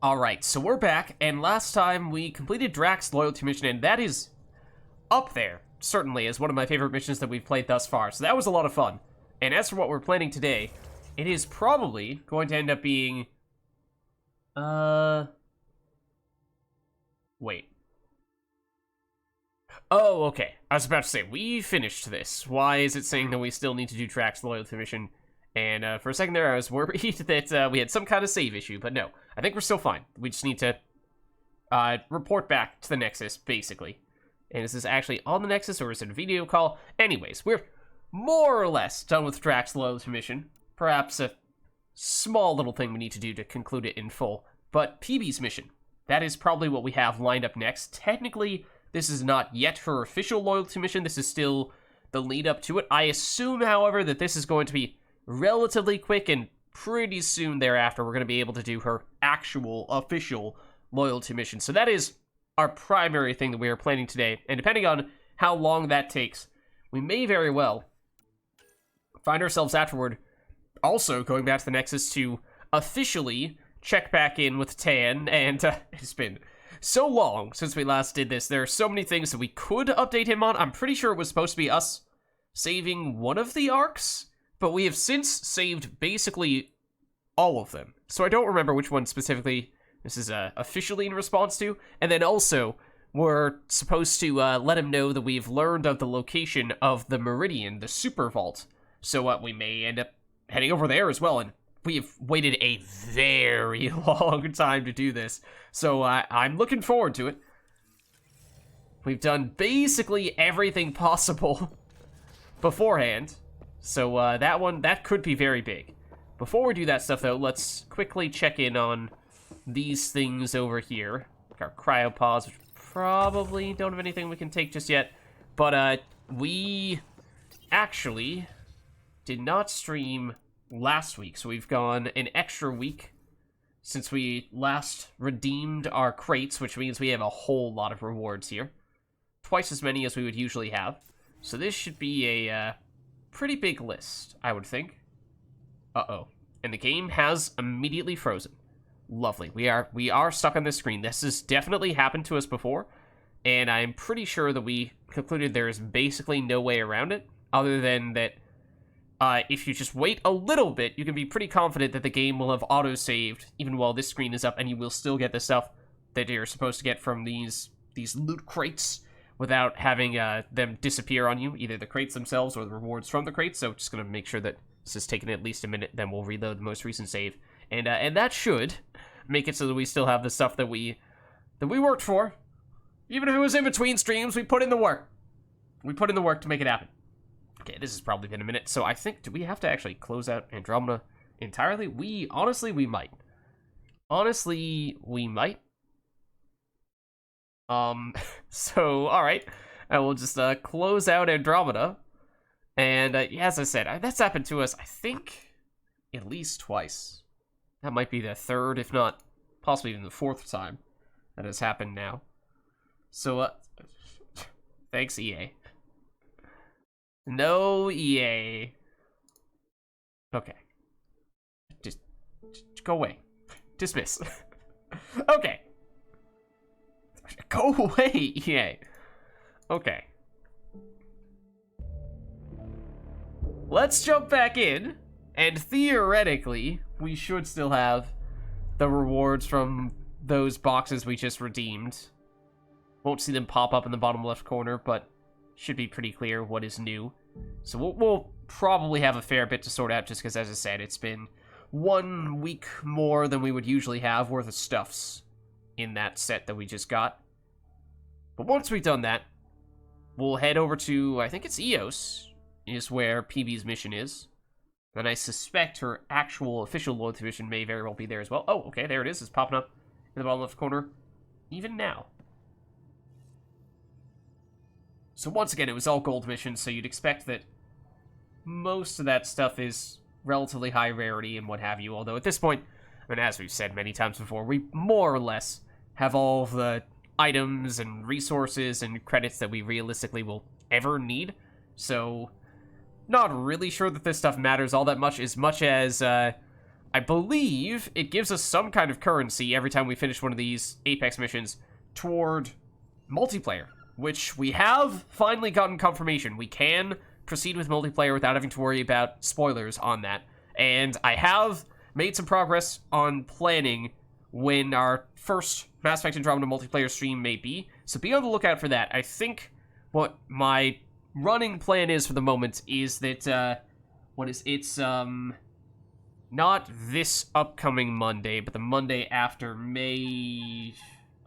Alright, so we're back, and last time we completed Drax's loyalty mission, and that is up there, certainly, as one of my favorite missions that we've played thus far. So that was a lot of fun. And as for what we're planning today, it is probably going to end up being... Wait. Oh, okay. I was about to say, we finished this. Why is it saying that we still need to do Drax's loyalty mission? And for a second there, I was worried that we had some kind of save issue, but no. I think we're still fine. We just need to report back to the Nexus, basically. And is this actually on the Nexus, or is it a video call? Anyways, we're more or less done with Drax's loyalty mission. Perhaps a small little thing we need to do to conclude it in full. But PB's mission, that is probably what we have lined up next. Technically, this is not yet her official loyalty mission. This is still the lead up to it. I assume, however, that this is going to be relatively quick, and pretty soon thereafter we're going to be able to do her actual official loyalty mission. So that is our primary thing that we are planning today, and depending on how long that takes, we may very well find ourselves afterward also going back to the Nexus to officially check back in with Tan. And it's been so long since we last did this. There are so many things that we could update him on. I'm pretty sure it was supposed to be us saving one of the arcs, but we have since saved basically all of them. So I don't remember which one specifically this is officially in response to. And then also, we're supposed to let him know that we've learned of the location of the Meridian, the Super Vault. So we may end up heading over there as well. And we have waited a very long time to do this. So I'm looking forward to it. We've done basically everything possible beforehand. So that could be very big. Before we do that stuff, though, let's quickly check in on these things over here. Our cryopods, which probably don't have anything we can take just yet. But we actually did not stream last week, so we've gone an extra week since we last redeemed our crates, which means we have a whole lot of rewards here. Twice as many as we would usually have. So this should be a pretty big list, I would think. Uh-oh. And the game has immediately frozen. Lovely. We are stuck on this screen. This has definitely happened to us before, and I'm pretty sure that we concluded there is basically no way around it, other than that if you just wait a little bit, you can be pretty confident that the game will have auto-saved even while this screen is up, and you will still get the stuff that you're supposed to get from these loot crates without having them disappear on you, either the crates themselves or the rewards from the crates. So just going to make sure that this has taken at least a minute, then we'll reload the most recent save. And that should make it so that we still have the stuff that we worked for. Even if it was in between streams, we put in the work. We put in the work to make it happen. Okay, this has probably been a minute, so I think, do we have to actually close out Andromeda entirely? Honestly, we might. Honestly, we might. So, alright. I will just close out Andromeda. And, yeah, as I said, that's happened to us, I think, at least twice. That might be the third, if not possibly even the fourth time that has happened now. So, thanks, EA. No, EA. Okay. Just go away. Dismiss. Okay. Go away, EA. Okay. Let's jump back in, and theoretically, we should still have the rewards from those boxes we just redeemed. Won't see them pop up in the bottom left corner, but should be pretty clear what is new. So we'll probably have a fair bit to sort out, just because, as I said, it's been 1 week more than we would usually have worth of stuffs in that set that we just got. But once we've done that, we'll head over to, I think it's EOS, is where PB's mission is. And I suspect her actual official loyalty mission may very well be there as well. Oh, okay, there it is. It's popping up in the bottom left corner, even now. So once again, it was all gold missions, so you'd expect that most of that stuff is relatively high rarity and what have you. Although at this point, I mean, as we've said many times before, we more or less have all the items and resources and credits that we realistically will ever need. So not really sure that this stuff matters all that much as I believe it gives us some kind of currency every time we finish one of these Apex missions toward multiplayer, which we have finally gotten confirmation. We can proceed with multiplayer without having to worry about spoilers on that. And I have made some progress on planning when our first Mass Effect Andromeda multiplayer stream may be, so be on the lookout for that. I think what my running plan is for the moment is that, it's not this upcoming Monday, but the Monday after May,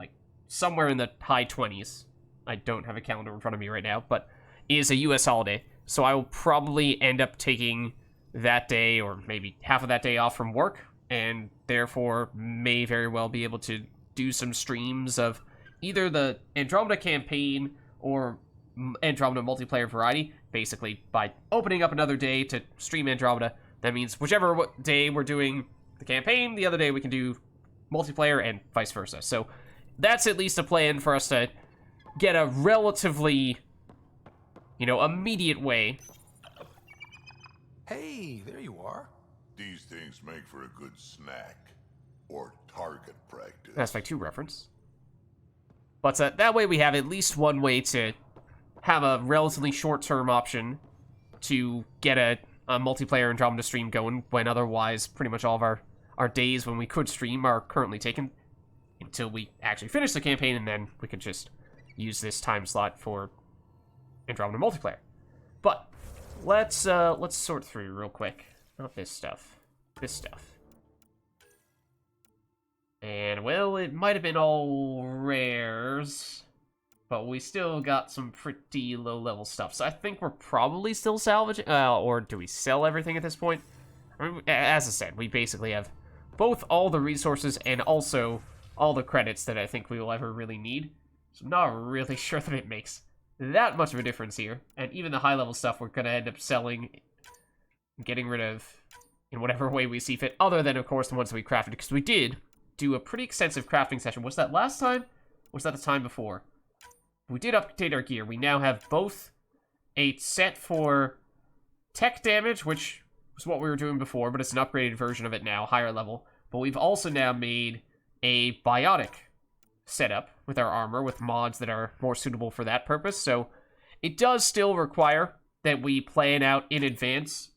like, somewhere in the high 20s. I don't have a calendar in front of me right now, but is a US holiday, so I will probably end up taking that day, or maybe half of that day off from work, and therefore may very well be able to do some streams of either the Andromeda campaign or Andromeda multiplayer variety, basically by opening up another day to stream Andromeda. That means whichever day we're doing the campaign, the other day we can do multiplayer and vice versa. So that's at least a plan for us to get a relatively, immediate way. Hey, there you are. These things make for a good snack. Or target practice. Mass Effect 2 reference. But that way we have at least one way to have a relatively short-term option to get a multiplayer Andromeda stream going, when otherwise pretty much all of our days when we could stream are currently taken until we actually finish the campaign, and then we could just use this time slot for Andromeda multiplayer. But let's sort through real quick. Not this stuff. This stuff. And, well, it might have been all rares, but we still got some pretty low-level stuff. So I think we're probably still salvaging, or do we sell everything at this point? I mean, as I said, we basically have both all the resources and also all the credits that I think we will ever really need. So I'm not really sure that it makes that much of a difference here. And even the high-level stuff we're going to end up selling, getting rid of in whatever way we see fit, other than, of course, the ones that we crafted, because we did do a pretty extensive crafting session. Was that last time? Or was that the time before? We did update our gear. We now have both a set for tech damage, which was what we were doing before, but it's an upgraded version of it now, higher level. But we've also now made a biotic setup with our armor, with mods that are more suitable for that purpose. So it does still require that we plan out in advance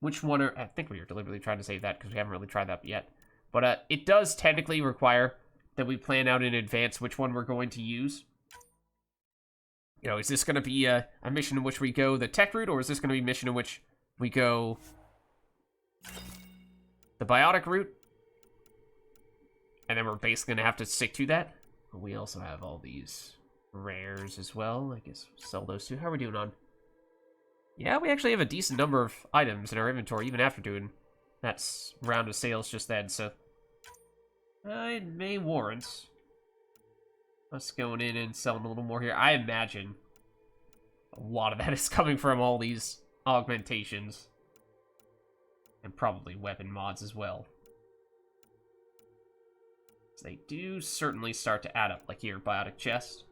which one I think we were deliberately trying to save that because we haven't really tried that yet. But it does technically require that we plan out in advance which one we're going to use. Is this going to be a mission in which we go the tech route, or is this going to be a mission in which we go the biotic route? And then we're basically going to have to stick to that. But we also have all these rares as well. I guess we'll sell those too. How are we doing on? Yeah, we actually have a decent number of items in our inventory, even after doing that round of sales just then, so it may warrant us going in and selling a little more here. I imagine a lot of that is coming from all these augmentations. And probably weapon mods as well. So they do certainly start to add up, like here, biotic chest.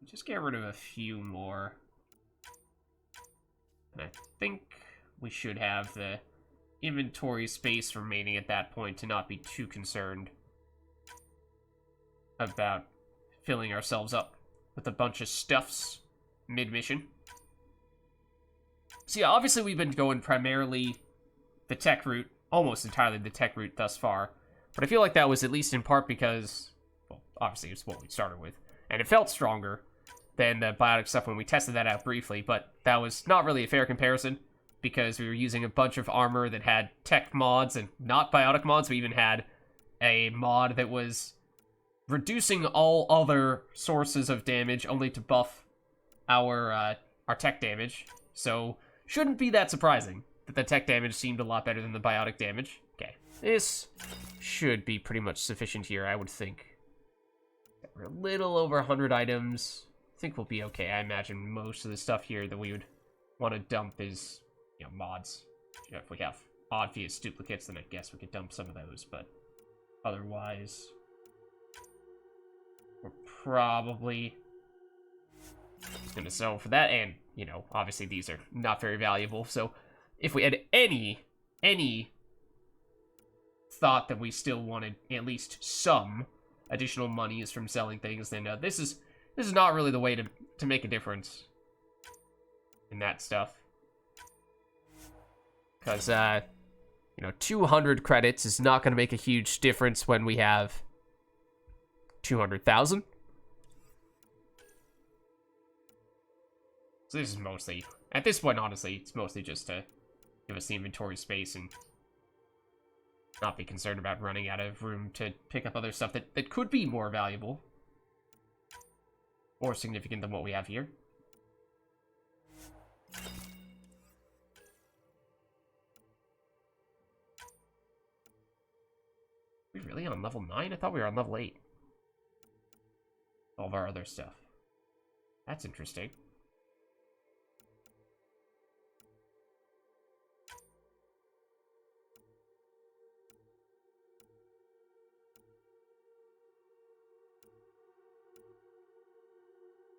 Just get rid of a few more. And I think we should have the inventory space remaining at that point to not be too concerned about filling ourselves up with a bunch of stuffs mid-mission. So yeah, obviously we've been going primarily the tech route, almost entirely the tech route thus far. But I feel like that was at least in part because, well, obviously it's what we started with. And it felt stronger than the biotic stuff when we tested that out briefly, but that was not really a fair comparison because we were using a bunch of armor that had tech mods and not biotic mods. We even had a mod that was reducing all other sources of damage only to buff our tech damage. So shouldn't be that surprising that the tech damage seemed a lot better than the biotic damage. Okay, this should be pretty much sufficient here, I would think. We're a little over 100 items. I think we'll be okay. I imagine most of the stuff here that we would want to dump is, mods. If we have obvious duplicates, then I guess we could dump some of those, but otherwise, we're probably just gonna sell for that. And you know, obviously these are not very valuable. So if we had any thought that we still wanted at least some additional monies from selling things, then this is not really the way to make a difference in that stuff. Because, you know, 200 credits is not going to make a huge difference when we have 200,000. So this is mostly, at this point, honestly, it's mostly just to give us the inventory space and not be concerned about running out of room to pick up other stuff that could be more valuable or significant than what we have here. Are we really on level 9? I thought we were on level 8. All of our other stuff. That's interesting.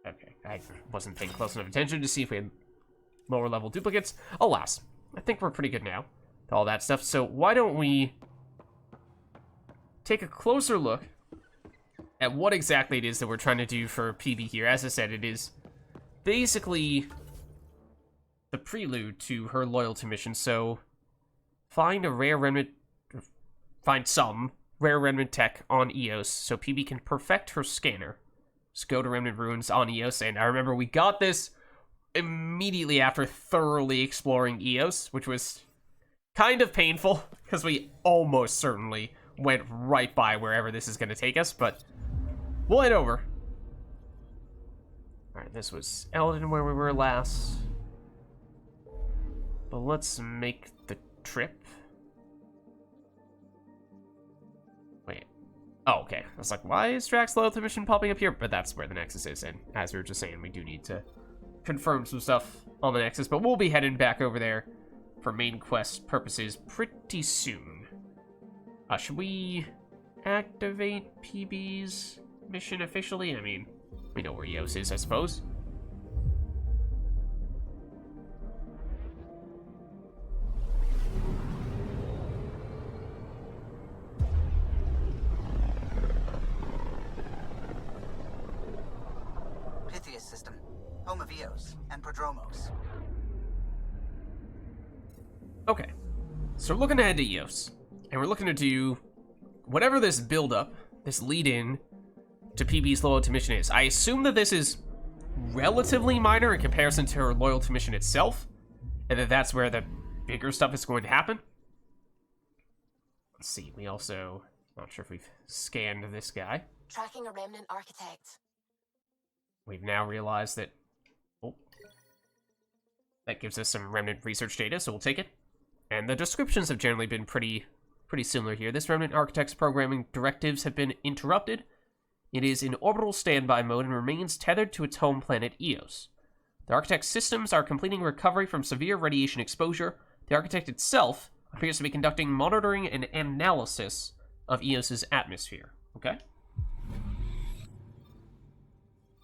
Okay, I wasn't paying close enough attention to see if we had lower level duplicates. Alas, I think we're pretty good now to all that stuff. So why don't we take a closer look at what exactly it is that we're trying to do for PB here. As I said, it is basically the prelude to her loyalty mission. So find a rare remnant, find some rare remnant tech on Eos so PB can perfect her scanner. Just go to Remnant Ruins on Eos, and I remember we got this immediately after thoroughly exploring Eos, which was kind of painful, because we almost certainly went right by wherever this is going to take us, but we'll head over. Alright, this was Eldon where we were last. But let's make the trip. Wait. Oh, okay. I was like, why is Drax loyalty mission popping up here? But that's where the Nexus is, and as we were just saying, we do need to confirm some stuff on the Nexus, but we'll be heading back over there for main quest purposes pretty soon. Should we activate PB's mission officially? I mean, we know where Eos is, I suppose. Pythias system, home of Eos and Prodromos. Okay, so we're looking to head to Eos, and we're looking to do whatever this build-up, this lead-in to PB's loyalty mission is. I assume that this is relatively minor in comparison to her loyalty mission itself, and that that's where the bigger stuff is going to happen. Let's see, we also, not sure if we've scanned this guy. Tracking a remnant architect. We've now realized that, oh, that gives us some remnant research data, so we'll take it. And the descriptions have generally been pretty similar here. This remnant architect's programming directives have been interrupted. It is in orbital standby mode and remains tethered to its home planet Eos. The architect's systems are completing recovery from severe radiation exposure. The architect itself appears to be conducting monitoring and analysis of Eos's atmosphere. Okay?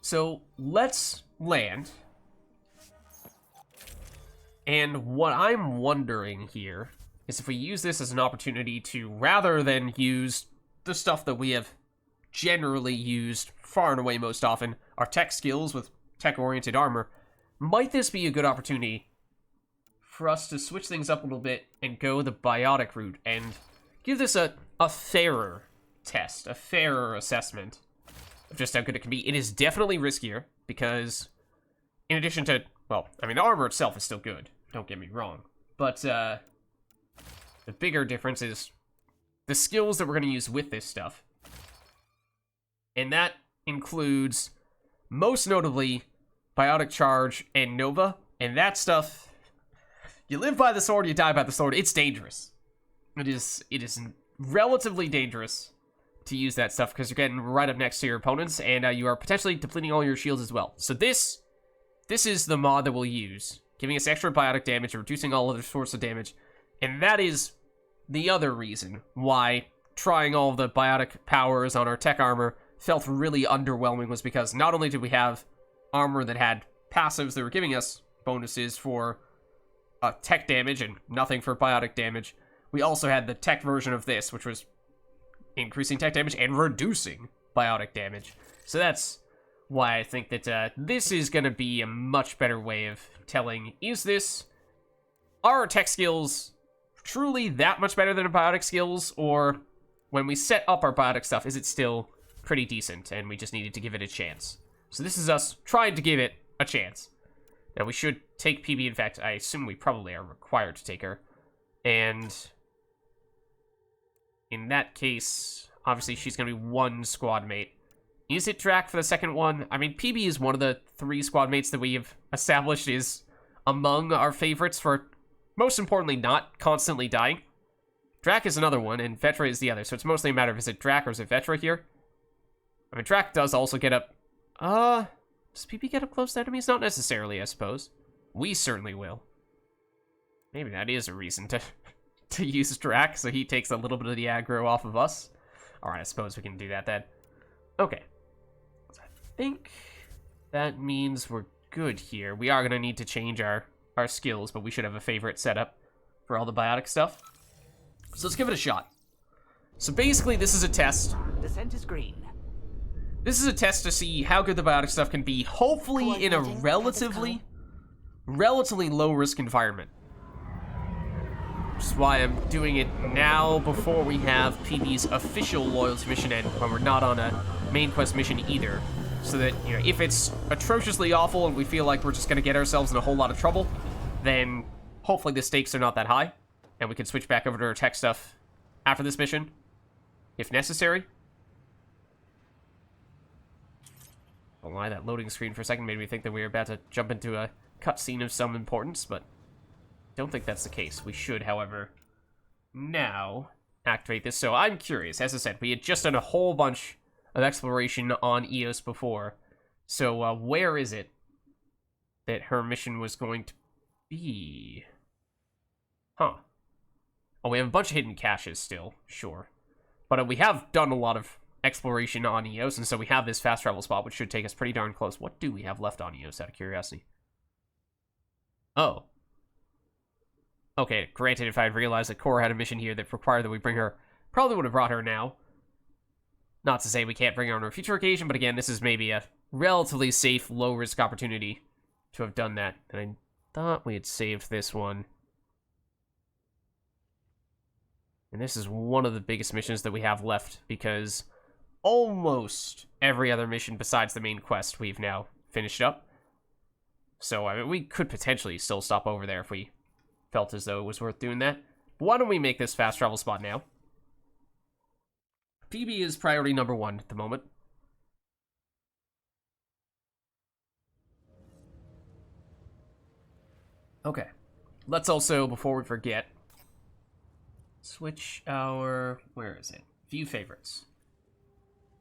So let's land. And what I'm wondering here is if we use this as an opportunity to, rather than use the stuff that we have generally used far and away most often, our tech skills with tech-oriented armor, might this be a good opportunity for us to switch things up a little bit and go the biotic route and give this a fairer test, a fairer assessment of just how good it can be. It is definitely riskier because, in addition to, well, I mean, the armor itself is still good, don't get me wrong, but the bigger difference is the skills that we're going to use with this stuff. And that includes, most notably, Biotic Charge and Nova. And that stuff, you live by the sword, you die by the sword. It's dangerous. It is relatively dangerous to use that stuff because you're getting right up next to your opponents, and you are potentially depleting all your shields as well. So this is the mod that we'll use, giving us extra biotic damage and reducing all other sorts of damage. And that is the other reason why trying all of the biotic powers on our tech armor felt really underwhelming, was because not only did we have armor that had passives that were giving us bonuses for tech damage and nothing for biotic damage. We also had the tech version of this, which was increasing tech damage and reducing biotic damage. So that's why I think that this is going to be a much better way of telling, are our tech skills truly that much better than our biotic skills, or when we set up our biotic stuff, is it still pretty decent and we just needed to give it a chance? So this is us trying to give it a chance. Now, we should take PB. In fact, I assume we probably are required to take her. And in that case, obviously, she's going to be one squad mate. Is it Drac for the second one? I mean, PB is one of the 3 squad mates that we have established is among our favorites for, most importantly, not constantly dying. Drac is another one, and Vetra is the other. So it's mostly a matter of, is it Drac or is it Vetra here? I mean, Drac does also get up... does PB get up close to enemies? Not necessarily, I suppose. We certainly will. Maybe that is a reason to use Drac, so he takes a little bit of the aggro off of us. Alright, I suppose we can do that then. Okay. So I think that means we're good here. We are going to need to change our skills, but we should have a favorite setup for all the biotic stuff. So let's give it a shot. So basically, this is a test. Descent is green. This is a test to see how good the biotic stuff can be, hopefully in a relatively low-risk environment. Which is why I'm doing it now before we have PB's official loyalty mission end, when we're not on a main quest mission either. So that, you know, if it's atrociously awful and we feel like we're just going to get ourselves in a whole lot of trouble, then hopefully the stakes are not that high, and we can switch back over to our tech stuff after this mission, if necessary. Don't lie, that loading screen for a second made me think that we were about to jump into a cutscene of some importance, but don't think that's the case. We should, however, now activate this. So I'm curious. As I said, we had just done a whole bunch of exploration on Eos before. So where is it that her mission was going to be? Huh. Oh, we have a bunch of hidden caches still, sure. But we have done a lot of exploration on Eos, and so we have this fast travel spot, which should take us pretty darn close. What do we have left on Eos, out of curiosity? Oh. Okay, granted, if I had realized that Cora had a mission here that required that we bring her, probably would have brought her now. Not to say we can't bring her on a future occasion, but again, this is maybe a relatively safe, low-risk opportunity to have done that. And I thought we had saved this one. And this is one of the biggest missions that we have left, because almost every other mission besides the main quest we've now finished up. So, I mean, we could potentially still stop over there if we felt as though it was worth doing that. But why don't we make this fast travel spot now? PB is priority number 1 at the moment. Okay. Let's also, before we forget, switch our... where is it? View favorites.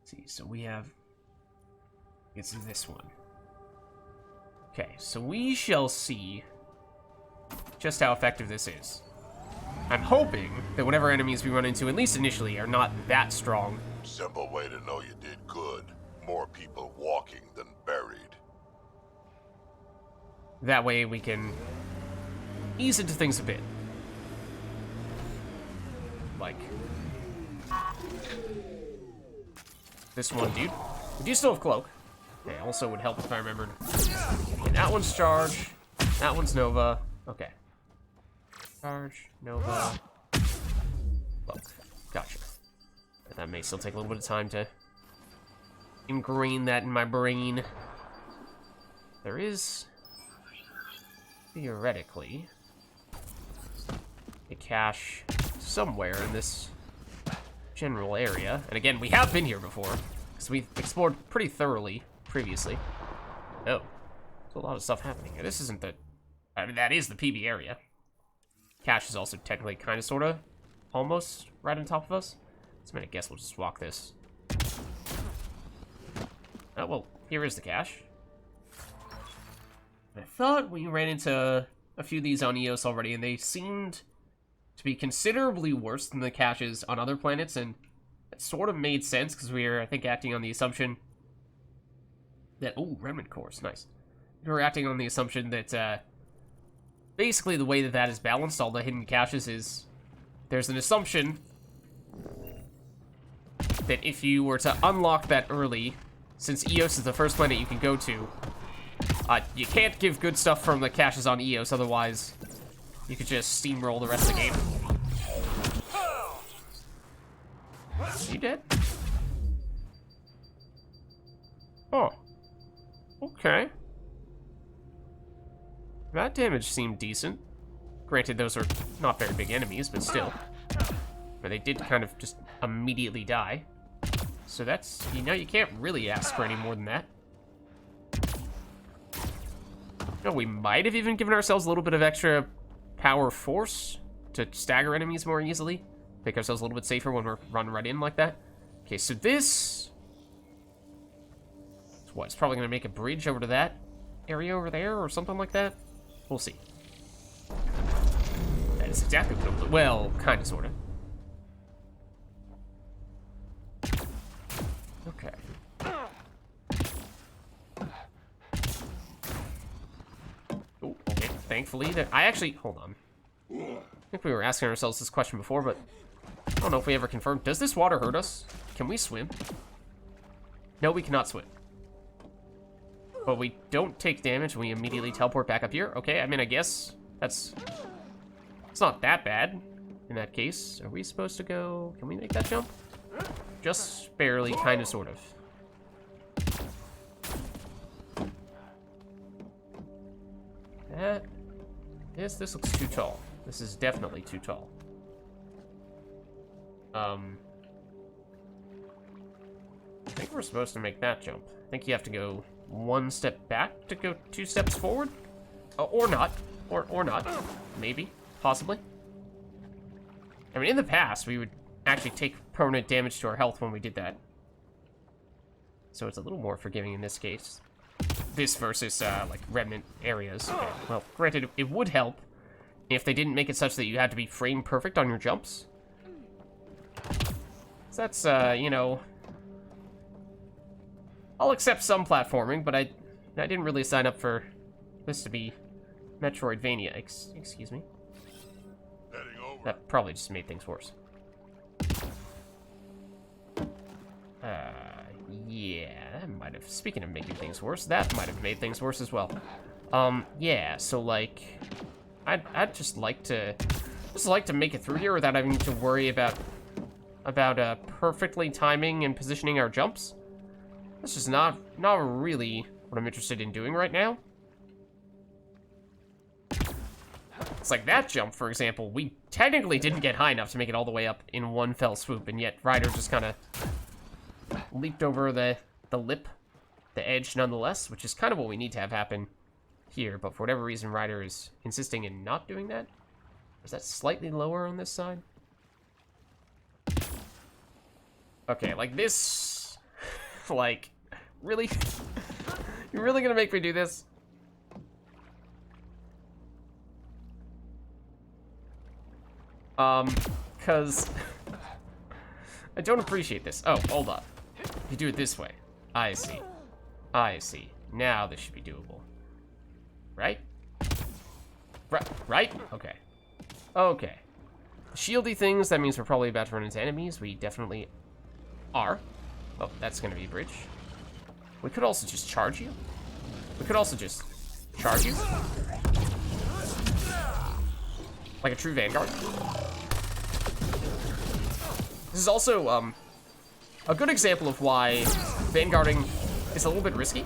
Let's see, so we have... it's this one. Okay, so we shall see just how effective this is. I'm hoping that whatever enemies we run into, at least initially, are not that strong. Simple way to know you did good. More people walking than buried. That way we can ease into things a bit. Like this one, dude. We do still have cloak. Okay, also would help if I remembered. Okay, that one's charge. That one's Nova. Okay. Charge, Nova, cloak. Gotcha. But that may still take a little bit of time to ingrain that in my brain. There is, theoretically, a cache somewhere in this general area. And again, we have been here before, because we've explored pretty thoroughly previously. Oh, there's a lot of stuff happening here. This isn't the... I mean, that is the PB area. Cache is also technically kind of, sort of, almost right on top of us. So I guess we'll just walk this. Oh, well, here is the cache. I thought we ran into a few of these on Eos already, and they seemed to be considerably worse than the caches on other planets, and it sort of made sense, because we were, I think, acting on the assumption that... oh, remnant cores, nice. We were acting on the assumption that basically the way that that is balanced, all the hidden caches, is there's an assumption that if you were to unlock that early, since Eos is the first planet you can go to, you can't give good stuff from the caches on Eos, otherwise you could just steamroll the rest of the game. You dead? Oh. Okay. That damage seemed decent. Granted, those are not very big enemies, but still. But they did kind of just immediately die. So that's, you know, you can't really ask for any more than that. You know, we might have even given ourselves a little bit of extra power force to stagger enemies more easily. Make ourselves a little bit safer when we're running right in like that. Okay, so this... what, it's probably going to make a bridge over to that area over there or something like that? We'll see. That is exactly what it'll do. Well, kind of, sort of. Okay. Oh, okay. Thankfully, that I actually... hold on. I think we were asking ourselves this question before, but I don't know if we ever confirmed. Does this water hurt us? Can we swim? No, we cannot swim. But we don't take damage, and we immediately teleport back up here. Okay, I mean, I guess that's... it's not that bad in that case. Are we supposed to go... can we make that jump? Just barely, kind of, sort of. That... yes, this looks too tall. This is definitely too tall. I think we're supposed to make that jump. I think you have to go one step back to go 2 steps forward? Or not. Or not. Maybe. Possibly. I mean, in the past, we would actually take permanent damage to our health when we did that. So it's a little more forgiving in this case. This versus, like, remnant areas. Okay, well, granted, it would help if they didn't make it such that you had to be frame perfect on your jumps. So that's, you know... I'll accept some platforming, but I didn't really sign up for this to be Metroidvania. Excuse me. Heading over. That probably just made things worse. Yeah, that might have... speaking of making things worse, that might have made things worse as well. Yeah, so, like... I'd just like to make it through here without having to worry about perfectly timing and positioning our jumps. That's just not really what I'm interested in doing right now. It's like that jump, for example, we technically didn't get high enough to make it all the way up in one fell swoop, and yet Ryder just kind of leaped over the lip, the edge nonetheless, which is kind of what we need to have happen here, but for whatever reason Ryder is insisting in not doing that. Is that slightly lower on this side? Okay, like this, like, really? You're really gonna make me do this? Cause I don't appreciate this. Oh, hold on. You do it this way. I see. I see. Now this should be doable. Right? Right? Okay. Okay. Shieldy things, that means we're probably about to run into enemies. We definitely are. Oh, that's gonna be a bridge. We could also just charge you. We could also just charge you. Like a true Vanguard. This is also, a good example of why Vanguarding is a little bit risky.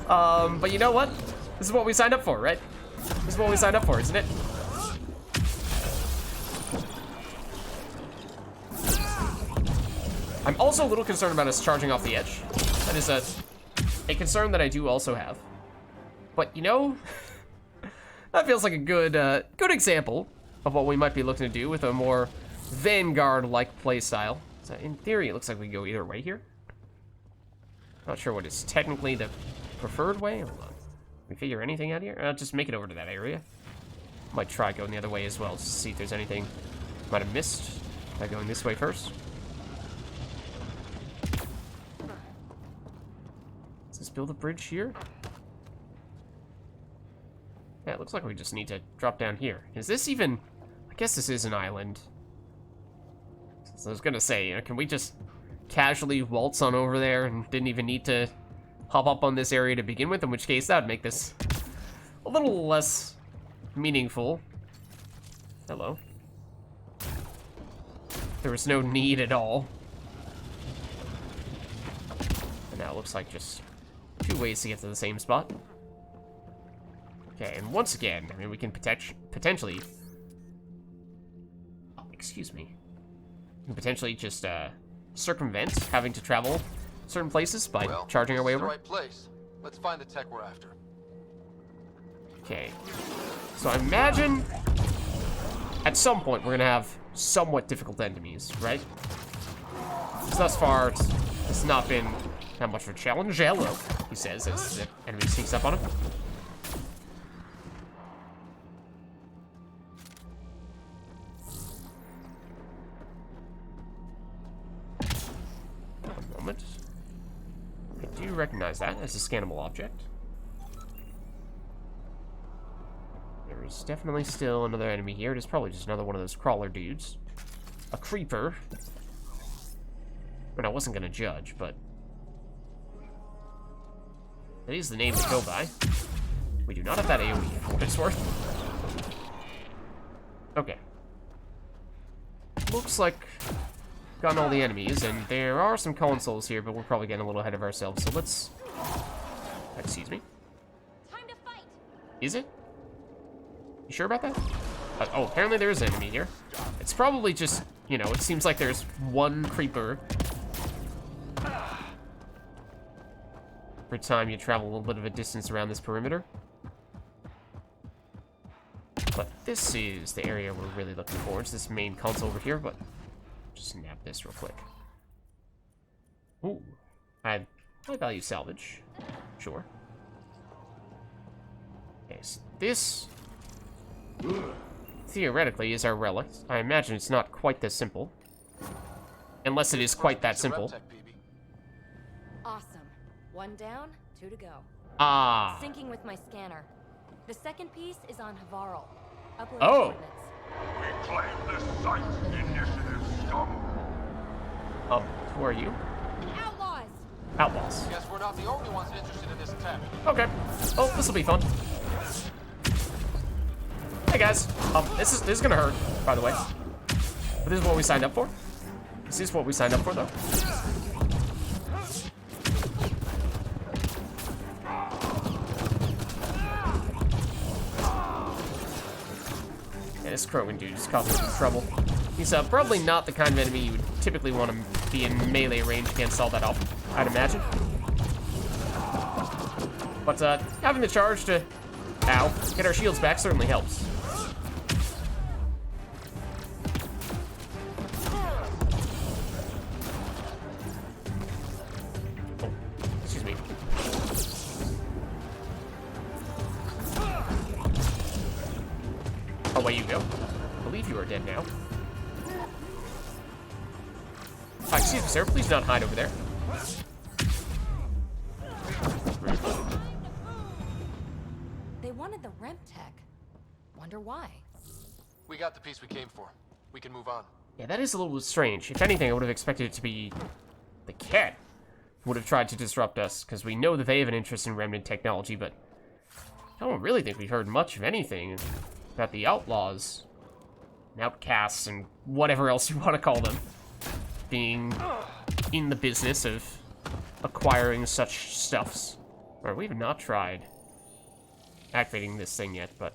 But you know what? This is what we signed up for, right? This is what we signed up for, isn't it? I'm also a little concerned about us charging off the edge. That is a concern that I do also have. But, you know, that feels like a good example of what we might be looking to do with a more Vanguard-like playstyle. So in theory, it looks like we go either way here. Not sure what is technically the preferred way. Hold on. Can we figure anything out here? Just make it over to that area. Might try going the other way as well, just to see if there's anything might have missed by going this way first. Let's just build a bridge here. Yeah, looks like we just need to drop down here. Is this even... I guess this is an island. So I was gonna say, can we just casually waltz on over there and didn't even need to hop up on this area to begin with? In which case, that would make this a little less meaningful. Hello. There was no need at all. And now it looks like just 2 ways to get to the same spot. Okay, and once again, I mean, we can potentially... Excuse me. We can potentially just circumvent having to travel certain places by charging our way over. Right place. Let's find the tech we're after. Okay. So I imagine at some point we're gonna have somewhat difficult enemies, right? So thus far, it's not been that much of a challenge. Hello, he says as the enemy sneaks up on him. One moment. I do recognize that as a scannable object. There's definitely still another enemy here. It is probably just another one of those crawler dudes. A creeper. But I wasn't gonna judge, but... that is the name to go by. We do not have that AoE for what it's worth. Okay. Looks like gotten all the enemies, and there are some consoles here, but we're probably getting a little ahead of ourselves, so let's... Excuse me? Time to fight. Is it? You sure about that? Oh, apparently there is an enemy here. It's probably just, you know, it seems like there's one creeper every time you travel a little bit of a distance around this perimeter. But this is the area we're really looking for. It's this main console over here, but just nab this real quick. Ooh, I value salvage. Sure. Okay, so this theoretically is our relic. I imagine it's not quite this simple. Unless it is quite that simple. Awesome. 1 down, 2 to go. Ah. Syncing with my scanner. The second piece is on Havarl. Upload Oh. coordinates. We claim this site, initiative scum. Who are you? Outlaws! Outlaws. Guess we're not the only ones interested in this tech. Okay. Oh, this will be fun. Hey guys. This is gonna hurt, by the way. But this is what we signed up for. This is what we signed up for, though. Yeah, this Krogan dude is causing some trouble. He's probably not the kind of enemy you would typically want to be in melee range against all that often, I'd imagine. But having the charge to, get our shields back certainly helps. Oh, excuse me. Away you go. I believe you are dead now. Excuse me, sir. Please not hide over there. They wanted the REM tech. Wonder why. We got the piece we came for. We can move on. Yeah, that is a little strange. If anything, I would have expected it to be the cat who would have tried to disrupt us, because we know that they have an interest in remnant technology, but I don't really think we've heard much of anything about the outlaws and outcasts and whatever else you want to call them being in the business of acquiring such stuffs. Or we have not tried activating this thing yet, but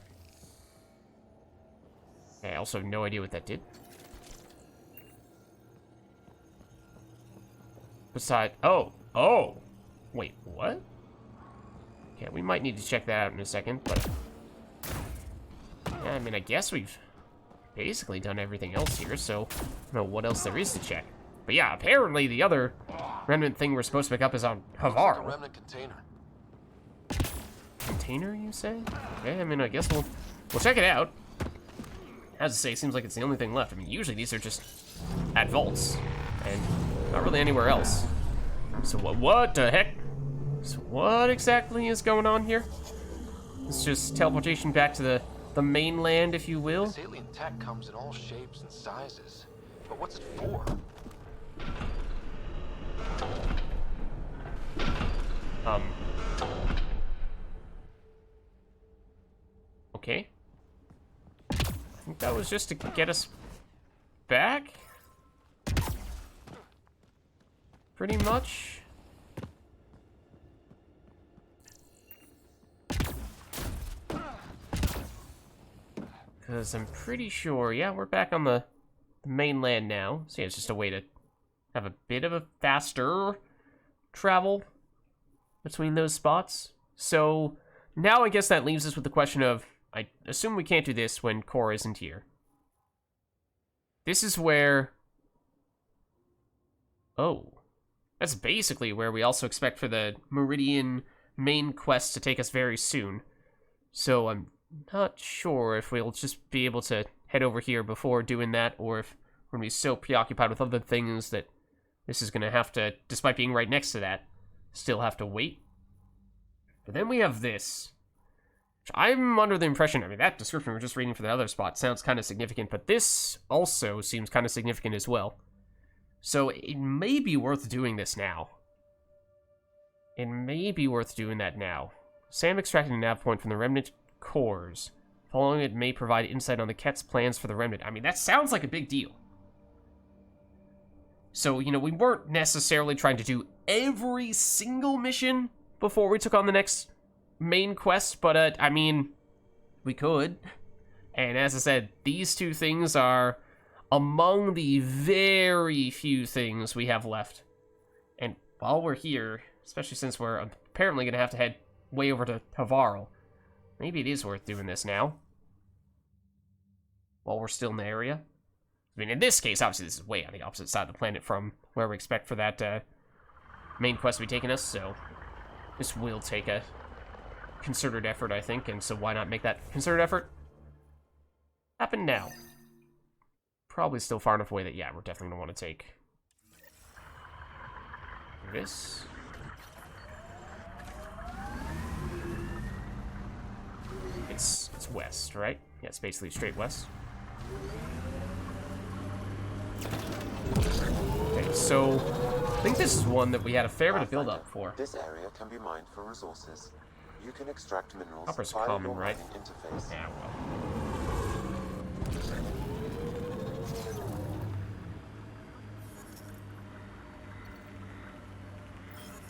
I also have no idea what that did. Besides, oh, wait, what? Okay, we might need to check that out in a second, but yeah, I mean, I guess we've basically done everything else here, so I don't know what else there is to check. But yeah, apparently the other remnant thing we're supposed to pick up is on Looks like a Havar. remnant container. Container, you say? Okay, I mean, I guess we'll check it out. As I say, it seems like it's the only thing left. I mean, usually these are just at vaults, and not really anywhere else. So what the heck? So what exactly is going on here? It's just teleportation back to the mainland, if you will. This alien tech comes in all shapes and sizes. But what's it for? Okay. I think that was just to get us back? Pretty much. Because I'm pretty sure, yeah, we're back on the mainland now. So yeah, it's just a way to have a bit of a faster travel between those spots. So now I guess that leaves us with the question of, I assume we can't do this when Core isn't here. This is where... Oh. That's basically where we also expect for the Meridian main quest to take us very soon. So I'm not sure if we'll just be able to head over here before doing that, or if we're going to be so preoccupied with other things that this is going to have to, despite being right next to that, still have to wait. But then we have this, which I'm under the impression, I mean, that description we're just reading for the other spot sounds kind of significant, but this also seems kind of significant as well. So it may be worth doing this now. It may be worth doing that now. Sam extracted a nav point from the Remnant cores. Following it may provide insight on the Ket's plans for the Remnant. I mean, that sounds like a big deal. So, you know, we weren't necessarily trying to do every single mission before we took on the next main quest, but, I mean, we could. And as I said, these two things are among the very few things we have left. And while we're here, especially since we're apparently going to have to head way over to Havarl, maybe it is worth doing this now. While we're still in the area. I mean, in this case, obviously this is way on the opposite side of the planet from where we expect for that main quest to be taking us, so this will take a concerted effort, I think, and so why not make that concerted effort happen now? Probably still far enough away that, yeah, we're definitely going to want to take this. It's west, right? Yeah, it's basically straight west. Okay, so I think this is one that we had a fair bit of build-up for. This area can be mined for resources. You can extract minerals Copper's via common, your right? mining interface. Yeah, well.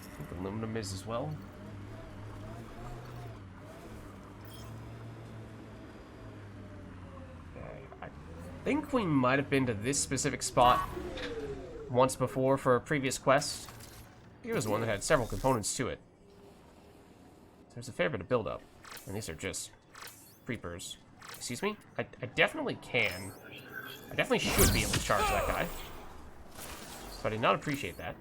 I think aluminum is as well. I think we might have been to this specific spot once before for a previous quest. It was one that had several components to it. There's a fair bit of build-up. And these are just creepers. Excuse me? I definitely can. I definitely should be able to charge that guy. So I did not appreciate that.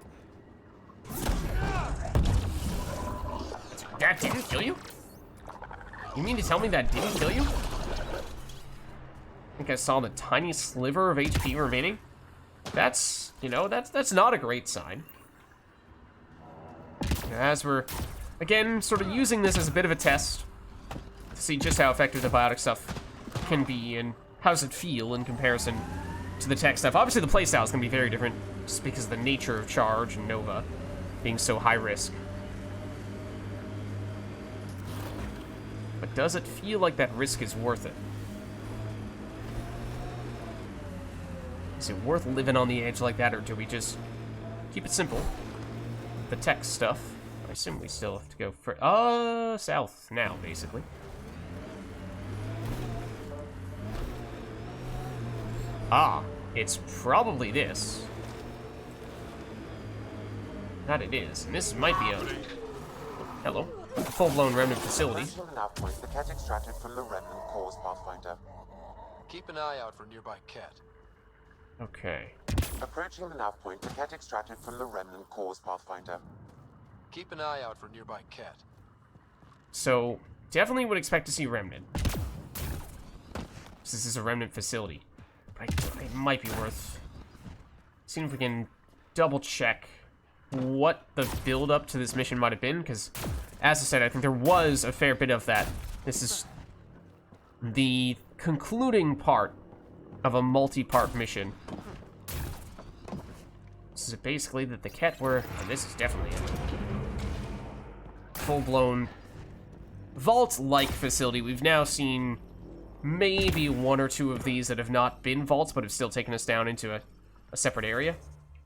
That didn't kill you? You mean to tell me that didn't kill you? I think I saw the tiny sliver of HP remaining. That's, you know, that's not a great sign. As we're, again, sort of using this as a bit of a test to see just how effective the biotic stuff can be and how does it feel in comparison to the tech stuff. Obviously, the playstyle is going to be very different just because of the nature of Charge and Nova being so high risk. But does it feel like that risk is worth it? Is it worth living on the edge like that, or do we just keep it simple? The tech stuff. I assume we still have to go for south now, basically. Ah, it's probably this. That it is, and this might be a hello, a full-blown remnant facility. Approaching the nav point, the cat extracted from the remnant cores, Pathfinder. Keep an eye out for nearby Cat. Okay. Approaching the nav point, the cat extracted from the remnant cores, Pathfinder. Keep an eye out for nearby Cat. So, definitely would expect to see Remnant. This is a Remnant facility. But it might be worth seeing if we can double-check what the build-up to this mission might have been, because, as I said, I think there was a fair bit of that This is the concluding part of a multi-part mission. This is basically that the Ket were, and this is definitely a full-blown vault-like facility. We've now seen maybe one or two of these that have not been vaults, but have still taken us down into a separate area.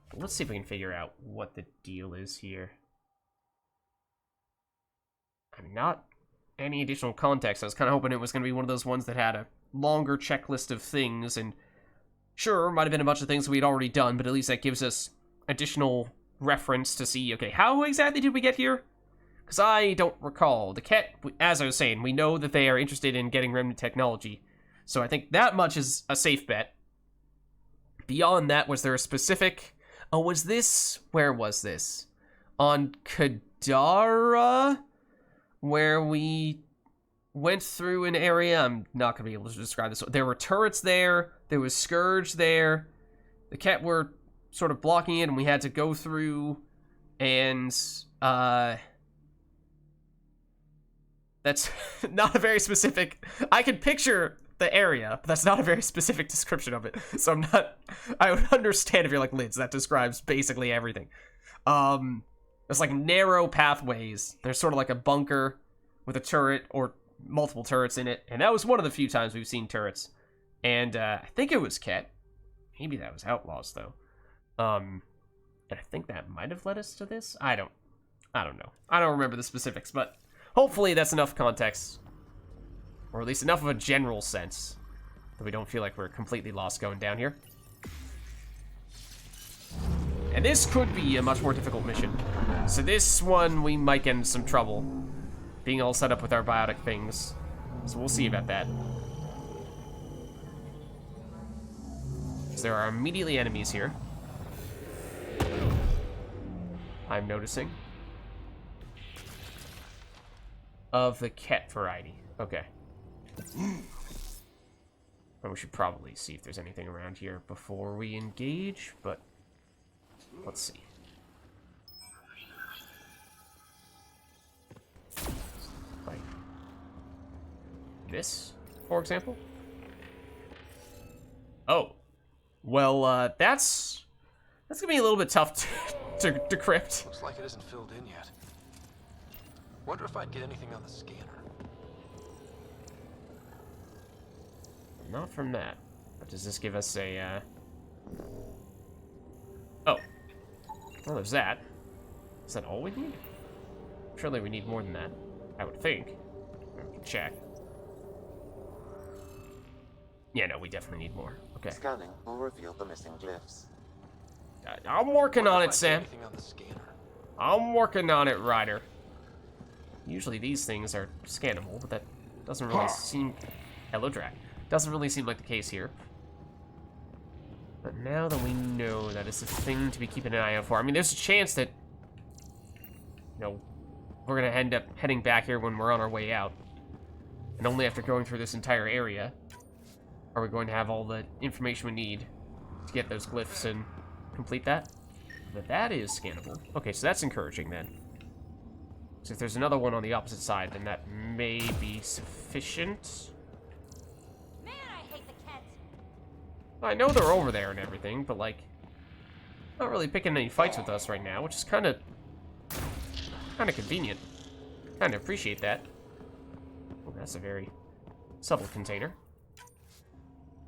But let's see if we can figure out what the deal is here. I mean, not any additional context. I was kind of hoping it was going to be one of those ones that had a longer checklist of things, and sure, might have been a bunch of things we'd already done, but at least that gives us additional reference to see, okay, how exactly did we get here? Because I don't recall. The Ket, as I was saying, we know that they are interested in getting remnant technology, so I think that much is a safe bet. Beyond that, was there a specific... Oh, was this... Where was this? On Kadara? Where we went through an area... I'm not going to be able to describe this. There were turrets there. There was Scourge there. The Ket were sort of blocking it, and we had to go through, and... That's not a very specific... I can picture the area, but that's not a very specific description of it. So I'm not... I would understand if you're like, Lids, that describes basically everything. There's like narrow pathways. There's sort of like a bunker with a turret or multiple turrets in it. And that was one of the few times we've seen turrets. And I think it was Ket. Maybe that was Outlaws, though. And I think that might have led us to this. I don't know. I don't remember the specifics, but... Hopefully that's enough context, or at least enough of a general sense, that we don't feel like we're completely lost going down here. And this could be a much more difficult mission. So this one, we might get into some trouble, being all set up with our biotic things. So we'll see about that. So there are immediately enemies here. I'm noticing. Of the Ket variety. Okay. Well, we should probably see if there's anything around here before we engage, but let's see. Like this, for example? Oh. Well, that's gonna be a little bit tough to decrypt. Looks like it isn't filled in yet. Wonder if I'd get anything on the scanner. Not from that. But does this give us a, Oh. Well, there's that. Is that all we need? Surely we need more than that. I would think. We can check. Yeah, no, we definitely need more. Okay. Scanning will reveal the missing glyphs. I'm working on it, Sam. Anything on the scanner? I'm working on it, Ryder. Usually these things are scannable, but that doesn't really seem... Hello, Drac. Doesn't really seem like the case here. But now that we know that it's a thing to be keeping an eye out for, I mean, there's a chance that, you know, we're gonna end up heading back here when we're on our way out. And only after going through this entire area are we going to have all the information we need to get those glyphs and complete that. But that is scannable. Okay, so that's encouraging then. So if there's another one on the opposite side, then that may be sufficient. Man, I hate the Ket. I know they're over there and everything, but like, not really picking any fights with us right now, which is kind of convenient. Kind of appreciate that. Oh, that's a very subtle container.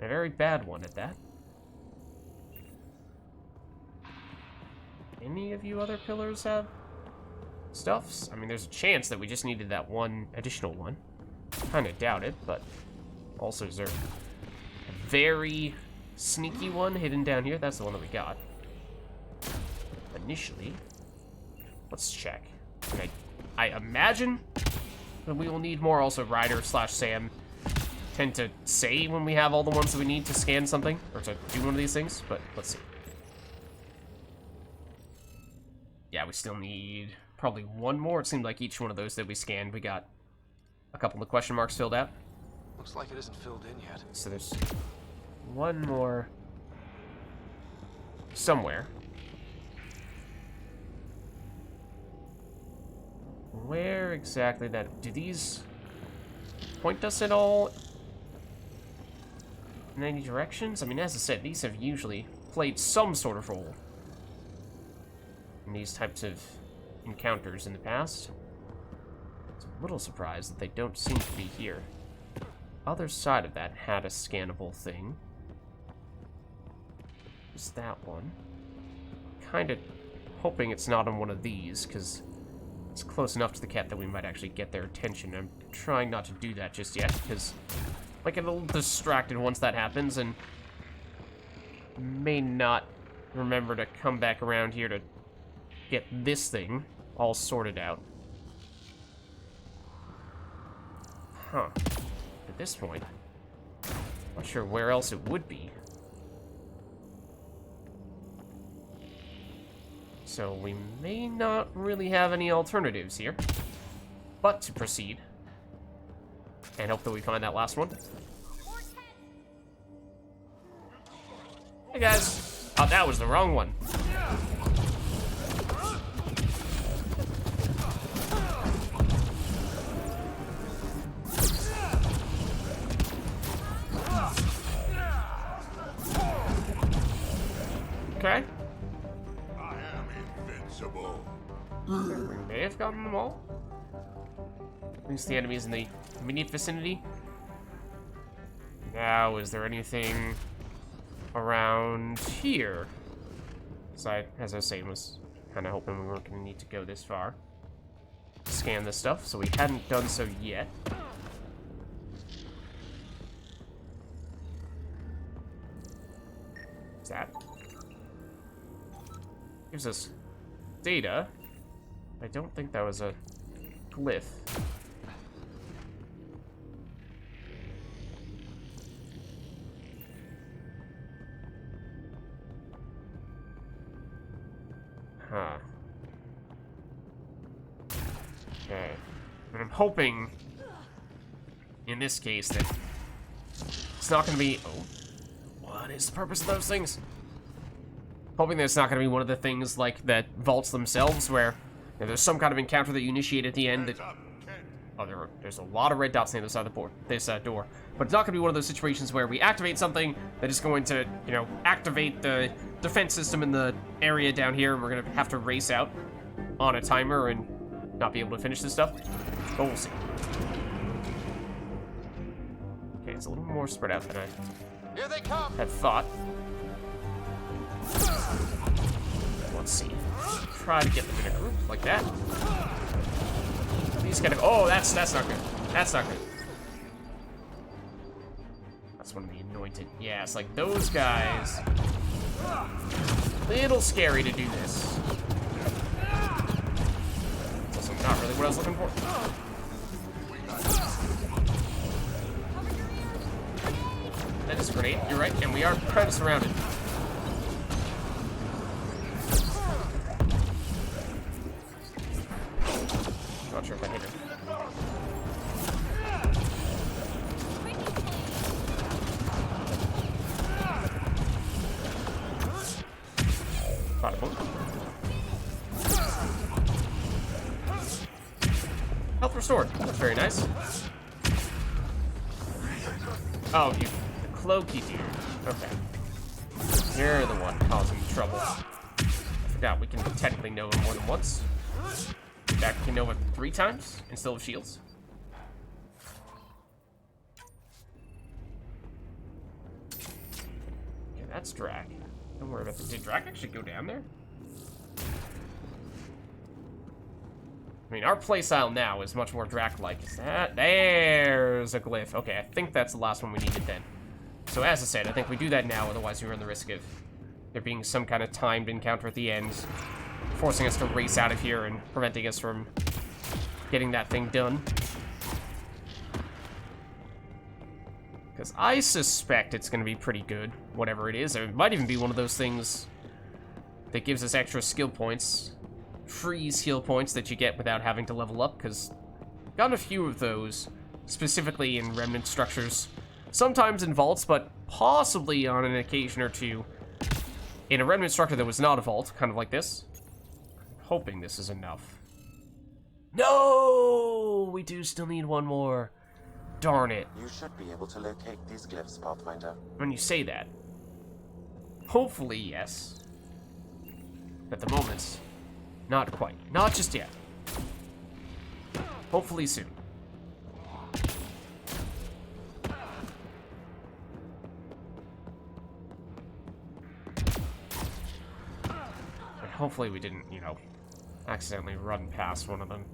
A very bad one at that. Any of you other pillars have stuffs? I mean, there's a chance that we just needed that one additional one. Kind of doubt it, but also is there a very sneaky one hidden down here? That's the one that we got. Initially, let's check. Okay, I imagine that we will need more. Also, Ryder / Sam tend to say when we have all the ones that we need to scan something, or to do one of these things, but let's see. Yeah, we still need probably one more. It seemed like each one of those that we scanned, we got a couple of question marks filled out. Looks like it isn't filled in yet. So there's one more somewhere. Where exactly that... Do these point us at all in any directions? I mean, as I said, these have usually played some sort of role in these types of encounters in the past. I'm a little surprised that they don't seem to be here. Other side of that had a scannable thing. What's that one? Kind of hoping it's not on one of these, because it's close enough to the cat that we might actually get their attention. I'm trying not to do that just yet, because I get a little distracted once that happens, and may not remember to come back around here to get this thing all sorted out. Huh. At this point, not sure where else it would be. So we may not really have any alternatives here, but to proceed and hope that we find that last one. Hey guys! Oh, that was the wrong one. Okay. I am invincible. We may have gotten them all. At least the enemies in the immediate vicinity. Now, is there anything around here? Because as I was saying, was kind of hoping we weren't going to need to go this far. Scan this stuff, so we hadn't done so yet. What's that? Gives us data. I don't think that was a glyph. Huh. Okay. And I'm hoping, in this case, that it's not gonna be... Oh. What is the purpose of those things? Hoping that it's not gonna be one of the things like that vaults themselves, where there's some kind of encounter that you initiate at the end that... Oh, there's a lot of red dots on the other side of the board, this door. But it's not going to be one of those situations where we activate something that is going to, you know, activate the defense system in the area down here, and we're going to have to race out on a timer and not be able to finish this stuff. But we'll see. Okay, it's a little more spread out than I Here they come. had thought. Let's see. Try to get them in a group like that. These kind of... Oh, that's not good. That's not good. That's one of the anointed. Yeah, it's like those guys. Little scary to do this. It's also not really what I was looking for. That is a grenade. You're right, and we are kind of surrounded. Not sure if I hit him. Bada boom. Health restored. That's very nice. Oh, you, the cloaky dude. Okay. You're the one causing trouble. I forgot we can technically know him more than once. In fact, we can know it 3 times instead of shields. Yeah, that's drag. Don't worry about that. Did drag actually go down there? I mean, our playstyle now is much more drag-like. Is that? There's a glyph. Okay, I think that's the last one we needed then. So as I said, I think we do that now, otherwise we run the risk of there being some kind of timed encounter at the end, forcing us to race out of here and preventing us from getting that thing done. Because I suspect it's going to be pretty good, whatever it is. It might even be one of those things that gives us extra skill points. Free skill points that you get without having to level up, because I've gotten a few of those, specifically in remnant structures. Sometimes in vaults, but possibly on an occasion or two in a remnant structure that was not a vault, kind of like this. I'm hoping this is enough. No! We do still need one more. darn it. You should be able to locate these glyphs, Pathfinder. When you say that. Hopefully, yes. At the moment, not quite. Not just yet. Hopefully soon. And hopefully we didn't, you know, accidentally run past one of them.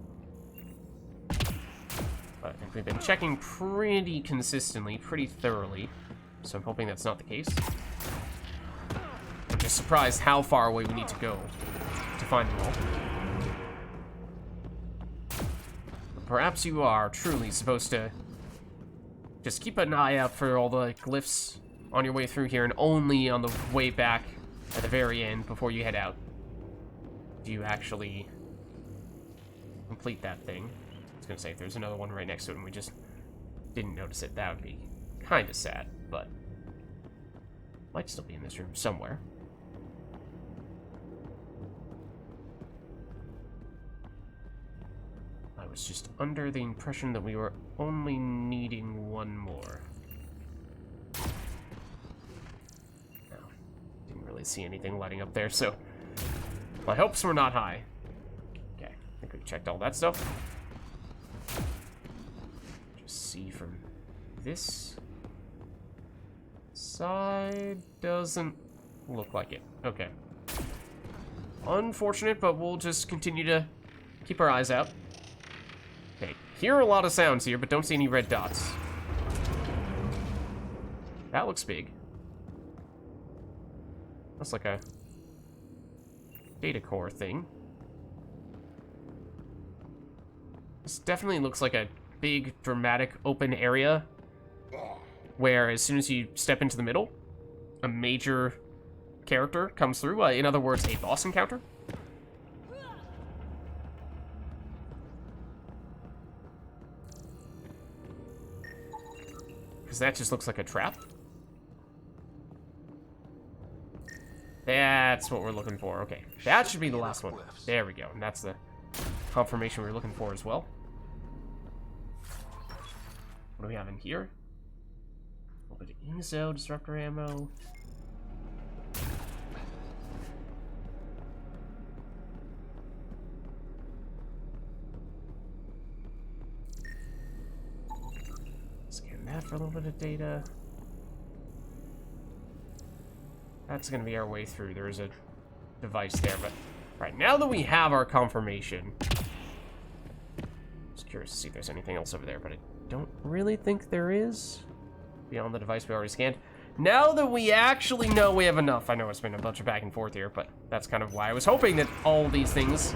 But I think we've been checking pretty consistently, pretty thoroughly. So I'm hoping that's not the case. I'm just surprised how far away we need to go to find them all. But perhaps you are truly supposed to just keep an eye out for all the glyphs on your way through here, and only on the way back at the very end before you head out do you actually complete that thing. I was gonna say, if there's another one right next to it and we just didn't notice it, that would be kind of sad, but might still be in this room somewhere. I was just under the impression that we were only needing one more. No, didn't really see anything lighting up there, so my hopes were not high. Okay, I think we checked all that stuff. Just see from this side, doesn't look like it. Okay. Unfortunate, but we'll just continue to keep our eyes out. Okay, hear a lot of sounds here, but don't see any red dots. That looks big. That's like a data core thing. This definitely looks like a big, dramatic, open area where as soon as you step into the middle, a major character comes through. In other words, a boss encounter. Because that just looks like a trap. That's what we're looking for. Okay, that should be the last one. There we go. And that's the confirmation we're looking for as well. What do we have in here? A little bit of Inzo, disruptor ammo. Scan that for a little bit of data. That's gonna be our way through. There is a device there, but right now that we have our confirmation, just curious to see if there's anything else over there, but I don't really think there is beyond the device we already scanned. Now that we actually know we have enough, I know it's been a bunch of back and forth here, but that's kind of why I was hoping that all these things,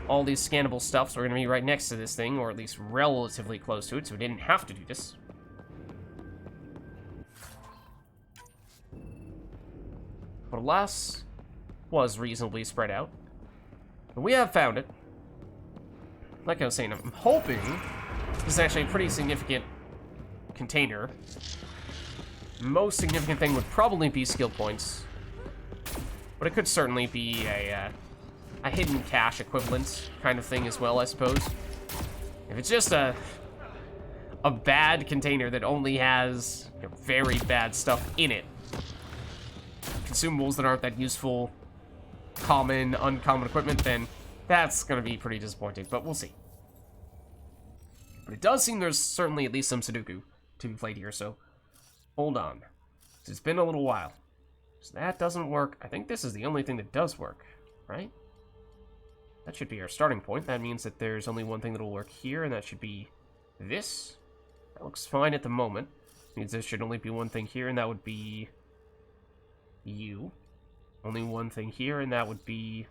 all these scannable stuffs, were gonna be right next to this thing, or at least relatively close to it, so we didn't have to do this. But alas, was reasonably spread out. But we have found it. Like I was saying, I'm hoping this is actually a pretty significant container. Most significant thing would probably be skill points. But it could certainly be a hidden cache equivalent kind of thing as well, I suppose. If it's just a bad container that only has, you know, very bad stuff in it, consumables that aren't that useful, common, uncommon equipment, then that's gonna be pretty disappointing, but we'll see. But it does seem there's certainly at least some Sudoku to be played here, so hold on. It's been a little while. So that doesn't work. I think this is the only thing that does work, right? That should be our starting point. That means that there's only one thing that'll work here, and that should be this. That looks fine at the moment. Means there should only be one thing here, and that would be you. Only one thing here, and that would be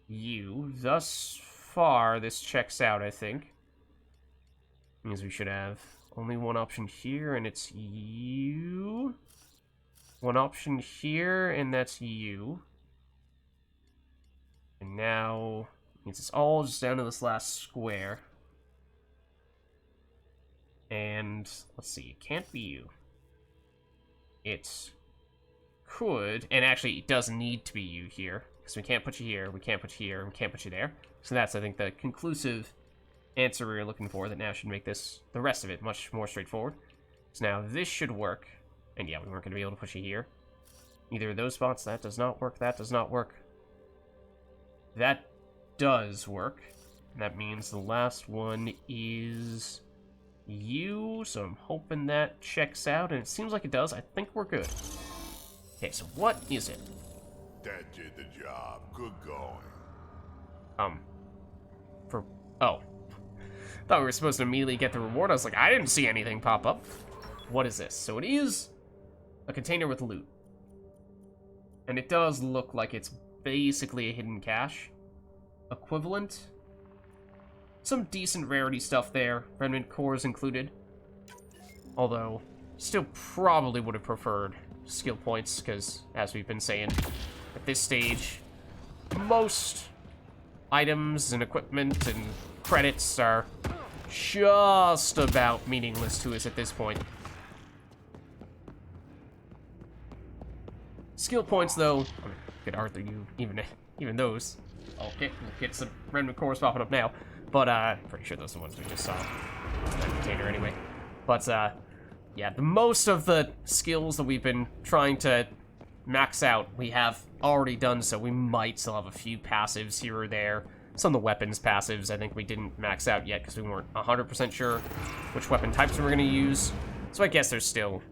you. Thus far, this checks out, I think. Means we should have only one option here, and it's you. One option here, and that's you. And now, means it's all just down to this last square. And, let's see, it can't be you. It could, and actually it does need to be you here, because we can't put you here, we can't put you here, we can't put you there. So that's, I think, the conclusive answer we were looking for that now should make this, the rest of it, much more straightforward. So now this should work. And yeah, we weren't going to be able to push it here. Either of those spots, that does not work, that does not work. That does work. And that means the last one is you, so I'm hoping that checks out, and it seems like it does. I think we're good. Okay, so what is it? That did the job. Good going. Oh. Thought we were supposed to immediately get the reward. I was like, I didn't see anything pop up. What is this? So it is a container with loot. And it does look like it's basically a hidden cache equivalent. Some decent rarity stuff there, remnant cores included. Although, still probably would have preferred skill points, because, as we've been saying, at this stage, most items and equipment and credits are just about meaningless to us at this point. Skill points, though, I mean, could Arthur you even those. Okay, we'll get some remnant cores popping up now. But, pretty sure those are the ones we just saw in that container anyway. But, yeah, the most of the skills that we've been trying to max out, we have already done, so we might still have a few passives here or there. Some of the weapons passives, I think we didn't max out yet because we weren't 100% sure which weapon types we were going to use. So I guess there's still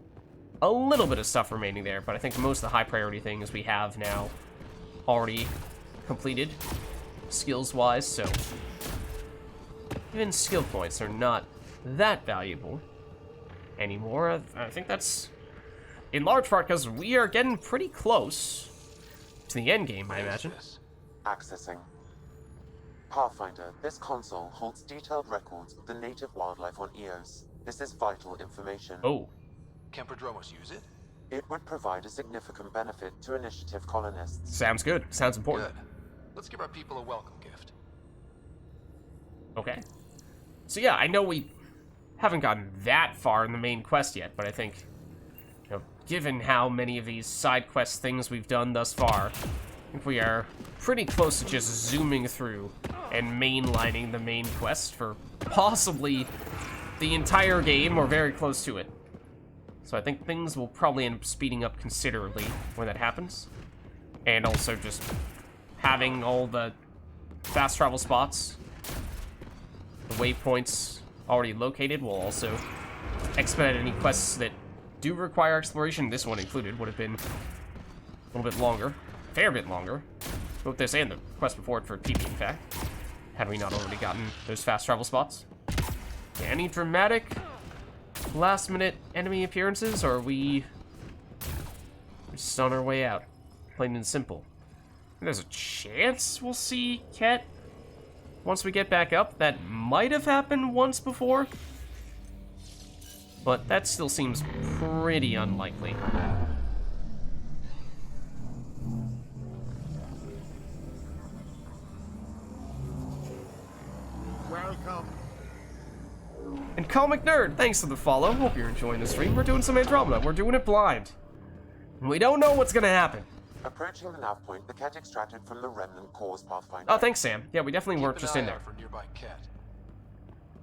a little bit of stuff remaining there, but I think most of the high priority things we have now already completed, skills-wise, so even skill points are not that valuable anymore. I think that's in large part because we are getting pretty close to the end game, I imagine. Accessing. Pathfinder, this console holds detailed records of the native wildlife on Eos. This is vital information. Oh. Can Prodromos use it? It would provide a significant benefit to initiative colonists. Sounds good. Sounds important. Good. Let's give our people a welcome gift. Okay. So yeah, I know we haven't gotten that far in the main quest yet, but I think, you know, given how many of these side quest things we've done thus far, I think we are pretty close to just zooming through and mainlining the main quest for possibly the entire game or very close to it. So I think things will probably end up speeding up considerably when that happens. And also just having all the fast travel spots, the waypoints already located, will also expedite any quests that do require exploration. This one included would have been a little bit longer, a fair bit longer. Both this and the quest before it for TP, in fact, had we not already gotten those fast travel spots. Okay, any dramatic last-minute enemy appearances, or are we just on our way out? Plain and simple. There's a chance we'll see Ket once we get back up. That might have happened once before, but that still seems pretty unlikely. Welcome. And Comic Nerd, thanks for the follow. Hope you're enjoying the stream. We're doing some Andromeda. We're doing it blind. We don't know what's gonna happen. Approaching the nav point, the cat extracted from the remnant cores Pathfinder. Oh, thanks, Sam. Yeah, we definitely weren't Keep just an in eye there. out for nearby cat.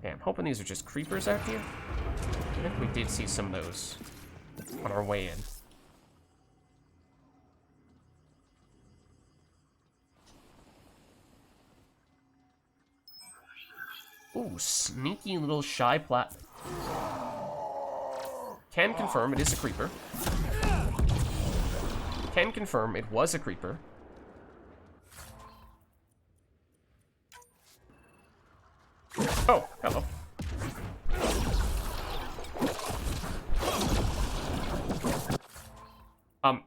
Yeah, I'm hoping these are just creepers out here. I think we did see some of those on our way in. Ooh, sneaky little shy plat. Can confirm it is a creeper. Can confirm it was a creeper. Oh, hello.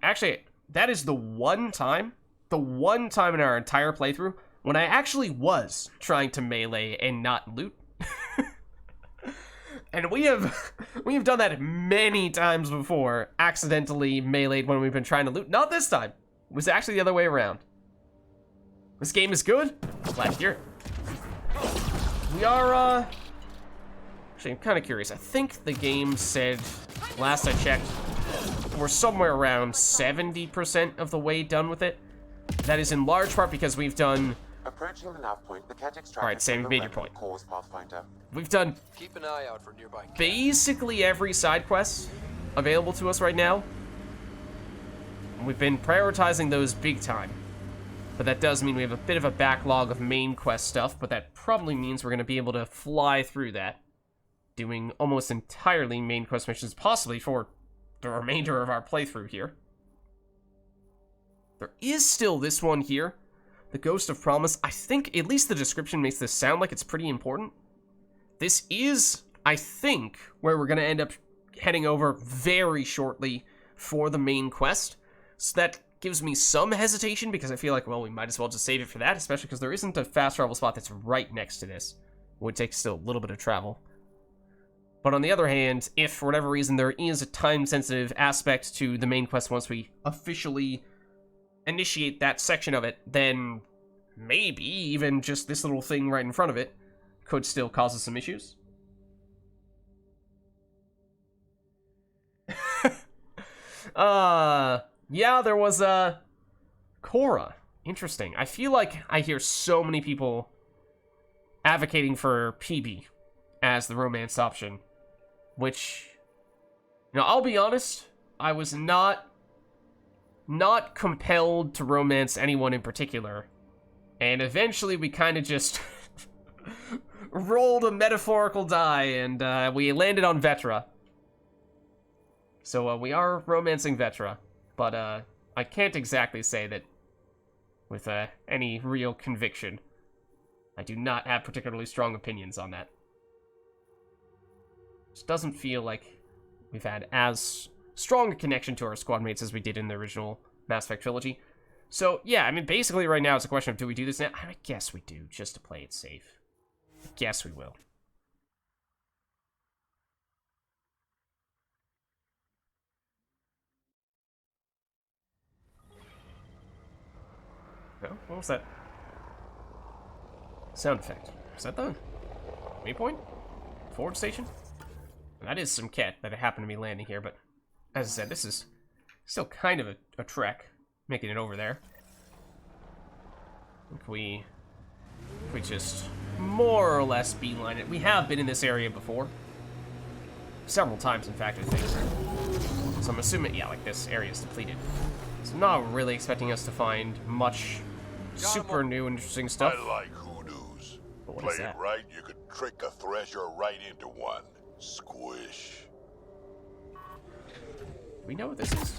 Actually, that is the one time in our entire playthrough when I actually was trying to melee and not loot. And we have done that many times before, accidentally meleeed when we've been trying to loot. Not this time. It was actually the other way around. This game is good. Glad to hear it. We are, actually, I'm kind of curious. I think the game said, last I checked, we're somewhere around 70% of the way done with it. That is in large part because we've done Approaching the nav point, the cat extracted Alright, Sam, from you the made your remnant point. cores Pathfinder. We've done Keep an eye out for nearby cats. basically every side quest available to us right now. And we've been prioritizing those big time. But that does mean we have a bit of a backlog of main quest stuff, but that probably means we're going to be able to fly through that, doing almost entirely main quest missions, possibly for the remainder of our playthrough here. There is still this one here, the Ghost of Promise. I think at least the description makes this sound like it's pretty important. This is, I think, where we're going to end up heading over very shortly for the main quest. So that gives me some hesitation, because I feel like, well, we might as well just save it for that, especially because there isn't a fast travel spot that's right next to this. It would take still a little bit of travel. But on the other hand, if for whatever reason there is a time-sensitive aspect to the main quest once we officially initiate that section of it, then maybe even just this little thing right in front of it could still cause us some issues. Yeah, there was Cora. Interesting. I feel like I hear so many people advocating for PB as the romance option, which, you know, I'll be honest, I was not compelled to romance anyone in particular, and eventually we kind of just rolled a metaphorical die, and we landed on Vetra. So we are romancing Vetra, but I can't exactly say that with any real conviction. I do not have particularly strong opinions on that. It doesn't feel like we've had as strong a connection to our squad mates as we did in the original Mass Effect trilogy. So, yeah, I mean, basically right now it's a question of, do we do this now? I guess we do, just to play it safe. I guess we will. No? What was that? Sound effect. Is that the waypoint? Forward station? That is some cat that happened to be landing here, but as I said, this is still kind of a trek, making it over there. I think we just more or less beeline it. We have been in this area before. Several times, in fact, I think. So I'm assuming, yeah, like this area is depleted. So I'm not really expecting us to find much super new interesting stuff. I like hoodoos. But what Play is it that? right, you could trick a thresher right into one. Squish. We know what this is.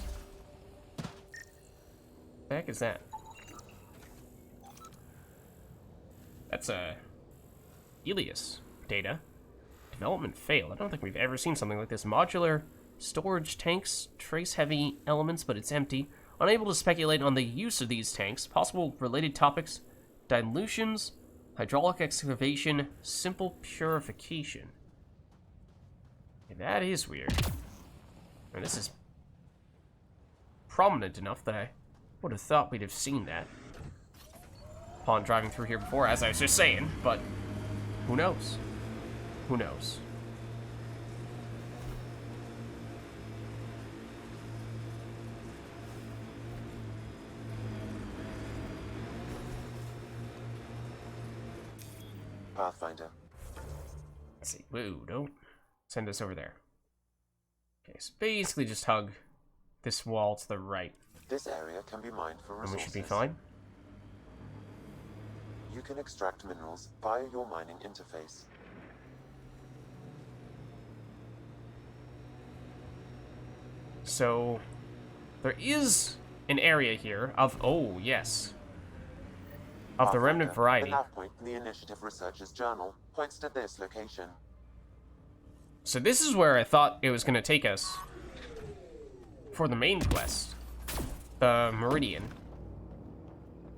What the heck is that? That's Elias data. Development failed. I don't think we've ever seen something like this. Modular storage tanks, trace heavy elements, but it's empty. Unable to speculate on the use of these tanks. Possible related topics: dilutions, hydraulic excavation, simple purification. Yeah, that is weird. And this is prominent enough that I would have thought we'd have seen that upon driving through here before, as I was just saying, but who knows? Who knows? Pathfinder. Let's see. Whoa, don't send us over there. Okay, so basically just hug this wall to the right, This area can be mined for and resources. we should be fine. You can extract minerals via your mining interface. So, there is an area here of, oh, yes, of the remnant Pathfinder, variety. The nav point in the Initiative Researcher's Journal points to this location. So this is where I thought it was going to take us for the main quest, the Meridian.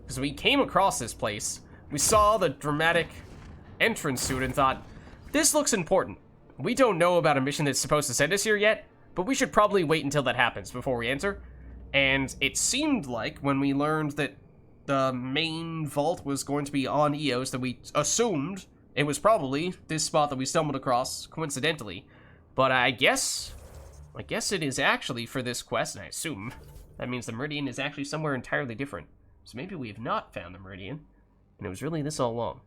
Because we came across this place, we saw the dramatic entrance to it and thought, this looks important. We don't know about a mission that's supposed to send us here yet, but we should probably wait until that happens before we enter. And it seemed like when we learned that the main vault was going to be on Eos, that we assumed it was probably this spot that we stumbled across coincidentally. But I guess it is actually for this quest, and I assume that means the Meridian is actually somewhere entirely different. So maybe we have not found the Meridian. And it was really this all along.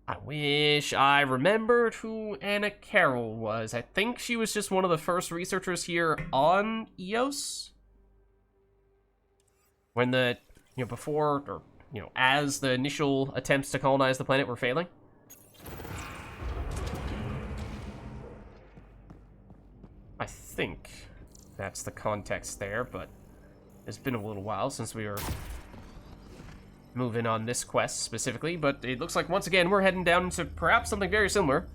I wish I remembered who Anna Carroll was. I think she was just one of the first researchers here on Eos. When the, before, or, as the initial attempts to colonize the planet were failing. I think that's the context there, but it's been a little while since we were moving on this quest specifically, but it looks like once again we're heading down into perhaps something very similar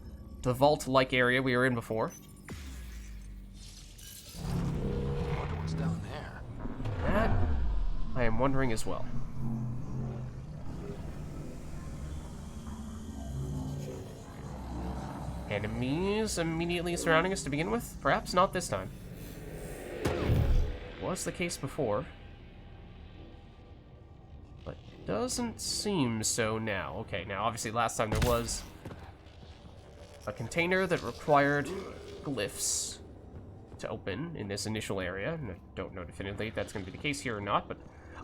to the vault-like area we were in before. I wonder what's down there. That I am wondering as well. Enemies immediately surrounding us to begin with? Perhaps not this time. Was the case before. But doesn't seem so now. Okay, now obviously last time there was a container that required glyphs to open in this initial area. And I don't know definitively if that's going to be the case here or not, but...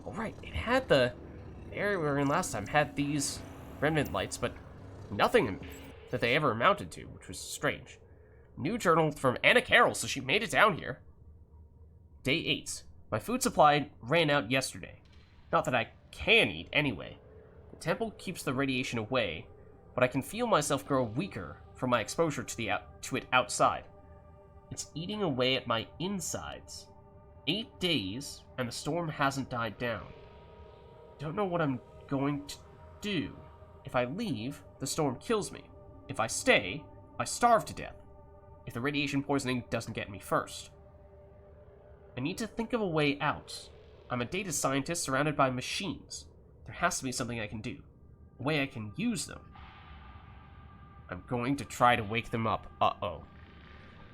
Oh, right, it had the area we were in last time had these remnant lights, but nothing that they ever amounted to, which was strange. New journal from Anna Carroll, so she made it down here. Day 8. My food supply ran out yesterday. Not that I can eat anyway. The temple keeps the radiation away, but I can feel myself grow weaker from my exposure to it outside. It's eating away at my insides. 8 days, and the storm hasn't died down. Don't know what I'm going to do. If I leave, the storm kills me. If I stay, I starve to death. If the radiation poisoning doesn't get me first. I need to think of a way out. I'm a data scientist surrounded by machines. There has to be something I can do. A way I can use them. I'm going to try to wake them up. Uh-oh.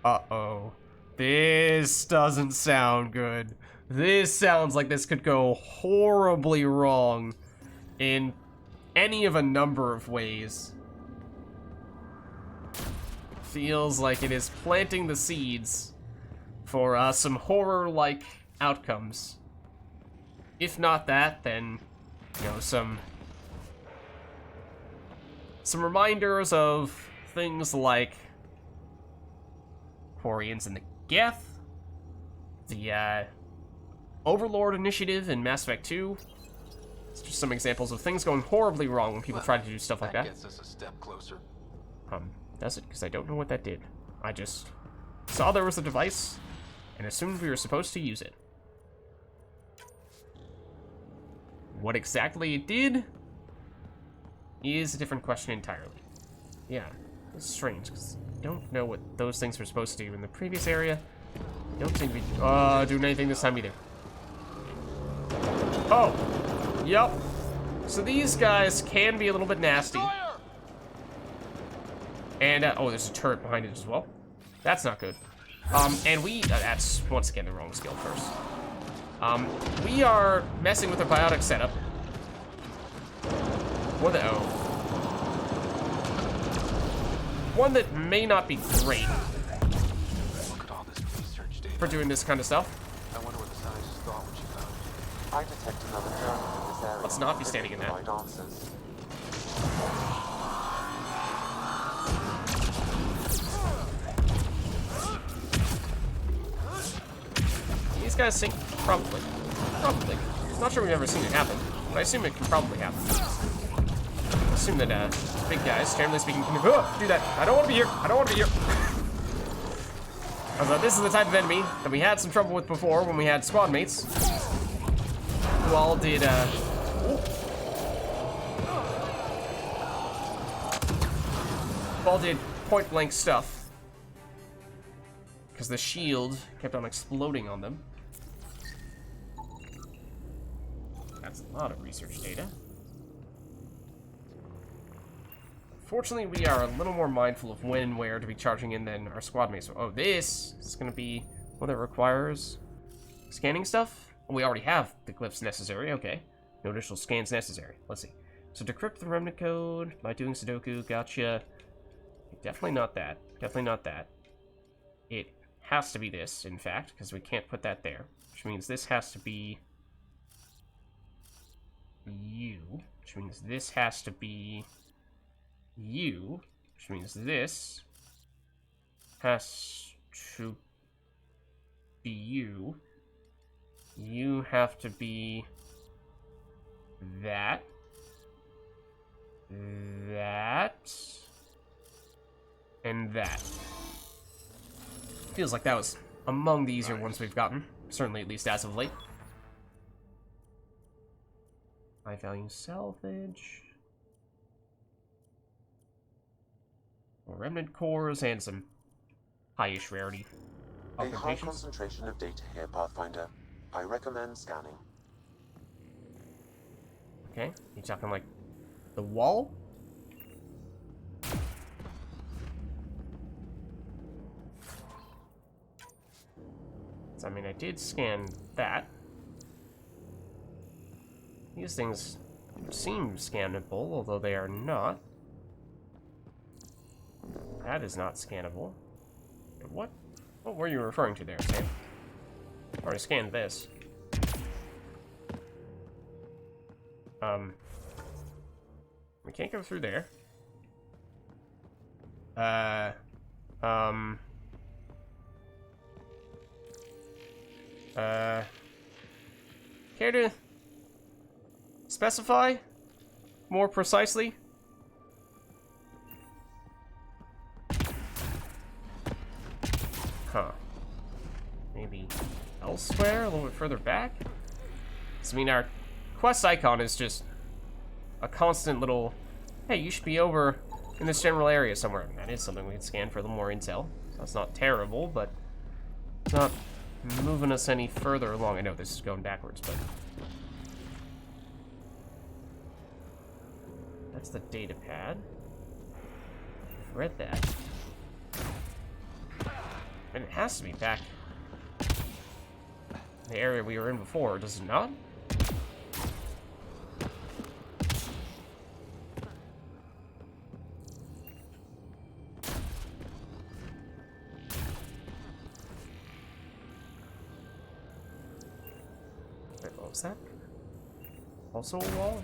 Uh-oh. This doesn't sound good. This sounds like this could go horribly wrong in any of a number of ways. Feels like it is planting the seeds for some horror-like outcomes. If not that, then, some reminders of things like Quarians in the Geth, the Overlord Initiative in Mass Effect 2. It's just some examples of things going horribly wrong when people try to do stuff like that. Gets us a step closer. Does it? Because I don't know what that did. I just saw there was a device and assumed we were supposed to use it. What exactly it did is a different question entirely. Yeah, it's strange, because I don't know what those things were supposed to do in the previous area. They don't seem to be doing anything this time either. Oh, yep. So these guys can be a little bit nasty. And, oh, there's a turret behind it as well. That's not good. And that's, once again, the wrong skill first. We are messing with a biotic setup. What the, oh. One that may not be great Look at all this research data. for doing this kind of stuff. I wonder what the scientists thought when she found it. I detect another journal in this area. Let's not be standing in that. Provide answers. These guys sink? Probably. Probably. Not sure we've ever seen it happen, but I assume it can probably happen. I assume that, big guys, generally speaking, can do that. I don't want to be here. I don't want to be here. Although this is the type of enemy that we had some trouble with before when we had squad mates who all did, point blank stuff because the shield kept on exploding on them. That's a lot of research data. Fortunately, we are a little more mindful of when and where to be charging in than our squad mates. Oh, this is going to be one that requires scanning stuff. We already have the glyphs necessary. Okay. No additional scans necessary. Let's see. So decrypt the remnant code by doing Sudoku. Gotcha. Definitely not that. Definitely not that. It has to be this, in fact, because we can't put that there. Which means this has to be you, which means this has to be you, which means this has to be you. You have to be that. That. And that. Feels like that was among the easier ones we've gotten. Certainly, at least as of late. High value salvage. More remnant cores and some high-ish rarity A high augmentations. concentration of data here, Pathfinder. I recommend scanning. Okay, you talking like the wall? So, I mean, I did scan that. These things seem scannable, although they are not. That is not scannable. What were you referring to there, Sam? I already scanned this. We can't go through there. Care to specify more precisely? Huh. Maybe elsewhere, a little bit further back? So, I mean, our quest icon is just a constant little, hey, you should be over in this general area somewhere. That is something we can scan for a little more intel. So that's not terrible, but it's not moving us any further along. I know this is going backwards, but that's the data pad. I've read that. And it has to be back in the area we were in before, does it not? Wait, what was that? Also a wall?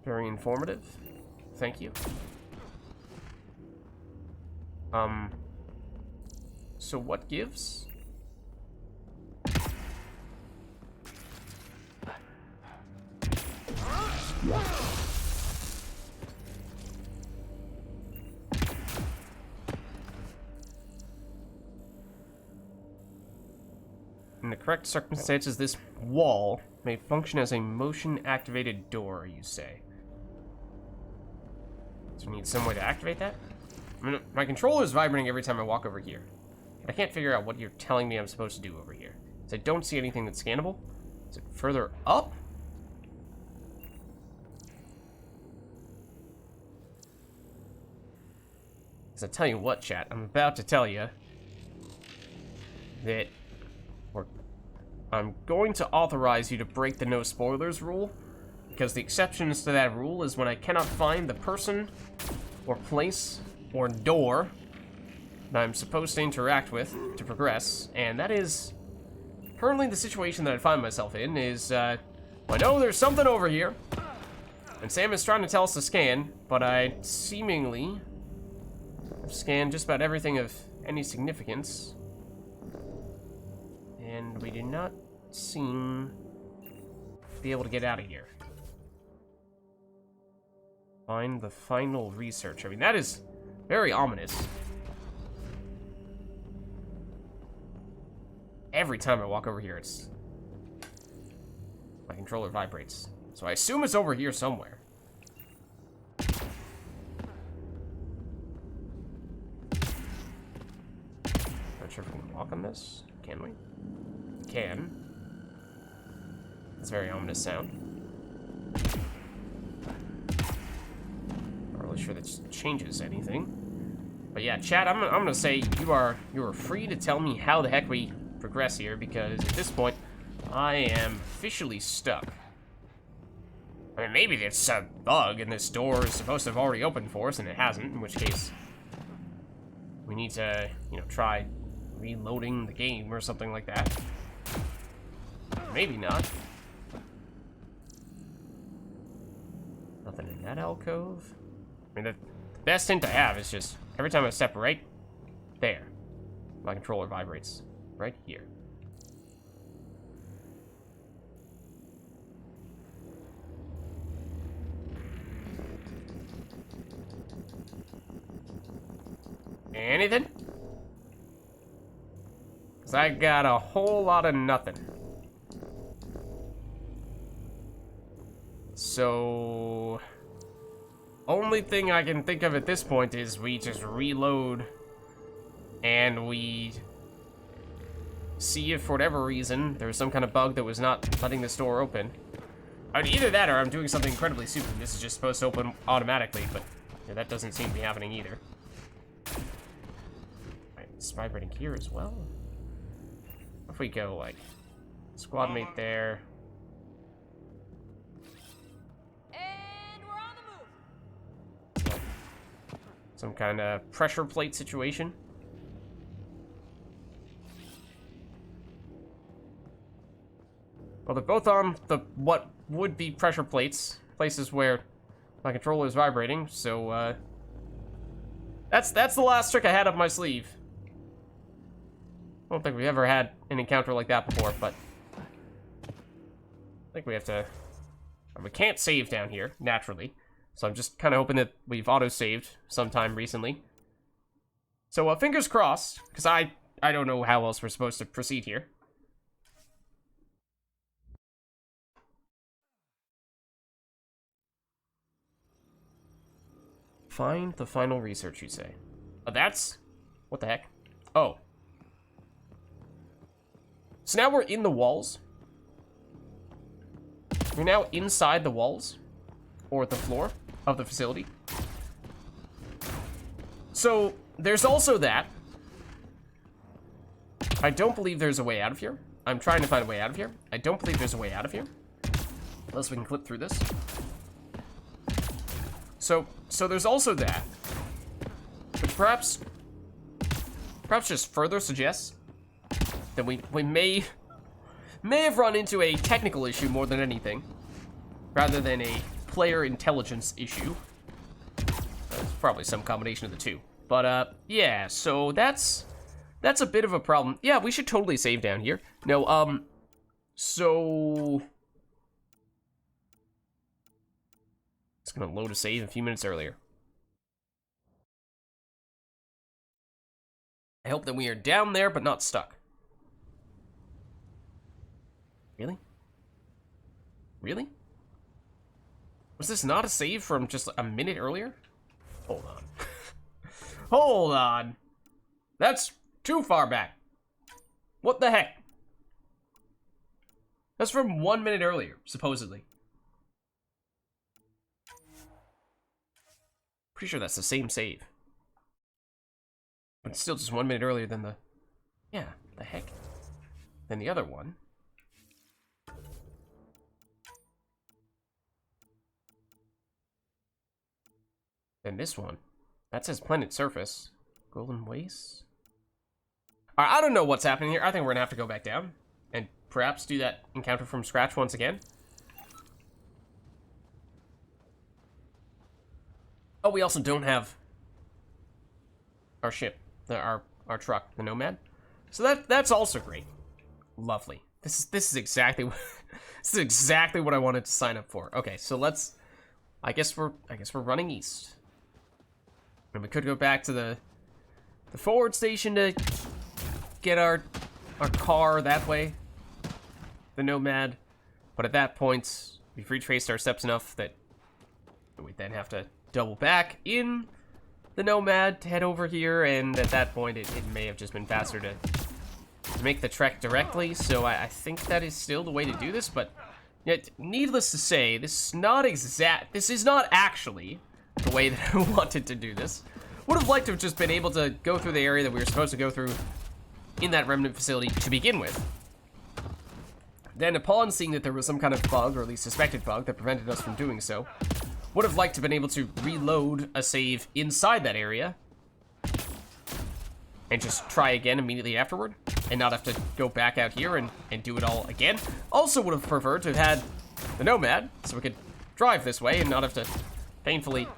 Very informative. Thank you. So what gives? In the correct circumstances, this wall may function as a motion-activated door, you say. So we need some way to activate that? I mean, my controller is vibrating every time I walk over here. I can't figure out what you're telling me I'm supposed to do over here. So I don't see anything that's scannable. Is it further up? Because I tell you what, chat, I'm about to tell you that I'm going to authorize you to break the no spoilers rule, because the exceptions to that rule is when I cannot find the person or place or door that I'm supposed to interact with to progress, and that is currently the situation that I find myself in. Is I know there's something over here, and Sam is trying to tell us to scan, but I seemingly have scanned just about everything of any significance, and we do not seem to be able to get out of here. Find the final research. I mean, that is very ominous. Every time I walk over here, my controller vibrates. So I assume it's over here somewhere. Not sure if we can walk on this. Can we? We can. That's a very ominous sound. Not really sure that changes anything. But yeah, chat, I'm gonna say you are free to tell me how the heck we progress here, because at this point I am officially stuck. I mean, maybe it's a bug and this door is supposed to have already opened for us and it hasn't, in which case we need to, try reloading the game or something like that. Maybe not. Nothing in that alcove. I mean, the best hint I have is just every time I step right there, my controller vibrates right here. Anything? Cause I got a whole lot of nothing. So, only thing I can think of at this point is we just reload and we see if for whatever reason there's some kind of bug that was not letting this door open. I mean, either that or I'm doing something incredibly stupid. This is just supposed to open automatically, but yeah, that doesn't seem to be happening either. Right, it's vibrating here as well. What if we go like squad mate there? And we're on the move. Some kind of pressure plate situation. Well, they're both on the what would be pressure plates, places where my controller is vibrating. So that's the last trick I had up my sleeve. I don't think we've ever had an encounter like that before, but I think we have to. We can't save down here naturally, so I'm just kind of hoping that we've auto-saved sometime recently. So fingers crossed, because I don't know how else we're supposed to proceed here. Find the final research, you say. That's... What the heck? Oh. So now we're in the walls. We're now inside the walls. Or the floor of the facility. So, there's also that. I don't believe there's a way out of here. I'm trying to find a way out of here. I don't believe there's a way out of here. Unless we can clip through this. So there's also that, which perhaps just further suggests that we may have run into a technical issue more than anything, rather than a player intelligence issue. It's probably some combination of the two. But yeah, so that's a bit of a problem. Yeah, we should totally save down here. No, so it's gonna load a save a few minutes earlier. I hope that we are down there, but not stuck. Really? Really? Was this not a save from just a minute earlier? Hold on. Hold on. That's too far back. What the heck? That's from 1 minute earlier, supposedly. Pretty sure that's the same save. But it's still just 1 minute earlier than the... Yeah, the heck? Than the other one. Then this one. That says planet surface. Golden waste? Alright, I don't know what's happening here. I think we're gonna have to go back down. And perhaps do that encounter from scratch once again. Oh, we also don't have our ship, our truck, the Nomad. So that's also great. Lovely. This is exactly what this is exactly what I wanted to sign up for. Okay, so let's. I guess we're running east, and we could go back to the forward station to get our car that way, the Nomad. But at that point, we've retraced our steps enough that we then have to double back in the Nomad to head over here, and at that point it may have just been faster to make the trek directly, so I think that is still the way to do this, but yet, needless to say, this is not actually the way that I wanted to do this. Would have liked to have just been able to go through the area that we were supposed to go through in that remnant facility to begin with. Then upon seeing that there was some kind of bug, or at least suspected bug, that prevented us from doing so, would have liked to have been able to reload a save inside that area and just try again immediately afterward and not have to go back out here and do it all again. Also would have preferred to have had the Nomad so we could drive this way and not have to painfully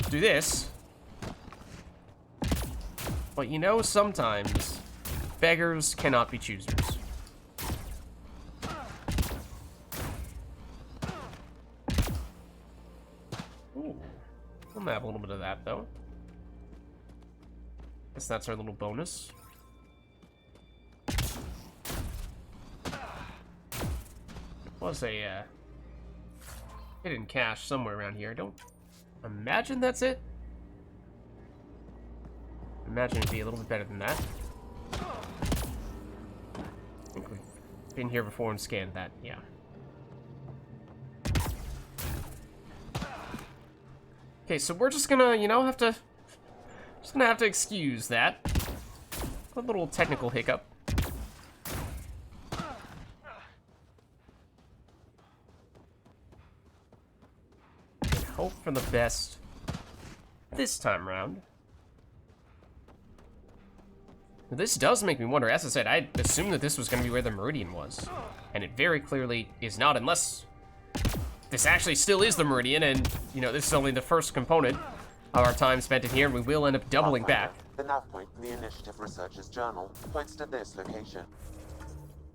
do this. But you know, sometimes beggars cannot be choosers. Ooh. We'll have a little bit of that, though. Guess that's our little bonus. Was a hidden cache somewhere around here. I don't imagine that's it. Imagine it'd be a little bit better than that. I think we've been here before and scanned that, yeah. Okay, so we're just gonna, you know, have to excuse that. A little technical hiccup. Hope for the best this time around. This does make me wonder. As I said, I assumed that this was going to be where the Meridian was. And it very clearly is not, unless this actually still is the Meridian, and, you know, this is only the first component of our time spent in here, and we will end up doubling back. The nav point from the Initiative Researcher's Journal points to this location.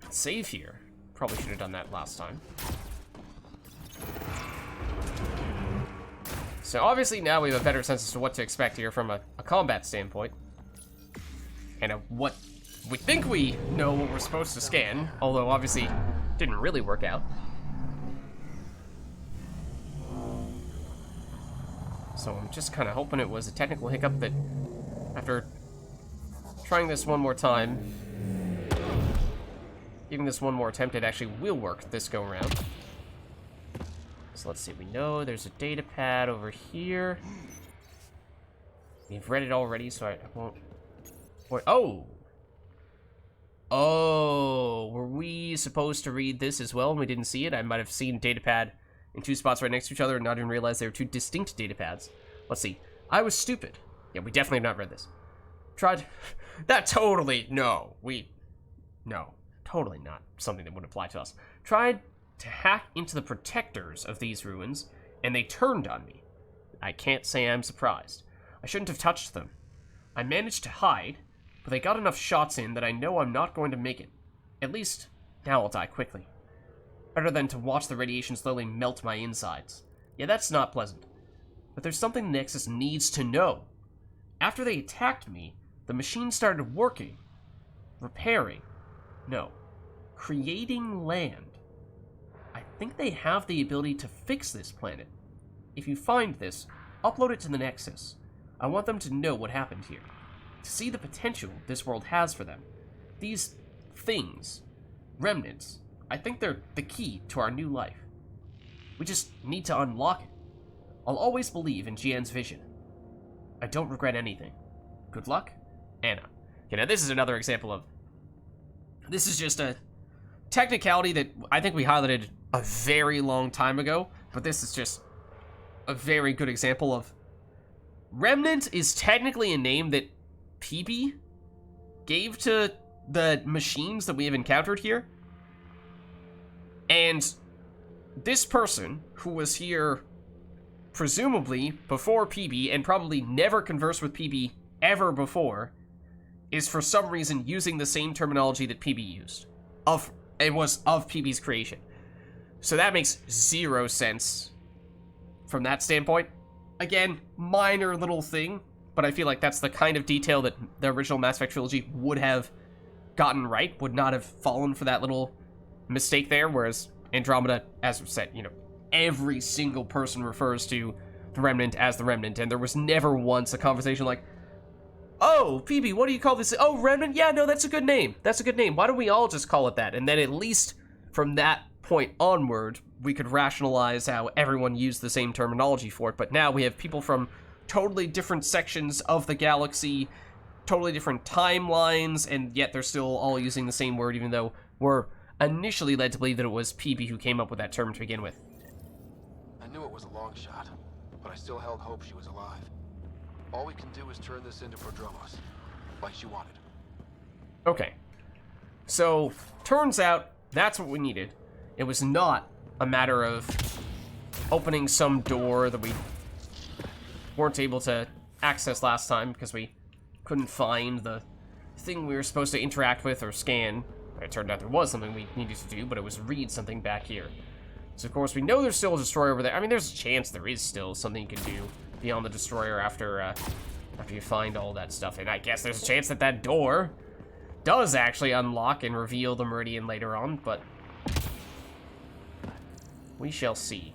Save here. Probably should have done that last time. So obviously now we have a better sense as to what to expect here from a combat standpoint. And what we think we know what we're supposed to scan, although obviously didn't really work out. So I'm just kind of hoping it was a technical hiccup that after trying this one more time, giving this one more attempt, it actually will work this go around. So let's see, we know there's a data pad over here. We've read it already, so I won't... What? Oh! Oh, were we supposed to read this as well and we didn't see it? I might have seen data pad in two spots right next to each other and not even realize they were two distinct data pads. Let's see. I was stupid. Yeah, we definitely have not read this. Tried... That totally... No. No. Totally not something that would apply to us. Tried to hack into the protectors of these ruins, and they turned on me. I can't say I'm surprised. I shouldn't have touched them. I managed to hide, but they got enough shots in that I know I'm not going to make it. At least, now I'll die quickly. Better than to watch the radiation slowly melt my insides. Yeah, that's not pleasant. But there's something the Nexus needs to know. After they attacked me, the machine started working. Repairing. No. Creating land. I think they have the ability to fix this planet. If you find this, upload it to the Nexus. I want them to know what happened here. To see the potential this world has for them. These things, remnants, I think they're the key to our new life. We just need to unlock it. I'll always believe in GN's vision. I don't regret anything. Good luck, Anna. Okay, now this is another example of... This is just a technicality that I think we highlighted a very long time ago, but this is just a very good example of... Remnant is technically a name that PB gave to the machines that we have encountered here. And this person, who was here presumably before PB and probably never conversed with PB ever before, is for some reason using the same terminology that PB used. It was of PB's creation. So that makes zero sense from that standpoint. Again, minor little thing, but I feel like that's the kind of detail that the original Mass Effect trilogy would have gotten right, would not have fallen for that little mistake there, whereas Andromeda, as we said, you know, every single person refers to the Remnant as the Remnant, and there was never once a conversation like, oh, PB, what do you call this? Oh, Remnant? Yeah, no, that's a good name. That's a good name. Why don't we all just call it that? And then at least from that point onward, we could rationalize how everyone used the same terminology for it. But now we have people from totally different sections of the galaxy, totally different timelines, and yet they're still all using the same word, even though we're initially led to believe that it was PB who came up with that term to begin with. I knew it was a long shot, but I still held hope she was alive. All we can do is turn this into Prodromos, like she wanted. Okay. So, turns out that's what we needed. It was not a matter of opening some door that we weren't able to access last time because we couldn't find the thing we were supposed to interact with or scan. It turned out there was something we needed to do, but it was read something back here. So, of course, we know there's still a destroyer over there. I mean, there's a chance there is still something you can do beyond the destroyer after you find all that stuff. And I guess there's a chance that that door does actually unlock and reveal the Meridian later on, but we shall see.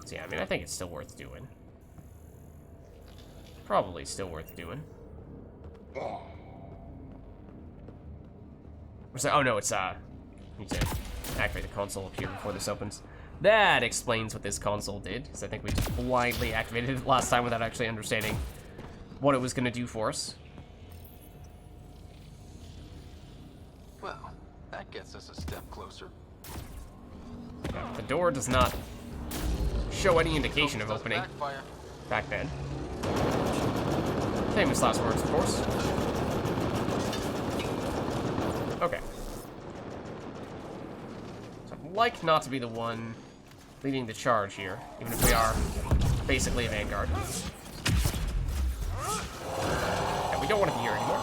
So, yeah, I mean, I think it's still worth doing. Probably still worth doing. Oh no, it's need to activate the console up here before this opens. That explains what this console did, because I think we just blindly activated it last time without actually understanding what it was going to do for us. Well, that gets us a step closer. Yeah, the door does not show any indication of opening. Backfire. Back then. Famous last words, of course. Okay. So I'd like not to be the one leading the charge here, even if we are basically a vanguard. Yeah, we don't want to be here anymore.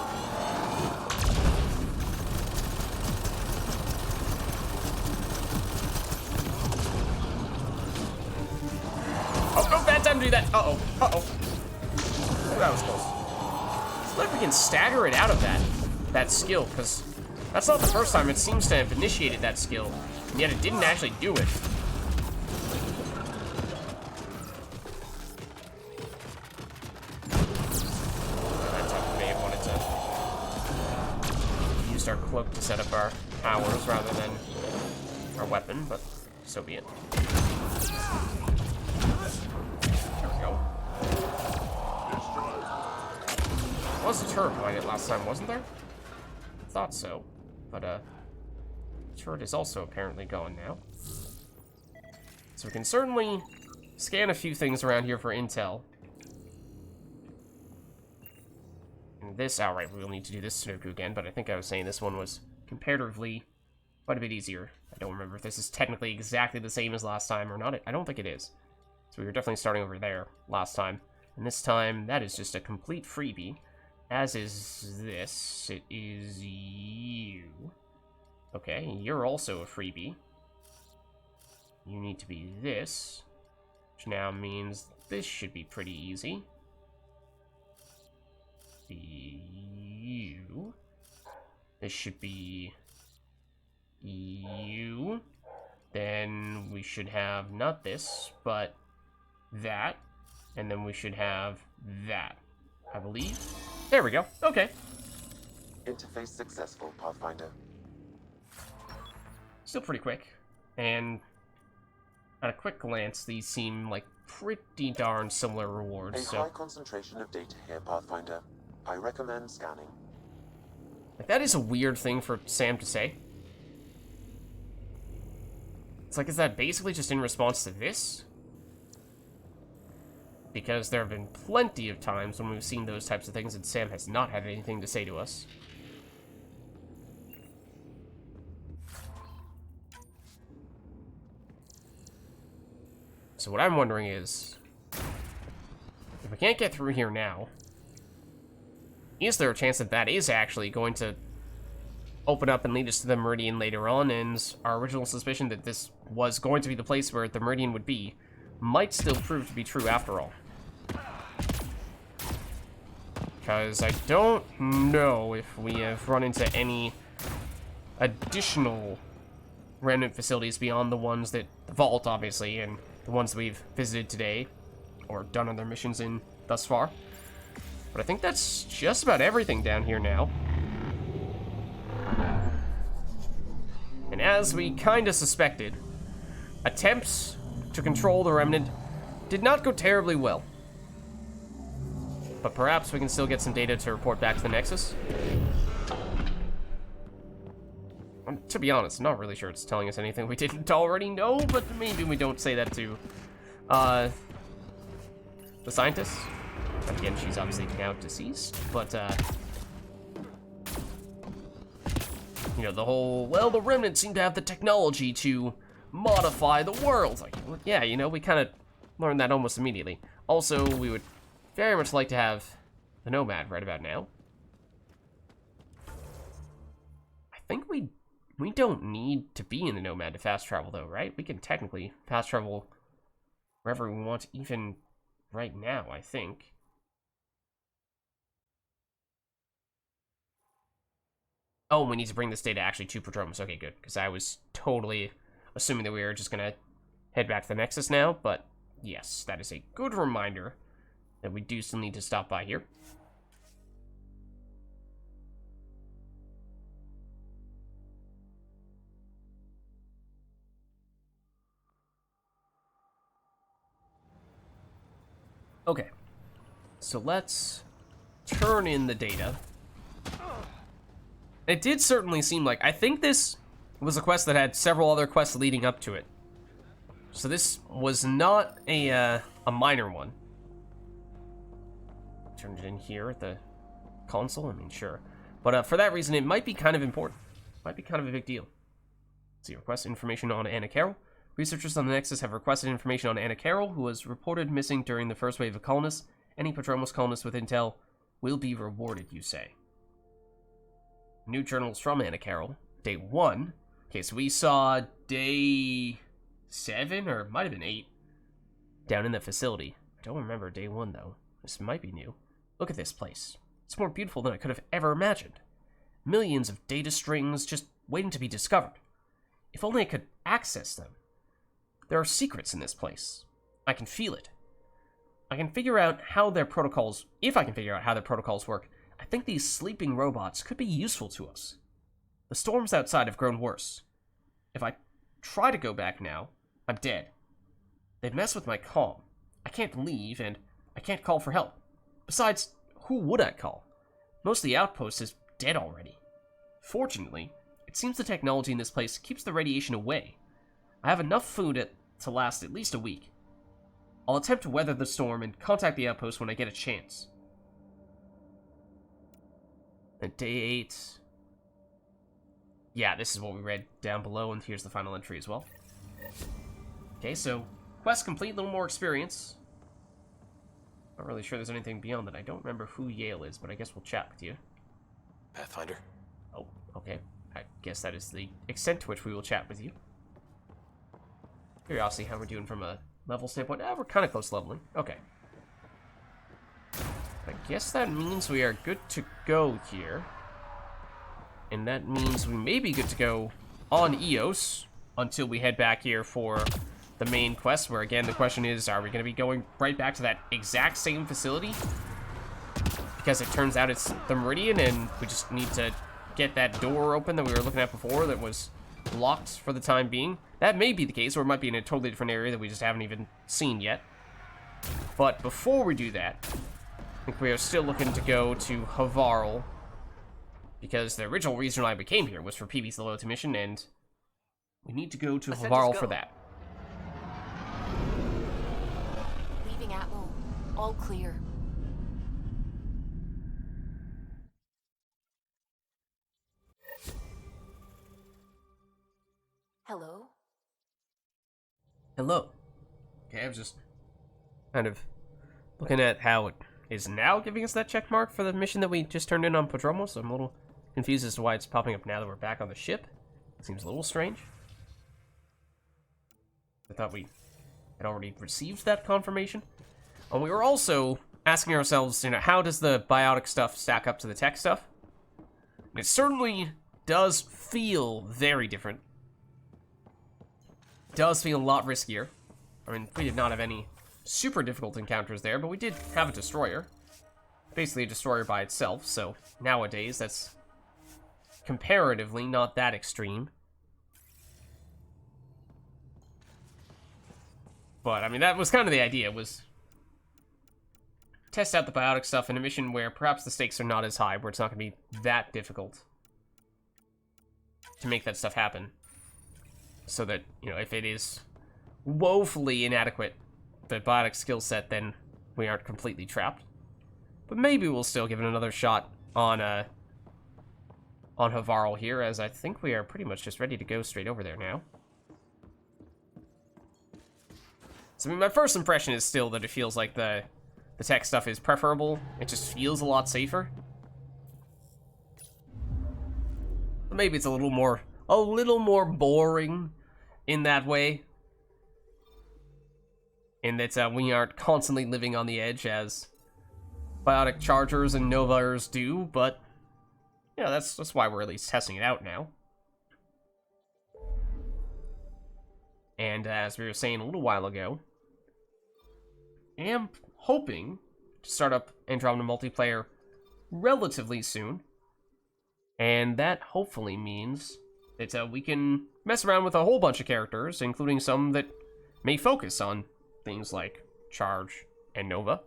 Oh, no, bad time to do that. Uh-oh. Uh-oh. Oh, that was close. It's like we can stagger it out of that skill, because that's not the first time it seems to have initiated that skill, and yet it didn't actually do it. That time we may have wanted to use our cloak to set up our powers rather than our weapon, but so be it. There we go. There was a turret behind it last time, wasn't there? Thought so, but turret is also apparently gone now. So we can certainly scan a few things around here for intel. And this, outright, we'll need to do this Sudoku again, but I think I was saying this one was comparatively quite a bit easier. I don't remember if this is technically exactly the same as last time or not. I don't think it is. So we were definitely starting over there last time. And this time, that is just a complete freebie. As is this. It is you. Okay, you're also a freebie. You need to be this, which now means this should be pretty easy. You. This should be you. Then we should have not this, but that. And then we should have that, I believe. There we go. Okay. Interface successful, Pathfinder. Still pretty quick. And at a quick glance, these seem like pretty darn similar rewards. A high concentration of data here, Pathfinder. I recommend scanning. Like, that is a weird thing for Sam to say. It's like, is that basically just in response to this? Because there have been plenty of times when we've seen those types of things and Sam has not had anything to say to us. So what I'm wondering is, if we can't get through here now, is there a chance that that is actually going to open up and lead us to the Meridian later on, and our original suspicion that this was going to be the place where the Meridian would be might still prove to be true after all. Because I don't know if we have run into any additional remnant facilities beyond the ones that, the Vault obviously, and the ones that we've visited today, or done other missions in thus far. But I think that's just about everything down here now. And as we kinda suspected, attempts to control the Remnant did not go terribly well. But perhaps we can still get some data to report back to the Nexus. To be honest, I'm not really sure it's telling us anything we didn't already know, but maybe we don't say that to, the scientist. Again, she's obviously now deceased, but, you know, the whole, well, the Remnant seem to have the technology to modify the world. Like, well, yeah, you know, we kind of learned that almost immediately. Also, we would very much like to have the Nomad right about now. I think we don't need to be in the Nomad to fast travel, though, right? We can technically fast travel wherever we want, even right now, I think. Oh, we need to bring this data actually to Prodromos. Okay, good, because I was totally assuming that we were just going to head back to the Nexus now, but yes, that is a good reminder that we do still need to stop by here. Okay, so let's turn in the data. It did certainly seem like, I think this was a quest that had several other quests leading up to it. So this was not a minor one. Turn it in here at the console, I mean, sure. But for that reason, it might be kind of important. Might be kind of a big deal. Let's see, request information on Anna Carroll. Researchers on the Nexus have requested information on Anna Carroll, who was reported missing during the first wave of colonists. Any Prodromos colonists with intel will be rewarded, you say. New journals from Anna Carroll. Day 1. Okay, so we saw day 7, or it might have been 8, down in the facility. I don't remember day 1, though. This might be new. Look at this place. It's more beautiful than I could have ever imagined. Millions of data strings just waiting to be discovered. If only I could access them. There are secrets in this place. I can feel it. I can figure out how their protocols... If I can figure out how their protocols work, I think these sleeping robots could be useful to us. The storms outside have grown worse. If I try to go back now, I'm dead. They've messed with my comm. I can't leave, and I can't call for help. Besides, who would I call? Most of the outpost is dead already. Fortunately, it seems the technology in this place keeps the radiation away. I have enough food to last at least a week. I'll attempt to weather the storm and contact the outpost when I get a chance. And day 8... Yeah, this is what we read down below, and here's the final entry as well. Okay, so quest complete, a little more experience. Not really sure there's anything beyond that. I don't remember who Yale is, but I guess we'll chat with you. Pathfinder. Oh, okay. I guess that is the extent to which we will chat with you. Curiosity, how we're doing from a level standpoint. We're kind of close to leveling. Okay. I guess that means we are good to go here. And that means we may be good to go on Eos until we head back here for the main quest, where again the question is, are we going to be going right back to that exact same facility? Because it turns out it's the Meridian, and we just need to get that door open that we were looking at before that was locked for the time being. That may be the case, or it might be in a totally different area that we just haven't even seen yet. But before we do that, I think we are still looking to go to Havarl, because the original reason why we came here was for PB's loyalty mission, and we need to go to Havarl for that. Leaving Atlo. All clear. Hello? Hello. Okay, I was just kind of looking at how it is now giving us that check mark for the mission that we just turned in on Prodromos, so I'm a little confused as to why it's popping up now that we're back on the ship. Seems a little strange. I thought we had already received that confirmation. And we were also asking ourselves, you know, how does the biotic stuff stack up to the tech stuff? And it certainly does feel very different. It does feel a lot riskier. I mean, we did not have any super difficult encounters there, but we did have a destroyer. Basically a destroyer by itself, so nowadays that's comparatively not that extreme. But, I mean, that was kind of the idea, was test out the biotic stuff in a mission where perhaps the stakes are not as high, where it's not going to be that difficult to make that stuff happen. So that, you know, if it is woefully inadequate, the biotic skill set, then we aren't completely trapped. But maybe we'll still give it another shot on Havarl here, as I think we are pretty much just ready to go straight over there now. So, I mean, my first impression is still that it feels like the tech stuff is preferable. It just feels a lot safer. Maybe it's a little more boring in that way. In that we aren't constantly living on the edge as biotic chargers and Novars do, but yeah, that's why we're at least testing it out now. And as we were saying a little while ago, I am hoping to start up Andromeda multiplayer relatively soon. And that hopefully means that we can mess around with a whole bunch of characters, including some that may focus on things like Charge and Nova.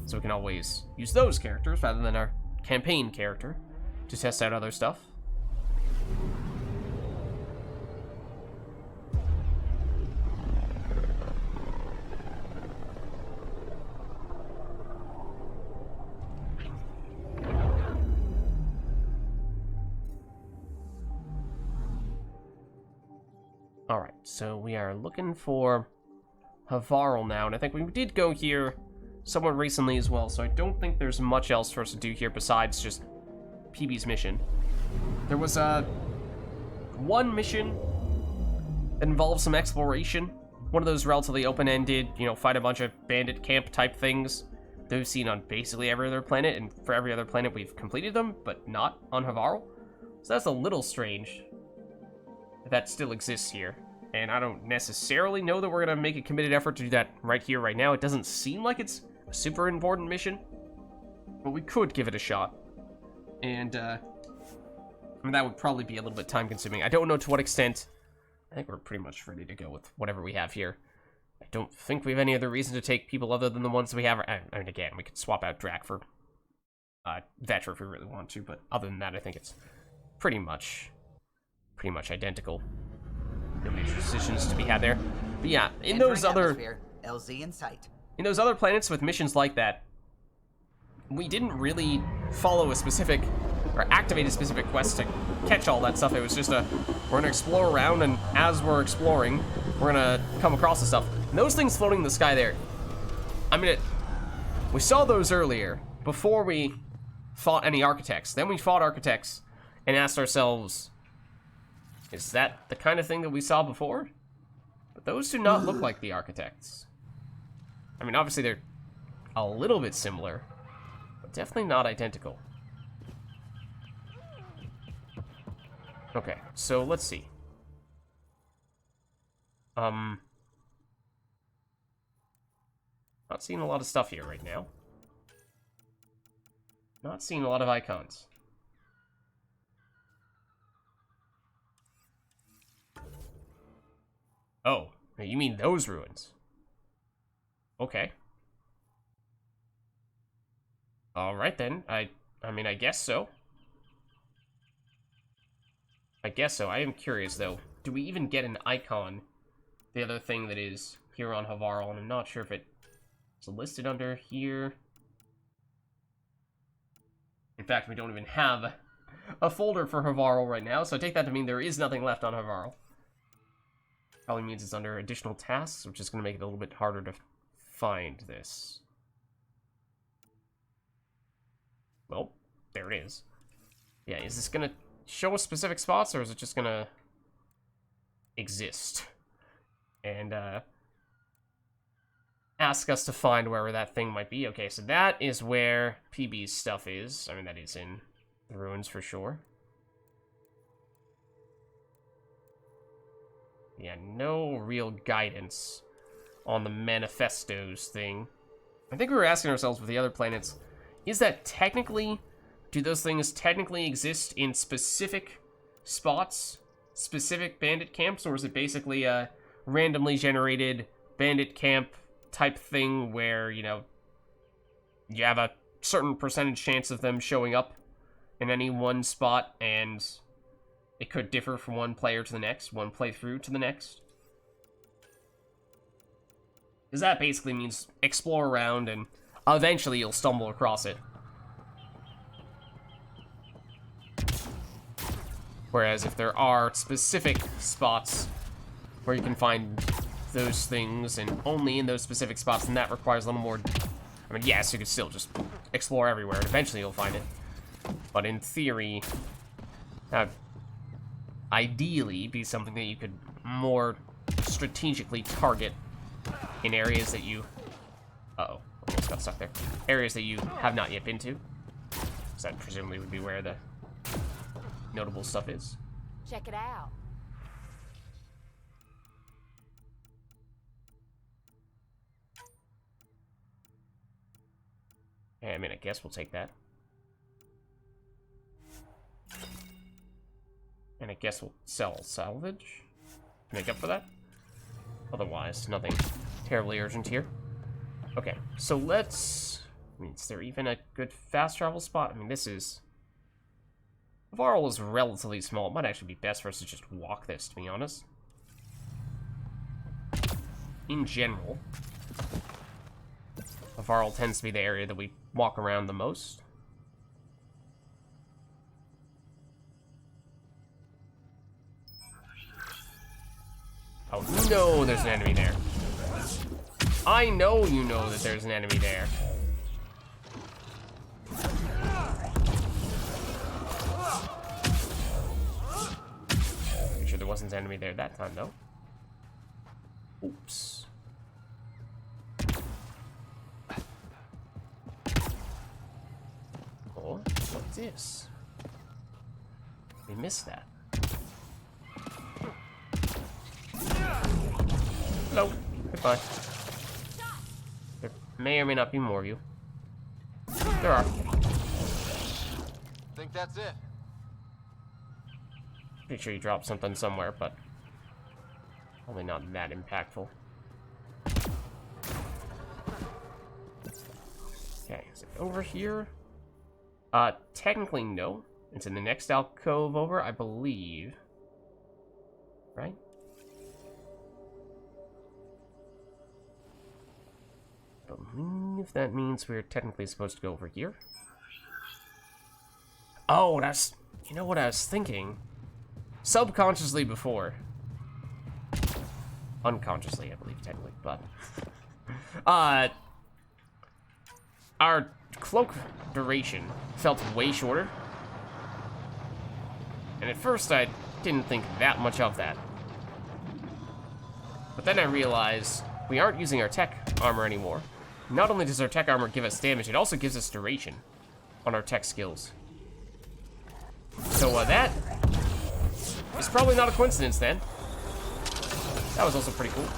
So we can always use those characters rather than our campaign character to test out other stuff. Alright, so we are looking for Havarl now, and I think we did go here somewhat recently as well, so I don't think there's much else for us to do here besides just PB's mission. There was one mission that involved some exploration. One of those relatively open-ended, fight a bunch of bandit camp type things that we've seen on basically every other planet, and for every other planet we've completed them, but not on Havarl. So that's a little strange that still exists here. And I don't necessarily know that we're going to make a committed effort to do that right here, right now. It doesn't seem like it's a super important mission, but we could give it a shot. And, I mean, that would probably be a little bit time-consuming. I don't know to what extent. I think we're pretty much ready to go with whatever we have here. I don't think we have any other reason to take people other than the ones that we have. I mean, again, we could swap out Drac for Vetra if we really want to, but other than that, I think it's pretty much identical. No major decisions to be had there. But yeah, in those other LZ in sight. In those other planets with missions like that, we didn't really follow a specific or activate a specific quest to catch all that stuff. It was just we're gonna explore around, and as we're exploring, we're gonna come across the stuff. And those things floating in the sky there, I mean, we saw those earlier before we fought any architects. Then we fought architects and asked ourselves, is that the kind of thing that we saw before? But those do not look like the architects. I mean, obviously they're a little bit similar, but definitely not identical. Okay, so let's see. Not seeing a lot of stuff here right now. Not seeing a lot of icons. Oh, you mean those ruins? Okay. Alright then, I mean, I guess so. I guess so. I am curious, though. Do we even get an icon? The other thing that is here on Havarl, and I'm not sure if it's listed under here. In fact, we don't even have a folder for Havarl right now, so I take that to mean there is nothing left on Havarl. Probably means it's under additional tasks, which is going to make it a little bit harder to find this. Well, there it is. Yeah, is this going to show us specific spots, or is it just going to exist? And, ask us to find wherever that thing might be. Okay, so that is where PB's stuff is. I mean, that is in the ruins for sure. Yeah, no real guidance on the manifestos thing. I think we were asking ourselves with the other planets, is that technically, do those things technically exist in specific spots, specific bandit camps, or is it basically a randomly generated bandit camp type thing where, you have a certain percentage chance of them showing up in any one spot, and it could differ from one player to the next, one playthrough to the next? Because that basically means explore around, and eventually you'll stumble across it. Whereas if there are specific spots where you can find those things, and only in those specific spots, and that requires a little more... I mean, yes, you could still just explore everywhere, and eventually you'll find it. But in theory, that would ideally be something that you could more strategically target in areas that you... Uh-oh, almost got stuck there. Areas that you have not yet been to. So that presumably would be where the notable stuff is. Check it out. I mean, I guess we'll take that. And I guess we'll sell salvage to make up for that. Otherwise, nothing terribly urgent here. Okay, so let's... I mean, is there even a good fast travel spot? I mean, this is... Varl is relatively small. It might actually be best for us to just walk this, to be honest. In general, Varl tends to be the area that we walk around the most. Oh, no, there's an enemy there. I know you know that there's an enemy there. Pretty sure there wasn't an enemy there that time, though. Oops. Oh, what's this? We missed that. Hello. Goodbye. There may or may not be more of you. There are. Think that's it? Pretty sure you dropped something somewhere, but probably not that impactful. Okay, is it over here? Technically no. It's in the next alcove over, I believe. Right? I believe that means we're technically supposed to go over here. Oh, that's... You know what I was thinking? Subconsciously before. Unconsciously, I believe, technically, but... Our cloak duration felt way shorter. And at first I didn't think that much of that. But then I realized we aren't using our tech armor anymore. Not only does our tech armor give us damage, it also gives us duration on our tech skills. So that is probably not a coincidence then. That was also pretty cool.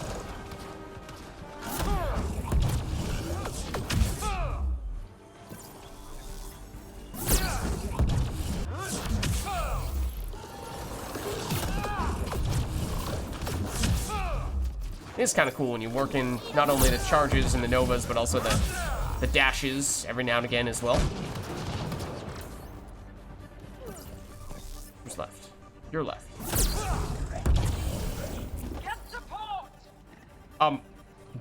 It's kind of cool when you work in not only the charges and the novas, but also the dashes every now and again as well. Who's left? You're left. Get support!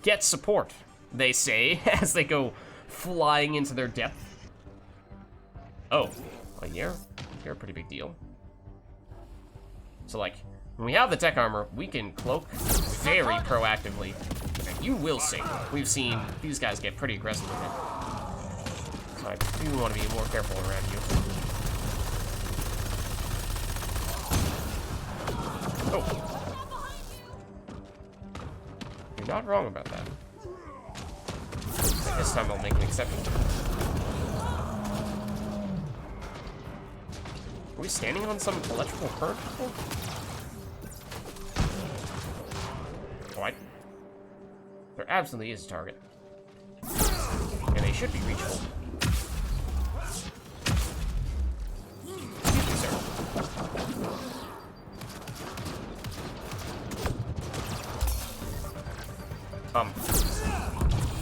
Get support, they say, as they go flying into their depth. Oh, well, you're a pretty big deal. So, like, when we have the tech armor, we can cloak very proactively. And you will see. We've seen these guys get pretty aggressive with it. So I do want to be more careful around you. Oh. You're not wrong about that. This time I'll make an exception. Are we standing on some electrical current? What? There absolutely is a target. And they should be reachable. Excuse me, sir.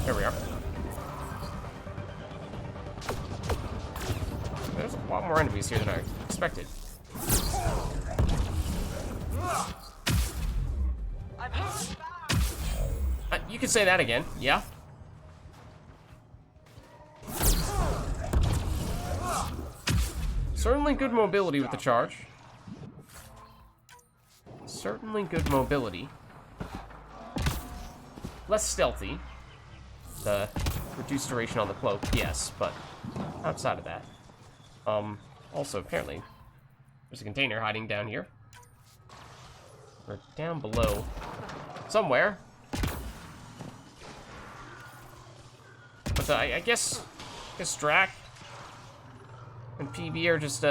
There we are. There's a lot more enemies here than I expected. You could say that again, yeah. Certainly good mobility with the charge. Certainly good mobility. less stealthy. The reduced duration on the cloak, yes, but outside of that. Also, apparently, there's a container hiding down here. Or down below. Somewhere. But I guess Drac and PB are just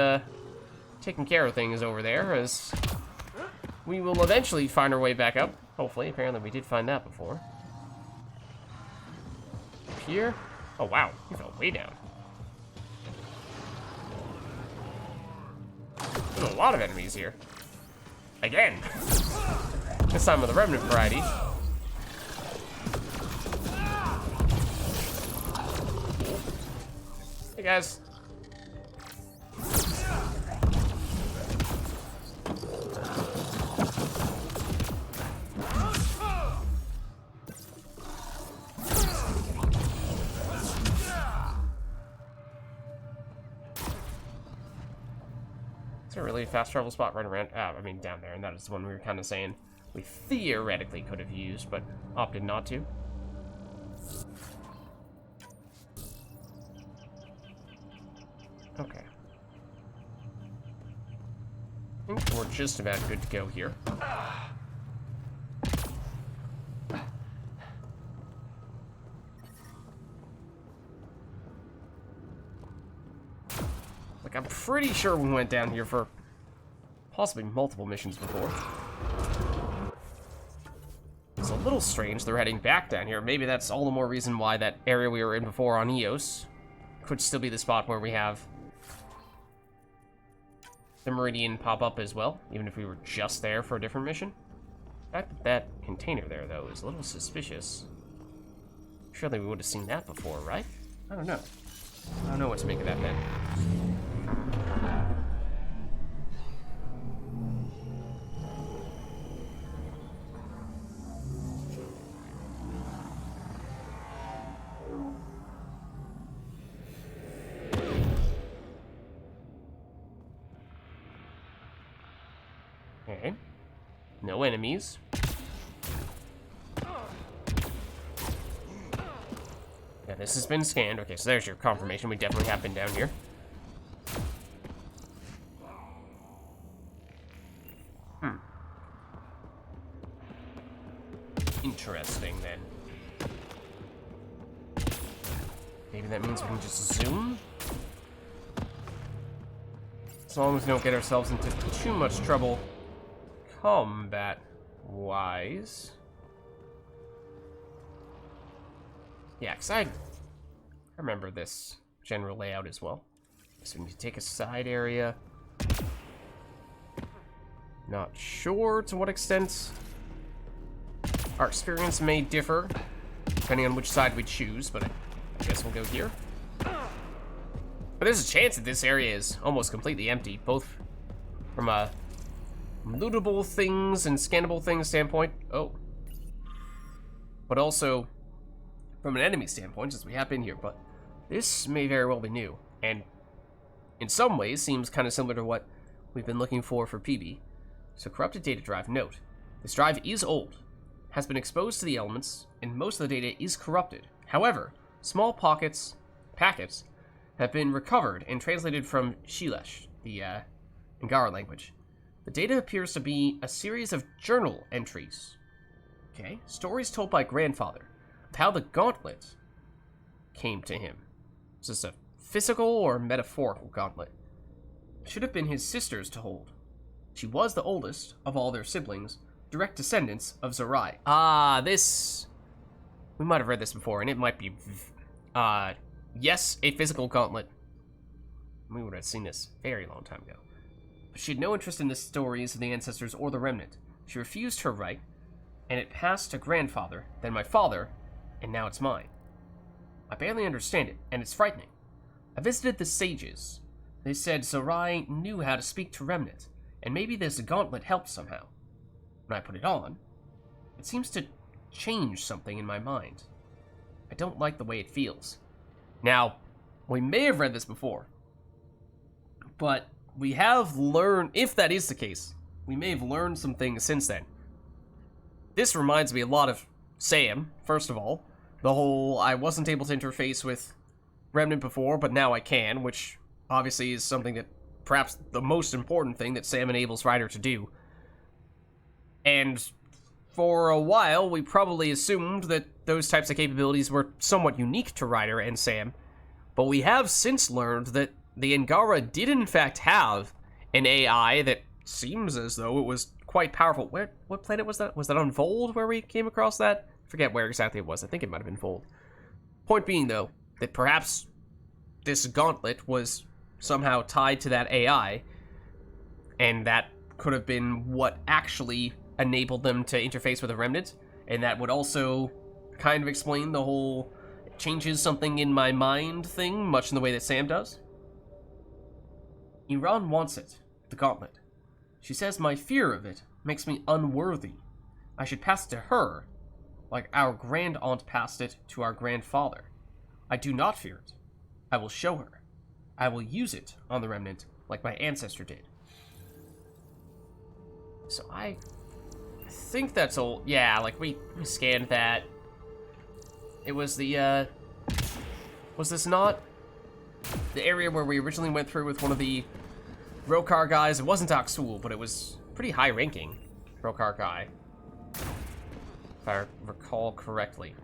taking care of things over there, as we will eventually find our way back up. Hopefully, apparently we did find that before. Here? Oh wow, we fell way down. There's a lot of enemies here. Again. This time with the remnant variety. Hey guys. Is there really a fast travel spot right around? I mean, down there, and that is the one we were kind of saying we theoretically could have used, but opted not to. Okay. I think we're just about good to go here. Like, I'm pretty sure we went down here for possibly multiple missions before. It's a little strange they're heading back down here. Maybe that's all the more reason why that area we were in before on Eos could still be the spot where we have the Meridian pop up as well, even if we were just there for a different mission. The fact that that container there, though, is a little suspicious. Surely we would have seen that before, right? I don't know. I don't know what to make of that then. Okay. No enemies. Yeah, this has been scanned. Okay, so there's your confirmation. We definitely have been down here. Interesting, then. Maybe that means we can just zoom? As long as we don't get ourselves into too much trouble combat-wise. Yeah, because I remember this general layout as well. So we need to take a side area. Not sure to what extent our experience may differ, depending on which side we choose, but I guess we'll go here. But there's a chance that this area is almost completely empty, both from a lootable things and scannable things standpoint. Oh. But also from an enemy standpoint, since we have been here. But this may very well be new, and in some ways seems kind of similar to what we've been looking for PB. So corrupted data drive. Note, this drive is old, has been exposed to the elements, and most of the data is corrupted. However, small packets have been recovered and translated from Shilesh, the Angara language. The data appears to be a series of journal entries. Okay, stories told by grandfather of how the gauntlet came to him. Is this a physical or metaphorical gauntlet? It should have been his sister's to hold. She was the oldest of all their siblings, direct descendants of Zerai. This... We might have read this before, and it might be... yes, a physical gauntlet. We would have seen this a very long time ago. But she had no interest in the stories of the ancestors or the remnant. She refused her right, and it passed to grandfather, then my father, and now it's mine. I barely understand it, and it's frightening. I visited the sages. They said Zerai knew how to speak to remnant, and maybe this gauntlet helped somehow. When I put it on, it seems to change something in my mind. I don't like the way it feels. Now, we may have read this before, but we have learned, if that is the case, we may have learned some things since then. This reminds me a lot of Sam, first of all. The whole, I wasn't able to interface with Remnant before, but now I can, which obviously is something that, perhaps the most important thing that Sam enables Ryder to do. And for a while, we probably assumed that those types of capabilities were somewhat unique to Ryder and Sam, but we have since learned that the Angara did in fact have an AI that seems as though it was quite powerful. What planet was that? Was that on Vold where we came across that? I forget where exactly it was. I think it might have been Vold. Point being, though, that perhaps this gauntlet was somehow tied to that AI, and that could have been what actually enabled them to interface with a Remnant, and that would also kind of explain the whole changes something in my mind thing, much in the way that Sam does. Iran wants it, the gauntlet. She says my fear of it makes me unworthy. I should pass it to her, like our grand-aunt passed it to our grandfather. I do not fear it. I will show her. I will use it on the Remnant, like my ancestor did. So I think that's all. Yeah, like we scanned that. It was the, was this not the area where we originally went through with one of the Rokar guys? It wasn't Aksul, but it was pretty high-ranking Rokar guy, if I recall correctly.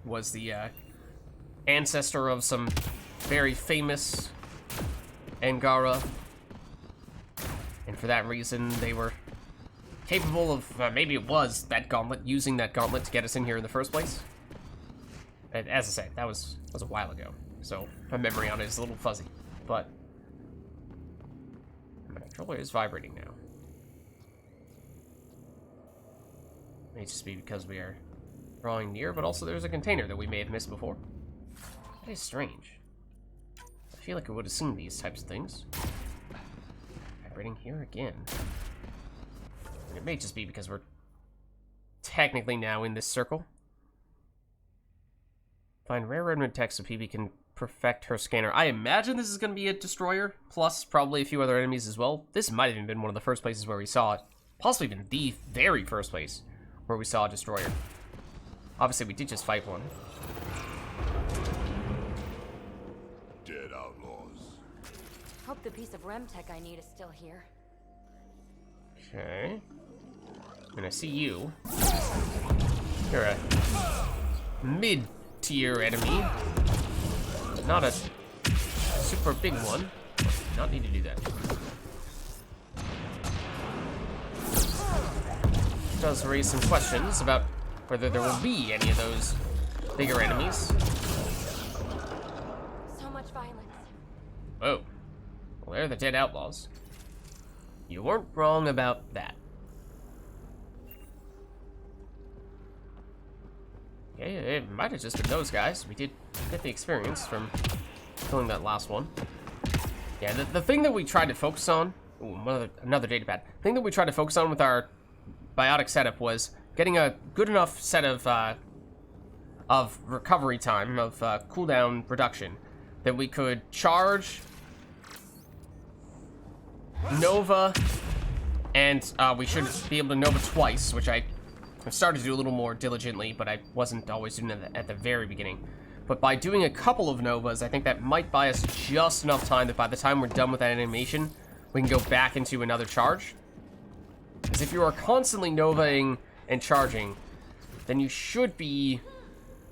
Was the ancestor of some very famous Angara, and for that reason they were capable of, maybe it was that gauntlet, using that gauntlet to get us in here in the first place. And as I say, that was a while ago, so my memory on it is a little fuzzy, but my controller is vibrating now. May just be because we are drawing near, but also there's a container that we may have missed before. That is strange. I feel like I would have seen these types of things. Vibrating here again. And it may just be because we're technically now in this circle. Find rare remnant text so PB can perfect her scanner. I imagine this is going to be a destroyer, plus probably a few other enemies as well. This might have even been one of the first places where we saw it. Possibly even the very first place where we saw a destroyer. Obviously, we did just fight one. Dead outlaws. Hope the piece of Remtech I need is still here. Okay. And I see you. You're a mid-tier enemy. Not a super big one. Not need to do that. Does raise some questions about whether there will be any of those bigger enemies. So much violence. Oh. Well, they're the dead outlaws. You weren't wrong about that. Okay, it might have just been those guys. We did get the experience from killing that last one. Yeah, the thing that we tried to focus on... Ooh, another data pad. The thing that we tried to focus on with our biotic setup was getting a good enough set of recovery time, of cooldown reduction, that we could charge Nova, and we should be able to Nova twice, which I've started to do a little more diligently, but I wasn't always doing it at the very beginning. But by doing a couple of Novas, I think that might buy us just enough time that by the time we're done with that animation, we can go back into another charge. Because if you are constantly Novaing and charging, then you should be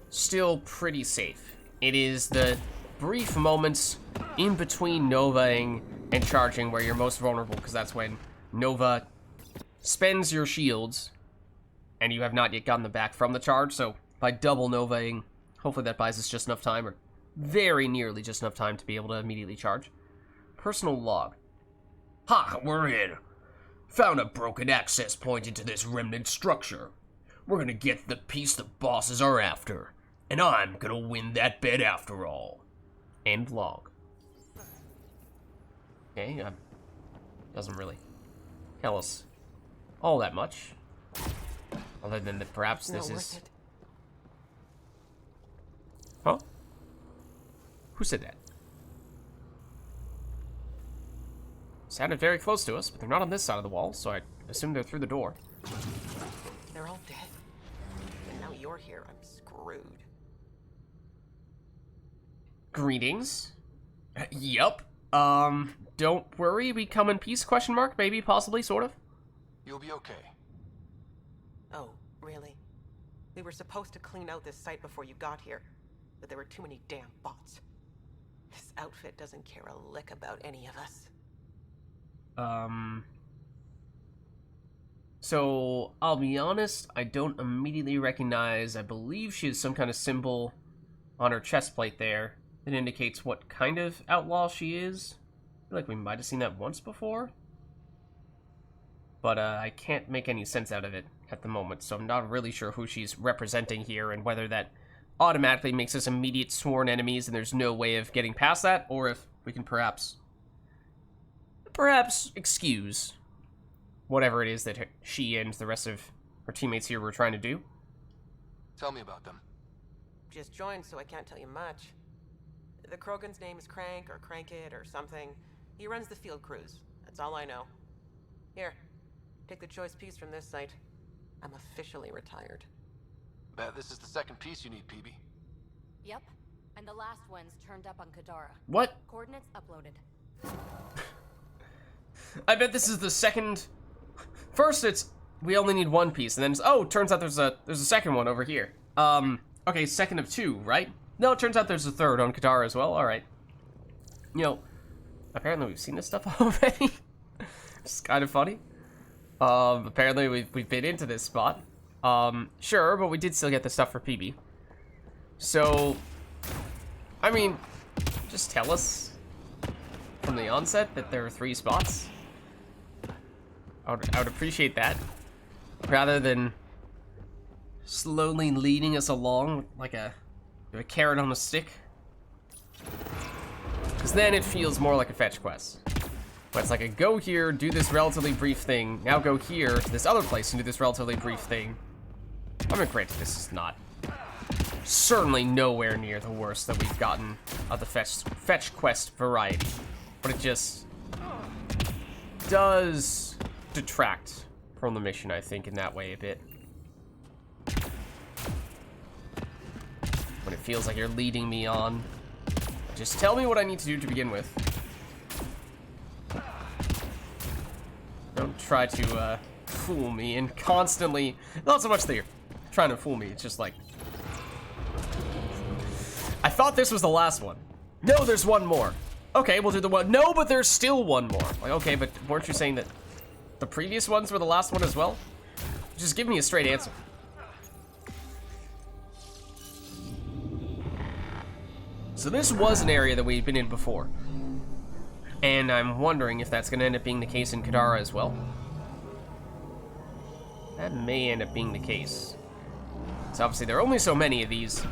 still pretty safe. It is the brief moments in between Novaing and charging where you're most vulnerable, because that's when Nova spends your shields and you have not yet gotten them back from the charge. So by double Novaing, hopefully that buys us just enough time, or very nearly just enough time to be able to immediately charge. Personal log. Ha, we're in. Found a broken access point into this remnant structure. We're gonna get the piece the bosses are after, and I'm gonna win that bet after all. End log. Okay, doesn't really tell us all that much, other than that perhaps this is... Huh? Who said that? Sounded very close to us, but they're not on this side of the wall, so I assume they're through the door. They're all dead. And now you're here. I'm screwed. Greetings. Yup. Don't worry, we come in peace, question mark? Maybe, possibly, sort of. You'll be okay. Oh, really? We were supposed to clean out this site before you got here, but there were too many damn bots. This outfit doesn't care a lick about any of us. So, I'll be honest, I don't immediately recognize, I believe she has some kind of symbol on her chest plate there that indicates what kind of outlaw she is. I feel like we might have seen that once before. But I can't make any sense out of it at the moment, so I'm not really sure who she's representing here and whether that automatically makes us immediate sworn enemies and there's no way of getting past that, or if we can perhaps excuse whatever it is that she and the rest of her teammates here were trying to do. Tell me about them. Just joined, so I can't tell you much. The Krogan's name is Crank, or Crankit, or something. He runs the field crews. That's all I know. Here, take the choice piece from this site. I'm officially retired. Bet this is the second piece you need, PB. Yep. And the last one's turned up on Kadara. What? Coordinates uploaded. I bet this is the second... First it's, we only need one piece, and then it's, oh, turns out there's a second one over here. Okay, second of two, right? No, it turns out there's a third on Kadara as well, alright. You know, apparently we've seen this stuff already. It's kind of funny. Apparently we've been into this spot. Sure, but we did still get the stuff for PB. So, I mean, just tell us from the onset that there are 3 spots. I would appreciate that, rather than slowly leading us along like a carrot on a stick. Because then it feels more like a fetch quest. But it's like a go here, do this relatively brief thing, now go here to this other place and do this relatively brief thing. I mean, granted, this is not certainly nowhere near the worst that we've gotten of the fetch quest variety, but it just does detract from the mission, I think, in that way a bit. When it feels like you're leading me on. Just tell me what I need to do to begin with. Don't try to fool me and constantly, not so much that you're trying to fool me, it's just like, I thought this was the last one. No, there's one more. Okay, we'll do the one. No, but there's still one more. Like, okay, but weren't you saying that the previous ones were the last one as well? Just give me a straight answer. So this was an area that we've been in before. And I'm wondering if that's going to end up being the case in Kadara as well. That may end up being the case. So obviously there are only so many of these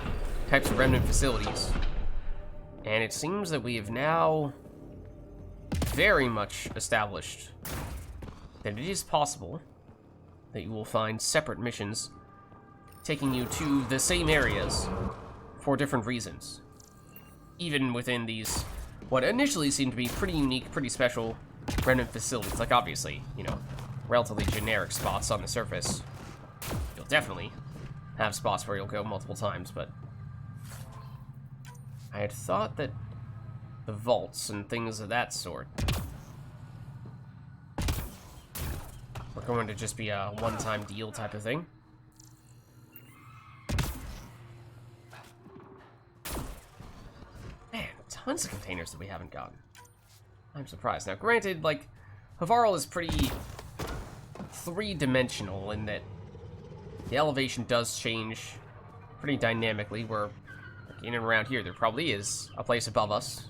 types of remnant facilities. And it seems that we have now very much established that it is possible that you will find separate missions taking you to the same areas for different reasons. Even within these, what initially seemed to be pretty unique, pretty special remnant facilities. Like, obviously, you know, relatively generic spots on the surface. You'll definitely have spots where you'll go multiple times, but I had thought that the vaults and things of that sort were going to just be a one-time deal type of thing. Man, tons of containers that we haven't gotten. I'm surprised. Now, granted, like, Havarl is pretty three-dimensional in that the elevation does change pretty dynamically, where in and around here there probably is a place above us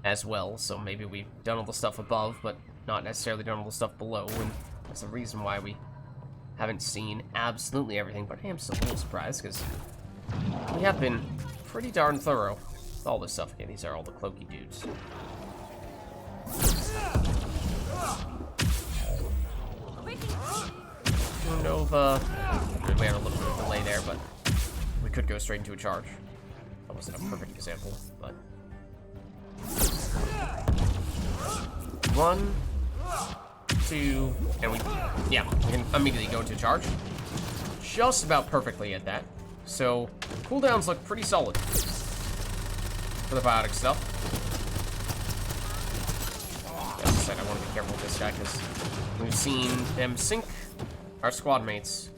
as well, so maybe we've done all the stuff above, but not necessarily done all the stuff below, and that's the reason why we haven't seen absolutely everything, but I am still a little surprised, because we have been pretty darn thorough with all this stuff. Okay, these are all the cloaky dudes. Nova. We had a little bit of delay there, but we could go straight into a charge. That wasn't a perfect example, but 1, 2, and we can immediately go into charge. Just about perfectly at that. So, cooldowns look pretty solid for the biotic stuff. As I said, I want to be careful with this guy, because we've seen them sink our squad mates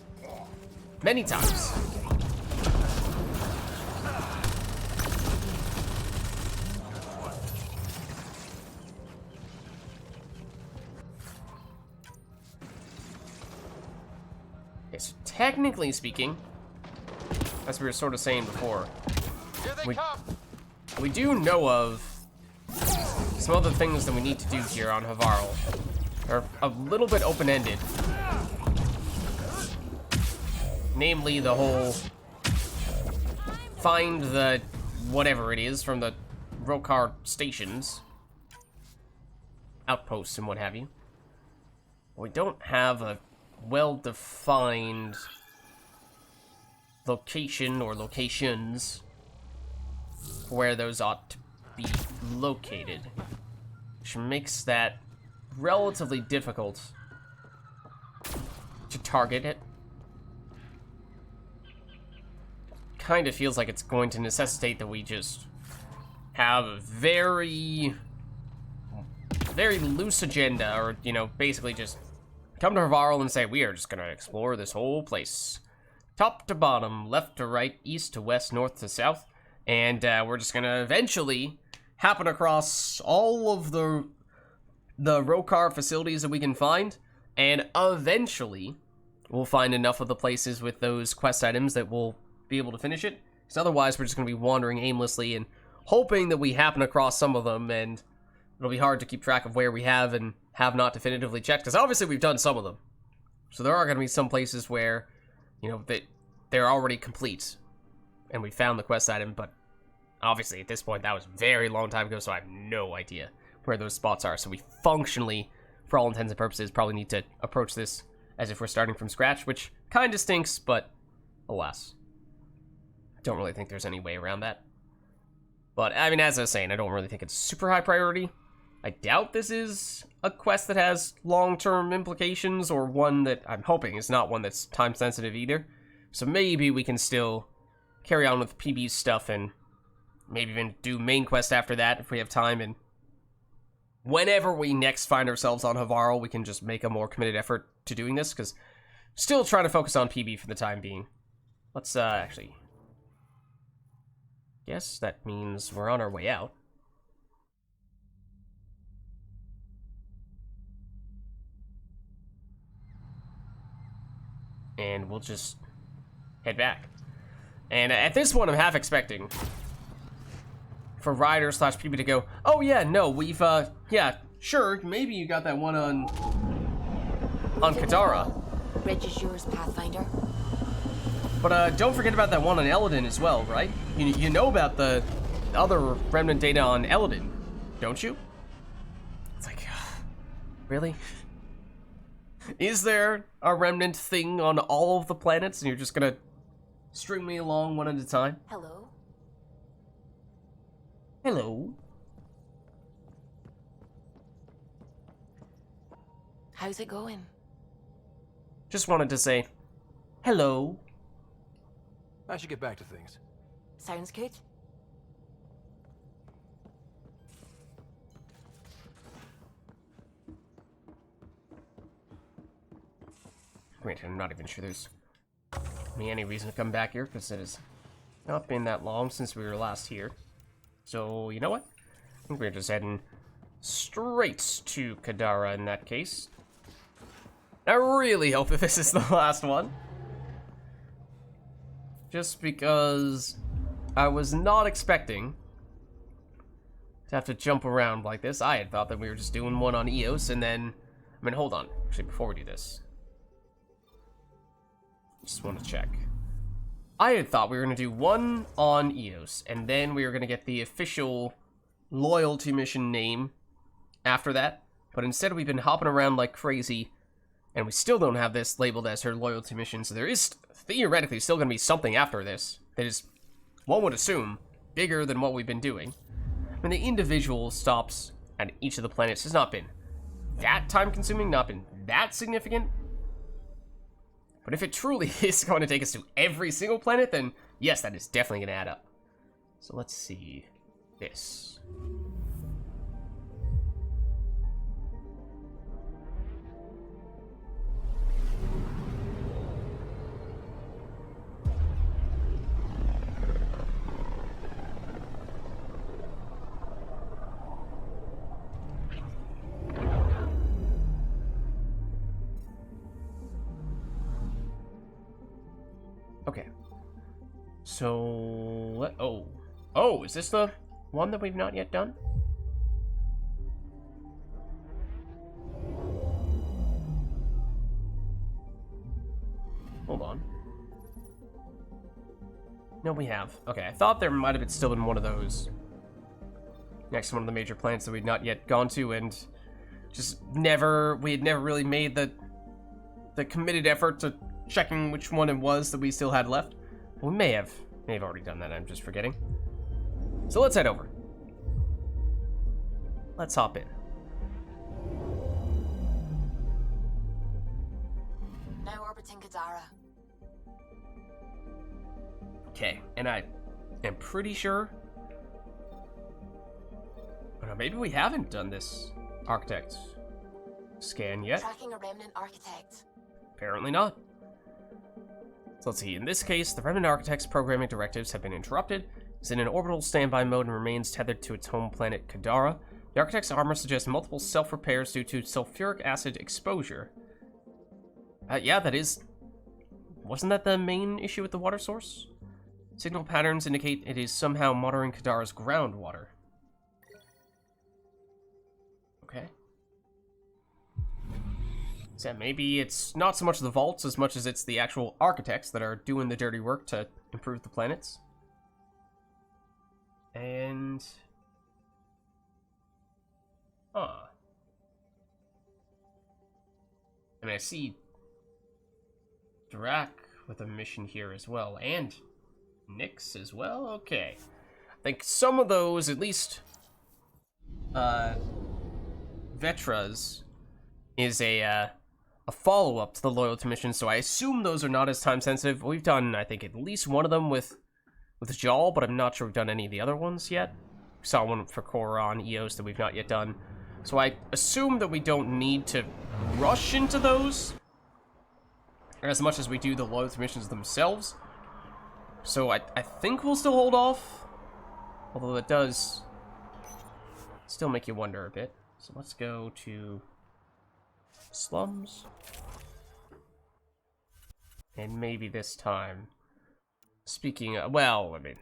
many times. Okay, so technically speaking, as we were sort of saying before, we do know of some other things that we need to do here on Havarl. They're a little bit open-ended. Namely, the whole find the whatever it is from the Rokar stations, outposts and what have you. We don't have a well-defined location or locations where those ought to be located, which makes that relatively difficult to target it. Kind of feels like it's going to necessitate that we just have a very loose agenda, or, you know, basically just come to Havarl and say, we are just gonna explore this whole place. Top to bottom, left to right, east to west, north to south, and we're just gonna eventually happen across all of the Rokar facilities that we can find, and eventually we'll find enough of the places with those quest items that we'll be able to finish it. Because otherwise we're just gonna be wandering aimlessly and hoping that we happen across some of them, and it'll be hard to keep track of where we have and have not definitively checked, because obviously we've done some of them. So there are going to be some places where, you know, that they're already complete, and we found the quest item, but obviously at this point that was a very long time ago, so I have no idea where those spots are. So we functionally, for all intents and purposes, probably need to approach this as if we're starting from scratch, which kind of stinks, but alas. I don't really think there's any way around that. But, I mean, as I was saying, I don't really think it's super high priority. I doubt this is a quest that has long-term implications, or one that I'm hoping is not one that's time-sensitive either. So maybe we can still carry on with PB stuff and maybe even do main quest after that if we have time, and whenever we next find ourselves on Havarl, we can just make a more committed effort to doing this, because still trying to focus on PB for the time being. Let's, actually... Guess that means we're on our way out. And we'll just head back. And at this point, I'm half expecting for Ryder / PB to go, oh yeah, no, we've, yeah, sure, maybe you got that one on Kadara. Reg is yours, Pathfinder. But, don't forget about that one on Eladin as well, right? You know about the other remnant data on Eladin, don't you? It's like, really? Is there a remnant thing on all of the planets, and you're just gonna string me along one at a time? Hello? Hello? How's it going? Just wanted to say, hello. I should get back to things. Sounds good. Granted, I'm not even sure there's any reason to come back here, because it has not been that long since we were last here. So, you know what? I think we're just heading straight to Kadara in that case. I really hope that this is the last one. Just because I was not expecting to have to jump around like this. I had thought that we were just doing one on Eos, and then... I mean, hold on. Actually, before we do this, just want to check. I had thought we were going to do one on Eos, and then we were going to get the official loyalty mission name after that. But instead, we've been hopping around like crazy, and we still don't have this labeled as her loyalty mission, so there is theoretically still going to be something after this that is, one would assume, bigger than what we've been doing. I mean, the individual stops at each of the planets has not been that time-consuming, not been that significant. But if it truly is going to take us to every single planet, then yes, that is definitely going to add up. So let's see this. Okay. So, oh, is this the one that we've not yet done? Hold on. No, we have. Okay, I thought there might have still been one of those next to one of the major planets that we'd not yet gone to, and just we had never really made the committed effort to checking which one it was that we still had left. We may have already done that, I'm just forgetting. So let's head over. Let's hop in. Now orbiting Kadara. Okay, and I am pretty sure... But maybe we haven't done this architect scan yet. Tracking a remnant architect. Apparently not. So let's see, in this case, the Remnant Architect's programming directives have been interrupted. It's in an orbital standby mode and remains tethered to its home planet, Kadara. The Architect's armor suggests multiple self-repairs due to sulfuric acid exposure. Yeah, that is... Wasn't that the main issue with the water source? Signal patterns indicate it is somehow monitoring Kadara's groundwater. Okay. So maybe it's not so much the vaults as much as it's the actual architects that are doing the dirty work to improve the planets. And... Huh. I mean, I see Drac with a mission here as well, and Nyx as well? Okay. I think some of those, at least, Vetra's is a follow-up to the loyalty mission, so I assume those are not as time-sensitive. We've done, I think, at least one of them with Jal, but I'm not sure we've done any of the other ones yet. We saw one for Koran, Eos that we've not yet done. So I assume that we don't need to rush into those as much as we do the loyalty missions themselves. So I think we'll still hold off, although it does still make you wonder a bit. So let's go to slums. And maybe this time, speaking of, well, I mean,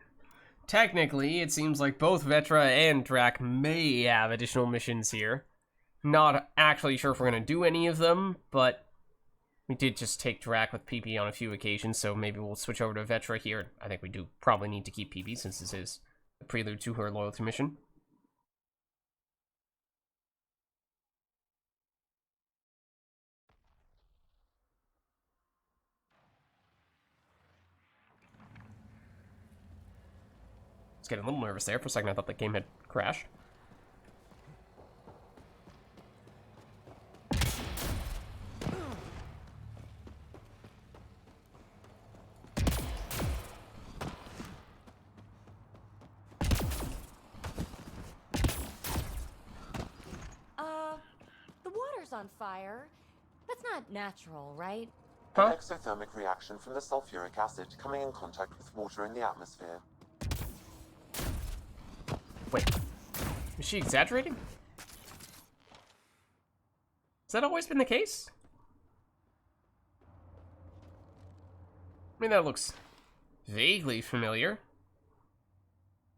technically, it seems like both Vetra and Drac may have additional missions here. Not actually sure if we're going to do any of them, but we did just take Drac with PP on a few occasions, so maybe we'll switch over to Vetra here. I think we do probably need to keep PP since this is a prelude to her loyalty mission. Getting a little nervous there. For a second, I thought the game had crashed. The water's on fire. That's not natural, right? Huh? An exothermic reaction from the sulfuric acid coming in contact with water in the atmosphere. Wait, is she exaggerating? Has that always been the case? I mean, that looks vaguely familiar.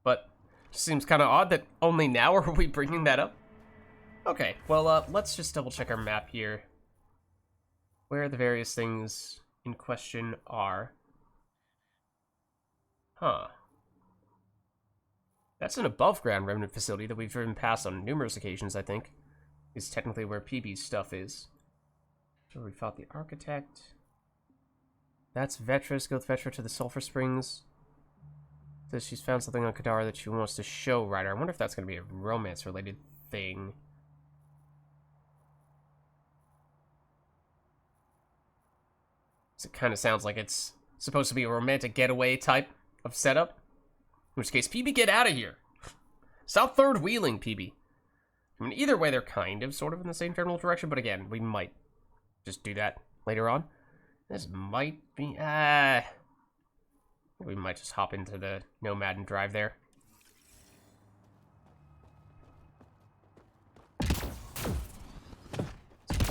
But it seems kind of odd that only now are we bringing that up. Okay, well, let's just double check our map here. Where the various things in question are. Huh. That's an above-ground remnant facility that we've driven past on numerous occasions, I think. Is technically where PB's stuff is. So we fought the architect. That's Vetra's. Go with Vetra to the Sulfur Springs. Says she's found something on Kadara that she wants to show Ryder. I wonder if that's going to be a romance-related thing. It kind of sounds like it's supposed to be a romantic getaway type of setup. In which case, PB, get out of here. Stop third wheeling, PB. I mean, either way, they're kind of sort of in the same general direction, but again, we might just do that later on. This might be, we might just hop into the Nomad and drive there.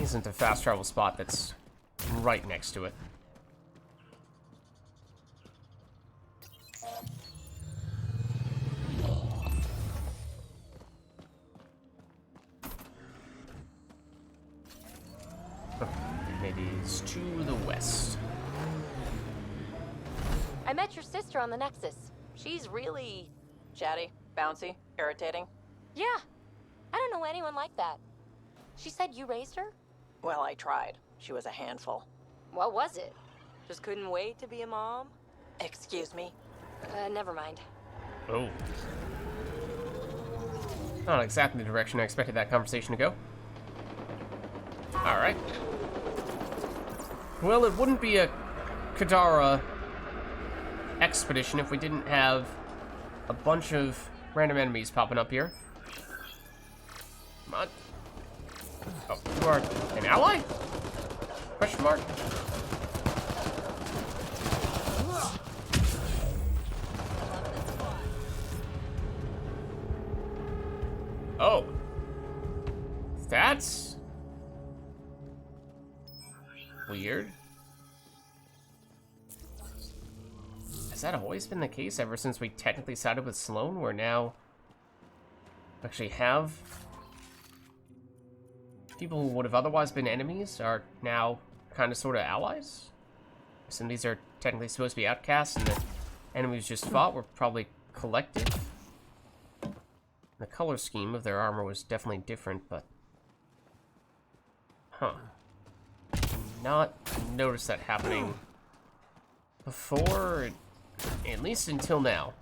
Isn't a fast travel spot that's right next to it. Maybe it's to the west. I met your sister on the Nexus. She's really... Chatty, bouncy, irritating. Yeah. I don't know anyone like that. She said you raised her? Well, I tried. She was a handful. What was it? Just couldn't wait to be a mom? Excuse me? Never mind. Oh. Not exactly the direction I expected that conversation to go. Alright. Well, it wouldn't be a Kadara expedition if we didn't have a bunch of random enemies popping up here. Come on. Oh, you are an ally? Question mark? Oh. That's weird. Has that always been the case ever since we technically sided with Sloane? We're now actually have people who would have otherwise been enemies are now kind of sort of allies? Some of these are technically supposed to be outcasts and the enemies just fought were probably collective. The color scheme of their armor was definitely different, but... Huh. Not noticed that happening before, at least until now.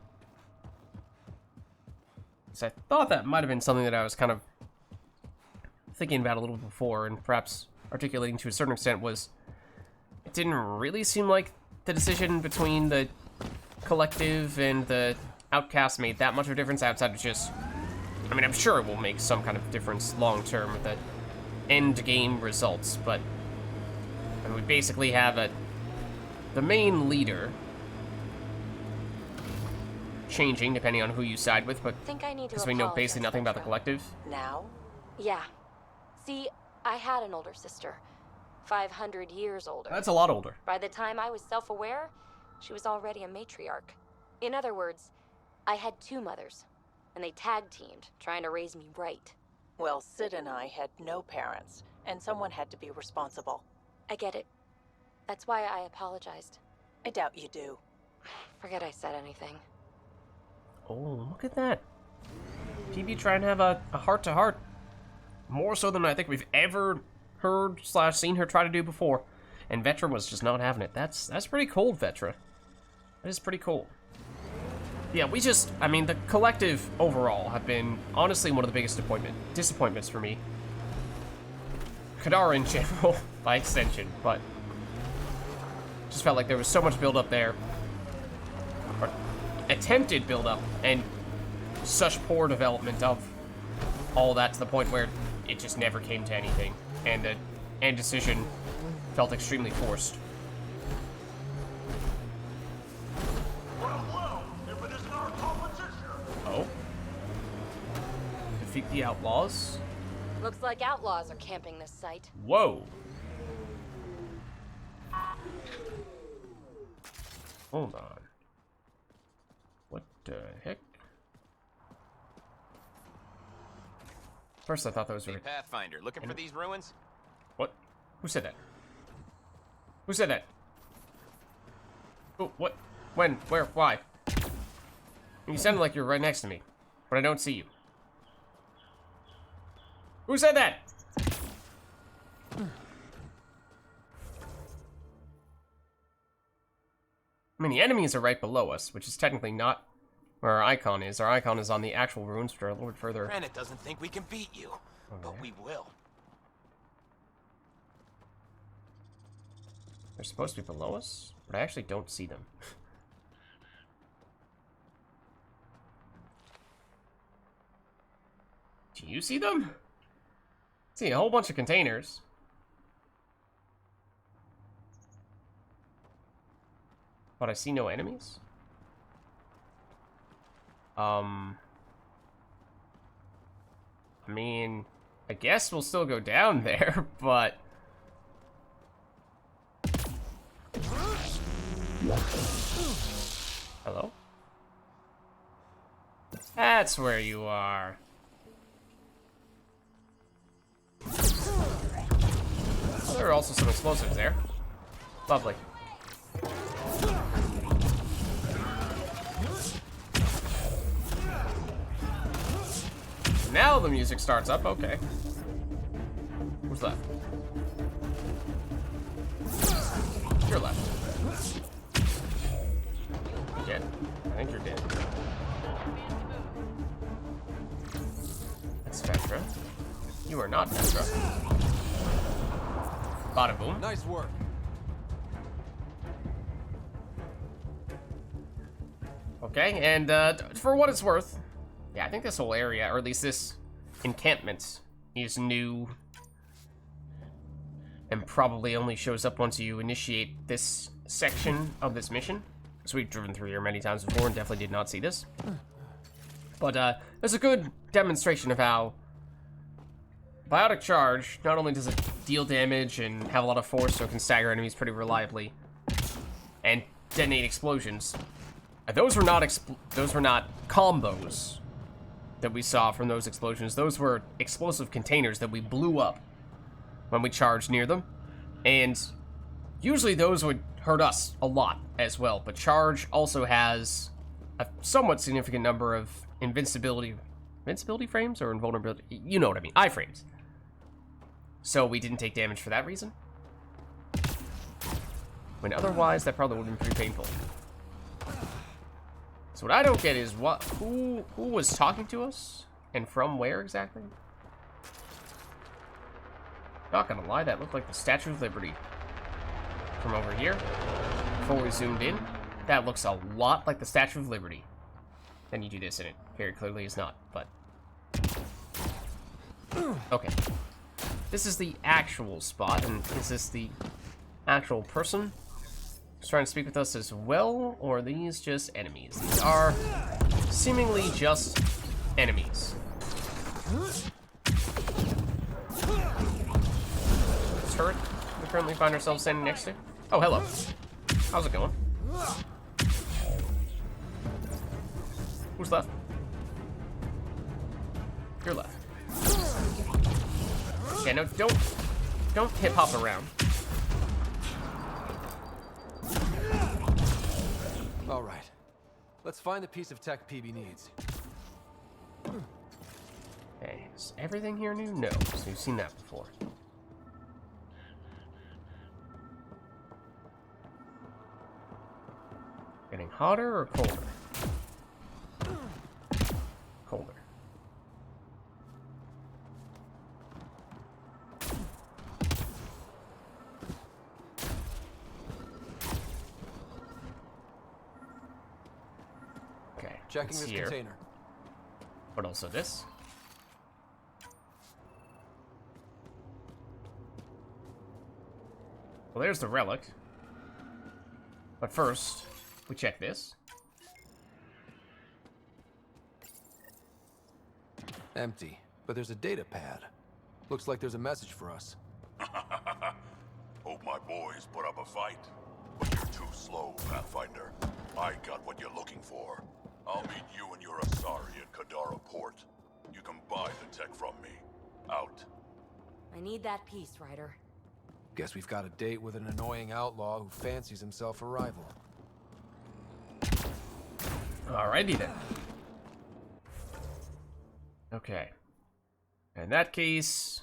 So I thought that might have been something that I was kind of thinking about a little before, and perhaps articulating to a certain extent was... It didn't really seem like the decision between the collective and the outcast made that much of a difference outside of just... I mean, I'm sure it will make some kind of difference long-term with the end game results, but... And we basically have the main leader changing depending on who you side with, but Think I need to because we know basically apologize, nothing about the Vetra. collective. Now? Yeah. See, I had an older sister. 500 years older. That's a lot older. By the time I was self-aware, she was already a matriarch. In other words, I had two mothers, and they tag-teamed, trying to raise me right. Well, Sid and I had no parents, and someone had to be responsible. I get it. That's why I apologized. I doubt you do. Forget I said anything. Oh, look at that. PB trying to have a heart-to-heart. More so than I think we've ever heard / seen her try to do before. And Vetra was just not having it. That's pretty cold, Vetra. That is pretty cool. Yeah, I mean, the collective overall have been honestly one of the biggest disappointments for me. Kadara in general, by extension, but just felt like there was so much build-up there. Or attempted build-up, and such poor development of all that to the point where it just never came to anything. And the end decision felt extremely forced. Oh. Defeat the outlaws? Looks like outlaws are camping this site. Whoa. Hold on. What the heck? First I thought that was Hey, Pathfinder, looking for these ruins? What? Who said that? Who said that? Who? What? When? Where? Why? You sounded like you were right next to me, but I don't see you. Who said that? I mean, the enemies are right below us, which is technically not where our icon is. Our icon is on the actual ruins, which are a little bit further. Granite doesn't think we can beat you, but we will. They're supposed to be below us, but I actually don't see them. Do you see them? See a whole bunch of containers. But I see no enemies. I mean, I guess we'll still go down there, but... Hello? That's where you are. Oh, there are also some explosives there. Lovely. Now the music starts up, okay. Who's left? You're left. Dead. I think you're dead. That's Petra. You are not Petra. Bada boom. Nice work. Okay, and for what it's worth, yeah, I think this whole area, or at least this encampment, is new. And probably only shows up once you initiate this section of this mission. So we've driven through here many times before and definitely did not see this. But there's a good demonstration of how biotic charge, not only does it deal damage and have a lot of force, so it can stagger enemies pretty reliably, and detonate explosions. Those were not combos that we saw from those explosions. Those were explosive containers that we blew up when we charged near them. And usually those would hurt us a lot as well. But charge also has a somewhat significant number of invincibility frames or invulnerability. You know what I mean. Iframes. So we didn't take damage for that reason. When otherwise that probably would have been pretty painful. So what I don't get is who was talking to us and from where exactly? Not gonna lie, that looked like the Statue of Liberty from over here. Before we zoomed in, that looks a lot like the Statue of Liberty. Then you do this and it very clearly is not, but okay. This is the actual spot, and is this the actual person who's trying to speak with us as well, or are these just enemies? These are seemingly just enemies. Turret we currently find ourselves standing next to. Oh, hello. How's it going? Who's left? You're left. Okay, no, don't hip hop around. All right. Let's find the piece of tech PB needs. Okay, is everything here new? No, so we've seen that before. Getting hotter or colder? Colder. Okay, Checking it's this here. container. But also this. Well, there's the relic. But first, we check this. Empty, but there's a data pad. Looks like there's a message for us. Hope my boys put up a fight. But you're too slow, Pathfinder. I got what you're looking for. I'll meet you and your Asari at Kadara Port. You can buy the tech from me. Out. I need that piece, Ryder. Guess we've got a date with an annoying outlaw who fancies himself a rival. Alrighty then. Okay. In that case,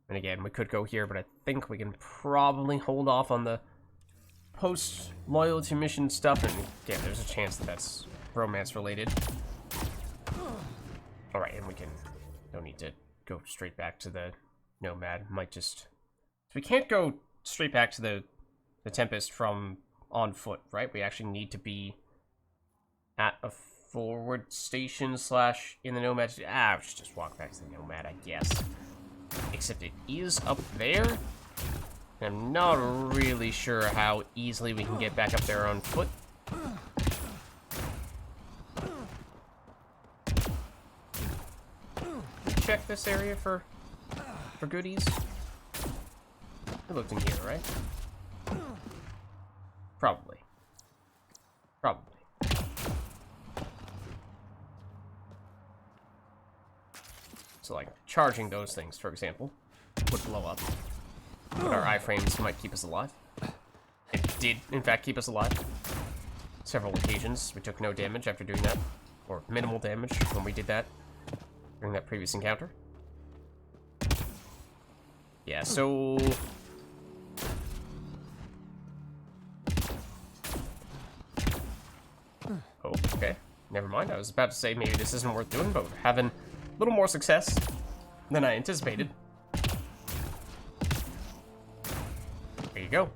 and again, we could go here, but I think we can probably hold off on the post-loyalty mission stuff, and again, there's a chance that that's romance-related. Alright, and we can... don't need to go straight back to the Nomad. Might just... so we can't go straight back to the the Tempest from on foot, right? We actually need to be at a forward station / in the Nomad. We should just walk back to the Nomad, I guess. Except it is up there. And I'm not really sure how easily we can get back up there on foot. Check this area for goodies. We looked in here, right? Probably. So, like, charging those things, for example, would blow up. But our iframes might keep us alive. It did, in fact, keep us alive. Several occasions, we took no damage after doing that. Or minimal damage when we did that during that previous encounter. Yeah, so... Oh, okay. Never mind. I was about to say maybe this isn't worth doing, but we're having a little more success than I anticipated. There you go.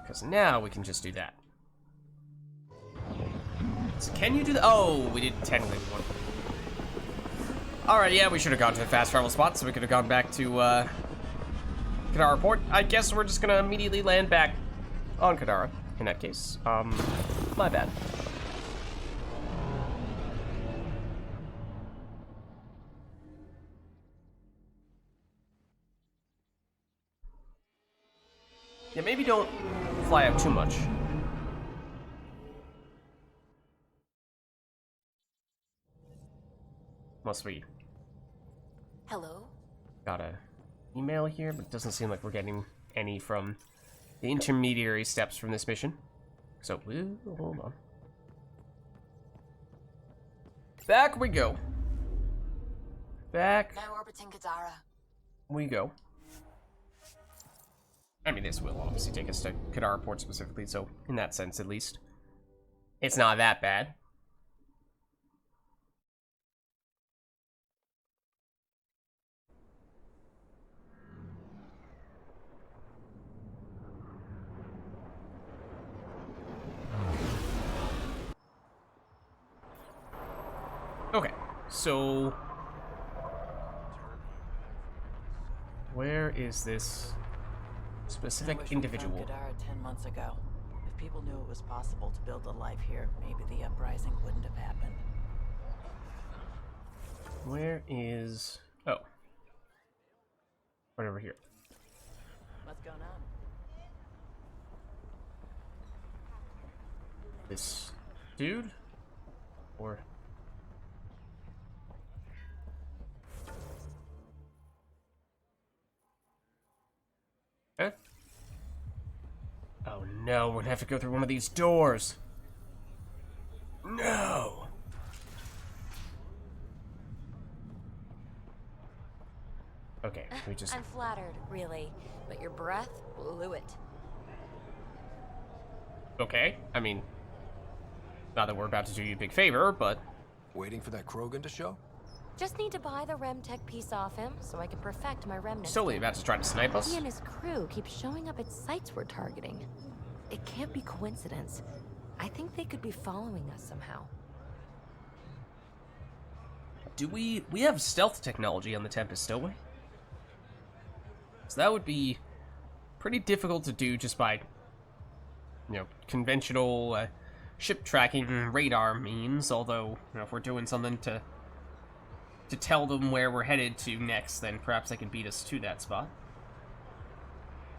Because now we can just do that. So can you do that? Oh, we did technically one. Alright, yeah, we should have gone to the fast travel spot so we could have gone back to Kadara Port. I guess we're just gonna immediately land back on Kadara in that case. My bad. Yeah, maybe don't fly up too much. Must we Hello? got a email here, but it doesn't seem like we're getting any from the intermediary steps from this mission. So, hold on. Back we go. Back Now orbiting Kadara. we go. I mean, this will obviously take us to Kadara Port specifically, so in that sense, at least, it's not that bad. Okay, so where is this specific individual? Kadara 10 months ago. If people knew it was possible to build a life here, maybe the uprising wouldn't have happened. Where is... Oh. Right over here. What's going on? This dude? Or... Huh? Oh no, we're gonna have to go through one of these doors. No! Okay, we just... I'm flattered, really, but your breath blew it. Okay, I mean... Not that we're about to do you a big favor, but... Waiting for that Krogan to show? Just need to buy the Remtech piece off him so I can perfect my remnants. Solely about to try to snipe us? He and his crew keep showing up at sites we're targeting. It can't be coincidence. I think they could be following us somehow. Do we have stealth technology on the Tempest, don't we? So that would be pretty difficult to do just by, conventional ship tracking radar means, although, if we're doing something to tell them where we're headed to next, then perhaps they can beat us to that spot.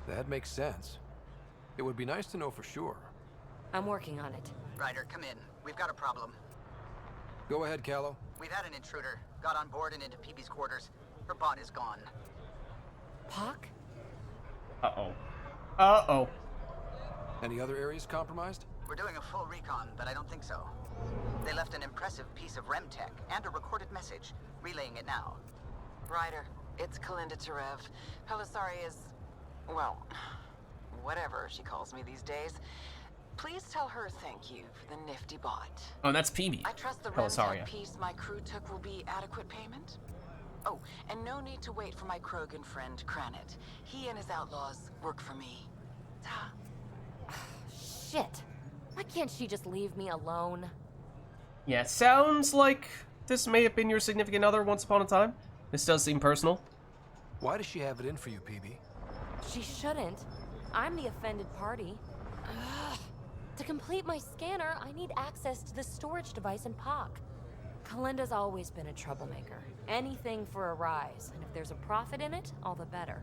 That makes sense. It would be nice to know for sure. I'm working on it. Ryder, come in. We've got a problem. Go ahead, Callow. We've had an intruder. Got on board and into PB's quarters. Her bot is gone. Pock? Uh-oh. Uh-oh. Any other areas compromised? We're doing a full recon, but I don't think so. They left an impressive piece of Remtech and a recorded message. Relaying it now. Ryder, it's Kalinda Tarev. Pelisari is, well, whatever she calls me these days. Please tell her thank you for the nifty bot. Oh, that's PB. I trust the Pelisaria. Remtech piece my crew took will be adequate payment. Oh, and no need to wait for my Krogan friend, Kranet. He and his outlaws work for me. Shit. Why can't she just leave me alone? Yeah, sounds like this may have been your significant other once upon a time. This does seem personal. Why does she have it in for you, PB? She shouldn't. I'm the offended party. Ugh. To complete my scanner, I need access to the storage device in POC. Kalinda's always been a troublemaker. Anything for a rise, and if there's a profit in it, all the better.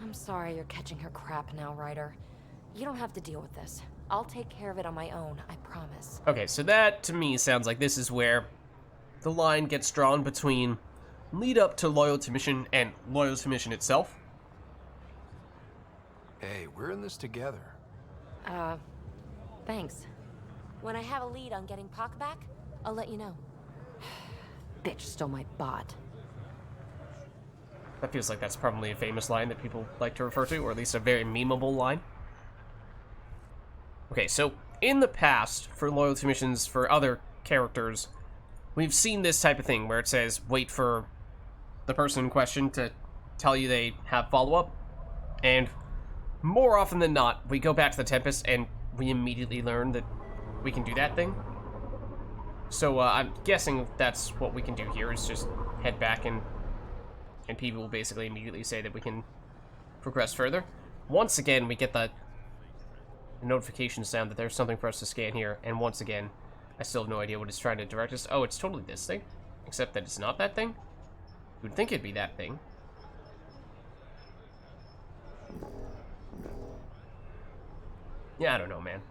I'm sorry you're catching her crap now, Ryder. You don't have to deal with this. I'll take care of it on my own, I promise. Okay, so that, to me, sounds like this is where the line gets drawn between lead up to loyalty mission and loyalty mission itself. Hey, we're in this together. Thanks. When I have a lead on getting POC back, I'll let you know. Bitch stole my bot. That feels like that's probably a famous line that people like to refer to, or at least a very memeable line. Okay, so in the past, for loyalty missions for other characters, we've seen this type of thing where it says, wait for the person in question to tell you they have follow-up, and more often than not, we go back to the Tempest and we immediately learn that we can do that thing. So I'm guessing that's what we can do here, is just head back and people will basically immediately say that we can progress further. Once again, we get the notification sound that there's something for us to scan here, and once again, I still have no idea what it's trying to direct us. Oh, it's totally this thing, except that it's not that thing. You would think it'd be that thing. Yeah, I don't know, man.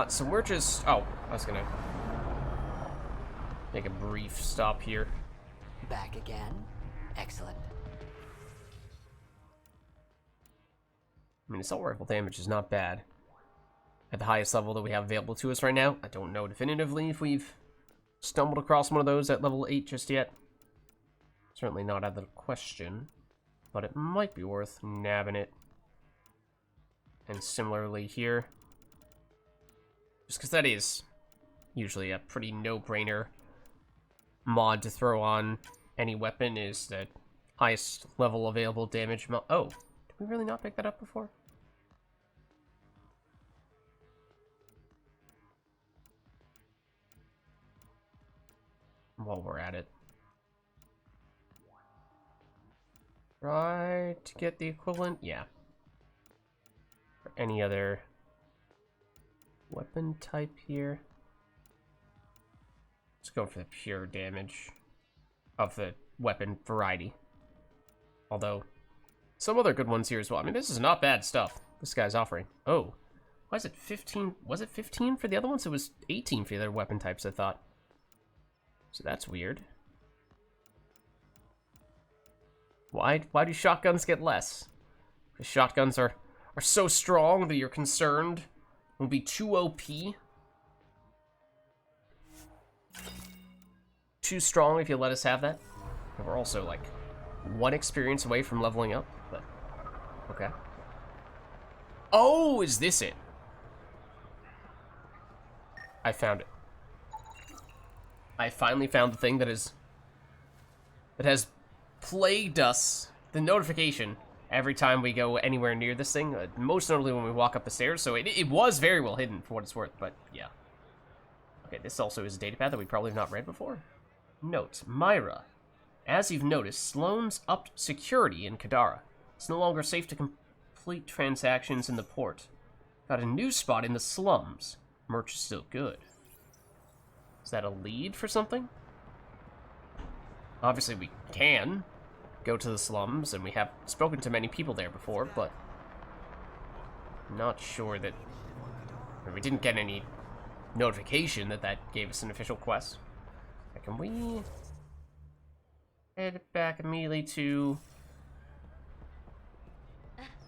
So we're just... Oh, I was gonna make a brief stop here. Back again? Excellent. I mean, assault rifle damage is not bad. At the highest level that we have available to us right now, I don't know definitively if we've stumbled across one of those at level 8 just yet. Certainly not out of the question, but it might be worth nabbing it. And similarly here, just because that is usually a pretty no-brainer mod to throw on any weapon, is the highest level available damage mod. Oh, did we really not pick that up before? While we're at it, try to get the equivalent. Yeah. For any other weapon type here. Let's go for the pure damage of the weapon variety. Although, some other good ones here as well. I mean, this is not bad stuff this guy's offering. Oh, why is it 15? Was it 15 for the other ones? It was 18 for the other weapon types, I thought. So that's weird. Why do shotguns get less? Because shotguns are so strong that you're concerned will be too OP. Too strong if you let us have that. And we're also like one experience away from leveling up, but okay. Oh, is this it? I found it. I finally found the thing that has plagued us, the notification, every time we go anywhere near this thing, most notably when we walk up the stairs, so it was very well hidden for what it's worth, but yeah. Okay, this also is a datapad that we probably have not read before. Note, Myra. As you've noticed, Sloane's upped security in Kadara. It's no longer safe to complete transactions in the port. Got a new spot in the slums. Merch is still good. Is that a lead for something? Obviously we can go to the slums, and we have spoken to many people there before, but I'm not sure that... we didn't get any notification that gave us an official quest. Can we head back immediately to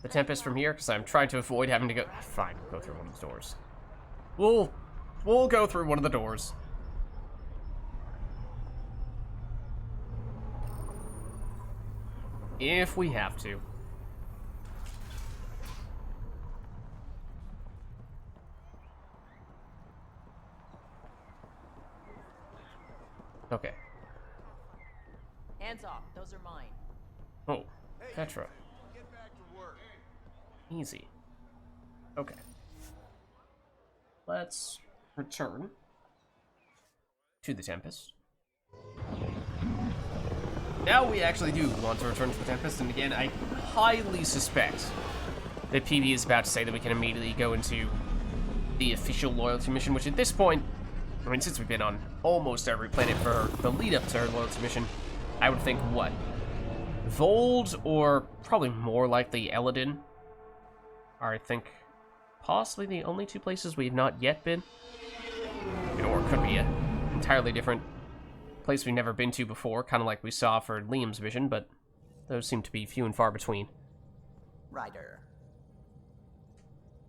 the Tempest from here? Because I'm trying to avoid having to go... Fine, we'll go through one of the doors. We'll go through one of the doors. If we have to. Okay. Hands off. Those are mine. Oh, Petra. Easy. Okay. Let's return to the Tempest. Now we actually do want to return to the Tempest, and again, I highly suspect that PB is about to say that we can immediately go into the official loyalty mission, which at this point, I mean, since we've been on almost every planet for the lead up to our loyalty mission, I would think, what? Vold, or probably more likely Eladin, are, I think, possibly the only two places we've not yet been. Or it could be an entirely different place we've never been to before, kind of like we saw for Liam's mission, but those seem to be few and far between. Ryder.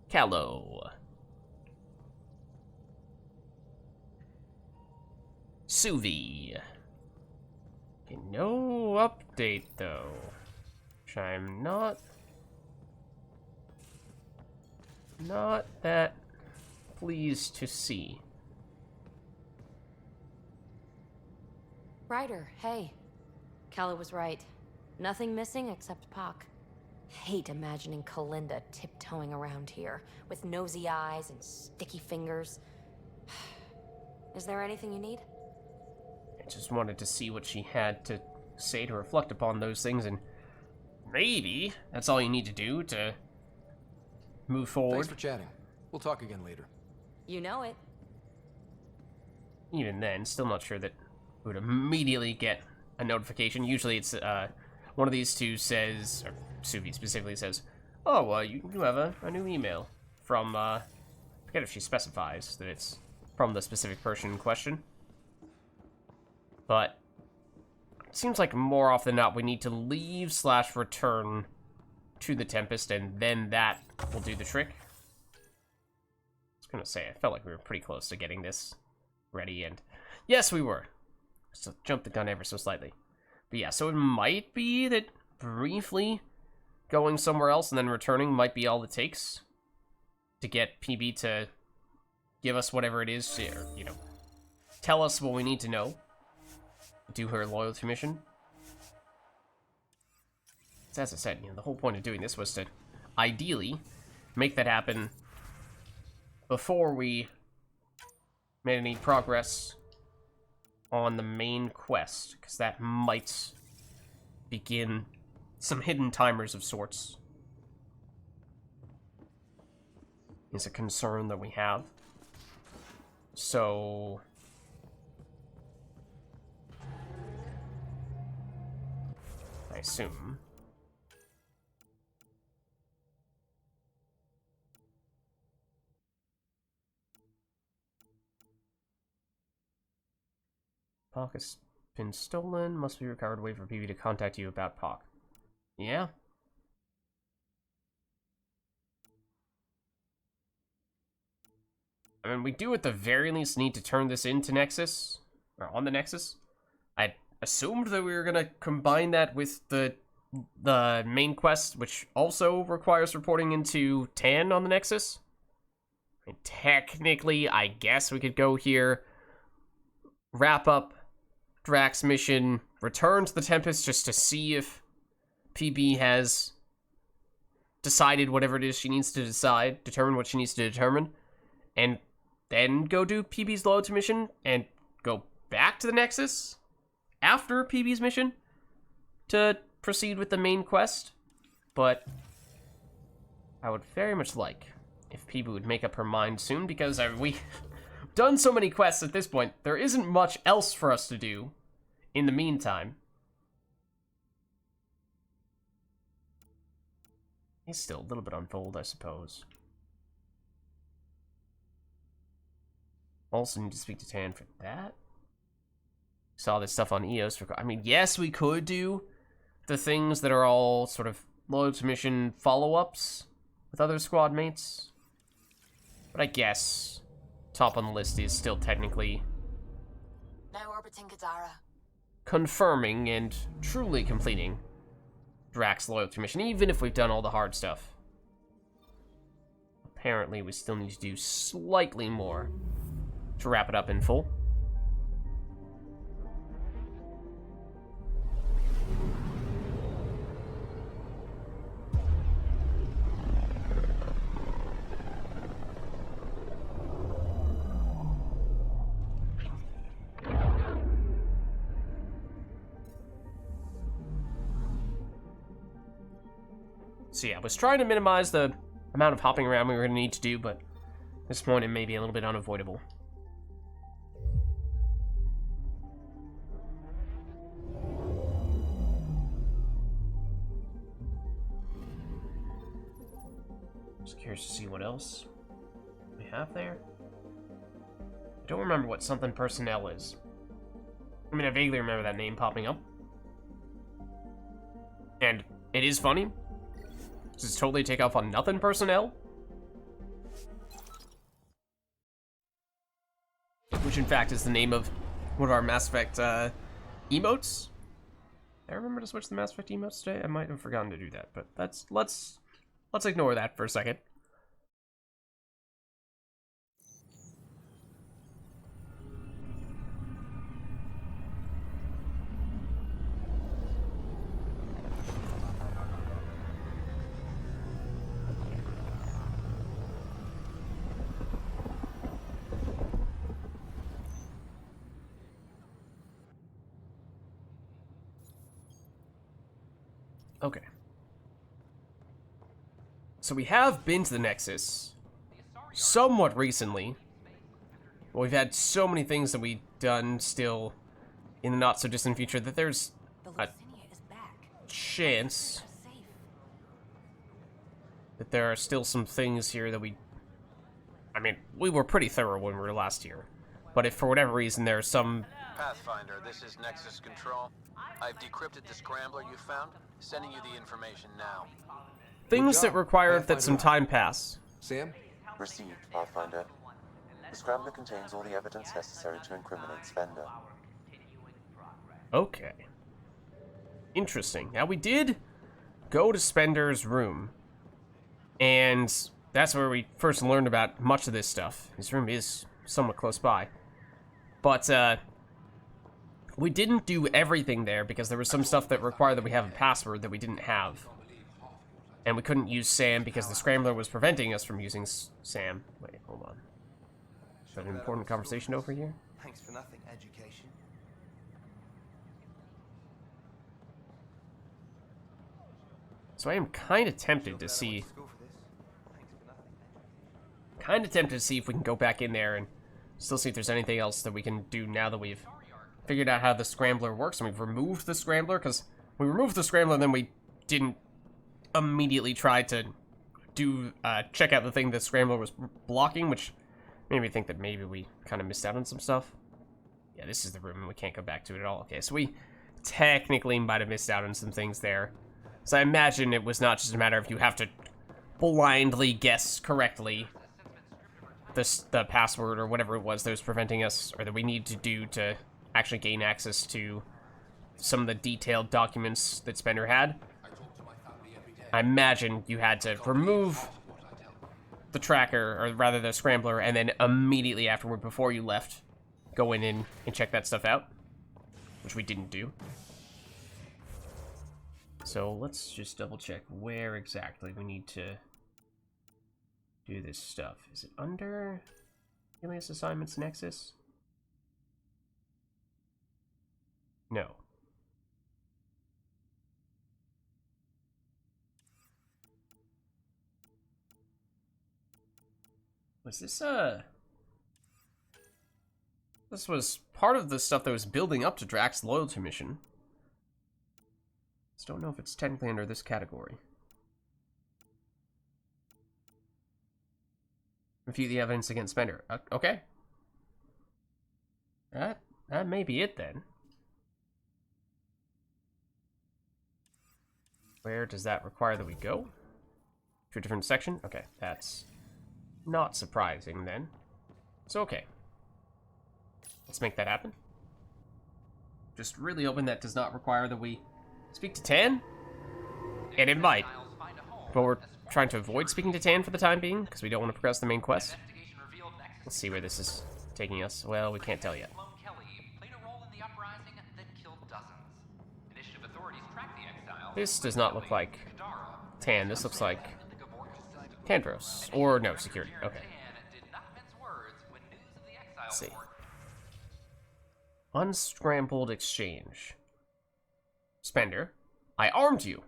Callow. Suvi. Okay, no update, though. Which I'm not that pleased to see. Ryder, hey. Kala was right. Nothing missing except Pock. Hate imagining Kalinda tiptoeing around here, with nosy eyes and sticky fingers. Is there anything you need? I just wanted to see what she had to say to reflect upon those things, and maybe that's all you need to do to move forward. Thanks for chatting. We'll talk again later. You know it. Even then, still not sure that we would immediately get a notification. Usually it's one of these two says, or Suvi specifically says, oh, well, you have a new email from, I forget if she specifies that it's from the specific person in question. But it seems like more often than not we need to leave/return to the Tempest, and then that will do the trick. I was gonna say, I felt like we were pretty close to getting this ready, and yes, we were. So jumped the gun ever so slightly. But yeah, so it might be that briefly going somewhere else and then returning might be all it takes to get PB to give us whatever it is, or, you know, tell us what we need to know. Do her loyalty mission. So as I said, you know, the whole point of doing this was to ideally make that happen before we made any progress on the main quest, because that might begin some hidden timers of sorts. Is a concern that we have. So I assume Pock has been stolen. Must be recovered. Wait for PB to contact you about Pock. Yeah. I mean, we do at the very least need to turn this into Nexus, or on the Nexus. I assumed that we were gonna combine that with the main quest, which also requires reporting into Tan on the Nexus. I mean, technically, I guess we could go here, wrap up Drax's mission, return to the Tempest just to see if PB has decided whatever it is she needs to decide, determine what she needs to determine, and then go do PB's loyalty mission and go back to the Nexus after PB's mission to proceed with the main quest. But I would very much like if PB would make up her mind soon, because we've done so many quests at this point, there isn't much else for us to do in the meantime. He's still a little bit unfold, I suppose. Also need to speak to Tan for that. Saw this stuff on EOS for... I mean, yes, we could do the things that are all sort of loyalty mission follow-ups with other squad mates. But I guess top on the list is still technically Now orbiting Kadara. confirming and truly completing Drax's loyalty mission, even if we've done all the hard stuff. Apparently, we still need to do slightly more to wrap it up in full. So yeah, I was trying to minimize the amount of hopping around we were going to need to do, but at this point it may be a little bit unavoidable. Just curious to see what else we have there. I don't remember what something personnel is. I mean, I vaguely remember that name popping up. And it is funny. Does this totally take off on nothing personnel? Which in fact is the name of one of our Mass Effect emotes. I remember to switch the Mass Effect emotes today. I might have forgotten to do that, but let's ignore that for a second. Okay. So we have been to the Nexus somewhat recently. But we've had so many things that we've done still in the not so distant future that there's a chance that there are still some things here that I mean, we were pretty thorough when we were last here. But if for whatever reason there are some... Pathfinder, this is Nexus Control. I've decrypted the scrambler you found. Sending you the information now. things that require that some time pass. Sam? Received, Pathfinder. The scrambler contains all the evidence necessary to incriminate Spender. Okay. Interesting. Now, we did go to Spender's room, and that's where we first learned about much of this stuff. His room is somewhat close by. But, we didn't do everything there because there was some stuff that required that we have a password that we didn't have. And we couldn't use Sam because the scrambler was preventing us from using Sam. Wait, hold on. Is that an important conversation over here? Thanks for nothing, education. So I am kind of tempted to see... Kind of tempted to see if we can go back in there and still see if there's anything else that we can do now that we've figured out how the scrambler works and we've removed the scrambler, because we removed the scrambler and then we didn't immediately try to do check out the thing the scrambler was blocking, which made me think that maybe we kind of missed out on some stuff. Yeah, this is the room and we can't go back to it at all. Okay, so we technically might have missed out on some things there. So I imagine it was not just a matter of you have to blindly guess correctly the password or whatever it was that was preventing us, or that we need to do to actually gain access to some of the detailed documents that Spender had. I imagine you had to remove the tracker, or rather the scrambler, and then immediately afterward, before you left, go in and check that stuff out, which we didn't do. So let's just double check where exactly we need to do this stuff. Is it under Alias Assignments Nexus? No. Was this, this was part of the stuff that was building up to Drax's loyalty mission. Just don't know if it's technically under this category. Review the evidence against Spender. Okay. That may be it then. Where does that require that we go? To a different section? Okay, that's not surprising then. So okay. Let's make that happen. Just really hoping that does not require that we speak to Tan. And it might. But we're trying to avoid speaking to Tan for the time being, because we don't want to progress the main quest. Let's see where this is taking us. Well, we can't tell yet. This does not look like Tan. This looks like Tandros. Or, no, security. Okay. Let's see. Unscrambled exchange. Spender, I armed you.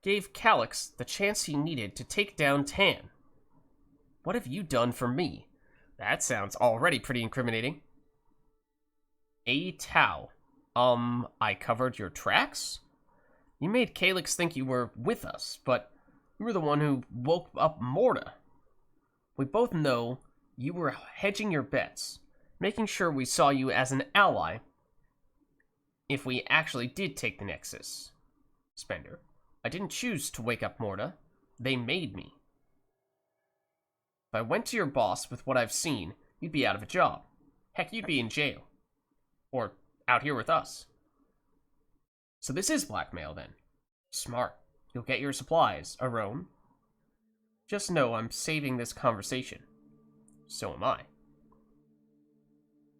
gave Calyx the chance he needed to take down Tan. What have you done for me? That sounds already pretty incriminating. A Tau. I covered your tracks? You made Calyx think you were with us, but you were the one who woke up Morta. We both know you were hedging your bets, making sure we saw you as an ally if we actually did take the Nexus. Spender, I didn't choose to wake up Morta. They made me. If I went to your boss with what I've seen, you'd be out of a job. Heck, you'd be in jail. Or out here with us. So this is blackmail then. Smart. You'll get your supplies, Aron. Just know I'm saving this conversation. So am I.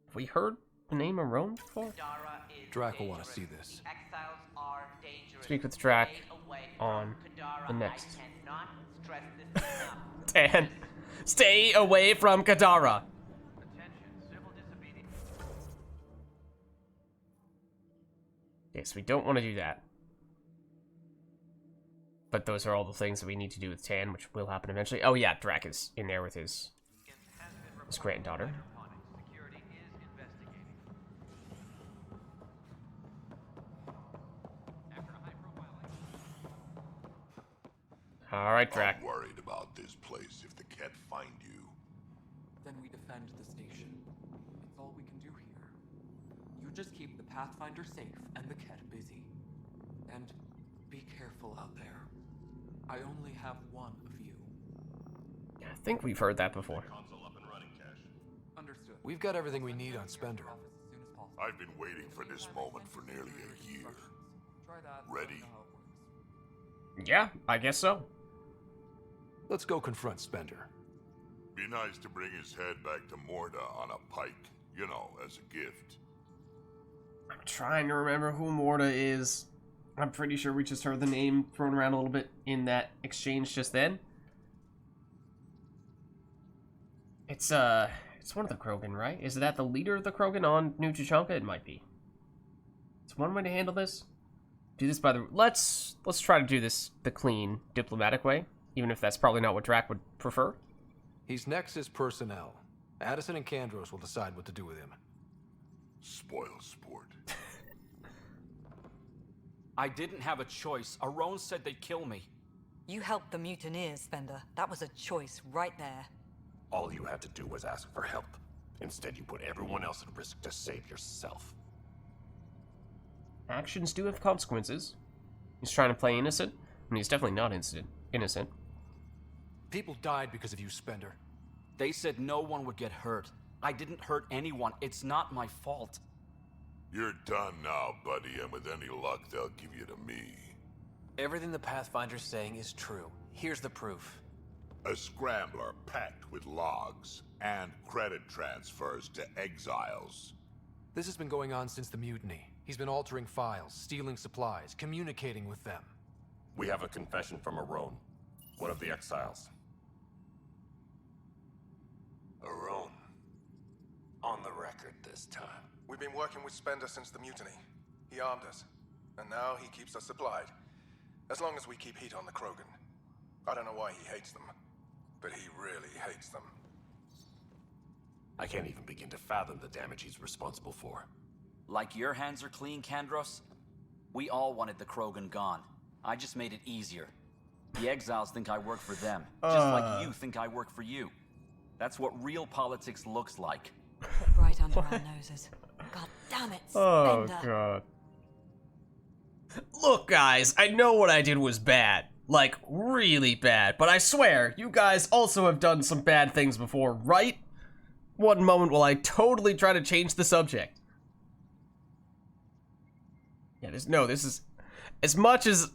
Have we heard the name Aron before? Drac will want to see this. Speak with Drac on the next. Dan, stay away from Kadara. Yes, we don't want to do that. But those are all the things that we need to do with Tan, which will happen eventually. Oh yeah, Drac is in there with his granddaughter. Alright, Drac. I'm worried about this place if the Ket find you. Then we defend the station. It's all we can do here. You just keep the Pathfinder safe and the Ket busy. And be careful out there. I only have one of you. I think we've heard that before. Understood. We've got everything we need on Spender. I've been waiting for this moment for nearly a year. Ready? Yeah, I guess so. Let's go confront Spender. Be nice to bring his head back to Morta on a pike, you know, as a gift. I'm trying to remember who Morta is. I'm pretty sure we just heard the name thrown around a little bit in that exchange just then. It's one of the Krogan, right? Is that the leader of the Krogan on New Tuchanka? It might be. It's one way to handle this. Do this by the... Let's try to do this the clean, diplomatic way, even if that's probably not what Drac would prefer. He's Nexus personnel. Addison and Kandros will decide what to do with him. Spoil sport. I didn't have a choice. Aron said they'd kill me. You helped the mutineers, Spender. That was a choice right there. All you had to do was ask for help. Instead, you put everyone else at risk to save yourself. Actions do have consequences. He's trying to play innocent, and he's definitely not innocent. People died because of you, Spender. They said no one would get hurt. I didn't hurt anyone. It's not my fault. You're done now, buddy, and with any luck, they'll give you to me. Everything the Pathfinder's saying is true. Here's the proof. A scrambler packed with logs and credit transfers to exiles. This has been going on since the mutiny. He's been altering files, stealing supplies, communicating with them. We have a confession from Aron, one of the exiles. Aron. On the record this time. We've been working with Spender since the mutiny. He armed us, and now he keeps us supplied. As long as we keep heat on the Krogan. I don't know why he hates them, but he really hates them. I can't even begin to fathom the damage he's responsible for. Like your hands are clean, Kandros? We all wanted the Krogan gone. I just made it easier. The exiles think I work for them, just like you think I work for you. That's what real politics looks like. Right under our noses. God damn it, Spender. Oh, God. Look, guys, I know what I did was bad. Like, really bad. But I swear, you guys also have done some bad things before, right? One moment while I totally try to change the subject. Yeah, this is... As much as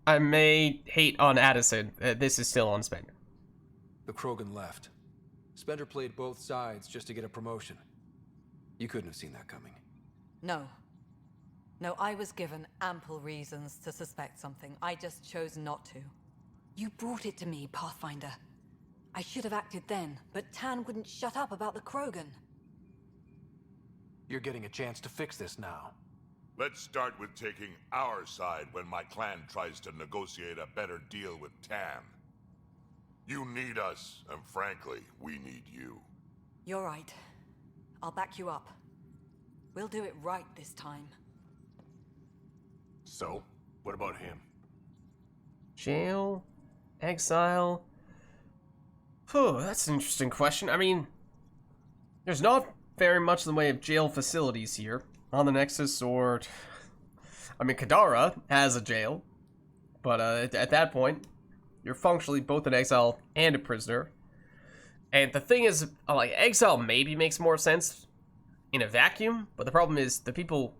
I may hate on Addison, this is still on Spender. The Krogan left. Spender played both sides just to get a promotion. You couldn't have seen that coming. No. No, I was given ample reasons to suspect something. I just chose not to. You brought it to me, Pathfinder. I should have acted then, but Tan wouldn't shut up about the Krogan. You're getting a chance to fix this now. Let's start with taking our side when my clan tries to negotiate a better deal with Tan. You need us, and frankly, we need you. You're right. I'll back you up. We'll do it right this time. So, what about him? Jail? Exile? Whew, that's an interesting question. I mean, there's not very much in the way of jail facilities here on the Nexus, or... I mean, Kadara has a jail, but at that point, you're functionally both an exile and a prisoner. And the thing is, like, exile maybe makes more sense in a vacuum, but the problem is the people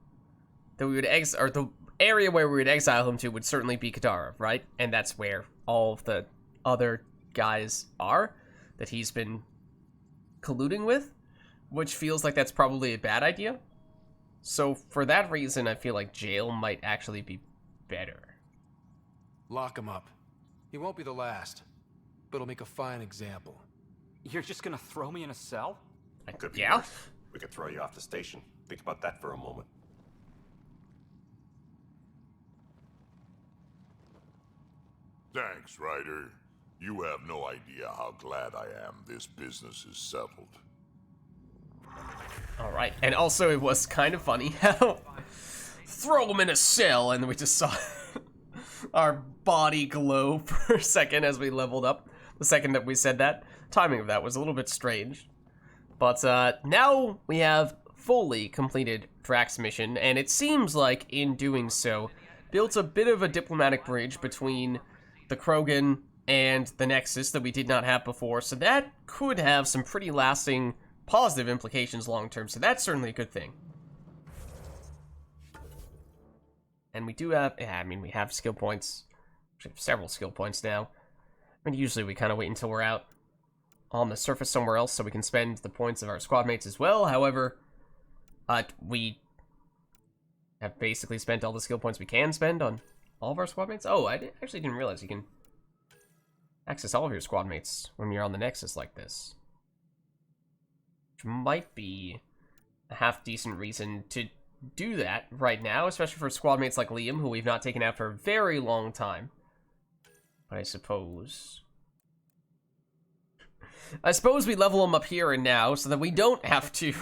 that we would or the area where we would exile him to would certainly be Kadara, right? And that's where all of the other guys are that he's been colluding with, which feels like that's probably a bad idea. So for that reason, I feel like jail might actually be better. Lock him up. He won't be the last, but it'll make a fine example. You're just gonna throw me in a cell? Could be Yeah? worse. We could throw you off the station. Think about that for a moment. Thanks, Ryder. You have no idea how glad I am this business is settled. Alright, and also it was kind of funny how throw him in a cell and we just saw our body glow for a second as we leveled up. The second that we said that. Timing of that was a little bit strange. But now we have fully completed Drax's mission, and it seems like in doing so, built a bit of a diplomatic bridge between the Krogan and the Nexus that we did not have before, so that could have some pretty lasting positive implications long term, so that's certainly a good thing. And we do have, yeah, I mean, we have skill points, we have several skill points now. I mean, usually we kind of wait until we're out on the surface somewhere else so we can spend the points of our squad mates as well. However, we have basically spent all the skill points we can spend on all of our squad mates. Oh, actually didn't realize you can access all of your squad mates when you're on the Nexus like this. Which might be a half-decent reason to do that right now, especially for squad mates like Liam, who we've not taken out for a very long time. But I suppose we level him up here and now so that we don't have to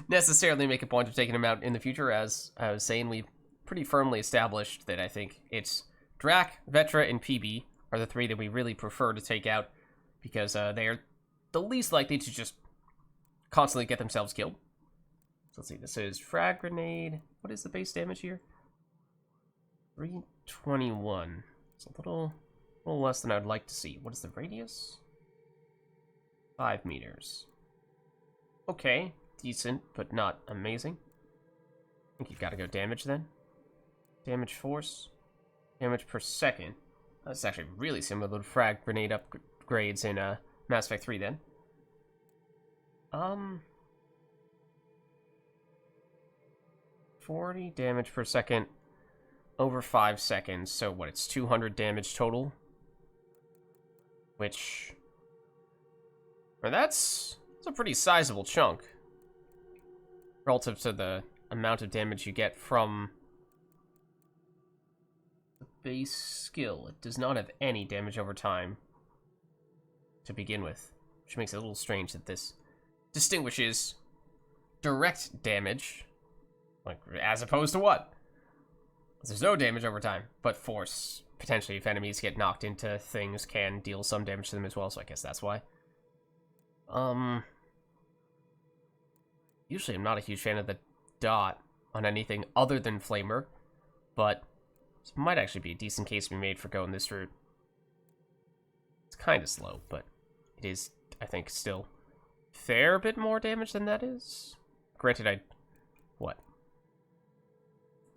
necessarily make a point of taking him out in the future. As I was saying, we've pretty firmly established that I think it's Drac, Vetra, and PB are the three that we really prefer to take out because they're the least likely to just constantly get themselves killed. So let's see, this is frag grenade. What is the base damage here? 321. It's a little less than I'd like to see. What is the radius? 5 meters. Okay, decent, but not amazing. I think you've got to go damage then. Damage force. Damage per second. That's actually really similar to the frag grenade upgrades in Mass Effect 3 then. 40 damage per second over 5 seconds. So what, it's 200 damage total? Which... well, that's a pretty sizable chunk. Relative to the amount of damage you get from the base skill. It does not have any damage over time to begin with. Which makes it a little strange that this distinguishes direct damage, like, as opposed to what? There's no damage over time, but force, potentially, if enemies get knocked into things, can deal some damage to them as well, so I guess that's why. Usually I'm not a huge fan of the dot on anything other than Flamer, but this might actually be a decent case to be made for going this route. It's kind of slow, but it is, I think, still fair bit more damage than that is. Granted, what?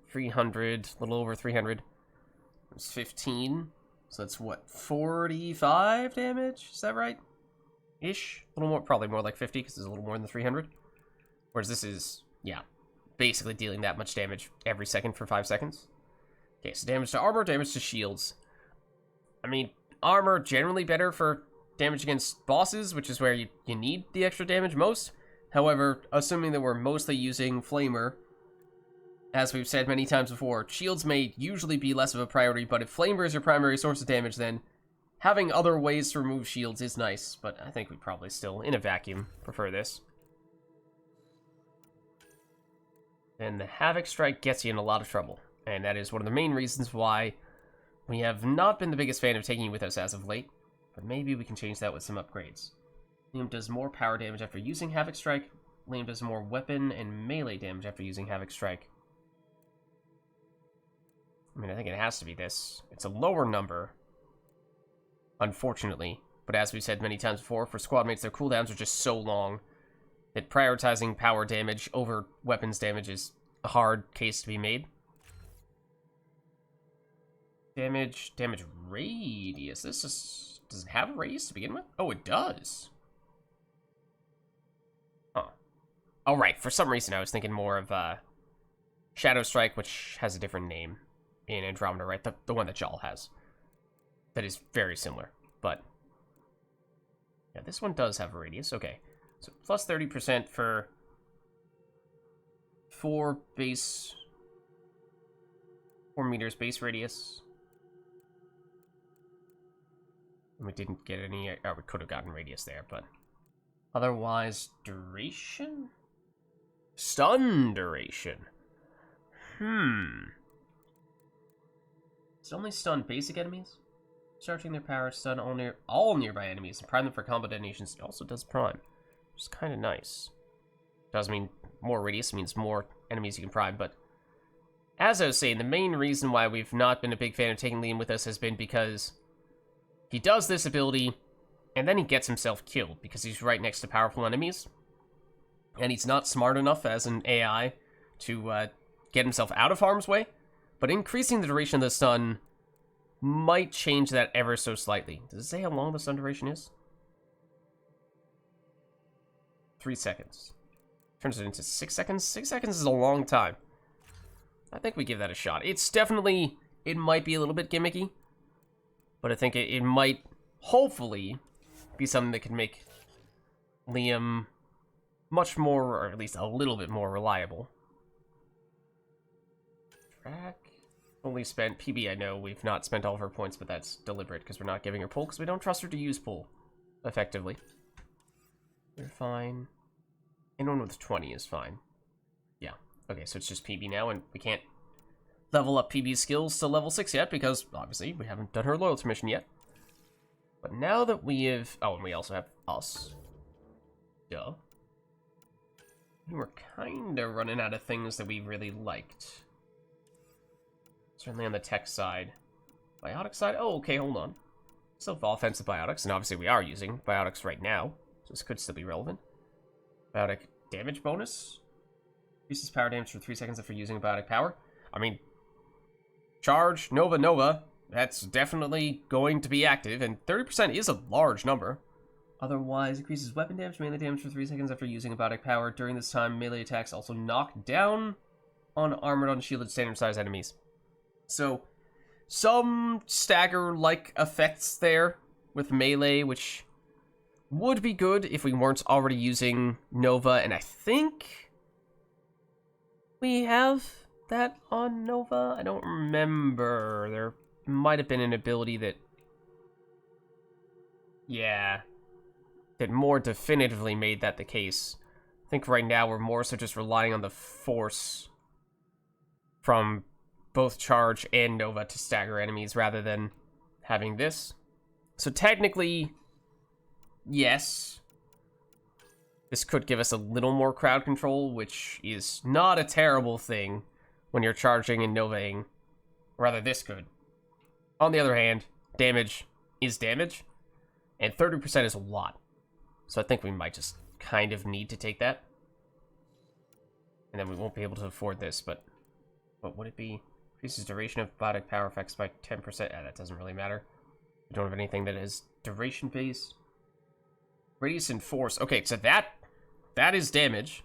300, a little over 300. It's 15, so that's what, 45 damage? Is that right? Ish? A little more, probably more like 50, because it's a little more than 300. Whereas this is, yeah, basically dealing that much damage every second for 5 seconds. Okay, so damage to armor, damage to shields. I mean, armor generally better for damage against bosses, which is where you need the extra damage most. However, assuming that we're mostly using Flamer as we've said many times before, shields may usually be less of a priority, but if flamber is your primary source of damage, then having other ways to remove shields is nice, but I think we'd probably still, in a vacuum, prefer this. And the Havoc Strike gets you in a lot of trouble, and that is one of the main reasons why we have not been the biggest fan of taking you with us as of late, but maybe we can change that with some upgrades. Liam does more power damage after using Havoc Strike. Liam does more weapon and melee damage after using Havoc Strike. I mean, I think it has to be this. It's a lower number, unfortunately, but as we've said many times before, for squad mates, their cooldowns are just so long that prioritizing power damage over weapons damage is a hard case to be made. Damage radius. This is... does it have a radius to begin with? Oh, it does. Huh. Oh, right. For some reason, I was thinking more of Shadow Strike, which has a different name in Andromeda, right? The one that Jal has. That is very similar, but... yeah, this one does have a radius. Okay. So, plus 30% for 4 meters base radius. We didn't get any... oh, we could have gotten radius there, but... otherwise, duration? Stun duration. Does it only stun basic enemies? Charging their power, stun all nearby enemies, and prime them for combo detonations. It also does prime, which is kind of nice. Does mean more radius means more enemies you can prime, but... as I was saying, the main reason why we've not been a big fan of taking Liam with us has been because... he does this ability, and then he gets himself killed, because he's right next to powerful enemies. And he's not smart enough as an AI to get himself out of harm's way. But increasing the duration of the stun might change that ever so slightly. Does it say how long the stun duration is? 3 seconds. Turns it into 6 seconds? 6 seconds is a long time. I think we give that a shot. It's definitely... it might be a little bit gimmicky. But I think it might, hopefully, be something that can make Liam much more, or at least a little bit more reliable. Track. Only spent PB, I know we've not spent all of her points, but that's deliberate, because we're not giving her pull, because we don't trust her to use pull, effectively. We're fine. Anyone with 20 is fine. Yeah. Okay, so it's just PB now, and we can't level up PB's skills to level 6 yet, because, obviously, we haven't done her loyalty mission yet. But now that we have... oh, and we also have us. Duh. We're kinda running out of things that we really liked. Certainly on the tech side. Biotic side? Oh, okay, hold on. Still have offensive biotics, and obviously we are using biotics right now, so this could still be relevant. Biotic damage bonus. Increases power damage for 3 seconds after using biotic power. I mean... charge, Nova, that's definitely going to be active, and 30% is a large number. Otherwise, increases weapon damage, melee damage for 3 seconds after using a biotic power. During this time, melee attacks also knock down on armored, unshielded, standard-sized enemies. So, some stagger-like effects there with melee, which would be good if we weren't already using Nova, and I think we have that on Nova? I don't remember. There might have been an ability that... yeah. That more definitively made that the case. I think right now we're more so just relying on the force from both Charge and Nova to stagger enemies rather than having this. So technically, yes. This could give us a little more crowd control, which is not a terrible thing when you're charging and Novaing. Rather, this could. On the other hand, damage is damage, and 30% is a lot. So I think we might just kind of need to take that. And then we won't be able to afford this, but what would it be? Increases duration of biotic power effects by 10%. That doesn't really matter. We don't have anything that is duration-based. Radius and force. Okay, so that is damage.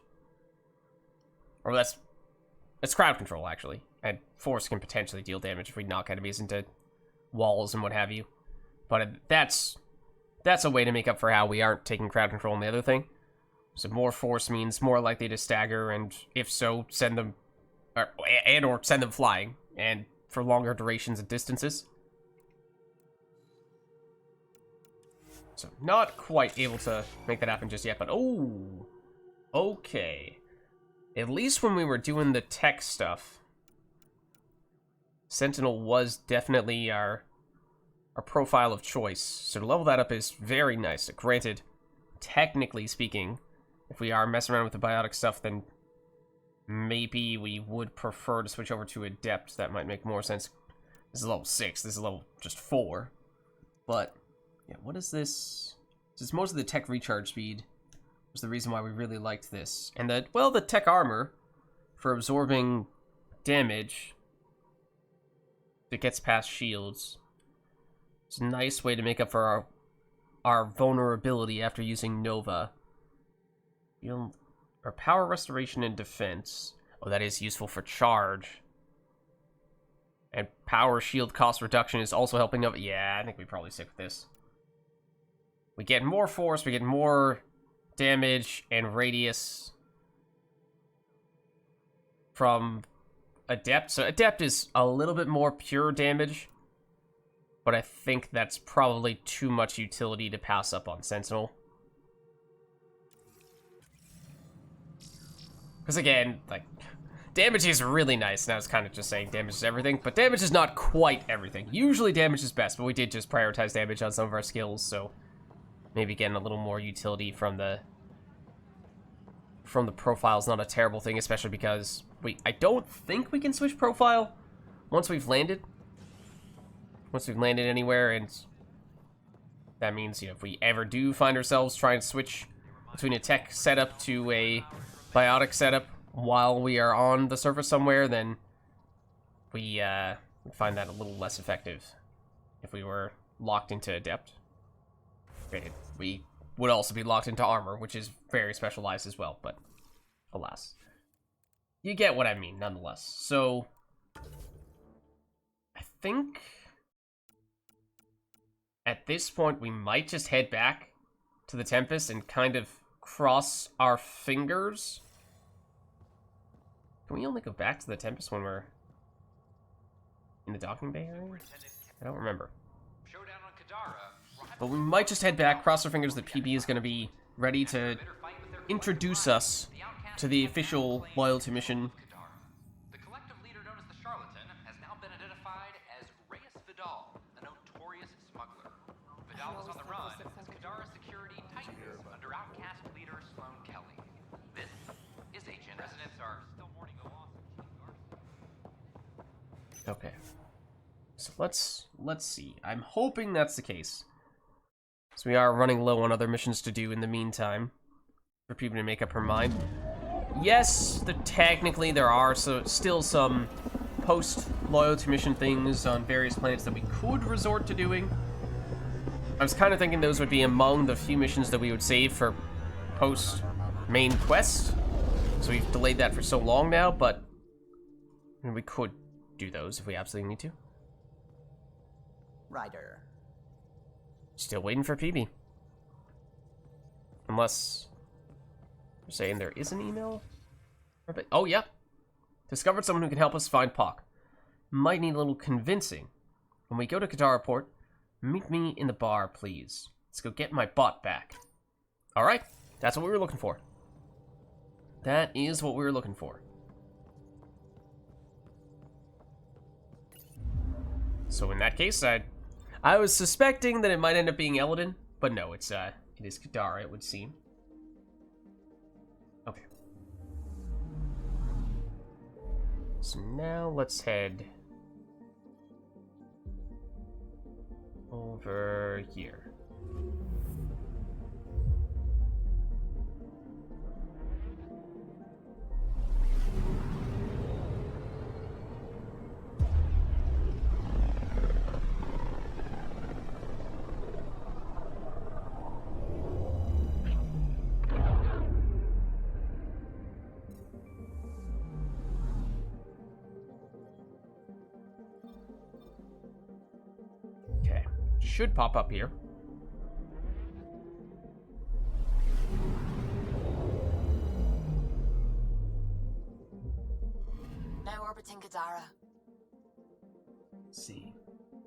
Or that's crowd control, actually. And force can potentially deal damage if we knock enemies into walls and what have you. But that's a way to make up for how we aren't taking crowd control on the other thing. So more force means more likely to stagger, and if so, send them or send them flying, and for longer durations and distances. So not quite able to make that happen just yet, but oh, okay. At least when we were doing the tech stuff, Sentinel was definitely our profile of choice. So to level that up is very nice. Granted, technically speaking, if we are messing around with the biotic stuff, then maybe we would prefer to switch over to Adept. That might make more sense. This is level 6. This is level just 4. But, yeah, what is this? This is most of the tech recharge speed. Was the reason why we really liked this. And the, well, the tech armor for absorbing damage that gets past shields. It's a nice way to make up for our vulnerability after using Nova. Our power restoration and defense. Oh, that is useful for charge. And power shield cost reduction is also helping up. Yeah, I think we probably stick with this. We get more force, we get more damage and radius from Adept. So Adept is a little bit more pure damage, but I think that's probably too much utility to pass up on Sentinel. Because again, like, damage is really nice, and I was kind of just saying damage is everything, but damage is not quite everything. Usually damage is best, but we did just prioritize damage on some of our skills, so maybe getting a little more utility from the profile is not a terrible thing, especially because I don't think we can switch profile once we've landed. Once we've landed anywhere, and that means, you know, if we ever do find ourselves trying to switch between a tech setup to a biotic setup while we are on the surface somewhere, then we find that a little less effective if we were locked into Adept. Granted, we would also be locked into armor, which is very specialized as well, but alas. You get what I mean, nonetheless. So, I think at this point we might just head back to the Tempest and kind of cross our fingers. Can we only go back to the Tempest when we're in the docking bay area? I don't remember. But we might just head back, cross our fingers that PB is going to be ready to introduce us to the official loyalty mission. The collective leader known as the Charlatan has now been identified as Reyes Vidal, a notorious smuggler. Vidal was on the run as Kadara security tightens under outcast leader Sloan Kelly. This is Agent. Residents are still mourning the loss of Okay. So let's see. I'm hoping that's the case. So we are running low on other missions to do in the meantime for people to make up her mind. Yes, technically there are still some post-loyalty mission things on various planets that we could resort to doing. I was kind of thinking those would be among the few missions that we would save for post-main quest. So we've delayed that for so long now, but we could do those if we absolutely need to. Ryder. Still waiting for PB. Unless you're saying there is an email? Oh, yeah. Discovered someone who can help us find Pock. Might need a little convincing. When we go to Kadara Port, meet me in the bar, please. Let's go get my bot back. Alright, that's what we were looking for. That is what we were looking for. So in that case, I was suspecting that it might end up being Eladin, but no, it is Kadara, it would seem. Okay. So now let's head over here. Should pop up here. Let's see.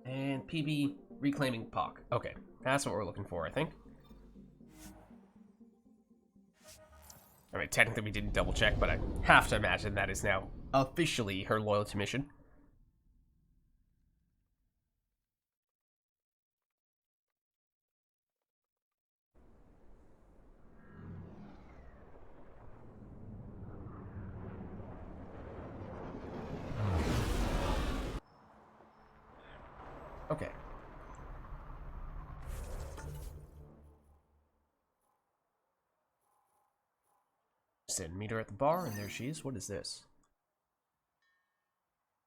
And PB reclaiming POC. Okay, that's what we're looking for, I think. I mean, technically we didn't double check, but I have to imagine that is now officially her loyalty mission. Okay. Send meet her at the bar, and there she is. What is this?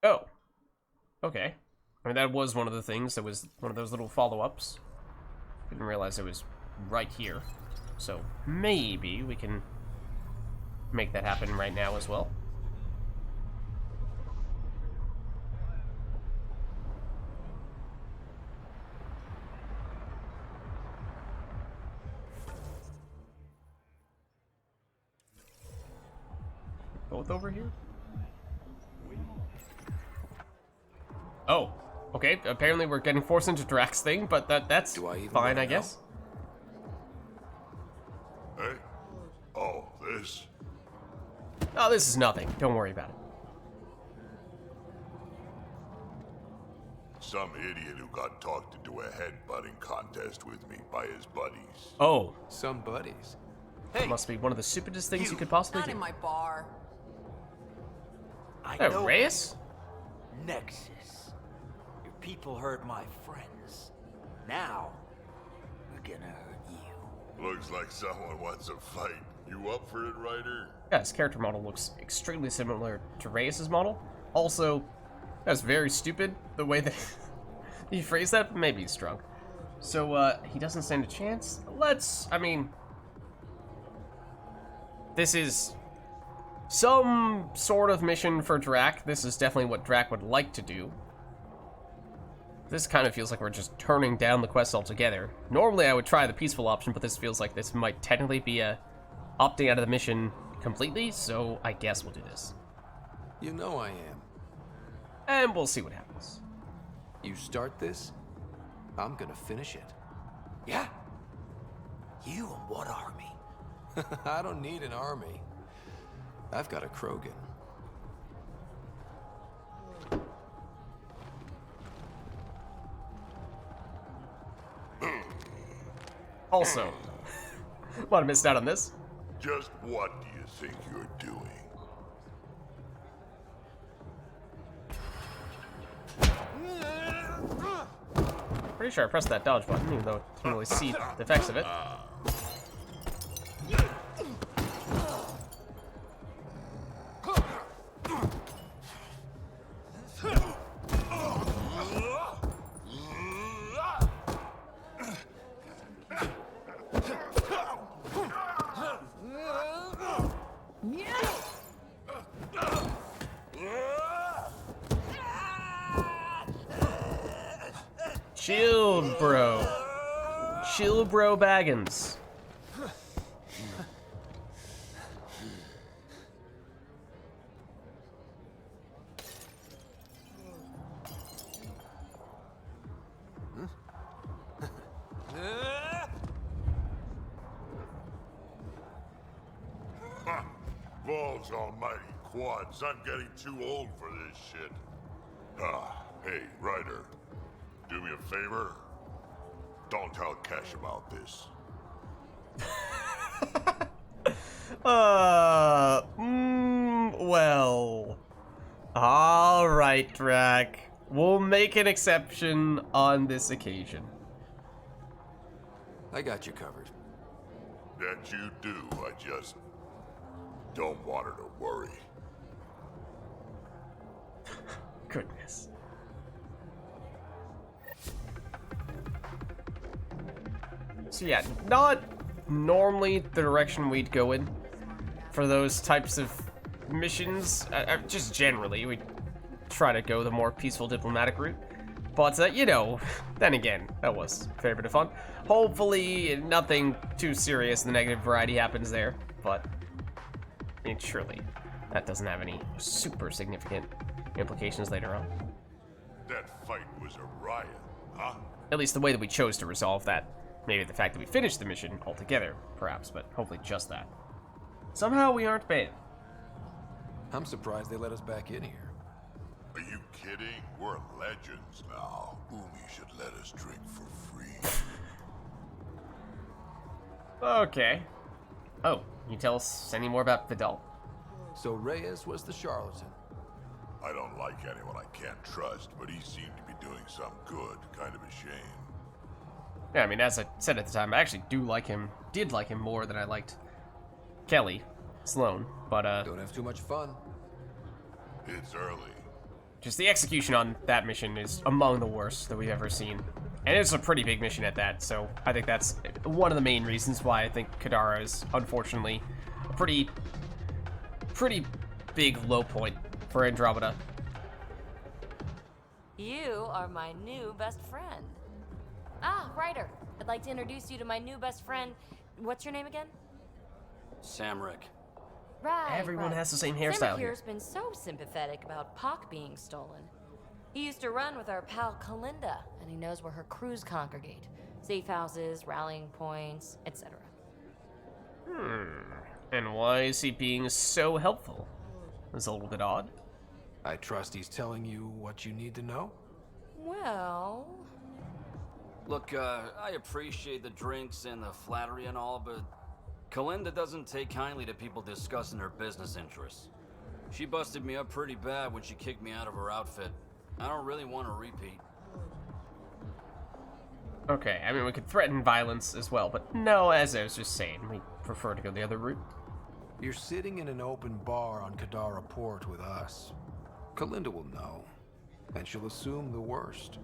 Oh. Okay. I mean, that was one of the things. That was one of those little follow-ups. Didn't realize it was right here. So maybe we can make that happen right now as well. Both over here? Oh, okay. Apparently we're getting forced into Drax's thing, but that's fine, I guess. Hey? Oh, this? Oh, this is nothing. Don't worry about it. Some idiot who got talked into a headbutting contest with me by his buddies. Oh. Some buddies. Hey, must be one of the stupidest things you could possibly Not do. in my bar. I know Reyes? Nexus. Your people hurt my friends. Now, we're gonna hurt you. Looks like someone wants a fight. You up for it, Ryder? Yeah, his character model looks extremely similar to Reyes' model. Also, that's very stupid, the way that he phrased that. Maybe he's drunk. So, he doesn't stand a chance. I mean... This is some sort of mission for Drac. This is definitely what Drac would like to do. This kind of feels like we're just turning down the quest altogether. Normally I would try the peaceful option, but this feels like this might technically be opting out of the mission completely, so I guess we'll do this. You know I am. And we'll see what happens. You start this, I'm gonna finish it. Yeah? You and what army? I don't need an army. I've got a Krogan. Also, might have missed out on this. Just what do you think you're doing? Pretty sure I pressed that dodge button, even though I didn't really see the effects of it. Chill, bro. Chill, bro Baggins. Balls almighty quads, I'm getting too old for this shit. Hey, Ryder. Do me a favor. Don't tell Cash about this. Well. Alright, Drac. We'll make an exception on this occasion. I got you covered. That you do, I just don't want her to worry. Goodness. So yeah, not normally the direction we'd go in for those types of missions. Just generally, we'd try to go the more peaceful diplomatic route. But, you know, then again, that was a fair bit of fun. Hopefully nothing too serious in the negative variety happens there. But, I mean, surely that doesn't have any super significant implications later on. That fight was a riot, huh? At least the way that we chose to resolve that. Maybe the fact that we finished the mission altogether, perhaps, but hopefully just that. Somehow we aren't banned. I'm surprised they let us back in here. Are you kidding? We're legends now. Umi should let us drink for free. Okay. Oh, can you tell us any more about Vidal? So Reyes was the charlatan. I don't like anyone I can't trust, but he seemed to be doing some good. Kind of a shame. Yeah, I mean, as I said at the time, I actually did like him more than I liked Kelly Sloan, but don't have too much fun. It's early. Just the execution on that mission is among the worst that we've ever seen. And it's a pretty big mission at that, so I think that's one of the main reasons why I think Kadara is, unfortunately, a pretty big low point for Andromeda. You are my new best friend. Ah, Ryder. I'd like to introduce you to my new best friend. What's your name again? Samrick. Right. Everyone has the same Samrick hairstyle here. here's been so sympathetic about Pock being stolen. He used to run with our pal Kalinda, and he knows where her crews congregate. Safe houses, rallying points, etc. And why is he being so helpful? That's a little bit odd. I trust he's telling you what you need to know? Well... Look, I appreciate the drinks and the flattery and all, but Kalinda doesn't take kindly to people discussing her business interests. She busted me up pretty bad when she kicked me out of her outfit. I don't really want to repeat. Okay, I mean, we could threaten violence as well, but no, as I was just saying, we prefer to go the other route. You're sitting in an open bar on Kadara Port with us. Kalinda will know, and she'll assume the worst.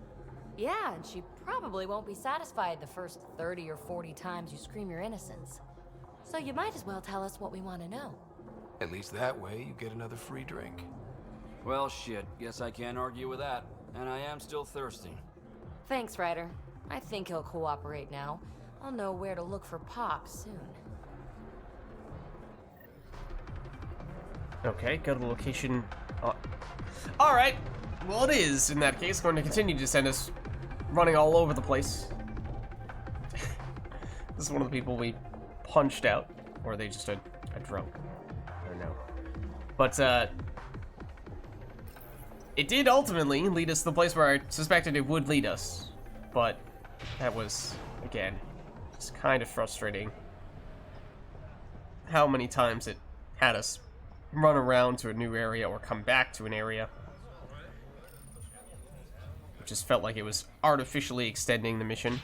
Yeah, and she probably won't be satisfied the first 30 or 40 times you scream your innocence. So you might as well tell us what we want to know. At least that way you get another free drink. Well, shit, guess I can't argue with that. And I am still thirsty. Thanks, Ryder. I think he'll cooperate now. I'll know where to look for Pop soon. Okay, go to the location. Alright, well it is, in that case, going to continue to send us running all over the place. This is one of the people we punched out, or are they just a drunk? I don't know. But, it did ultimately lead us to the place where I suspected it would lead us. But that was, again, just kind of frustrating. How many times it had us run around to a new area or come back to an area. It just felt like it was artificially extending the mission.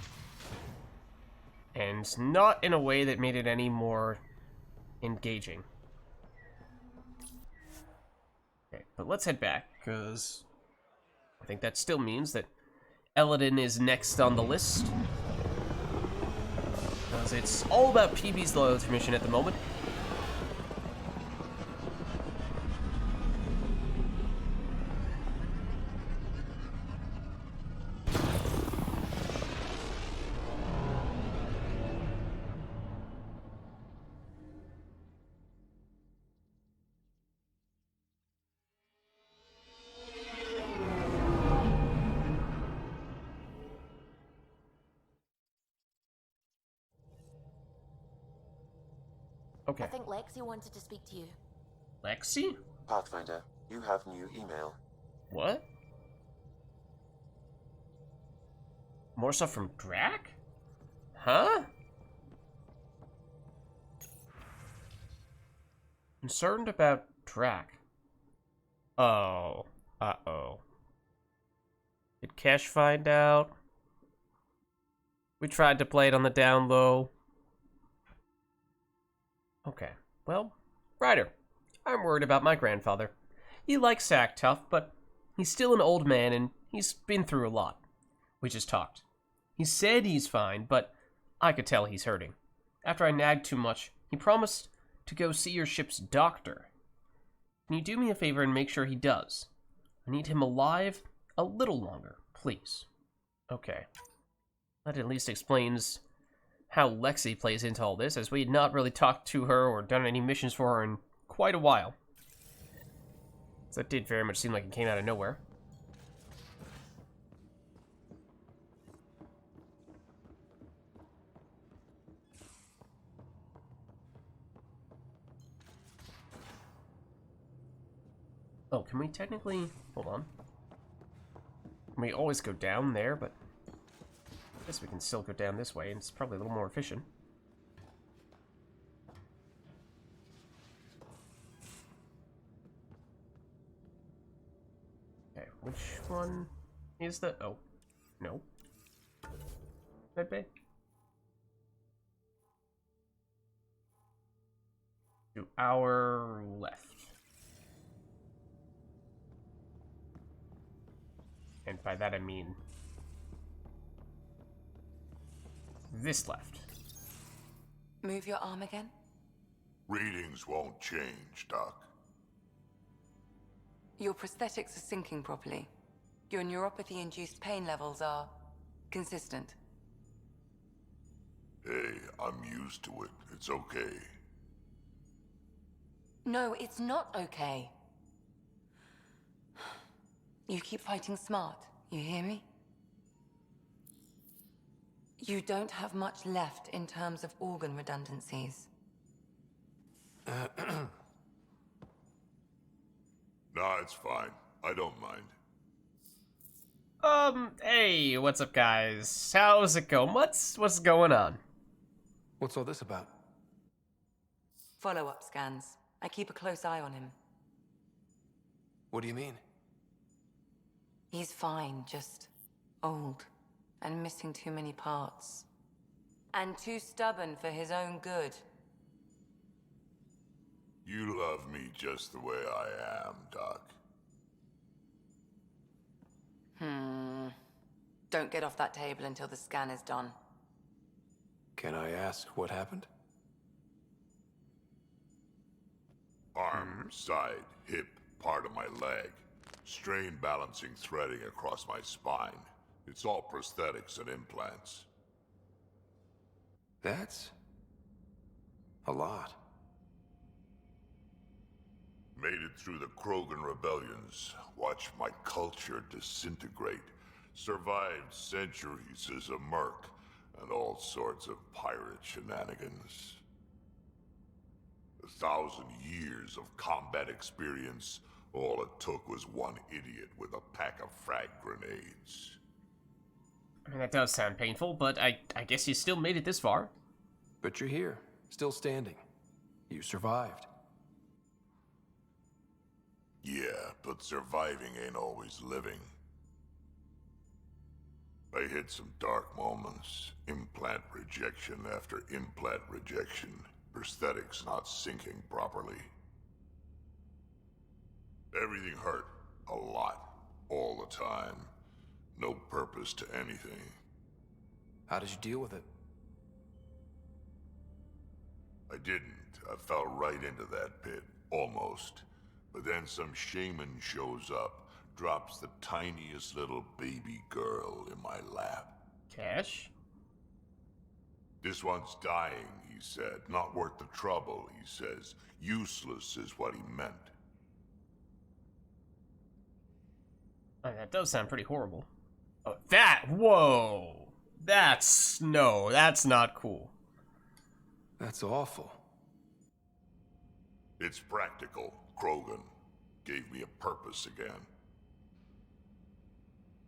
And not in a way that made it any more engaging. Okay, but let's head back, because I think that still means that Eladin is next on the list. Because it's all about PB's loyalty mission at the moment. Okay. I think Lexi wanted to speak to you. Lexi? Pathfinder, you have new email. What? More stuff from Drac? Huh? Concerned about Drac. Oh. Uh-oh. Did Cash find out? We tried to play it on the down low. Okay, well, Ryder, I'm worried about my grandfather. He likes sack tough, but he's still an old man and he's been through a lot. We just talked. He said he's fine, but I could tell he's hurting. After I nagged too much, he promised to go see your ship's doctor. Can you do me a favor and make sure he does? I need him alive a little longer, please. Okay. That at least explains how Lexi plays into all this, as we had not really talked to her or done any missions for her in quite a while. So that did very much seem like it came out of nowhere. can we technically... Hold on. We always go down there, but... I guess we can still go down this way, and it's probably a little more efficient. Okay, which one is the... Oh, no. Red Bay? To our left. And by that I mean... this left. Move your arm again? Readings won't change, Doc. Your prosthetics are syncing properly. Your neuropathy-induced pain levels are consistent. Hey, I'm used to it. It's okay. No, it's not okay. You keep fighting smart, you hear me? You don't have much left in terms of organ redundancies. Nah, it's fine. I don't mind. Hey, what's up, guys? How's it going? What's going on? What's all this about? Follow-up scans. I keep a close eye on him. What do you mean? He's fine, just old and missing too many parts. And too stubborn for his own good. You love me just the way I am, Doc. Don't get off that table until the scan is done. Can I ask what happened? Arm, side, hip, part of my leg. Strain balancing threading across my spine. It's all prosthetics and implants. That's... a lot. Made it through the Krogan rebellions. Watched my culture disintegrate. Survived centuries as a merc. And all sorts of pirate shenanigans. 1,000 years of combat experience. All it took was one idiot with a pack of frag grenades. I mean, that does sound painful, but I guess you still made it this far. But you're here, still standing. You survived. Yeah, but surviving ain't always living. I hit some dark moments. Implant rejection after implant rejection. Prosthetics not syncing properly. Everything hurt. A lot. All the time. No purpose to anything. How did you deal with it? I didn't. I fell right into that pit. Almost. But then some shaman shows up. Drops the tiniest little baby girl in my lap. Cash? This one's dying, he said. Not worth the trouble, he says. Useless is what he meant. Oh, that does sound pretty horrible. Oh, whoa! No, that's not cool. That's awful. It's practical. Krogan gave me a purpose again.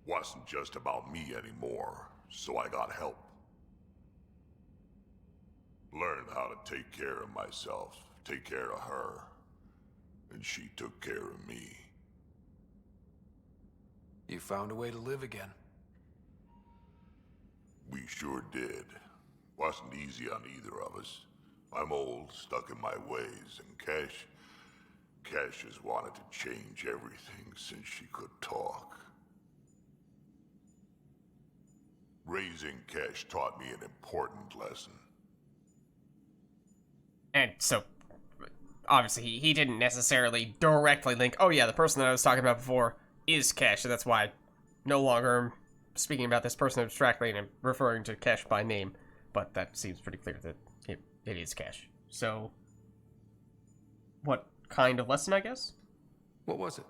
Wasn't just about me anymore, so I got help. Learned how to take care of myself, take care of her. And she took care of me. You found a way to live again. We sure did. Wasn't easy on either of us. I'm old, stuck in my ways, and Cash has wanted to change everything since she could talk. Raising Cash taught me an important lesson. And so, obviously, he didn't necessarily directly link, oh yeah, the person that I was talking about before is Cash, so that's why no longer I'm speaking about this person abstractly and I'm referring to Cash by name. But that seems pretty clear that it is Cash. So, what kind of lesson, I guess? What was it?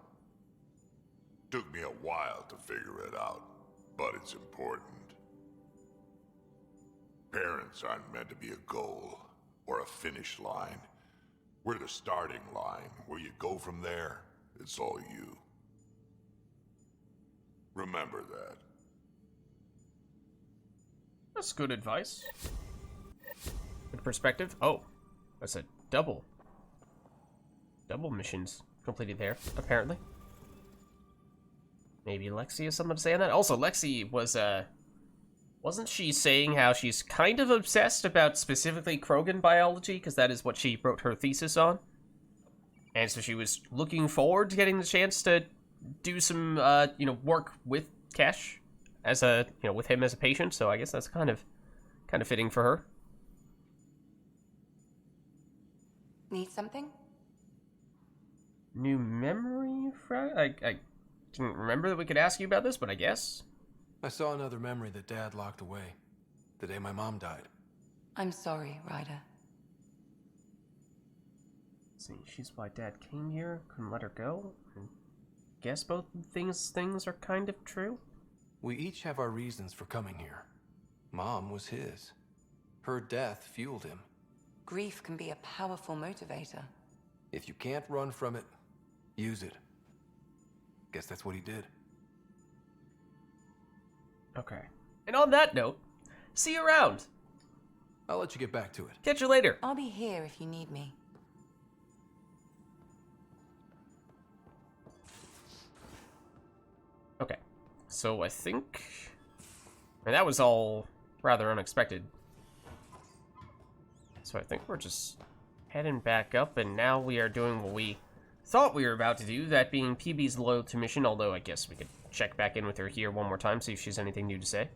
Took me a while to figure it out, but it's important. Parents aren't meant to be a goal or a finish line. We're the starting line. Where you go from there It's all you. Remember that. That's good advice. Good perspective. Oh, that's a double missions completed there, apparently. Maybe Lexi has something to say on that. Also, Lexi was, wasn't she saying how she's kind of obsessed about specifically Krogan biology, because that is what she wrote her thesis on? And so she was looking forward to getting the chance to do some, work with Kesh as a, with him as a patient. So I guess that's kind of fitting for her. Need something? New memory? I didn't remember that we could ask you about this, but I guess. I saw another memory that Dad locked away. The day my mom died. I'm sorry, Ryder. Let's see, she's why Dad came here, couldn't let her go. And guess both things are kind of true. We each have our reasons for coming here. Mom was his. Her death fueled him. Grief can be a powerful motivator. If you can't run from it, use it. Guess that's what he did. Okay. And on that note, see you around. I'll let you get back to it. Catch you later. I'll be here if you need me. Okay. So I think... that was all rather unexpected. So I think we're just heading back up, and now we are doing what we thought we were about to do, that being PB's loyalty mission, although I guess we could check back in with her here one more time, see if she has anything new to say.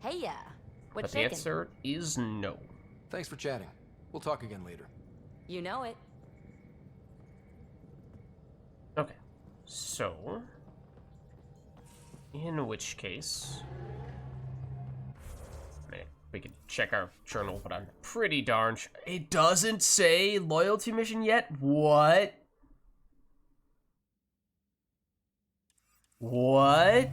Hey, yeah. But the answer is no. Thanks for chatting. We'll talk again later. You know it. Okay. So, in which case, we could check our journal, but I'm pretty darn sure it doesn't say loyalty mission yet. What? What?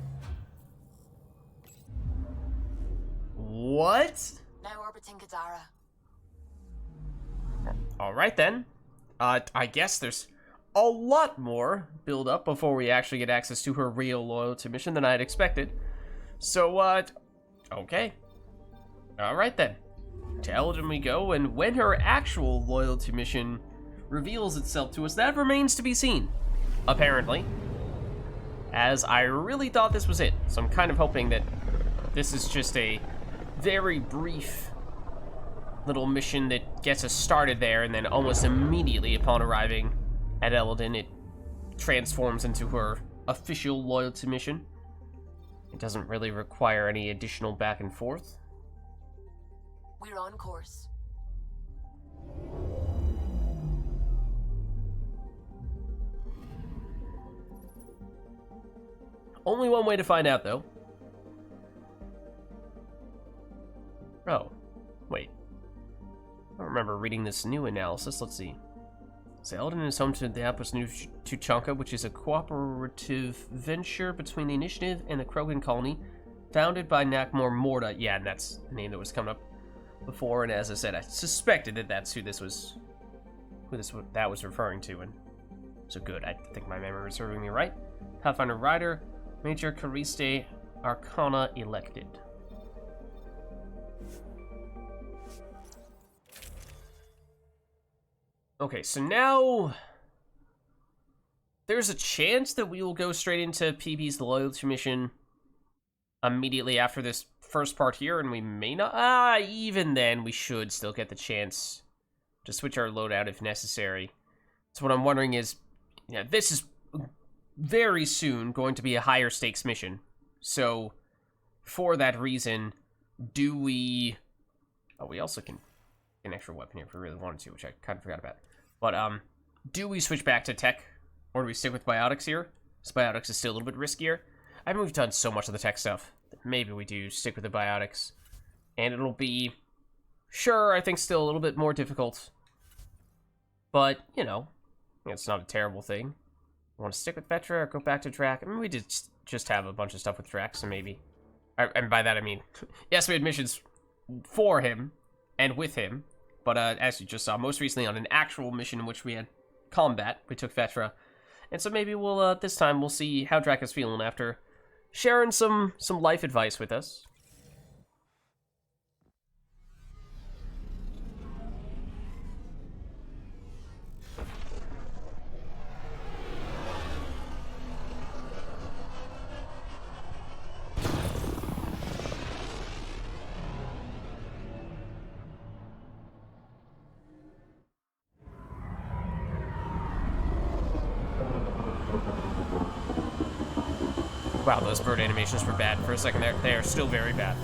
What? No orbiting Kadara. All right then. I guess there's a lot more build up before we actually get access to her real loyalty mission than I had expected. So, okay. All right then. To Eldon we go, and when her actual loyalty mission reveals itself to us, that remains to be seen, apparently. As I really thought this was it, so I'm kind of hoping that this is just a very brief little mission that gets us started there, and then almost immediately upon arriving at Eldon, it transforms into her official loyalty mission. It doesn't really require any additional back and forth. We're on course. Only one way to find out, though. Oh, wait. I don't remember reading this new analysis. Let's see. So Eldon is home to the Apus New Tuchanka, which is a cooperative venture between the Initiative and the Krogan colony, founded by Nakmor Morda. Yeah, and that's the name that was coming up before, and as I said, I suspected that that's who that was referring to, and so good. I think my memory was serving me right. Pathfinder Ryder, Major Cariste Arcana elected. Okay, so now there's a chance that we will go straight into PB's loyalty mission immediately after this first part here, and we may not. Even then, we should still get the chance to switch our loadout if necessary. So what I'm wondering is, this is very soon going to be a higher stakes mission. So for that reason, do we... Oh, we also can get an extra weapon here if we really wanted to, which I kind of forgot about. But, do we switch back to tech, or do we stick with biotics here? Because biotics is still a little bit riskier. I mean, we've done so much of the tech stuff. Maybe we do stick with the biotics. And it'll be, sure, I think still a little bit more difficult. But, it's not a terrible thing. Want to stick with Vetra or go back to Drac? I mean, we did just have a bunch of stuff with Drac, so maybe. And by that I mean, yes, we had missions for him and with him. But as you just saw, most recently on an actual mission in which we had combat. We took Vetra. And so maybe we'll, this time, we'll see how Draka's feeling after sharing some life advice with us. Wow, those bird animations were bad for a second there. They are still very bad.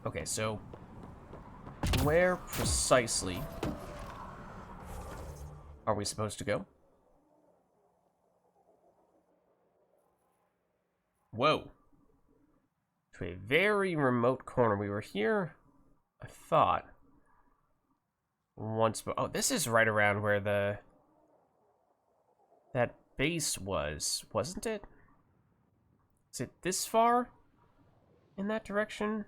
Okay, so where precisely are we supposed to go? Whoa. To a very remote corner. We were here, I thought, once, but oh, this is right around where that base was, wasn't it? Is it this far in that direction?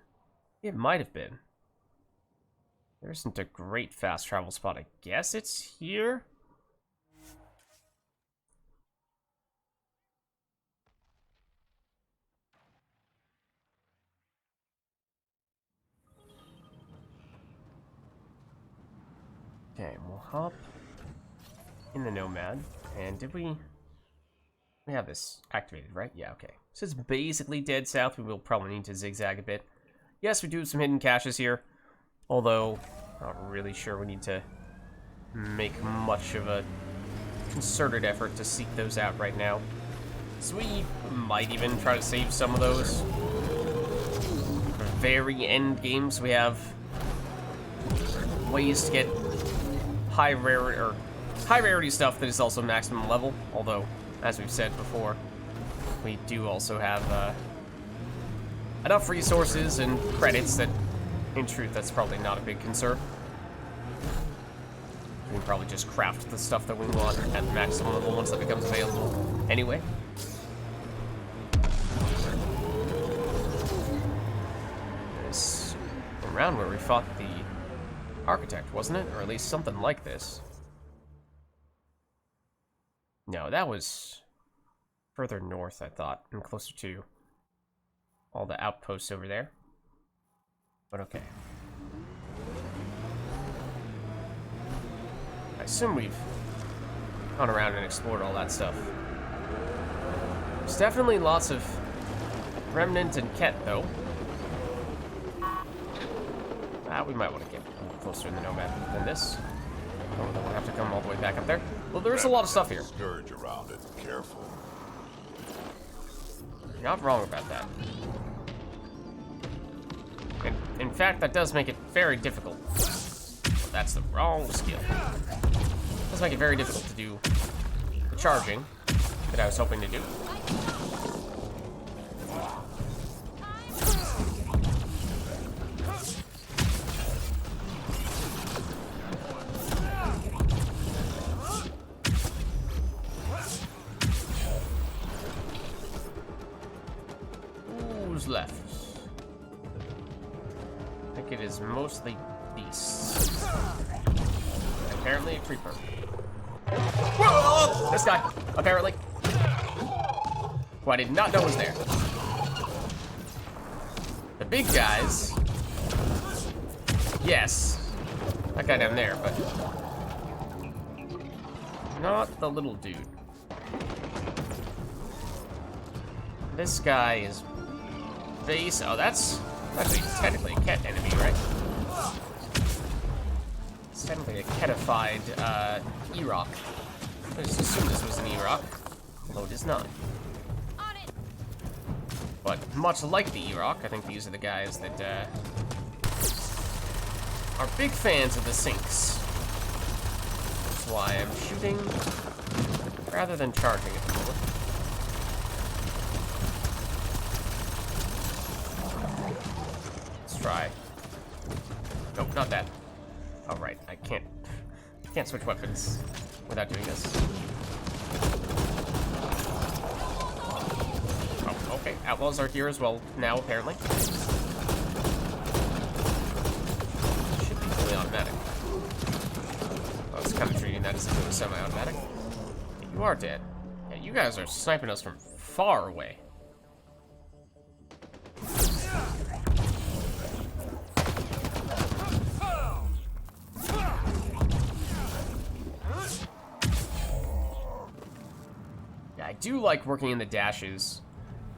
It might have been. There isn't a great fast travel spot. I guess it's here? Okay, we'll hop in the Nomad. And did we have this activated, right? Yeah, okay. So it's basically dead south. We will probably need to zigzag a bit. Yes, we do have some hidden caches here. Although, not really sure we need to make much of a concerted effort to seek those out right now. So we might even try to save some of those. For very end games, we have ways to get high rarity stuff that is also maximum level. Although, as we've said before, we do also have enough resources and credits that, in truth, that's probably not a big concern. We can probably just craft the stuff that we want at the maximum level once that becomes available. Anyway. This around where we fought the architect, wasn't it? Or at least something like this. No, that was further north, I thought, and closer to all the outposts over there. But okay. I assume we've gone around and explored all that stuff. There's definitely lots of Remnant and Ket, though. We might want to get a little closer in the Nomad than this. Oh, then we'll have to come all the way back up there. Well, there's a lot of stuff here. Scourge around it. Careful. You're not wrong about that. In fact, that does make it very difficult. Well, that's the wrong skill. It does make it very difficult to do the charging that I was hoping to do. Who's left? I think it is mostly beasts. Apparently a creeper. Whoa! This guy, apparently. Who I did not know was there. The big guys. Yes. That guy down there, but not the little dude. This guy is base. Oh, that's actually technically a Ket enemy, right? It's technically a Ketified E-Rock. I just assumed this was an E-Rock, although it is not. But much like the E-Rock, I think these are the guys that are big fans of the sinks. That's why I'm shooting rather than charging at the moment. Let's try. Nope, not that. All right, I can't switch weapons without doing this. Okay, outlaws are here as well now, apparently. Should be fully automatic. I was kind of treating that as if it was semi-automatic. You are dead. Yeah, you guys are sniping us from far away. Yeah, I do like working in the dashes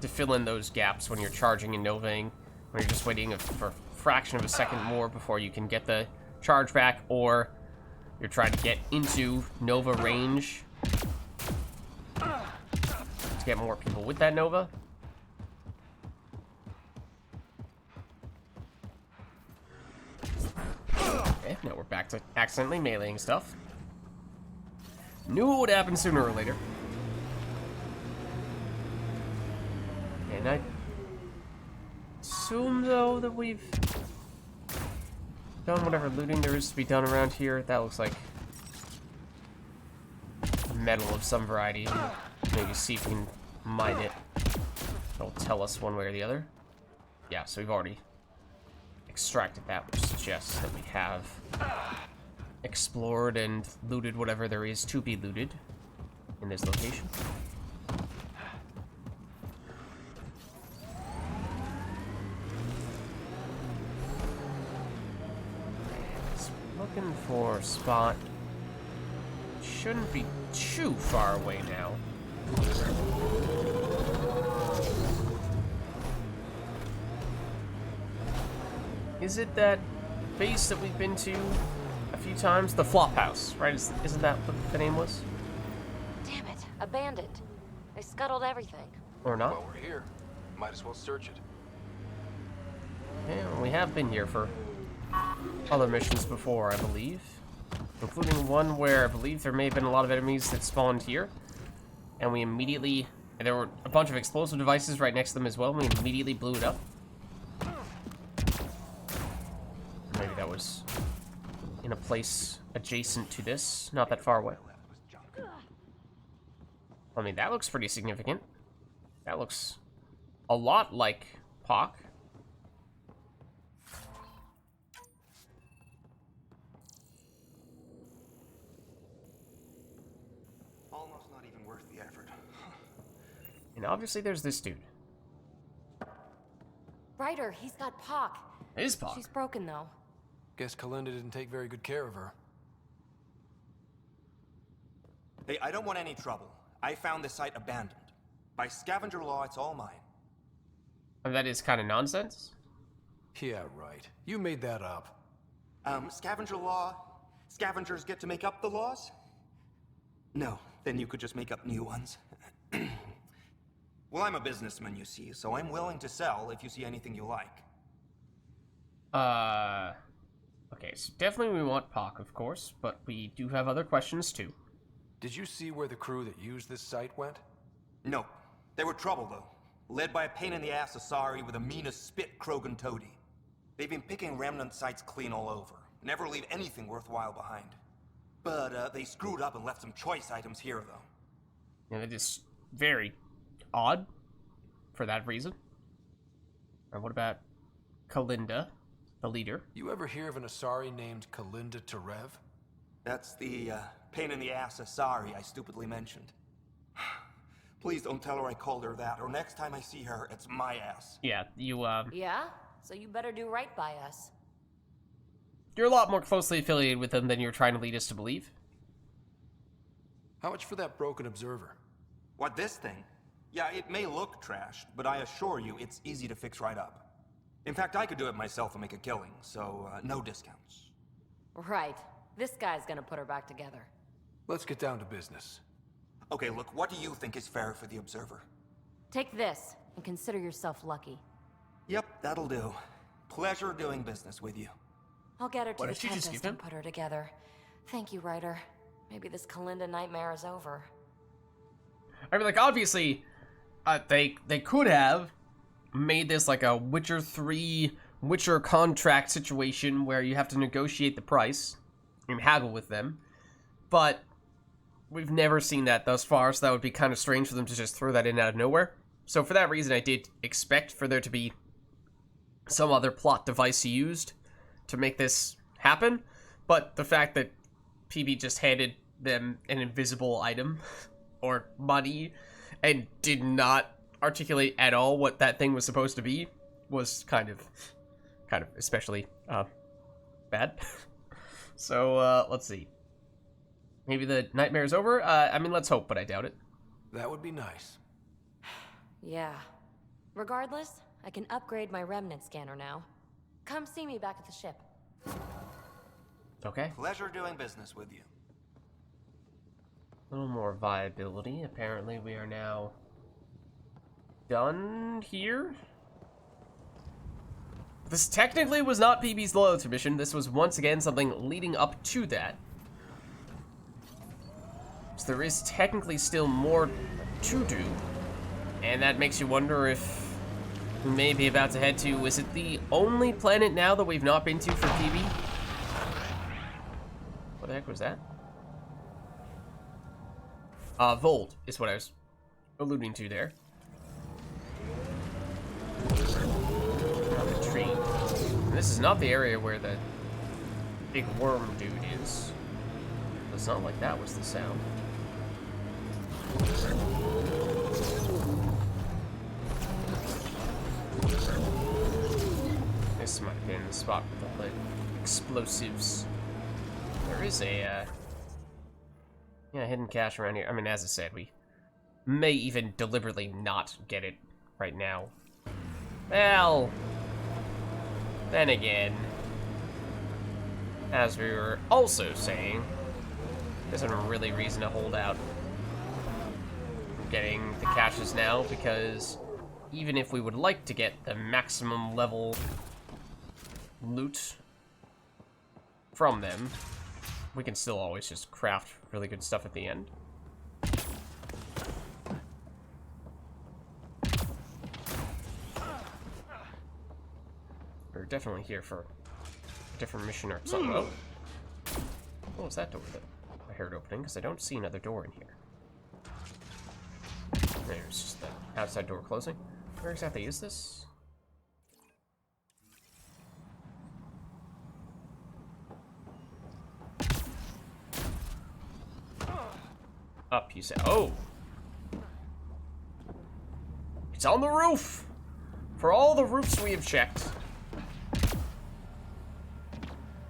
to fill in those gaps when you're charging and novaing, when you're just waiting for a fraction of a second more before you can get the charge back, or you're trying to get into Nova range to get more people with that Nova. Okay, now we're back to accidentally meleeing stuff. Knew it would happen sooner or later. And I assume, though, that we've done whatever looting there is to be done around here. That looks like metal of some variety. Maybe see if we can mine it. It'll tell us one way or the other. Yeah, so we've already extracted that, which suggests that we have explored and looted whatever there is to be looted in this location. Looking for a spot. Shouldn't be too far away now. Is it that base that we've been to a few times? The Flop House, right? Isn't that what the name was? Damn it, abandoned. They scuttled everything. Or not? While we're here, might as well search it. Yeah, we have been here for other missions before, I believe. Including one where I believe there may have been a lot of enemies that spawned here. And we immediately... And there were a bunch of explosive devices right next to them as well, and we immediately blew it up. Maybe that was in a place adjacent to this, not that far away. I mean, that looks pretty significant. That looks a lot like POC. Almost not even worth the effort. And obviously there's this dude. Ryder, he's got POC. It is POC. She's broken, though. Guess Kalinda didn't take very good care of her. Hey, I don't want any trouble. I found the site abandoned. By scavenger law, it's all mine. And that is kind of nonsense. Yeah, right. You made that up. Scavenger law? Scavengers get to make up the laws? No, then you could just make up new ones. Well, I'm a businessman, you see, so I'm willing to sell if you see anything you like. Okay, so definitely we want POC, of course, but we do have other questions, too. Did you see where the crew that used this site went? No. They were trouble, though. Led by a pain-in-the-ass Asari with the meanest spit Krogan toady. They've been picking remnant sites clean all over. Never leave anything worthwhile behind. But, they screwed up and left some choice items here, though. Yeah, that is very odd for that reason. And what about Kalinda, the leader? You ever hear of an Asari named Kalinda Terev? That's the, pain-in-the-ass Asari I stupidly mentioned. Please don't tell her I called her that, or next time I see her, it's my ass. Yeah, you, Yeah? So you better do right by us. You're a lot more closely affiliated with them than you're trying to lead us to believe. How much for that broken observer? What, this thing? Yeah, it may look trashed, but I assure you it's easy to fix right up. In fact, I could do it myself and make a killing, so no discounts. Right. This guy's gonna put her back together. Let's get down to business. Okay, look, what do you think is fair for the Observer? Take this, and consider yourself lucky. Yep, that'll do. Pleasure doing business with you. I'll get her to What the did you just Tempest give and put her together. Thank you, Ryder. Maybe this Kalinda nightmare is over. I mean, like, obviously, they could have made this like a Witcher 3 Witcher contract situation where you have to negotiate the price and haggle with them, but we've never seen that thus far, so that would be kind of strange for them to just throw that in out of nowhere. So for that reason, I did expect for there to be some other plot device used to make this happen. But the fact that PB just handed them an invisible item or money and did not articulate at all what that thing was supposed to be was kind of especially bad. So let's see. Maybe the nightmare's over? I mean, let's hope, but I doubt it. That would be nice. Yeah. Regardless, I can upgrade my remnant scanner now. Come see me back at the ship. Okay. Pleasure doing business with you. A little more viability. Apparently we are now done here. This technically was not PB's loyalty mission. This was once again something leading up to that. So there is technically still more to do. And that makes you wonder if we may be about to head to... Is it the only planet now that we've not been to for PB? What the heck was that? Vold is what I was alluding to there. The tree. And this is not the area where the big worm dude is. It's not like that was the sound. This might have been the spot with all the explosives. There is a, hidden cache around here. I mean, as I said, we may even deliberately not get it right now. Well, then again, as we were also saying, there's no really reason to hold out getting the caches now, because even if we would like to get the maximum level loot from them, we can still always just craft really good stuff at the end. We're definitely here for a different mission or something. Oh, what was that door that I heard opening? Because I don't see another door in here. There's just the outside door closing. Where exactly is this? Up, you say. Oh! It's on the roof! For all the roofs we have checked.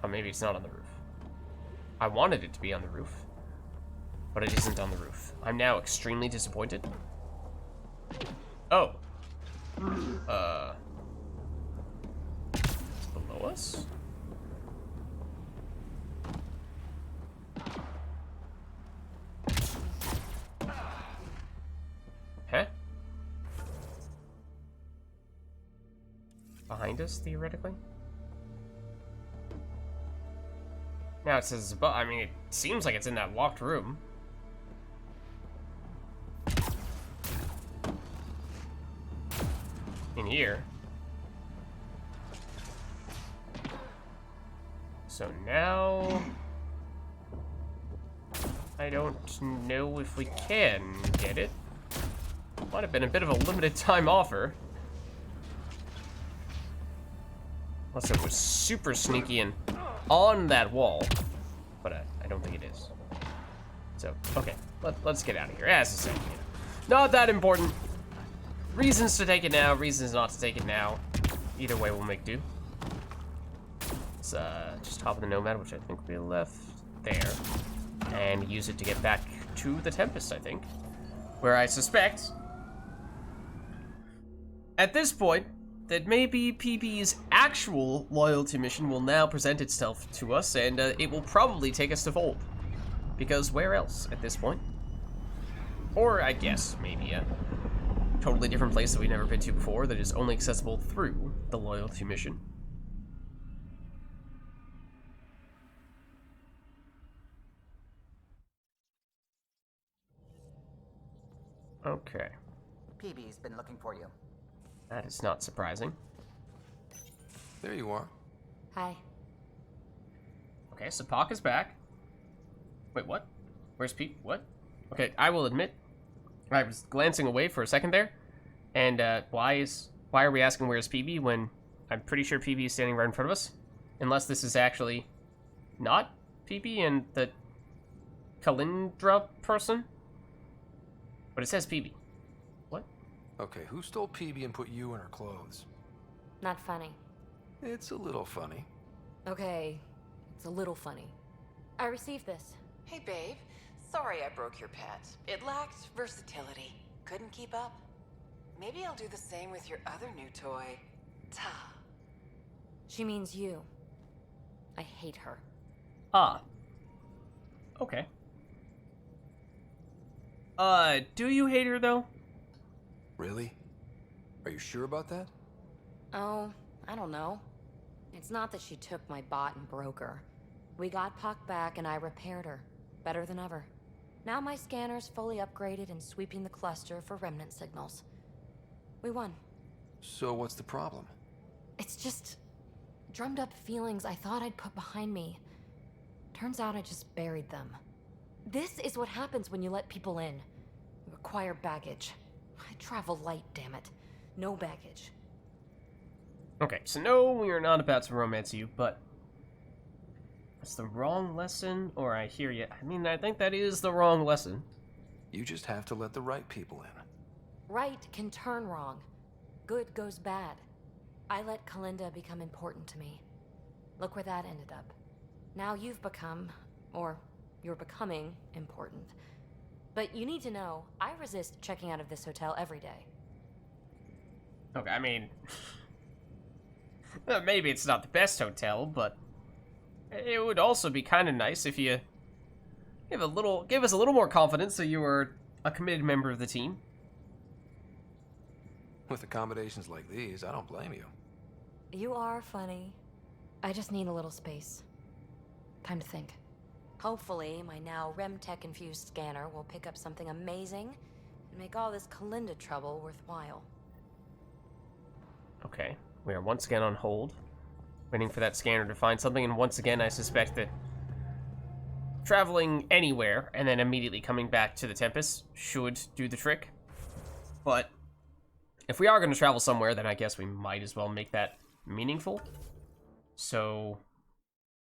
Oh, maybe it's not on the roof. I wanted it to be on the roof, but it isn't on the roof. I'm now extremely disappointed. Oh. It's below us? Huh? Behind us, theoretically? Now it says above. I mean, it seems like it's in that locked room. In here. So now I don't know if we can get it. Might have been a bit of a limited time offer. Unless it was super sneaky and on that wall. But I don't think it is. So, okay. Let's get out of here. As I said, not that important. Reasons to take it now, reasons not to take it now. Either way, we'll make do. Let's just hop in the Nomad, which I think we left there. And use it to get back to the Tempest, I think. Where I suspect, at this point, that maybe PB's actual loyalty mission will now present itself to us, and it will probably take us to Vold. Because where else at this point? Or, I guess, maybe a totally different place that we've never been to before that is only accessible through the loyalty mission. Okay. PB's been looking for you. That is not surprising. There you are. Hi. Okay, so Pak is back. Wait, what? Where's Pete? What? Okay, I will admit, I was glancing away for a second there, And why are we asking where's PB when I'm pretty sure PB is standing right in front of us? Unless this is actually not PB and the Kalindra person? But it says PB. What? Okay, who stole PB and put you in her clothes? Not funny. It's a little funny. Okay, it's a little funny. I received this. Hey, babe. Sorry I broke your pet. It lacked versatility. Couldn't keep up. Maybe I'll do the same with your other new toy, Ta. She means you. I hate her. Ah. Okay. Do you hate her, though? Really? Are you sure about that? Oh, I don't know. It's not that she took my bot and broke her. We got Puck back and I repaired her. Better than ever. Now my scanner's fully upgraded and sweeping the cluster for remnant signals. We won. So what's the problem? It's just drummed up feelings I thought I'd put behind me. Turns out I just buried them. This is what happens when you let people in. You acquire baggage. I travel light, damn it. No baggage. Okay, so no, we are not about to romance you, but that's the wrong lesson, or I hear you. I mean, I think that is the wrong lesson. You just have to let the right people in. Right can turn wrong. Good goes bad. I let Kalinda become important to me. Look where that ended up. Now you've become, or you're becoming, important. But you need to know, I resist checking out of this hotel every day. Okay, I mean, maybe it's not the best hotel, but it would also be kind of nice if you give us a little more confidence that you were a committed member of the team. With accommodations like these, I don't blame you. You are funny. I just need a little space. Time to think. Hopefully, my now RemTech-infused scanner will pick up something amazing and make all this Kalinda trouble worthwhile. Okay, we are once again on hold, waiting for that scanner to find something, and once again I suspect that traveling anywhere and then immediately coming back to the Tempest should do the trick. But if we are going to travel somewhere, then I guess we might as well make that meaningful. So,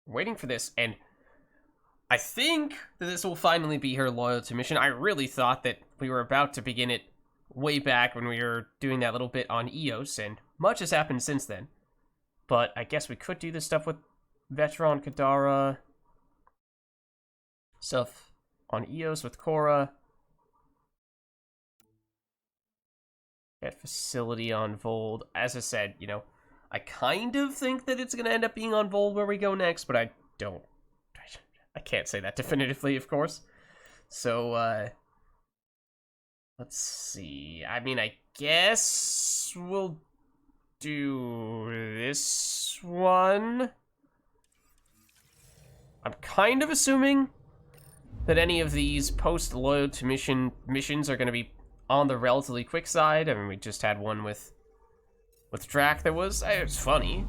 waiting for this, and I think that this will finally be her loyalty mission. I really thought that we were about to begin it way back when we were doing that little bit on EOS, and much has happened since then. But I guess we could do this stuff with Veteran Kadara, stuff on EOS with Korra, that facility on Vold. As I said, you know, I kind of think that it's going to end up being on Vold where we go next, but I can't say that definitively, of course. So, let's see. I mean, I guess we'll do this one. I'm kind of assuming that any of these post-loyalty missions are going to be on the relatively quick side. I mean, we just had one with Drac that was funny.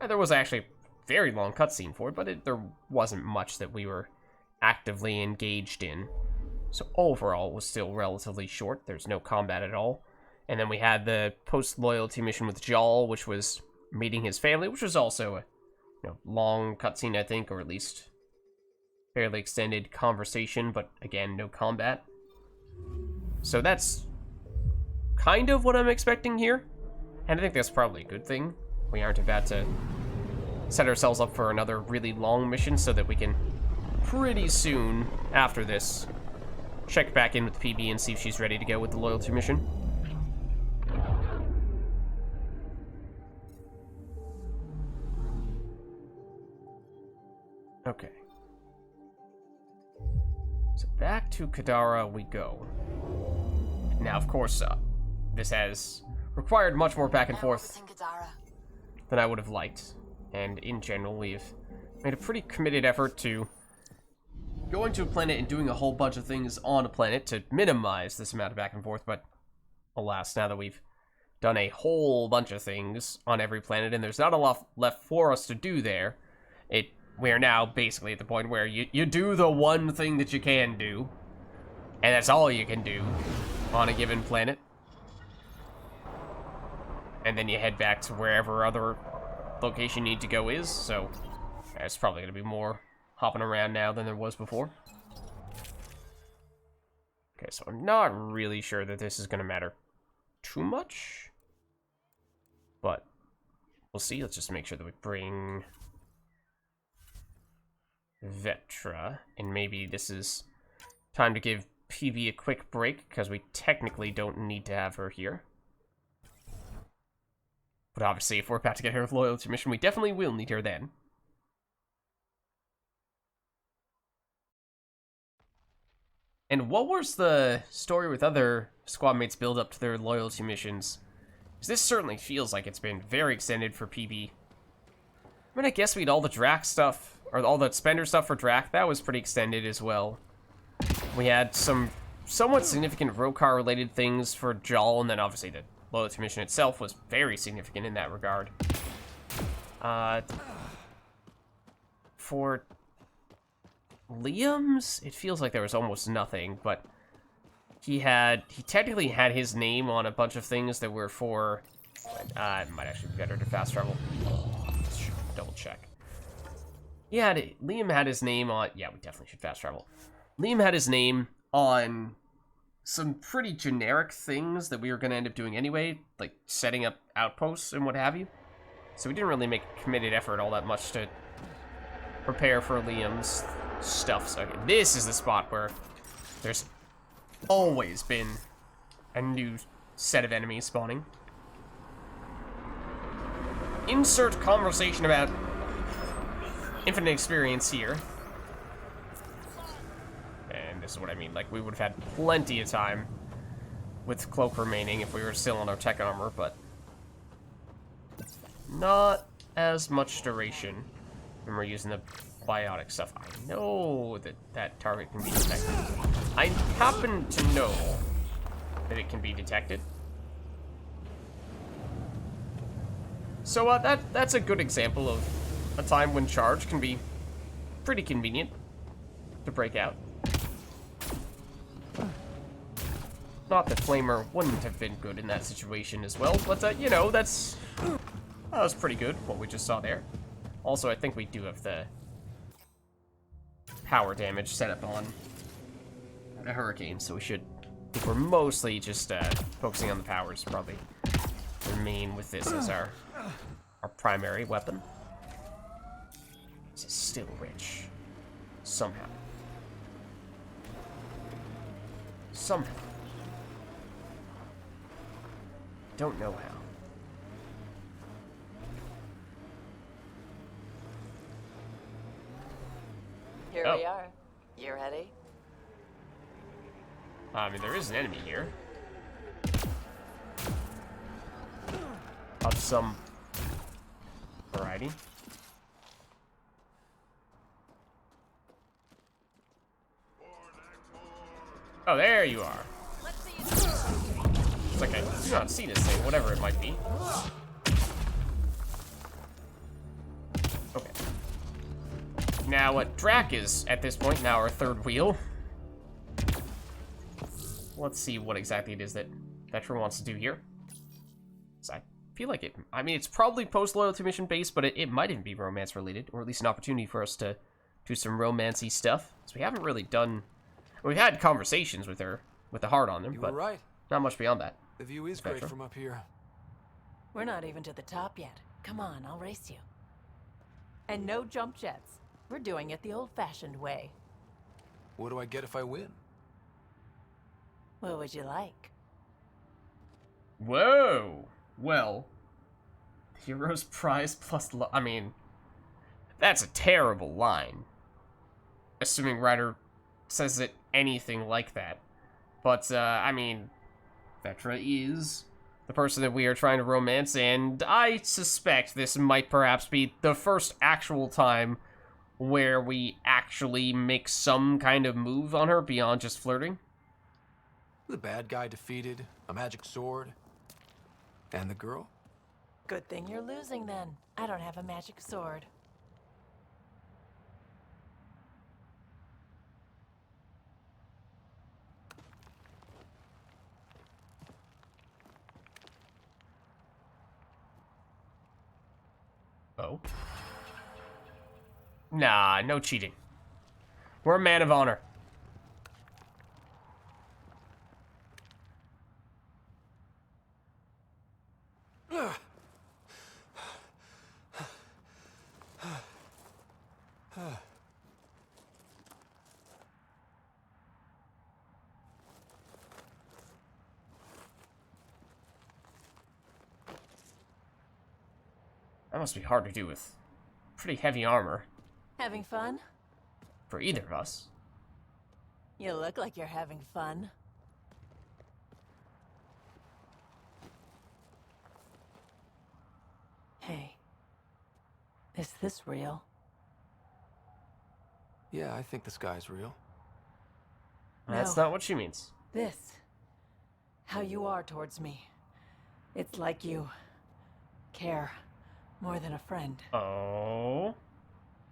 There was actually a very long cutscene for it, but there wasn't much that we were actively engaged in. So overall, it was still relatively short. There's no combat at all. And then we had the post-loyalty mission with Jal, which was meeting his family, which was also a long cutscene, I think, or at least fairly extended conversation, but again, no combat. So that's kind of what I'm expecting here. And I think that's probably a good thing. We aren't about to set ourselves up for another really long mission so that we can pretty soon after this check back in with PB and see if she's ready to go with the loyalty mission. Okay. So back to Kadara we go. Now, of course, this has required much more back and forth than I would have liked. And in general, we've made a pretty committed effort to going to a planet and doing a whole bunch of things on a planet to minimize this amount of back and forth, but alas, now that we've done a whole bunch of things on every planet and there's not a lot left for us to do there, we are now basically at the point where you do the one thing that you can do, and that's all you can do on a given planet. and then you head back to wherever other location you need to go is, so there's probably going to be more hopping around now than there was before. Okay, so I'm not really sure that this is going to matter too much, but we'll see. Let's just make sure that we bring Vetra, and maybe this is time to give PB a quick break, because we technically don't need to have her here. But obviously, if we're about to get her a loyalty mission, we definitely will need her then. And what was the story with other squad mates build up to their loyalty missions? Because this certainly feels like it's been very extended for PB. I mean, I guess we had all the Drac stuff, or all the Spender stuff for Drac. That was pretty extended as well. We had some somewhat significant Rokar-related things for Jal, and then obviously the loyalty mission itself was very significant in that regard. For Liam's, it feels like there was almost nothing, but he technically had his name on a bunch of things that were for, it might actually be better to fast travel. Double check. Liam had his name on, yeah, we definitely should fast travel. Liam had his name on some pretty generic things that we were going to end up doing anyway, like setting up outposts and what have you. So we didn't really make a committed effort all that much to prepare for Liam's stuff. So okay, this is the spot where there's always been a new set of enemies spawning. Insert conversation about infinite experience here. And this is what I mean, like, we would have had plenty of time with Cloak remaining if we were still on our tech armor, but not as much duration when we're using the biotic stuff. I know that that target can be detected. I happen to know that it can be detected. So that's a good example of a time when charge can be pretty convenient to break out. Not that Flamer wouldn't have been good in that situation as well, but you know, that was pretty good, what we just saw there. Also, I think we do have the power damage set up on a Hurricane, so we should, if we're mostly just focusing on the powers, probably remain with this as our primary weapon. This is still rich. Somehow. Somehow. Don't know how. Here we are. You ready? I mean, there is an enemy here. Of some variety. Oh, there you are. It's like I do not see this thing, whatever it might be. Okay. Now, what Drac is, at this point, now our third wheel. Let's see what exactly it is that Veteran wants to do here. So I feel like it, I mean, it's probably post-loyalty mission based, but it might even be romance related, or at least an opportunity for us to do some romancy stuff. So we haven't really done, we've had conversations with her, with the heart on them, but right. Not much beyond that. The view is great from up here. We're not even to the top yet. Come on, I'll race you. And no jump jets. We're doing it the old-fashioned way. What do I get if I win? What would you like? Whoa! Well, hero's prize plus I mean, that's a terrible line. Assuming Ryder says it anything like that. But, I mean, Vetra is the person that we are trying to romance, and I suspect this might perhaps be the first actual time where we actually make some kind of move on her beyond just flirting. The bad guy defeated, a magic sword, and the girl? Good thing you're losing then. I don't have a magic sword. Oh. Nah, no cheating. We're a man of honor. That must be hard to do with pretty heavy armor Having fun? for either of us. You look like you're having fun. Hey. Is this real? Yeah, I think the sky's real. That's No. not what she means. This. How you are towards me. It's like you care more than a friend. Oh.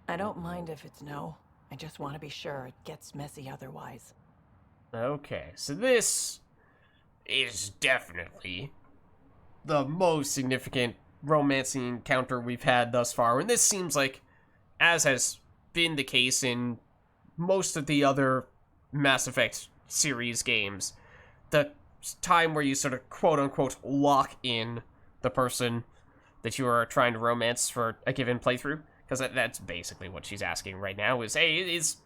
I don't mind if it's no. I just want to be sure it gets messy otherwise. Okay, so this is definitely the most significant romancing encounter we've had thus far. And this seems like, as has been the case in most of the other Mass Effect series games, the time where you sort of quote-unquote lock in the person that you are trying to romance for a given playthrough. Because that's basically what she's asking right now is, hey, is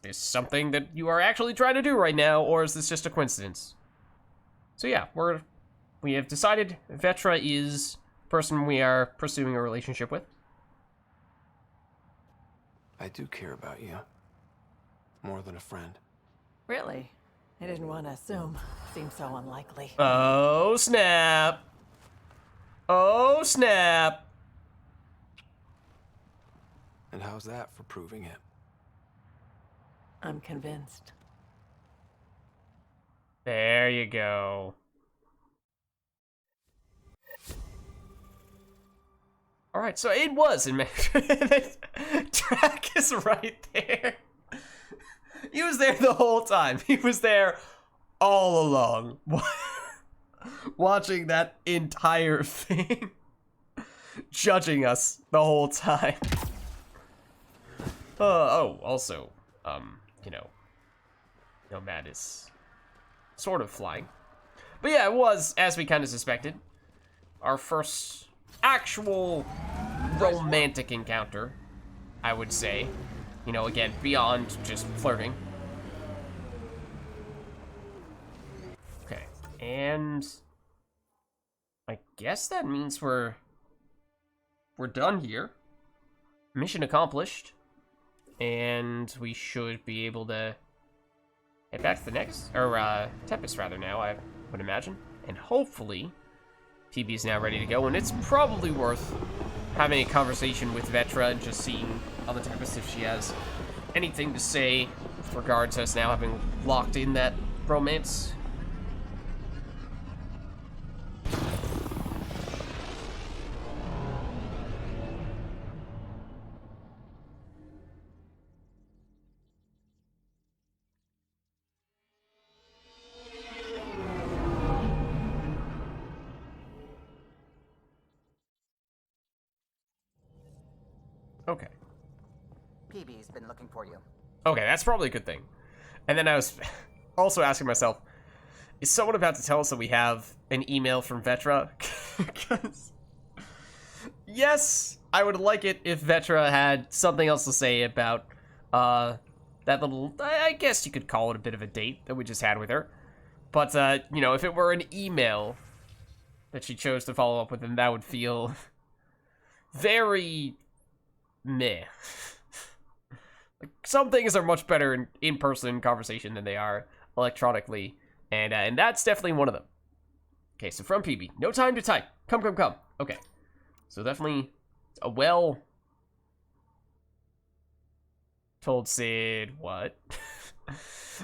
this something that you are actually trying to do right now, or is this just a coincidence? So yeah, we have decided Vetra is the person we are pursuing a relationship with. I do care about you. More than a friend. Really? I didn't want to assume. Seems so unlikely. Oh, snap. Oh, snap. And how's that for proving it? I'm convinced. There you go. Alright, so it was in Track is right there. He was there the whole time. He was there all along. Watching that entire thing. Judging us the whole time. Also, you know, Nomad is sort of flying. But yeah, it was, as we kind of suspected, our first actual romantic encounter, I would say. You know, again, beyond just flirting. Okay, and I guess that means we're done here. Mission accomplished. And we should be able to head back to the next, or Tempest rather now, I would imagine. And hopefully, PB's now ready to go, and it's probably worth having a conversation with Vetra and just seeing on the Tempest if she has anything to say with regards to us now having locked in that romance. Okay. PB's been looking for you. Okay, that's probably a good thing. And then I was also asking myself, is someone about to tell us that we have an email from Vetra? Because yes, I would like it if Vetra had something else to say about that little, I guess you could call it a bit of a date that we just had with her. But, you know, if it were an email that she chose to follow up with, then that would feel very meh. Like, some things are much better in in-person conversation than they are electronically, and that's definitely one of them. Okay, so from PB, no time to type. Come. Okay, so definitely a well told Sid what?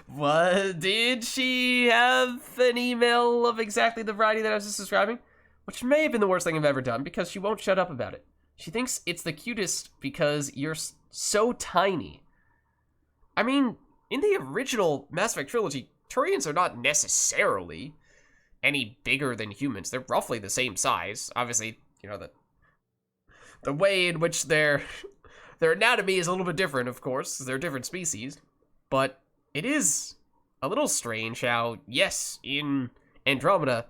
What did she have an email of exactly the variety that I was just describing? Which may have been the worst thing I've ever done because she won't shut up about it. She thinks it's the cutest because you're so tiny. I mean, in the original Mass Effect trilogy, Turians are not necessarily any bigger than humans. They're roughly the same size. Obviously, you know, the way in which their anatomy is a little bit different, of course. They're different species. But it is a little strange how, yes, in Andromeda,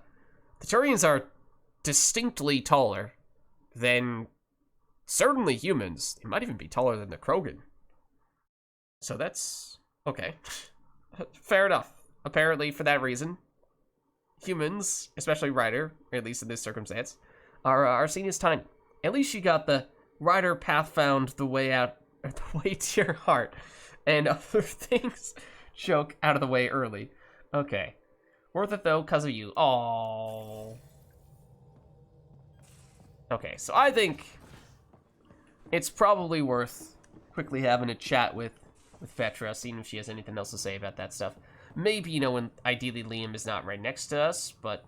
the Turians are distinctly taller than certainly humans. They might even be taller than the Krogan. So that's okay. Fair enough. Apparently, for that reason, humans, especially Ryder, at least in this circumstance, are seen as tiny. At least you got the Ryder path found the way out, or the way to your heart, and other things joke out of the way early. Okay. Worth it though, because of you. Aww. Okay, so I think it's probably worth quickly having a chat with Fetra, seeing if she has anything else to say about that stuff. Maybe, you know, when ideally Liam is not right next to us, but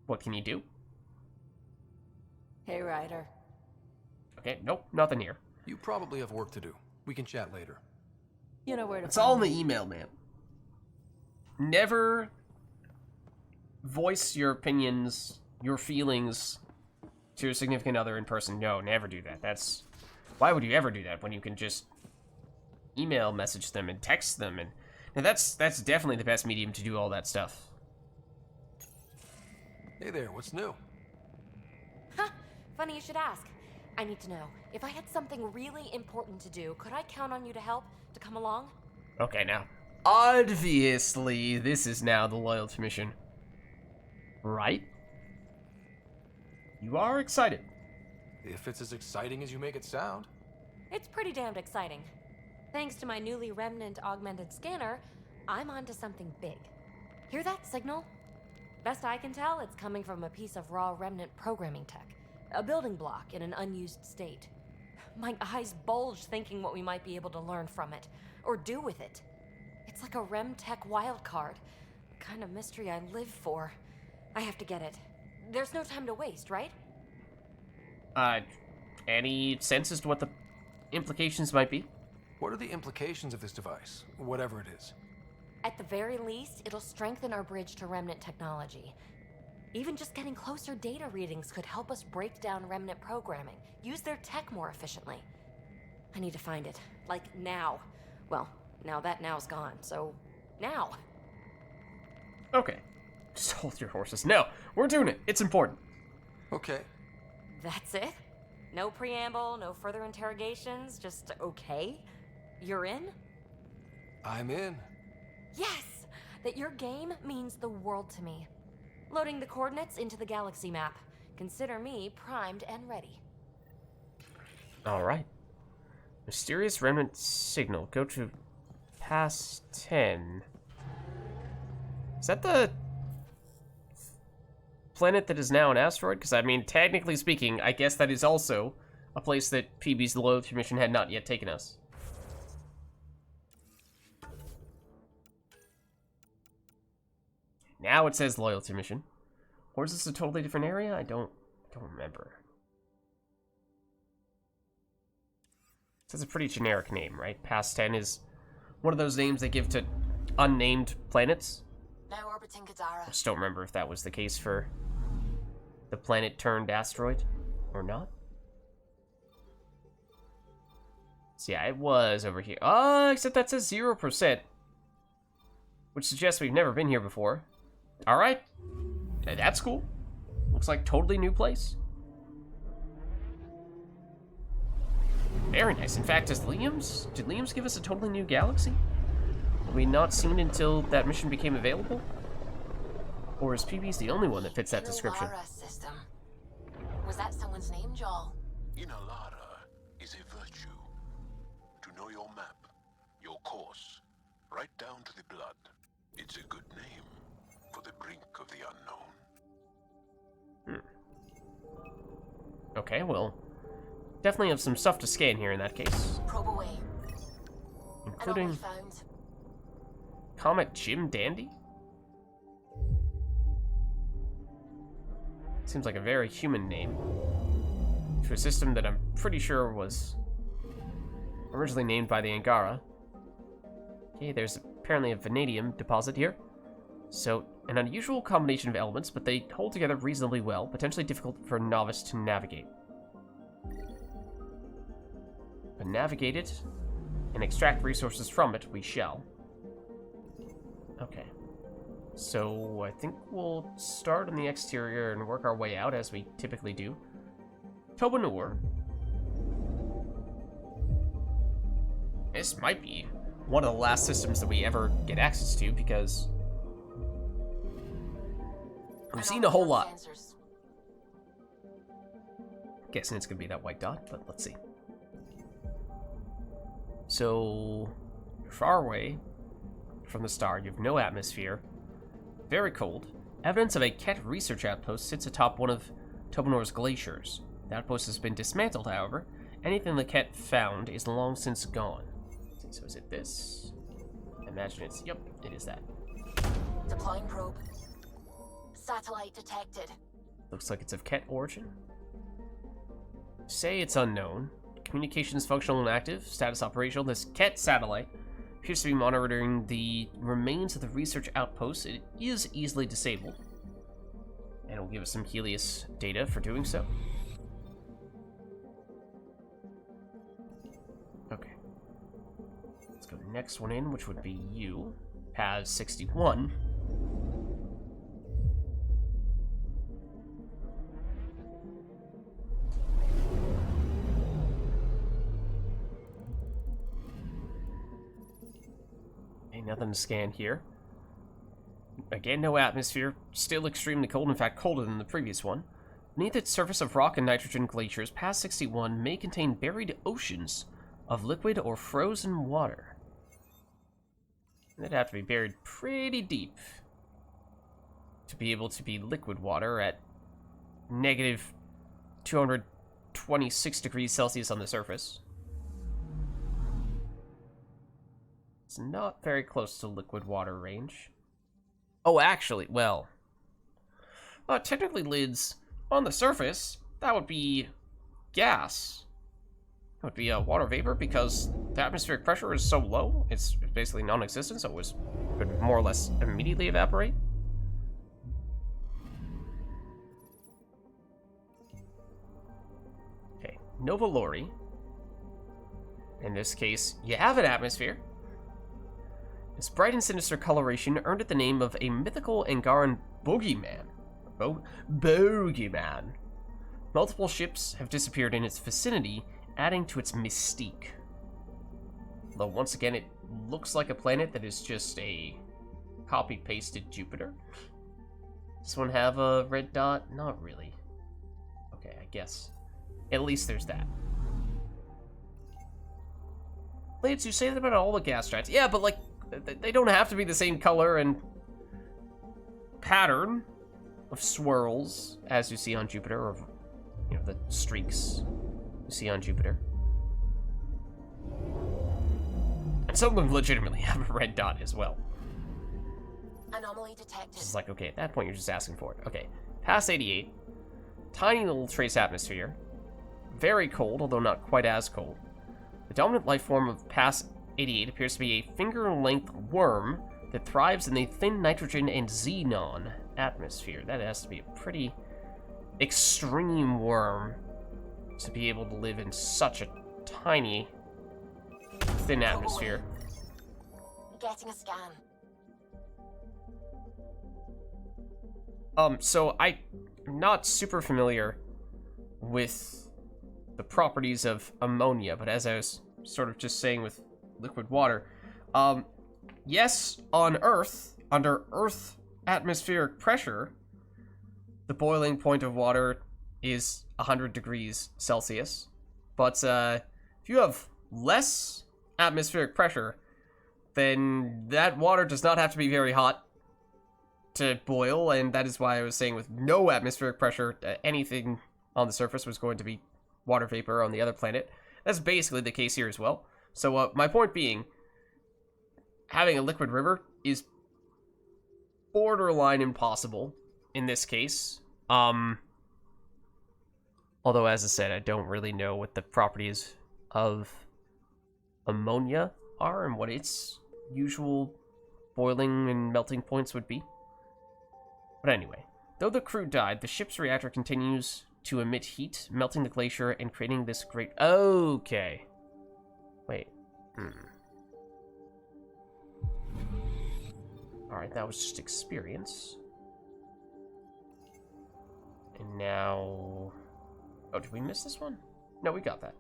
what can you do? Hey, Ryder. Okay, nope, nothing here. You probably have work to do. We can chat later. You know where to It's all in the email, man. Never voice your opinions, your feelings to your significant other in person. No, never do that. Why would you ever do that when you can just email message them and text them? And that's definitely the best medium to do all that stuff. Hey there, what's new? Huh, funny you should ask. I need to know, if I had something really important to do, could I count on you to help, to come along? Okay, now, obviously, this is now the loyalty mission, right? You are excited. If it's as exciting as you make it sound. It's pretty damned exciting. Thanks to my newly remnant augmented scanner, I'm onto something big. Hear that signal? Best I can tell, it's coming from a piece of raw remnant programming tech. A building block in an unused state. My eyes bulge thinking what we might be able to learn from it, or do with it. It's like a rem tech wildcard. The kind of mystery I live for. I have to get it. There's no time to waste, right? Any sense as to what the implications might be? What are the implications of this device, whatever it is? At the very least, it'll strengthen our bridge to remnant technology. Even just getting closer data readings could help us break down remnant programming, use their tech more efficiently. I need to find it, like now. Well, now that now's gone, so now. Okay, just hold your horses. No, we're doing it. It's important. Okay. That's it? No preamble, no further interrogations, just okay? You're in? I'm in. Yes! That your game means the world to me. Loading the coordinates into the galaxy map. Consider me primed and ready. Alright. Mysterious remnant signal. Go to past 10. Is that the planet that is now an asteroid? Because, I mean, technically speaking, I guess that is also a place that PB's loyalty mission had not yet taken us. Now it says loyalty mission. Or is this a totally different area? I don't remember. It's a pretty generic name, right? Past 10 is one of those names they give to unnamed planets. Now orbiting Kadara. I just don't remember if that was the case for the planet turned asteroid or not. So yeah, it was over here. Except that says 0%, which suggests we've never been here before. All right, that's cool. Looks like totally new place. Very nice. In fact, did Liam's give us a totally new galaxy? Were we not seen until that mission became available? Or is PB's the only one that fits that description? Lara system. Was that someone's name, Joel? Lara is a virtue. To know your map, your course, right down to the blood. It's a good name for the brink of the unknown. Okay, well, definitely have some stuff to scan here in that case. Probe away. Including Comet Jim Dandy? Seems like a very human name. To a system that I'm pretty sure was originally named by the Angara. Okay, there's apparently a vanadium deposit here. So, an unusual combination of elements, but they hold together reasonably well, potentially difficult for a novice to navigate. but navigate it and extract resources from it we shall. Okay. So I think we'll start on the exterior and work our way out as we typically do. Tobanur. This might be one of the last systems that we ever get access to, because we've seen a whole lot. Guessing it's gonna be that white dot, but let's see. So, you're far away from the star, you have no atmosphere, very cold. Evidence of a Ket research outpost sits atop one of Tobanur's glaciers. The outpost has been dismantled, however. Anything the Ket found is long since gone. So is it this? I imagine it's, yep, it is that. Deploying probe. Satellite detected. Looks like it's of Ket origin. Say it's unknown. Communications functional and active. Status operational. This Ket satellite appears to be monitoring the remains of the research outpost. It is easily disabled. And it will give us some Helios data for doing so. Okay. Let's go to the next one in, which would be you. Paz 61. Nothing to scan here. Again, no atmosphere. Still extremely cold, in fact colder than the previous one. Beneath its surface of rock and nitrogen glaciers, Paz 61 may contain buried oceans of liquid or frozen water. They'd have to be buried pretty deep to be able to be liquid water at negative 226 degrees Celsius on the surface. It's not very close to liquid water range. Oh, actually, well, technically, lids on the surface, that would be gas. That would be water vapor, because the atmospheric pressure is so low, it's basically non-existent, so it would more or less immediately evaporate. Okay, Nova Lori. In this case, you have an atmosphere. Its bright and sinister coloration earned it the name of a mythical Angaran boogeyman. Bogeyman. Multiple ships have disappeared in its vicinity, adding to its mystique. Though once again, it looks like a planet that is just a copy-pasted Jupiter. Does this one have a red dot? Not really. Okay, I guess. At least there's that. Blades, you say that about all the gas giants. Yeah, but like, they don't have to be the same color and pattern of swirls as you see on Jupiter, or, you know, the streaks you see on Jupiter. And some of them legitimately have a red dot as well. Anomaly detected. It's like, okay, at that point you're just asking for it. Okay, past 88. Tiny little trace atmosphere. Very cold, although not quite as cold. The dominant life form of past 88 appears to be a finger-length worm that thrives in the thin nitrogen and xenon atmosphere. That has to be a pretty extreme worm to be able to live in such a tiny, thin atmosphere. Getting a scan. So I'm not super familiar with the properties of ammonia, but as I was sort of just saying with liquid water, yes, on Earth, under Earth atmospheric pressure, the boiling point of water is 100 degrees Celsius. But if you have less atmospheric pressure, then that water does not have to be very hot to boil, and that is why I was saying with no atmospheric pressure, anything on the surface was going to be water vapor on the other planet. That's basically the case here as well. So my point being, having a liquid river is borderline impossible in this case. Although, as I said, I don't really know what the properties of ammonia are and what its usual boiling and melting points would be. But anyway, though the crew died, the ship's reactor continues to emit heat, melting the glacier and creating this great... Okay. Wait. Alright, that was just experience. And now... Oh, did we miss this one? No, we got that.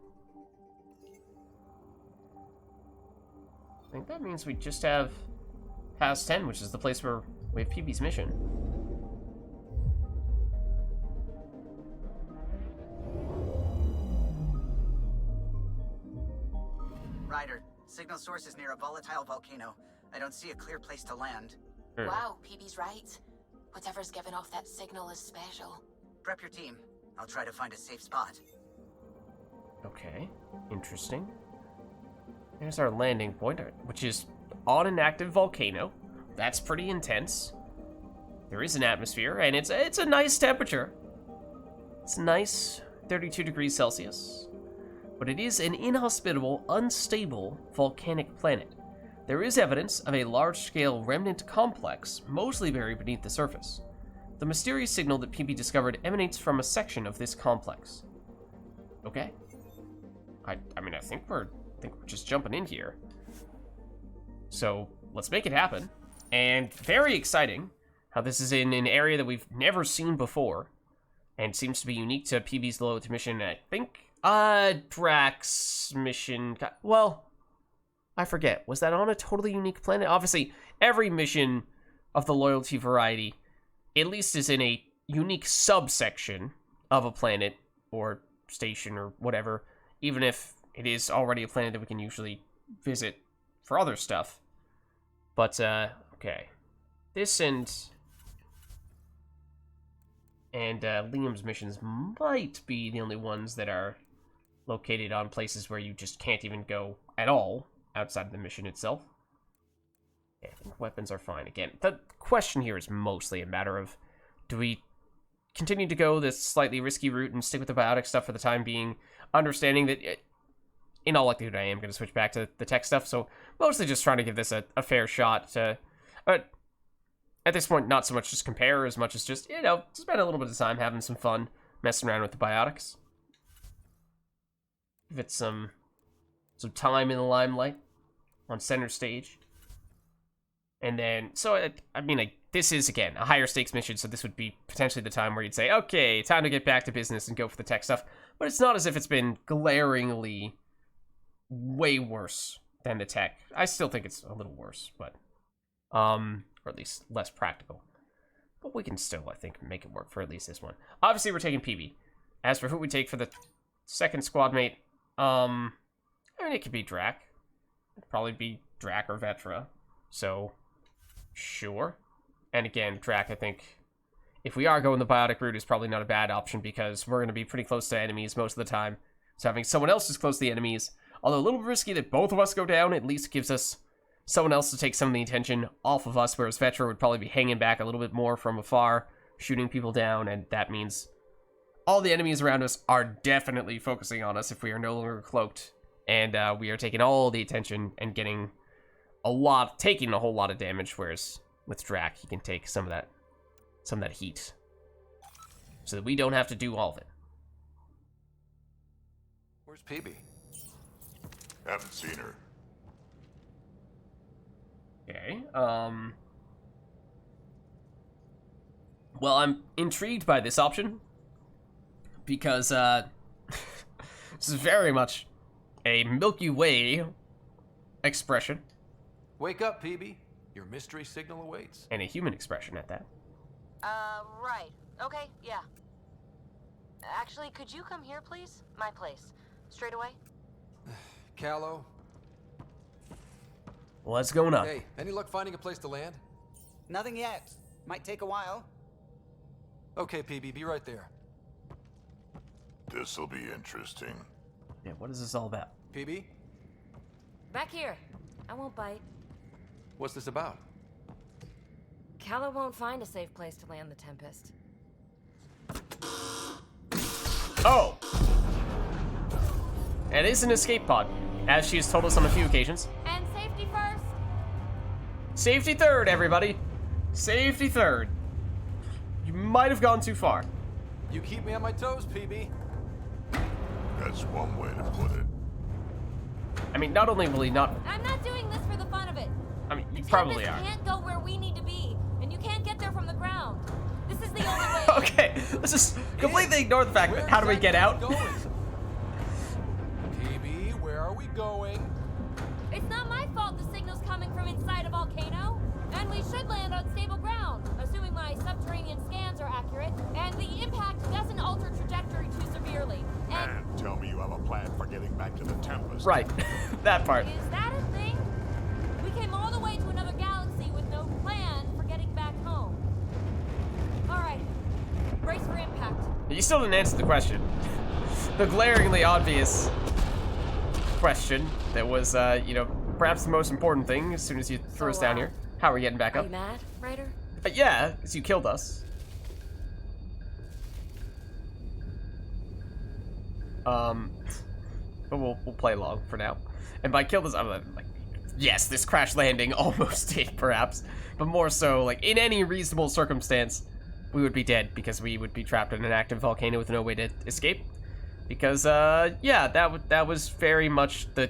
I think that means we just have past 10, which is the place where we have PB's mission. Ryder, signal source is near a volatile volcano. I don't see a clear place to land. Wow, PB's right. Whatever's giving off that signal is special. Prep your team. I'll try to find a safe spot. Okay, interesting. There's our landing point, which is on an active volcano. That's pretty intense. There is an atmosphere, and it's a nice temperature. It's nice, 32 degrees Celsius. But it is an inhospitable, unstable volcanic planet. There is evidence of a large-scale remnant complex, mostly buried beneath the surface. The mysterious signal that PB discovered emanates from a section of this complex. Okay. I mean, I think we're just jumping in here. So, let's make it happen. And very exciting how this is in an area that we've never seen before. And seems to be unique to PB's loyalty mission. I think, Drax mission... Well, I forget. Was that on a totally unique planet? Obviously, every mission of the loyalty variety at least is in a unique subsection of a planet or station or whatever, even if it is already a planet that we can usually visit for other stuff. But, okay. This and Liam's missions might be the only ones that are located on places where you just can't even go at all outside of the mission itself. Yeah, I think weapons are fine. Again, the question here is mostly a matter of, do we continue to go this slightly risky route and stick with the biotic stuff for the time being, understanding that, in all likelihood, I am going to switch back to the tech stuff, so mostly just trying to give this a fair shot to... But at this point, not so much just compare as much as just, you know, spend a little bit of time having some fun messing around with the biotics. Give it some time in the limelight on center stage. And then, so, I mean, this is, again, a higher stakes mission, so this would be potentially the time where you'd say, okay, time to get back to business and go for the tech stuff. But it's not as if it's been glaringly way worse than the tech. I still think it's a little worse, but, or at least less practical. But we can still, I think, make it work for at least this one. Obviously, we're taking PB. As for who we take for the second squad mate, I mean, it could be Drac. It'd probably be Drac or Vetra. So, sure. And again, Drac, I think, if we are going the biotic route, is probably not a bad option because we're going to be pretty close to enemies most of the time. So having someone else as close to the enemies, although a little risky that both of us go down, at least gives us someone else to take some of the attention off of us, whereas Vetra would probably be hanging back a little bit more from afar, shooting people down, and that means all the enemies around us are definitely focusing on us if we are no longer cloaked, and we are taking all the attention and taking a whole lot of damage, whereas with Drac, he can take some of that heat, so that we don't have to do all of it. Where's PB? Haven't seen her. Okay, well, I'm intrigued by this option, because, this is very much a Milky Way expression. Wake up, PB. Your mystery signal awaits. And a human expression at that. Right. Okay, yeah. Actually, could you come here, please? My place. Straight away? Callow? What's going on? Hey, any luck finding a place to land? Nothing yet. Might take a while. Okay, PB, be right there. This'll be interesting. Yeah, what is this all about? PB? Back here. I won't bite. What's this about? Callow won't find a safe place to land the Tempest. Oh! It is an escape pod, as she has told us on a few occasions. And safety first! Safety third, everybody! Safety third. You might have gone too far. You keep me on my toes, PB. That's one way to put it. I mean, not only will he not... I'm not doing this for the fun of it. I mean, you The probably Tempest are. can't go where we need to be, and you can't get there from the ground. This is the only way. Okay, let's just completely ignore the fact that how do we get out? PB, where are we going? It's not my fault the signal's coming from inside a volcano. And we should land on stable ground, assuming my subterranean scans are accurate, and the impact doesn't alter trajectory too severely. And Tell me you have a plan for getting back to the Tempest. Right, that part. is that a thing? We came all the way to another galaxy with no plan for getting back home. All right, brace for impact. You still didn't answer the question. The glaringly obvious question that was, you know, perhaps the most important thing as soon as you threw us down here. How are we getting back Are up? you mad, Ryder? Yeah, because you killed us. But we'll play along for now. And by killed us, I'm like, yes, this crash landing almost did, perhaps. But more so, like, in any reasonable circumstance, we would be dead because we would be trapped in an active volcano with no way to escape. Because, yeah, that was very much the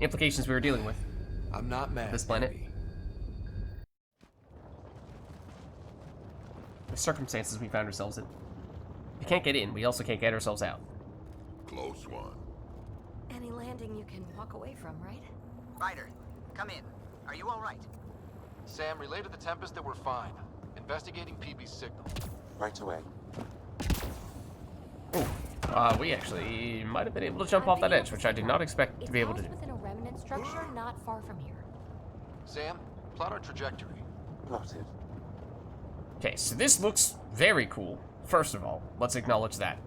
implications we were dealing with. I'm not mad. This planet. The circumstances we found ourselves in. We can't get in, we also can't get ourselves out. Close one. Any landing you can walk away from, right? Ryder, come in. Are you all right? Sam, relay to the Tempest that we're fine. Investigating PB's signal. Right away. We actually might have been able to jump off that edge, which I did not expect to be able to do. Within a remnant structure not far from here. Sam, plot our trajectory. Plotted. Okay, so this looks very cool. First of all, let's acknowledge that.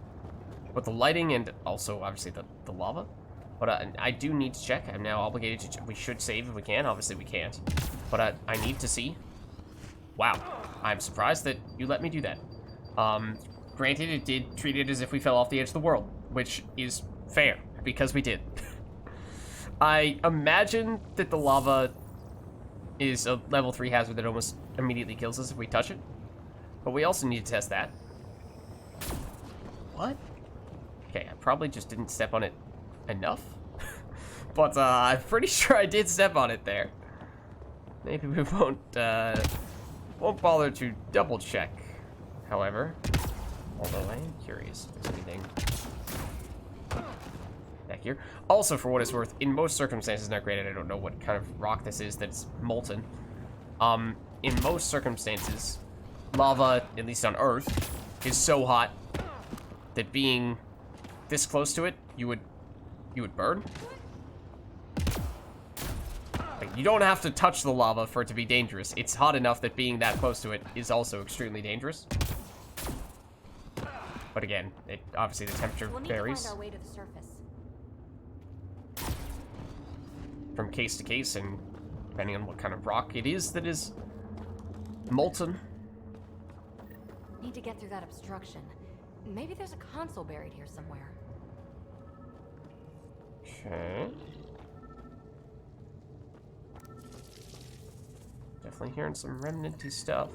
With the lighting and also, obviously, the lava. But I do need to check. I'm now obligated to... We should save if we can. Obviously, we can't. But I need to see. Wow. I'm surprised that you let me do that. Granted, it did treat it as if we fell off the edge of the world, which is fair, because we did. I imagine that the lava is a level 3 hazard that almost immediately kills us if we touch it. But we also need to test that. What? Okay, I probably just didn't step on it enough. But I'm pretty sure I did step on it there. Maybe we won't bother to double check, however. Although I am curious if there's anything back here. Also, for what it's worth, in most circumstances, now granted I don't know what kind of rock this is that's molten. In most circumstances, lava, at least on Earth, is so hot that being this close to it, you would burn. Like, you don't have to touch the lava for it to be dangerous. It's hot enough that being that close to it is also extremely dangerous. But again, obviously the temperature varies. We'll need to find our way to the surface. From case to case, and depending on what kind of rock it is that is molten. Need to get through that obstruction. Maybe there's a console buried here somewhere. Okay. Definitely hearing some remnant-y stuff.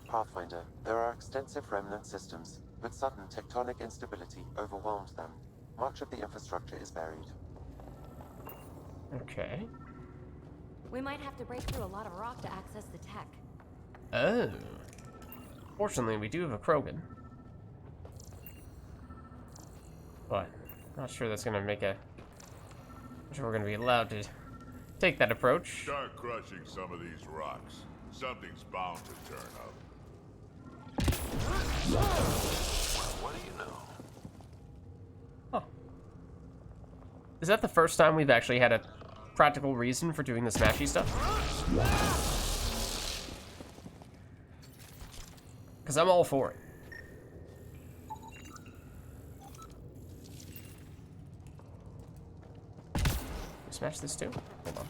Pathfinder, there are extensive remnant systems, but sudden tectonic instability overwhelmed them. Much of the infrastructure is buried. Okay. We might have to break through a lot of rock to access the tech. Oh. Fortunately, we do have a Krogan. But, not sure that's gonna make a... Not sure we're gonna be allowed to take that approach. Start crushing some of these rocks. Something's bound to turn up. What do you know? Huh. Is that the first time we've actually had a practical reason for doing the smashy stuff? Because I'm all for it. Smash this too? Hold on.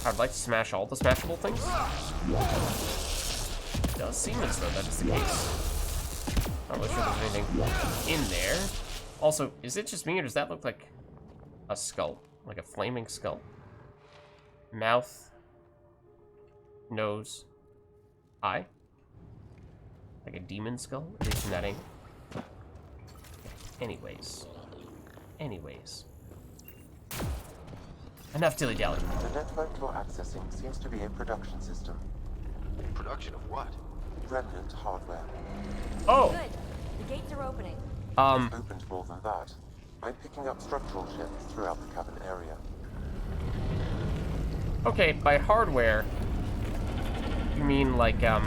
I'd like to smash all the smashable things. It does seem as though that is the case. Not really sure there's anything in there. Also, is it just me or does that look like a skull? Like a flaming skull? Mouth. Nose. Eye. Like a demon skull? At least in that angle. Anyways. Anyways. Enough dilly-dally. The network you're accessing seems to be a production system. Production of what? Remnant hardware. Oh! Good. The gates are opening. It's opened more than that. I'm picking up structural shifts throughout the cabin area. Okay, by hardware, you mean like the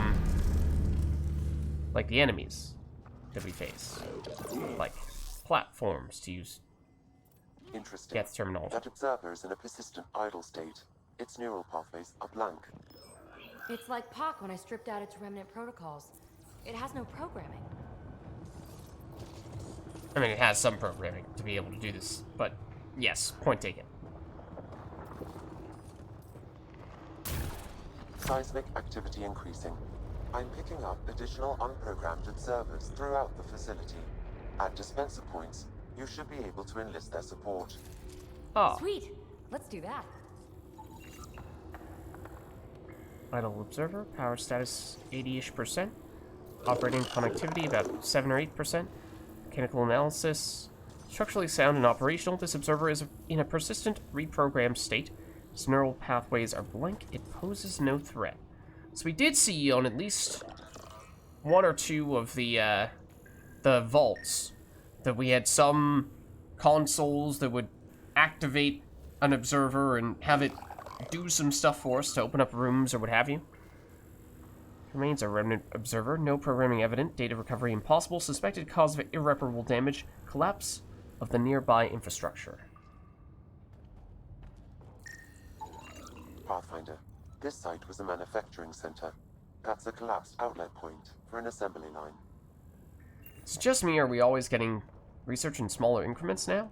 enemies that we face. Like platforms, to use Interesting. Geth's terminology. That observer is in a persistent idle state. Its neural pathways are blank. It's like POC when I stripped out its remnant protocols. It has no programming. I mean, it has some programming to be able to do this, but yes, point taken. Seismic activity increasing. I'm picking up additional unprogrammed observers throughout the facility. At dispenser points, you should be able to enlist their support. Oh. Sweet. Let's do that. Vital observer, power status 80-ish%. Operating connectivity about 7 or 8%. Mechanical analysis, structurally sound and operational. This observer is in a persistent, reprogrammed state. Its neural pathways are blank. It poses no threat. So we did see on at least one or two of the vaults that we had some consoles that would activate an observer and have it do some stuff for us to open up rooms or what have you. Remains a remnant observer. No programming evident. Data recovery impossible. Suspected cause of irreparable damage. Collapse of the nearby infrastructure. Pathfinder, this site was a manufacturing center. That's a collapsed outlet point for an assembly line. It's just me, or are we always getting research in smaller increments now?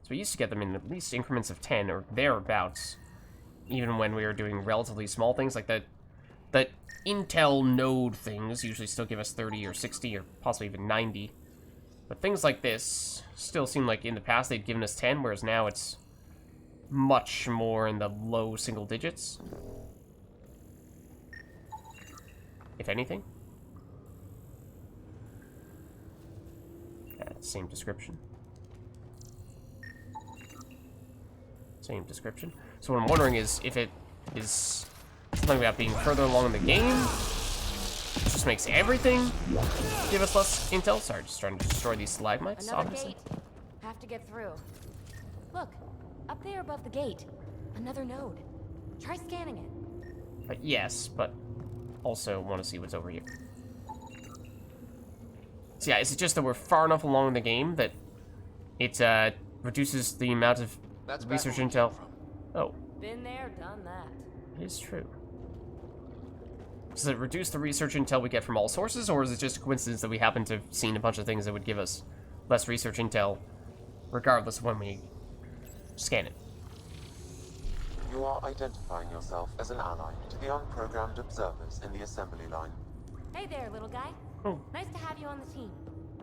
So we used to get them in at least increments of 10 or thereabouts. Even when we were doing relatively small things like that Intel node things usually still give us 30 or 60 or possibly even 90. But things like this still seem like in the past they'd given us 10, whereas now it's much more in the low single digits. If anything. Yeah, same description. Same description. So what I'm wondering is if it is something about being further along in the game, which just makes everything give us less intel. Sorry, just trying to destroy these stalagmites, Another obviously. gate. Have to get through. Look, up there above the gate. Another node. Try scanning it. Yes, but also want to see what's over here. So yeah, is it just that we're far enough along in the game that it reduces the amount of research intel? Oh. Been there, done that. It is true. Does it reduce the research intel we get from all sources, or is it just a coincidence that we happen to have seen a bunch of things that would give us less research intel, regardless of when we scan it? You are identifying yourself as an ally to the unprogrammed observers in the assembly line. Hey there, little guy. Oh. Nice to have you on the team.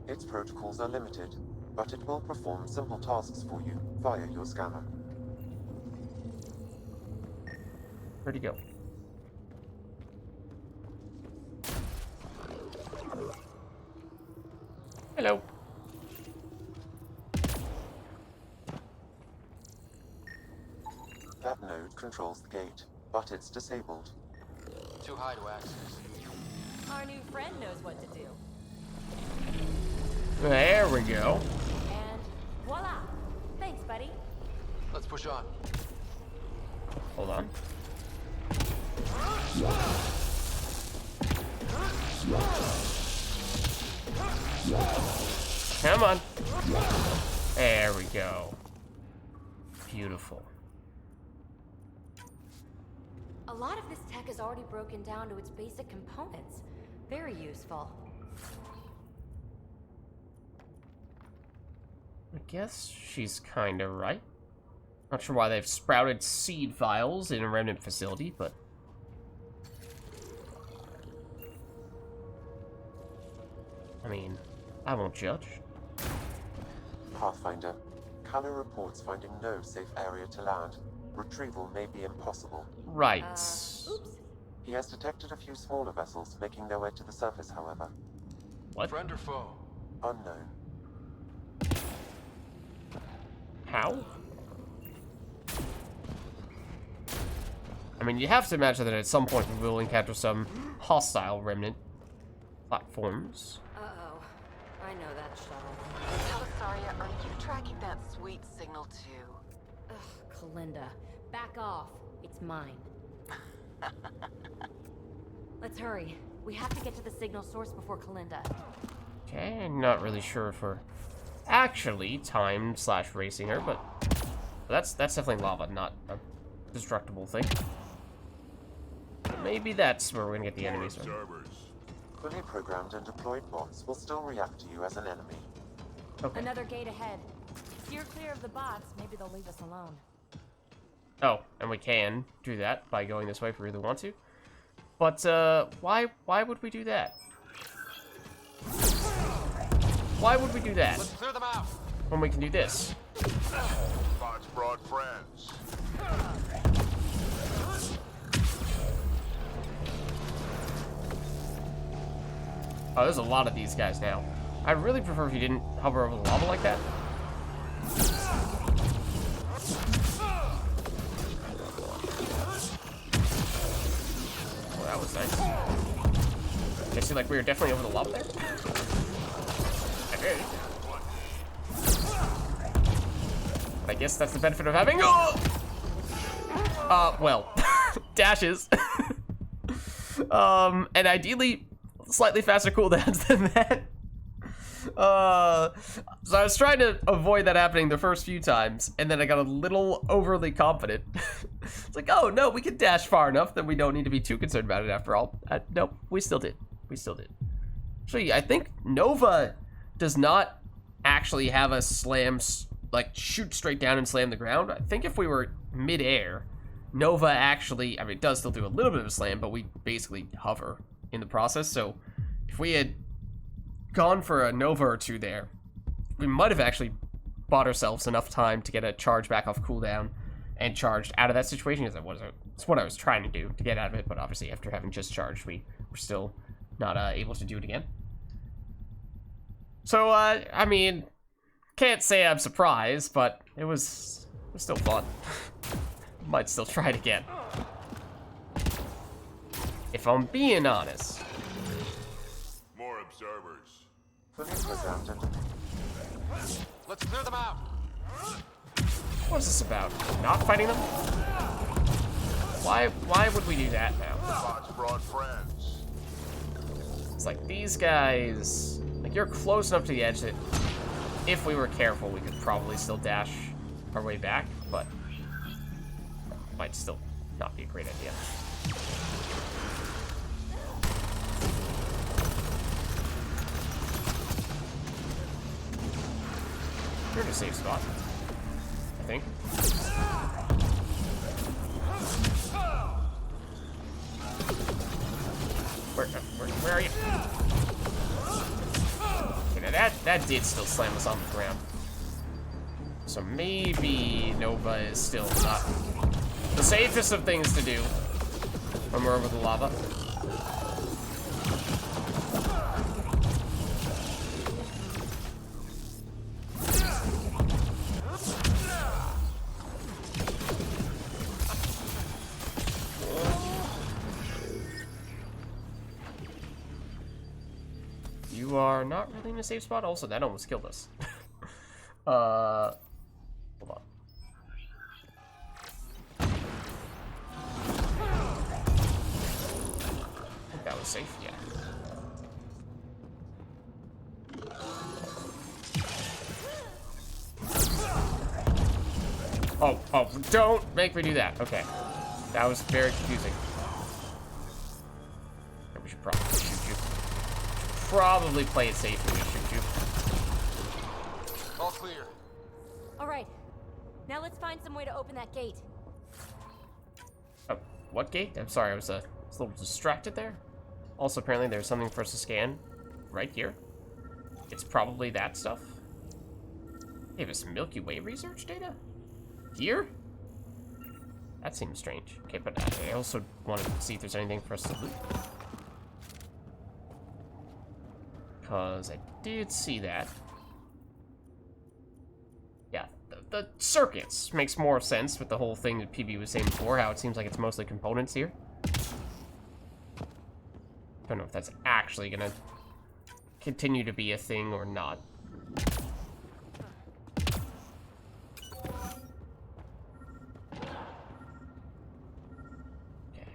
Its protocols are limited, but it will perform simple tasks for you via your scanner. Where'd he go? Hello. That node controls the gate, but it's disabled. Too high to access. Our new friend knows what to do. There we go. And voila. Thanks, buddy. Let's push on. Hold on. Come on. There we go. Beautiful. A lot of this tech is already broken down to its basic components. Very useful. I guess she's kinda right. Not sure why they've sprouted seed vials in a remnant facility, but... I mean, I won't judge. Pathfinder, Callow reports finding no safe area to land. Retrieval may be impossible. Right. Oops. He has detected a few smaller vessels making their way to the surface, however. What? Friend or foe? Unknown. How? I mean, you have to imagine that at some point we will encounter some hostile remnant platforms. Uh-oh. I know that shuttle. Belisaria, are you tracking that sweet signal too? Ugh, Kalinda. Back off. It's mine. Let's hurry. We have to get to the signal source before Kalinda. Okay, I'm not really sure if we're actually time/racing her, but that's definitely lava, not a destructible thing. Maybe that's where we're gonna get the enemies from. Fully programmed and deployed bots will still react to you as an enemy. Okay. Another gate ahead. Steer clear of the bots. Maybe they'll leave us alone. Oh, and we can do that by going this way if we really want to. But why would we do that? Why would we do that? Let's clear them out. When we can do this? Bots brought friends. Oh, there's a lot of these guys now. I'd really prefer if you didn't hover over the lava like that. Oh, that was nice. I see, like, we were definitely over the lava there. Okay. I guess that's the benefit of having... well, dashes. And ideally, slightly faster cooldowns than that. So I was trying to avoid that happening the first few times, and then I got a little overly confident. It's like, oh no, we can dash far enough that we don't need to be too concerned about it after all. Nope, we still did. We still did. Actually, I think Nova does not actually have us slam, like, shoot straight down and slam the ground. I think if we were mid-air, Nova actually, I mean, it does still do a little bit of a slam, but we basically hover in the process. So if we had gone for a Nova or two there, we might have actually bought ourselves enough time to get a charge back off cooldown and charged out of that situation, because it's what I was trying to do to get out of it, but obviously after having just charged, we were still not able to do it again. So, I mean, can't say I'm surprised, but it was still fun. Might still try it again. If I'm being honest. More observers. Fully programmed and... Let's clear them out. What is this about? Not fighting them? Why would we do that now? Bots brought friends. It's like these guys, like, you're close enough to the edge that if we were careful, we could probably still dash our way back, but it might still not be a great idea. You're in a safe spot, I think. Where are you? Okay, now that did still slam us on the ground. So maybe Nova is still not the safest of things to do when we're over the lava. You are not really in a safe spot. Also, that almost killed us. Hold on. I think that was safe, yeah. Oh, don't make me do that. Okay. That was very confusing. We should probably shoot you. Probably play it safe when we shoot you. All clear. All right. Now let's find some way to open that gate. Oh, what gate? I'm sorry, I was a little distracted there. Also, apparently there's something for us to scan right here. It's probably that stuff. Hey, there's some Milky Way research data? Here? That seems strange. Okay, but I also want to see if there's anything for us to loot. Because I did see that. Yeah, the circuits makes more sense with the whole thing that PB was saying before, how it seems like it's mostly components here. Don't know if that's actually gonna continue to be a thing or not. Okay,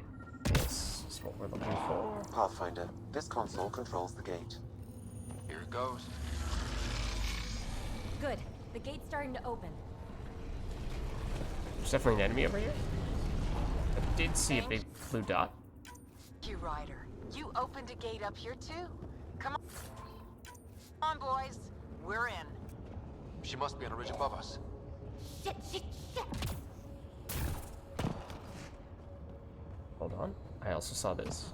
this is what we're looking for. Pathfinder, this console controls the gate. Here it goes. Good. The gate's starting to open. There's definitely an enemy over here. I did see a big blue dot. You, Ryder. You opened a gate up here too. Come on, boys. We're in. She must be on a ridge above us. Shit, shit, shit. Hold on. I also saw this.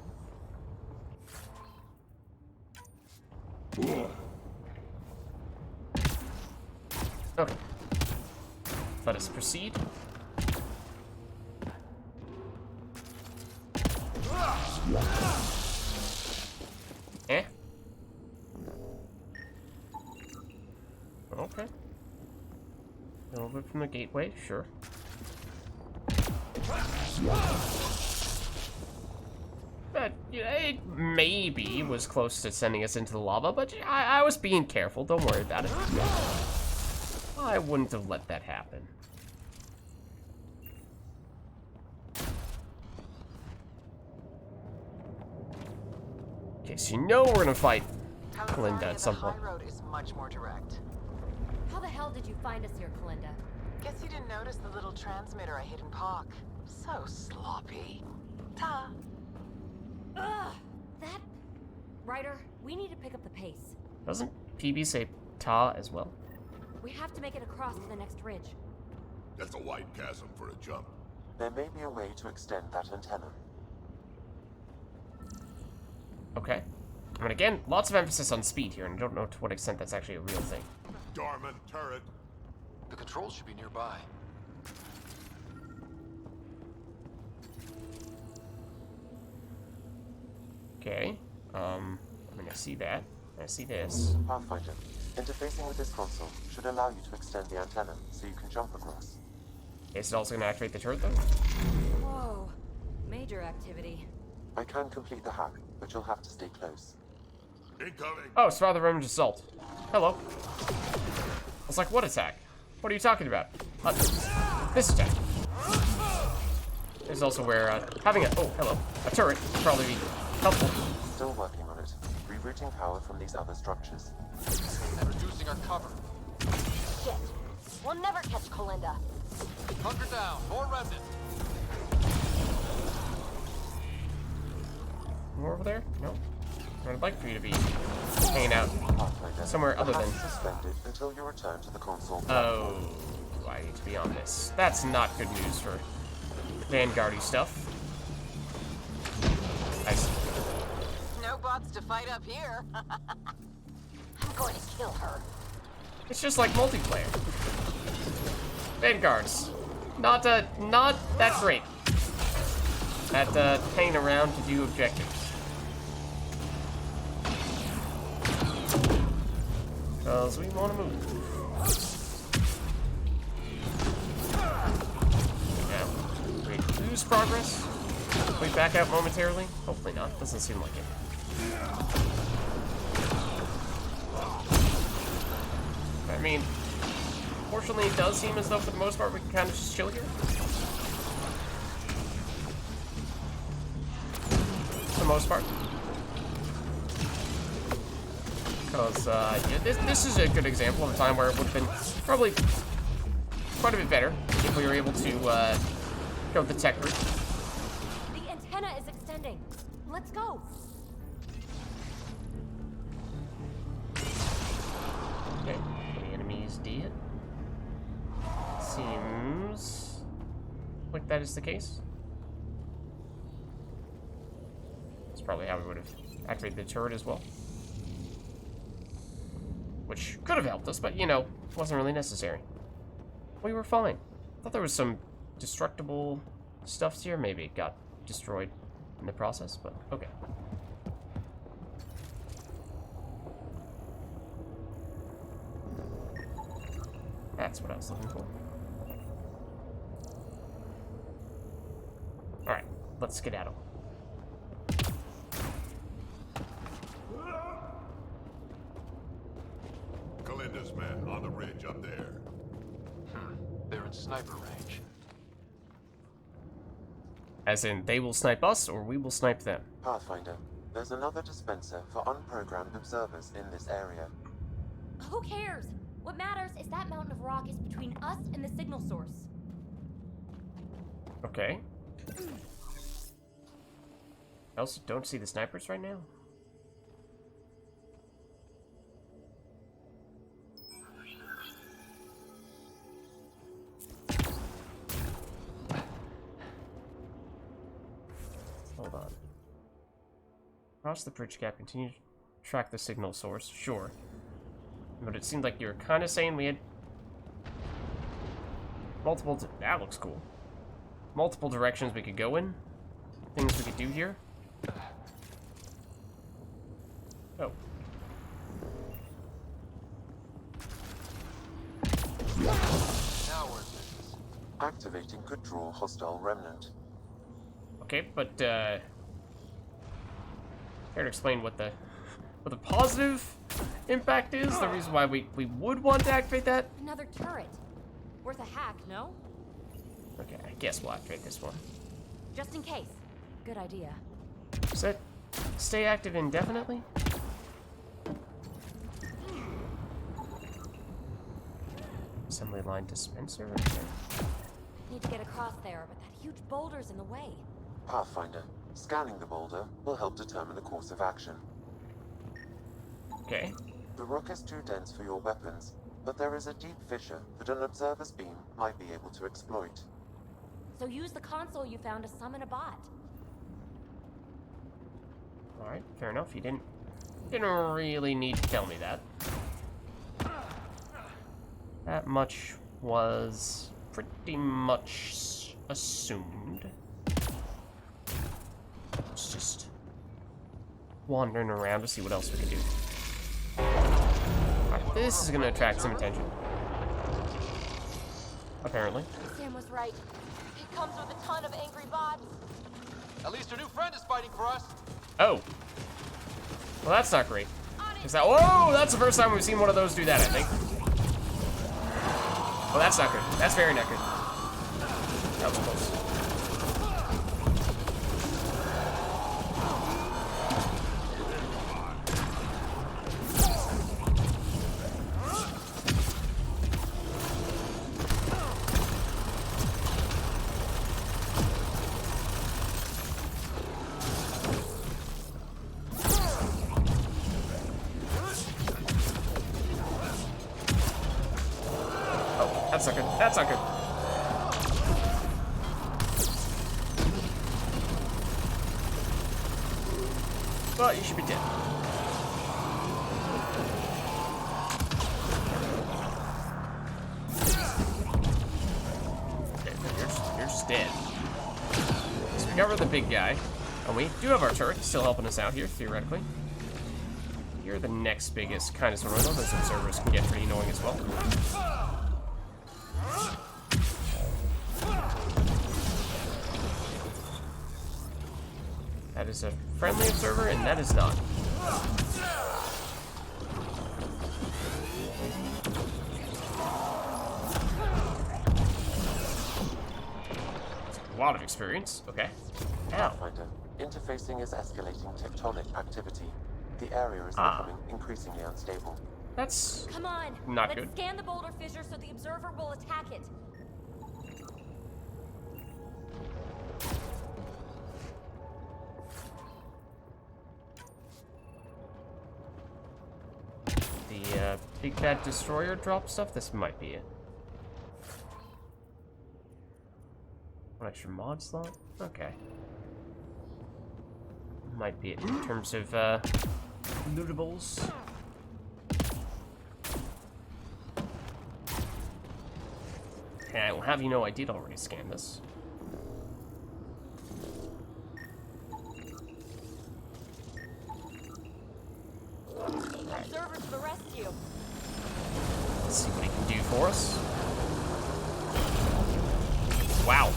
Okay. Let us proceed. Eh? Okay. A little bit from the gateway, sure. But, yeah, it maybe was close to sending us into the lava, but I was being careful, don't worry about it. I wouldn't have let that happen. Okay, so you know we're gonna fight Kalinda at some point. The high road is much more direct. How the hell did you find us here, Kalinda? Guess you didn't notice the little transmitter I hid in Park. So sloppy. Ta. Ugh! That... Ryder, we need to pick up the pace. Doesn't PB say Ta as well? We have to make it across to the next ridge. That's a wide chasm for a jump. There may be a way to extend that antenna. Okay. I mean, again, lots of emphasis on speed here, and I don't know to what extent that's actually a real thing. Darman turret. The controls should be nearby. Okay. I mean, I see that. I see this. Pathfinder, interfacing with this console should allow you to extend the antenna so you can jump across. Is it also going to activate the turret, though? Whoa. Major activity. I can complete the hack, but you'll have to stay close. Incoming. Oh, it's Father Remnant Assault. Hello. I was like, what attack? What are you talking about? This attack. There's also where having a turret would probably be helpful. Still working on it. Rerouting power from these other structures. And reducing our cover. Shit. We'll never catch Kalinda. Hunker down. More remnant. More over there? No. I'd like for you to be hanging out somewhere other than... suspended until you return to the console. Oh, I need to be on this. That's not good news for Vanguard-y stuff. I see. No bots to fight up here. I'm going to kill her. It's just like multiplayer. Vanguards. Not that great at hanging around to do objectives. Because we want to move. Yeah. We lose progress. We back out momentarily. Hopefully not. Doesn't seem like it. I mean, fortunately, it does seem as though for the most part we can kind of just chill here. For the most part. Because, yeah, this is a good example of a time where it would have been probably quite a bit better if we were able to go the tech route. The antenna is extending. Let's go. Okay, any enemies dead? Seems like that is the case. That's probably how we would have activated the turret as well. Which could have helped us, but, you know, wasn't really necessary. We were fine. I thought there was some destructible stuff here. Maybe it got destroyed in the process, but okay. That's what I was looking for. Alright, let's skedaddle. Kalinda's men on the ridge up there. They're in sniper range. As in, they will snipe us, or we will snipe them. Pathfinder, there's another dispenser for unprogrammed observers in this area. Who cares? What matters is that mountain of rock is between us and the signal source. Okay. I also don't see the snipers right now. Hold on. Cross the bridge gap, continue to track the signal source. Sure. But it seemed like you were kind of saying we had multiple... That looks cool. Multiple directions we could go in. Things we could do here. Oh. Now we're in business. Activating could draw hostile remnant. Okay, but care to explain what the positive impact is? The reason why we would want to activate that? Another turret. Worth a hack, no? Okay, I guess we'll activate this one. Just in case. Good idea. Set. Stay active indefinitely? Assembly line dispenser? Okay. Need to get across there, but that huge boulder's in the way. Pathfinder, scanning the boulder will help determine the course of action. Okay. The rock is too dense for your weapons, but there is a deep fissure that an observer's beam might be able to exploit. So use the console you found to summon a bot. Alright, fair enough. You didn't really need to tell me that. That much was pretty much assumed. It's just wandering around to see what else we can do. Alright, this is gonna attract some attention. Apparently. Sam was right. It comes with a ton of angry bots. At least your new friend is fighting for us. Oh. Well, that's not great. Is that... Whoa! That's the first time we've seen one of those do that, I think. Well, that's not good. That's very not good. That was close. That's not good. That's not good. But you should be dead. Okay, you're just dead. So we got rid of the big guy. And we do have our turret still helping us out here, theoretically. You're the next biggest kind of sort of. Those observers can get pretty annoying as well. That is a friendly observer, and that is not. A lot of experience. Okay. Ow. Pathfinder, interfacing is escalating tectonic activity. The area is becoming increasingly unstable. That's Come on. Not Let's good. scan the boulder fissure so the observer will attack it. The big bad destroyer drop stuff. This might be it. One extra mod slot. Okay. Might be it in terms of lootables. And I will have you know I did already scan this. Observer to the rescue. Let's see what he can do for us. Wow.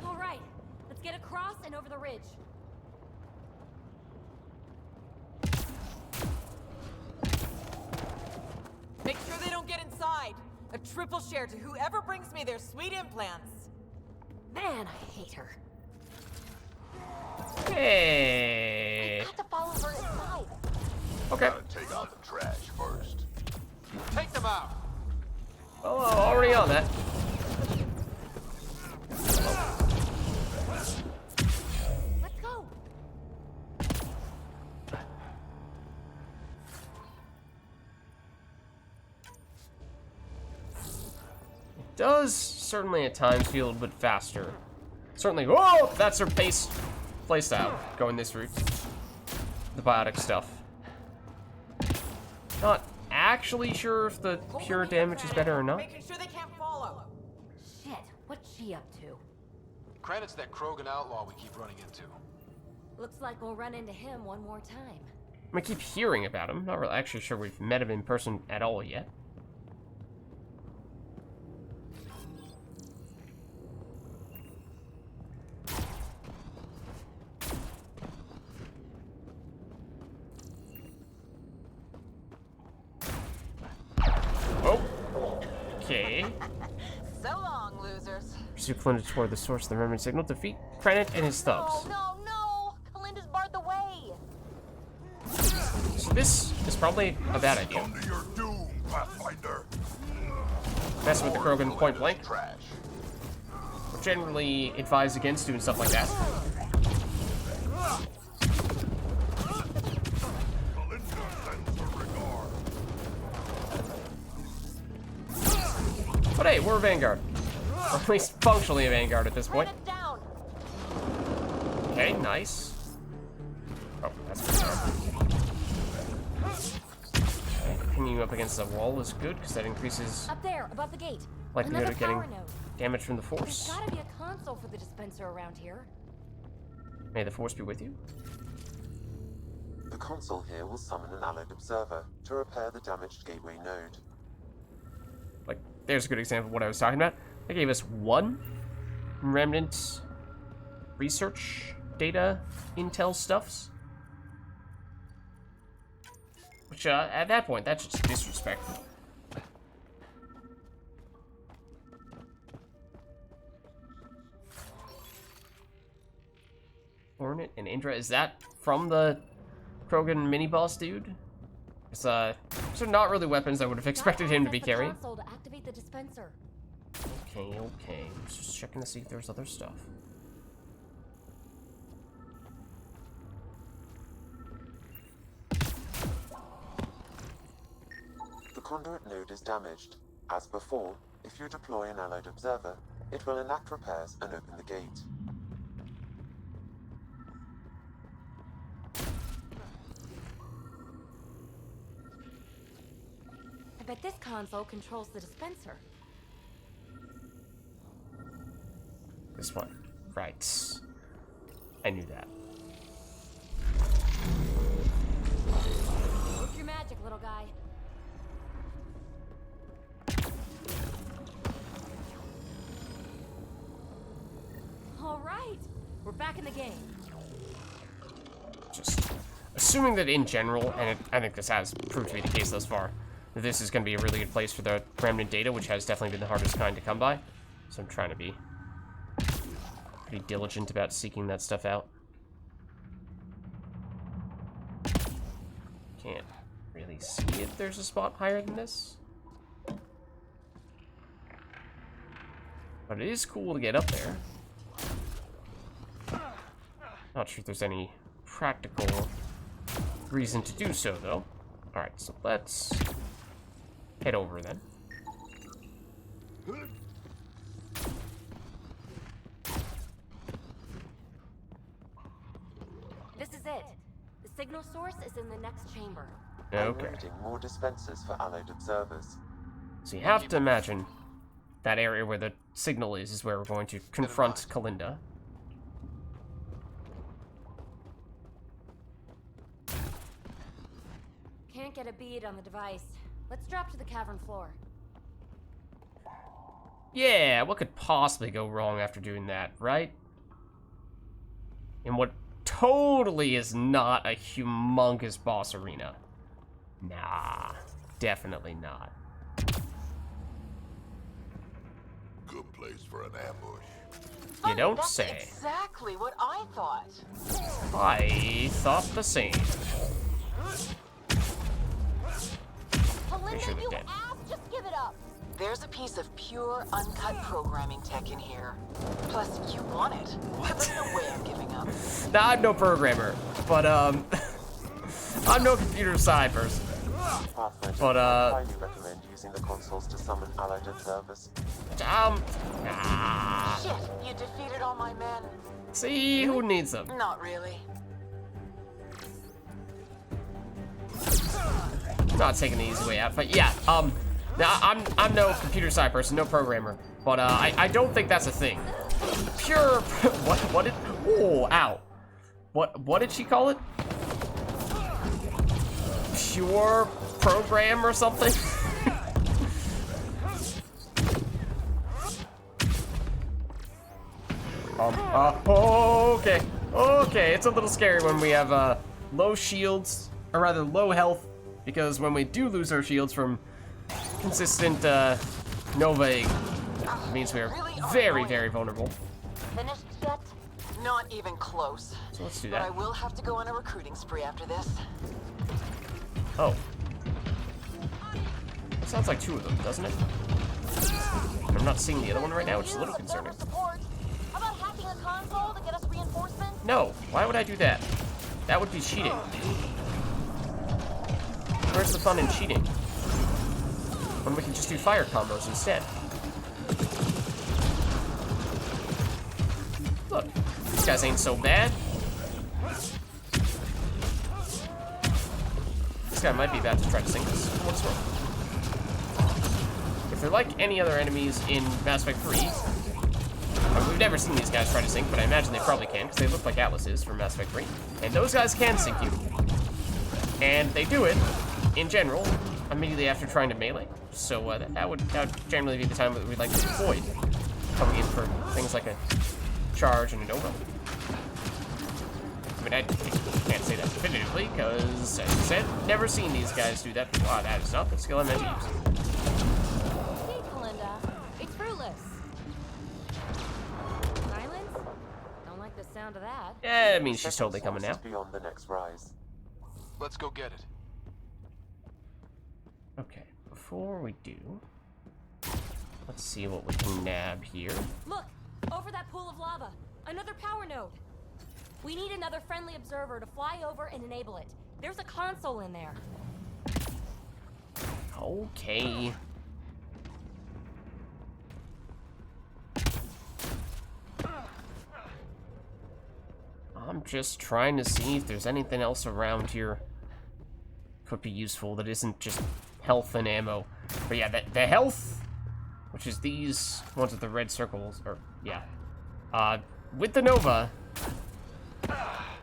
All right, let's get across and over the ridge. Make sure they don't get inside. A triple share to whoever brings me their sweet implants. Man, I hate her. Hey. I have to follow her inside. Okay. Gotta take out the trash first. Take them out. Oh, already on that. Let's go. It does certainly at times feel a little bit faster. Certainly. Whoa! That's her playstyle. Going this route. The biotic stuff. Not actually sure if the pure damage is better or not. Making sure they can't follow. Shit, what's she up to? Credit's that Krogan outlaw we keep running into. Looks like we'll run into him one more time. I keep hearing about him. Not really actually sure we've met him in person at all yet. Okay. So long, losers. Pursue Kalinda toward the source of the remnant signal. Defeat Krennic and his thugs. No! Kalinda's barred the way! So this is probably a bad idea. Come to your doom, Pathfinder. Messing with the Krogan point blank. We're generally advised against doing stuff like that. But hey, we're a vanguard. Or at least functionally a vanguard at this point. Okay, nice. Oh, that's good. Okay, pinging you up against the wall is good, because that increases Up there, above the gate. likelihood Another of getting power node. damage from the There's Force. gotta be a console for the dispenser around here. May the Force be with you. The console here will summon an allied observer to repair the damaged gateway node. Like, there's a good example of what I was talking about. They gave us one remnant research data intel stuffs. Which, at that point, that's just disrespectful. Hornet and Indra, is that from the Krogan mini-boss dude? It's, so not really weapons I would have expected him to be carrying. Console to activate the dispenser. Okay, okay. Just checking to see if there's other stuff. The conduit node is damaged. As before, if you deploy an allied observer, it will enact repairs and open the gate. I bet this console controls the dispenser. This one. Right. I knew that. Work your magic, little guy. All right, we're back in the game. Just assuming that in general, and I think this has proved to be the case thus far, that this is going to be a really good place for the remnant data, which has definitely been the hardest kind to come by. So I'm trying to be pretty diligent about seeking that stuff out. Can't really see if there's a spot higher than this. But it is cool to get up there. Not sure if there's any practical reason to do so, though. Alright, so let's head over then. This is it. The signal source is in the next chamber. Okay. I'm raiding more dispensers for allied observers. So you have to imagine that area where the signal is where we're going to confront Kalinda. Can't can't get a bead on the device. Let's drop to the cavern floor. Yeah, what could possibly go wrong after doing that, right? And what totally is not a humongous boss arena. Nah, definitely not. Good place for an ambush. You don't That's say. exactly what I thought. I thought the same. Pretty sure they're dead. Just give it up. There's a piece of pure, uncut programming tech in here. Plus, you want it. So there's no way I'm giving up. Nah, I'm no programmer, but I'm no computer sci person. But I highly recommend using the consoles to summon allied observers. Nah. Shit, you defeated all my men. See, who needs them? Not really. Not taking the easy way out, but yeah, now I'm no computer sci person, no programmer, but I don't think that's a thing. Pure, what did, oh, ow. What did she call it? Pure program or something? Okay, it's a little scary when we have low shields, or rather low health, because when we do lose our shields from consistent Nova, it means we are very, very vulnerable. Finished yet? Not even close. So let's do But I that. will have to go on a recruiting spree after this. Oh. That sounds like two of them, doesn't it? I'm not seeing the other one right now, which is a little concerning. How about hacking a console to get us reinforcements? No, why would I do that? That would be cheating. Where's the fun in cheating? When we can just do fire combos instead. Look, these guys ain't so bad. This guy might be about to try to sink us. What's wrong? If they're like any other enemies in Mass Effect 3, we've never seen these guys try to sink, but I imagine they probably can, because they look like Atlases from Mass Effect 3. And those guys can sink you. And they do it, in general, immediately after trying to melee. So that would generally be the time that we'd like to avoid coming in for things like a charge and a Nova. I mean, I can't say that definitively, because, as I said, never seen these guys do that before. Wow, that is not the skill I meant to use. Hey, Kalinda. It's fruitless. Silence? Don't like the sound of that. Yeah, it means she's totally coming now. Beyond the next rise. Let's go get it. Okay, before we do, let's see what we can nab here. Look! Over that pool of lava! Another power node! We need another friendly observer to fly over and enable it. There's a console in there. Okay. I'm just trying to see if there's anything else around here could be useful that isn't just health and ammo. But yeah, the health, which is these ones with the red circles, or yeah, with the Nova,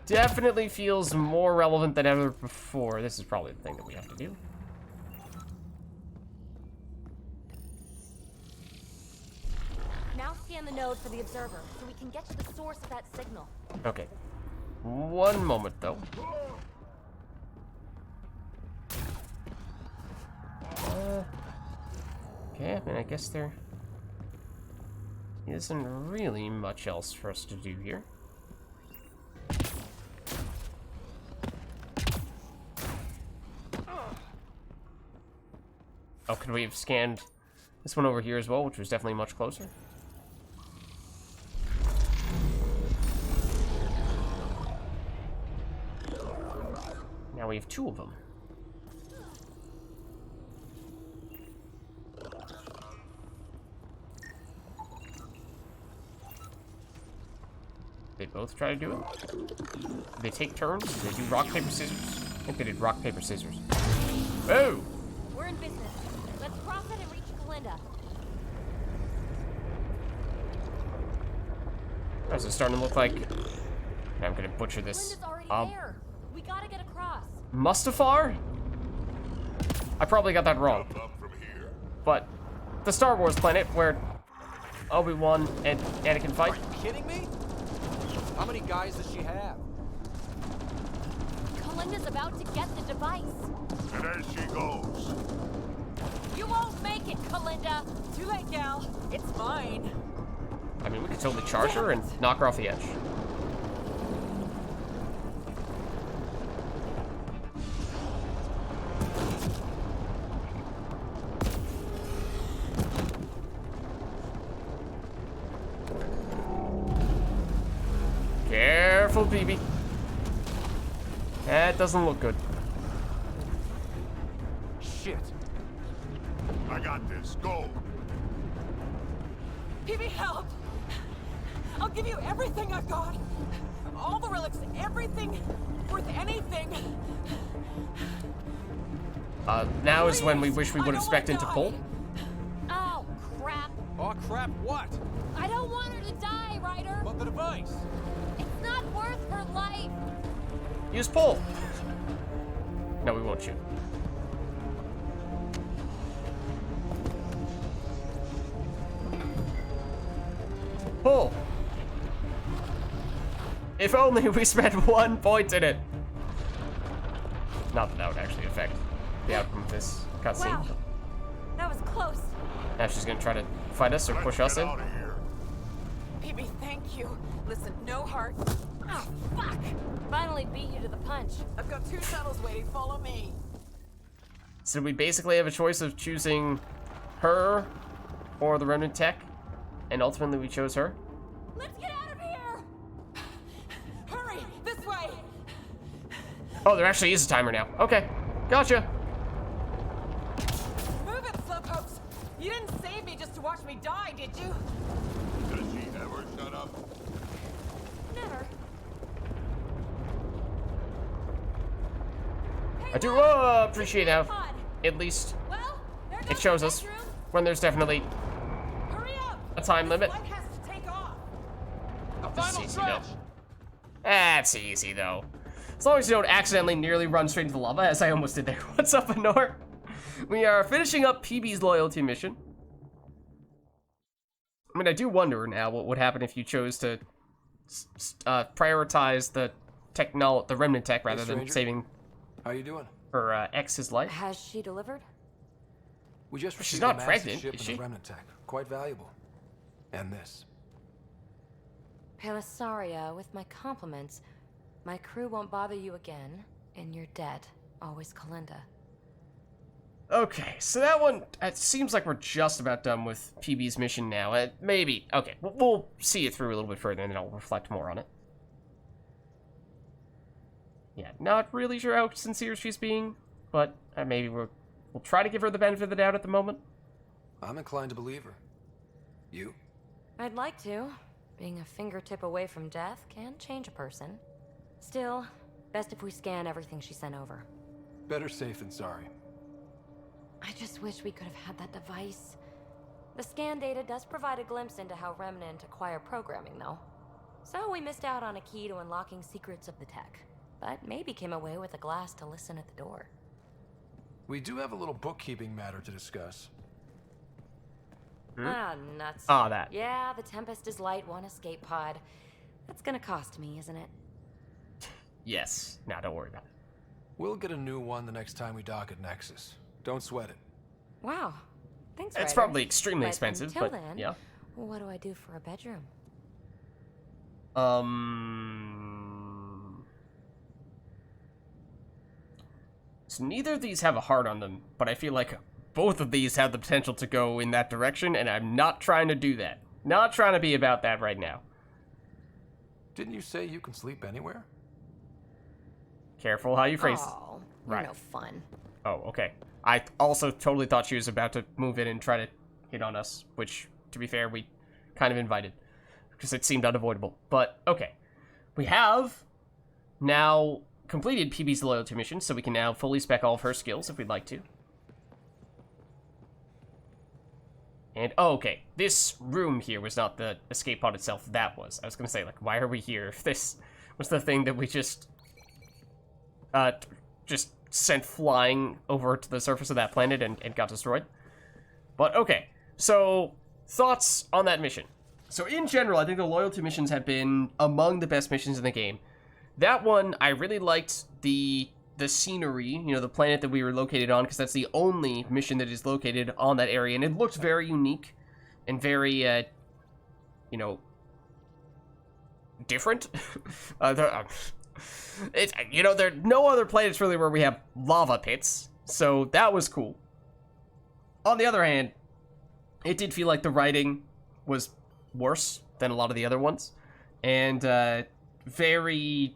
definitely feels more relevant than ever before. This is probably the thing that we have to do. Now scan the node for the observer, so we can get to the source of that signal. Okay. One moment, though. Okay, I mean, I guess there isn't really much else for us to do here. Oh, could we have scanned this one over here as well, which was definitely much closer? Now we have two of them. They both try to do it? Did they take turns? Did they do rock, paper, scissors? I think they did rock, paper, scissors. Oh! We're in business. Let's cross it and reach Kalinda. How's it starting to look like? I'm gonna butcher this. Kalinda's already there. We gotta get across. Mustafar? I probably got that wrong. But the Star Wars planet where Obi-Wan and Anakin fight. Are you kidding me? How many guys does she have? Colinda's about to get the device. And as she goes. You won't make it, Colinda. Too late, gal. It's mine. I mean, we could totally charge her and knock her off the edge. Careful, BB. That doesn't look good. Shit. I got this. Go. PB, help! I'll give you everything I've got. All the relics, everything worth anything. Now is when we wish we would have spec'd into pull. Oh, crap. Oh, crap, what? I don't want her to die, Ryder. But the device. It's not worth her life. Use pull. No, we won't shoot. Pull. If only we spent 1 point in it. Not that that would actually affect the outcome of this cutscene. Wow. That was close. Now she's gonna try to fight us or push us in. PB, thank you. Listen, no heart. Ah, fuck! Finally beat you to the punch. I've got 2 shuttles waiting. Follow me. So we basically have a choice of choosing her or the remnant tech, and ultimately we chose her. Let's get out of here! Hurry, this way! Oh, there actually is a timer now. Okay, gotcha. Move it, slowpokes! You didn't save me just to watch me die, did you? Does she ever shut up? Never. I do appreciate how, at least, it shows us when there's definitely a time limit. This is easy though. That's easy though. As long as you don't accidentally nearly run straight into the lava, as I almost did there. What's up, Honor? We are finishing up PB's loyalty mission. I mean, I do wonder now what would happen if you chose to prioritize the remnant tech rather than saving. How you doing? Her ex's life. Has she delivered? We just She's received a not massive pregnant, ship is in she? the remnant tech. Quite valuable. And this. Pelisaria, with my compliments. My crew won't bother you again, and you're dead. Always Colinda. Okay, so that one, it seems like we're just about done with PB's mission now. Maybe. Okay, we'll see it through a little bit further, and then I'll reflect more on it. Yeah, not really sure how sincere she's being, but maybe we'll try to give her the benefit of the doubt at the moment. I'm inclined to believe her. You? I'd like to. Being a fingertip away from death can change a person. Still, best if we scan everything she sent over. Better safe than sorry. I just wish we could have had that device. The scan data does provide a glimpse into how Remnant acquire programming, though. So we missed out on a key to unlocking secrets of the tech. But maybe came away with a glass to listen at the door. We do have a little bookkeeping matter to discuss. Ah, nuts. Ah, that. Yeah, the Tempest is light, 1 escape pod. That's gonna cost me, isn't it? Yes. Now, don't worry about it. We'll get a new one the next time we dock at Nexus. Don't sweat it. Wow. Thanks, It's Ryder. probably extremely But expensive, until but then, yeah. What do I do for a bedroom? So neither of these have a heart on them, but I feel like both of these have the potential to go in that direction, and I'm not trying to do that. Not trying to be about that right now. Didn't you say you can sleep anywhere? Careful how you phrase it. Oh, you're Right. no fun. Oh, okay. I also totally thought she was about to move in and try to hit on us, which, to be fair, we kind of invited, because it seemed unavoidable. But, okay. We have now completed PB's loyalty mission, so we can now fully spec all of her skills if we'd like to. And, oh, okay, this room here was not the escape pod itself, that was. I was gonna say, like, why are we here if this was the thing that we just sent flying over to the surface of that planet and got destroyed. But okay, so thoughts on that mission. So in general, I think the loyalty missions have been among the best missions in the game. That one, I really liked the scenery, you know, the planet that we were located on, because that's the only mission that is located on that area, and it looked very unique and very, you know, different. It's, you know, there are no other planets really where we have lava pits, so that was cool. On the other hand, it did feel like the writing was worse than a lot of the other ones, and very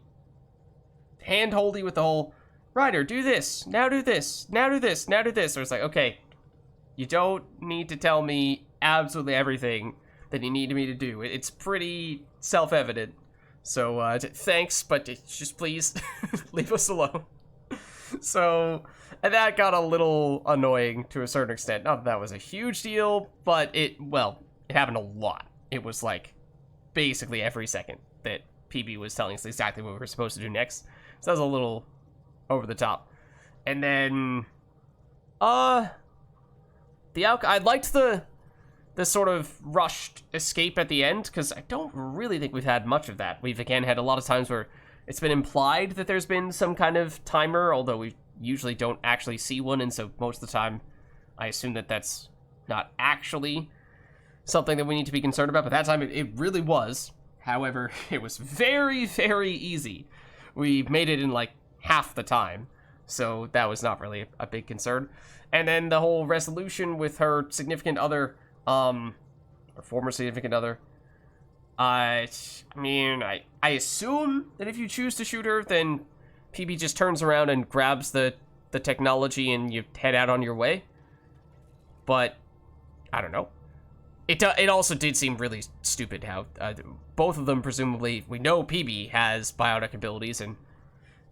hand-holdy with the whole, Ryder, do this, now do this, now do this, now do this. So it's like, okay, you don't need to tell me absolutely everything that you need me to do. It's pretty self-evident. So, thanks, but just please leave us alone. So, and that got a little annoying to a certain extent. Not that that was a huge deal, but it happened a lot. It was like basically every second that PB was telling us exactly what we were supposed to do next. So that was a little over the top. And then, I liked the sort of rushed escape at the end, because I don't really think we've had much of that. We've, again, had a lot of times where it's been implied that there's been some kind of timer, although we usually don't actually see one, and so most of the time I assume that that's not actually something that we need to be concerned about, but that time it really was. However, it was very, very easy. We made it in, like, half the time, so that was not really a big concern. And then the whole resolution with her significant other, or former significant other, I mean, I assume that if you choose to shoot her, then PB just turns around and grabs the technology and you head out on your way. But, I don't know. It also did seem really stupid how both of them, presumably, we know PB has biotic abilities, and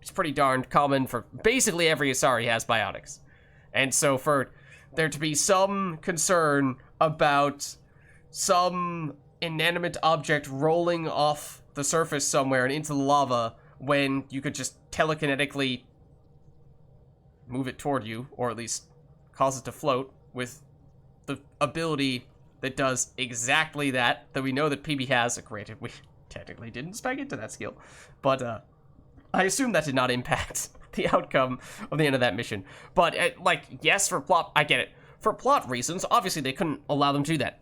it's pretty darn common for basically every Asari has biotics. And so for there to be some concern about some inanimate object rolling off the surface somewhere and into the lava when you could just telekinetically move it toward you, or at least cause it to float with the ability that does exactly that we know that PB has. Granted, we technically didn't spec into that skill, but I assume that did not impact the outcome of the end of that mission. But, like, yes, for plot, I get it. For plot reasons, obviously they couldn't allow them to do that.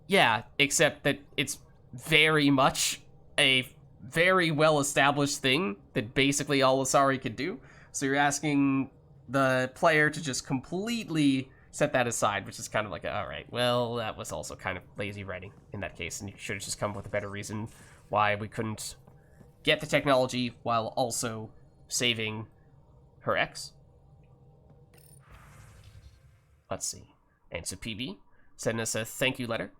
Yeah, except that it's very much a very well-established thing that basically all Asari could do. So you're asking the player to just completely set that aside, which is kind of like, alright, well, that was also kind of lazy writing in that case, and you should have just come up with a better reason why we couldn't get the technology while also saving her ex. Let's see. And so PB sent us a thank you letter.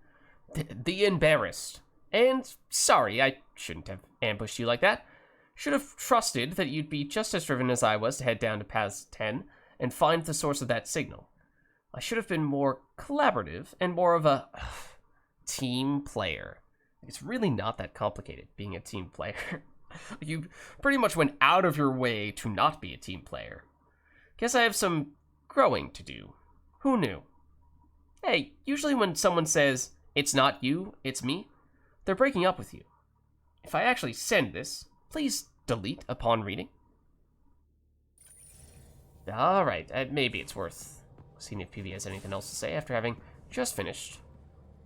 The embarrassed. And sorry, I shouldn't have ambushed you like that. Should have trusted that you'd be just as driven as I was to head down to Paths 10 and find the source of that signal. I should have been more collaborative and more of a team player. It's really not that complicated being a team player. You pretty much went out of your way to not be a team player. Guess I have some growing to do. Who knew? Hey, usually when someone says, it's not you, it's me, they're breaking up with you. If I actually send this, please delete upon reading. Alright, maybe it's worth seeing if PB has anything else to say after having just finished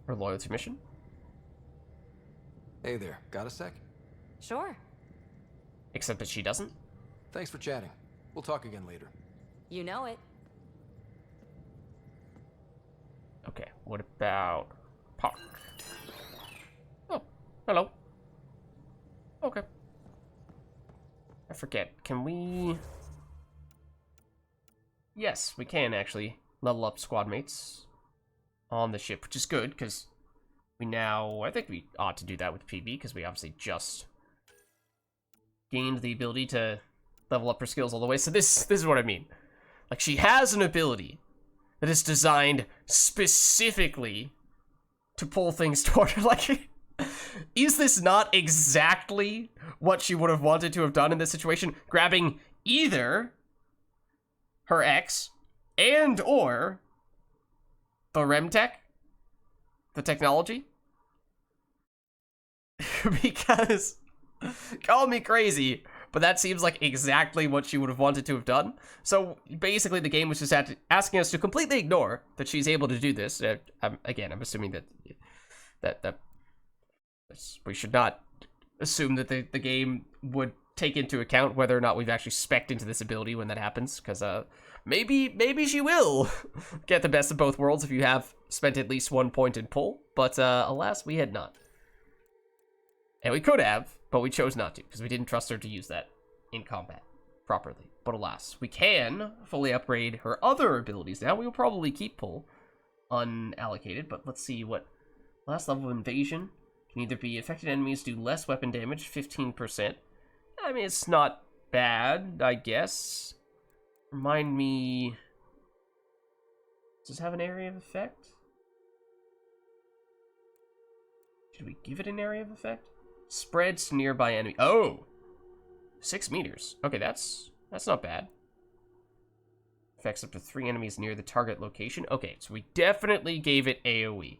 her loyalty mission. Hey there, got a sec? Sure. Except that she doesn't. Thanks for chatting. We'll talk again later. You know it. Okay, what about Park? Oh, hello. Okay. I forget, can we... Yes, we can actually level up squad mates on the ship, which is good, because we now... I think we ought to do that with PB, because we obviously just gained the ability to level up her skills all the way. So this is what I mean. Like, she has an ability that is designed specifically to pull things toward her. Like, is this not exactly what she would have wanted to have done in this situation? Grabbing either her ex, and or the Remtech, the technology. Because, call me crazy, but that seems like exactly what she would have wanted to have done. So basically the game was just asking us to completely ignore that she's able to do this. Again, I'm assuming that we should not assume that the game would take into account whether or not we've actually spec'd into this ability when that happens, because maybe she will get the best of both worlds if you have spent at least 1 point in pull, but alas, we had not. And we could have, but we chose not to, because we didn't trust her to use that in combat properly. But alas, we can fully upgrade her other abilities now. We will probably keep pull unallocated, but let's see what last level of invasion can either be affected enemies do less weapon damage, 15%. I mean, it's not bad, I guess. Remind me, does it have an area of effect? Should we give it an area of effect? Spreads to nearby enemy. Oh! 6 meters. Okay, that's not bad. Affects up to 3 enemies near the target location. Okay, so we definitely gave it AoE.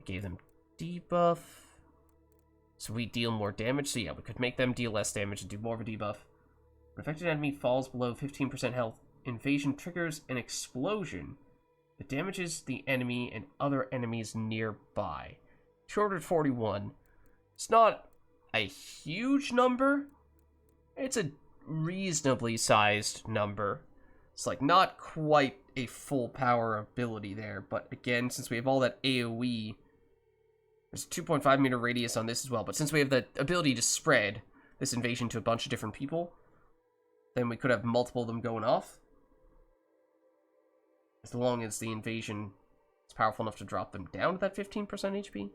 Gave them debuff. So we deal more damage. So yeah, we could make them deal less damage and do more of a debuff. When affected enemy falls below 15% health, invasion triggers an explosion that damages the enemy and other enemies nearby. 241. It's not a huge number. It's a reasonably sized number. It's like not quite a full power ability there, but again, since we have all that AoE, there's a 2.5 meter radius on this as well, but since we have the ability to spread this invasion to a bunch of different people, then we could have multiple of them going off. As long as the invasion is powerful enough to drop them down to that 15% HP.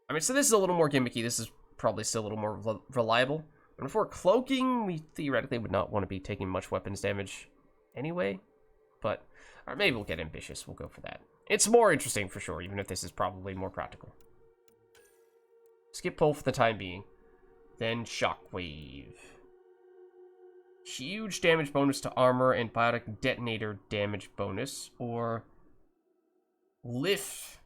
I mean, so this is a little more gimmicky. This is probably still a little more reliable. And if we're cloaking, we theoretically would not want to be taking much weapons damage anyway. But, or maybe we'll get ambitious. We'll go for that. It's more interesting for sure, even if this is probably more practical. Skip pull for the time being. Then shockwave. Huge damage bonus to armor and biotic detonator damage bonus. Or lift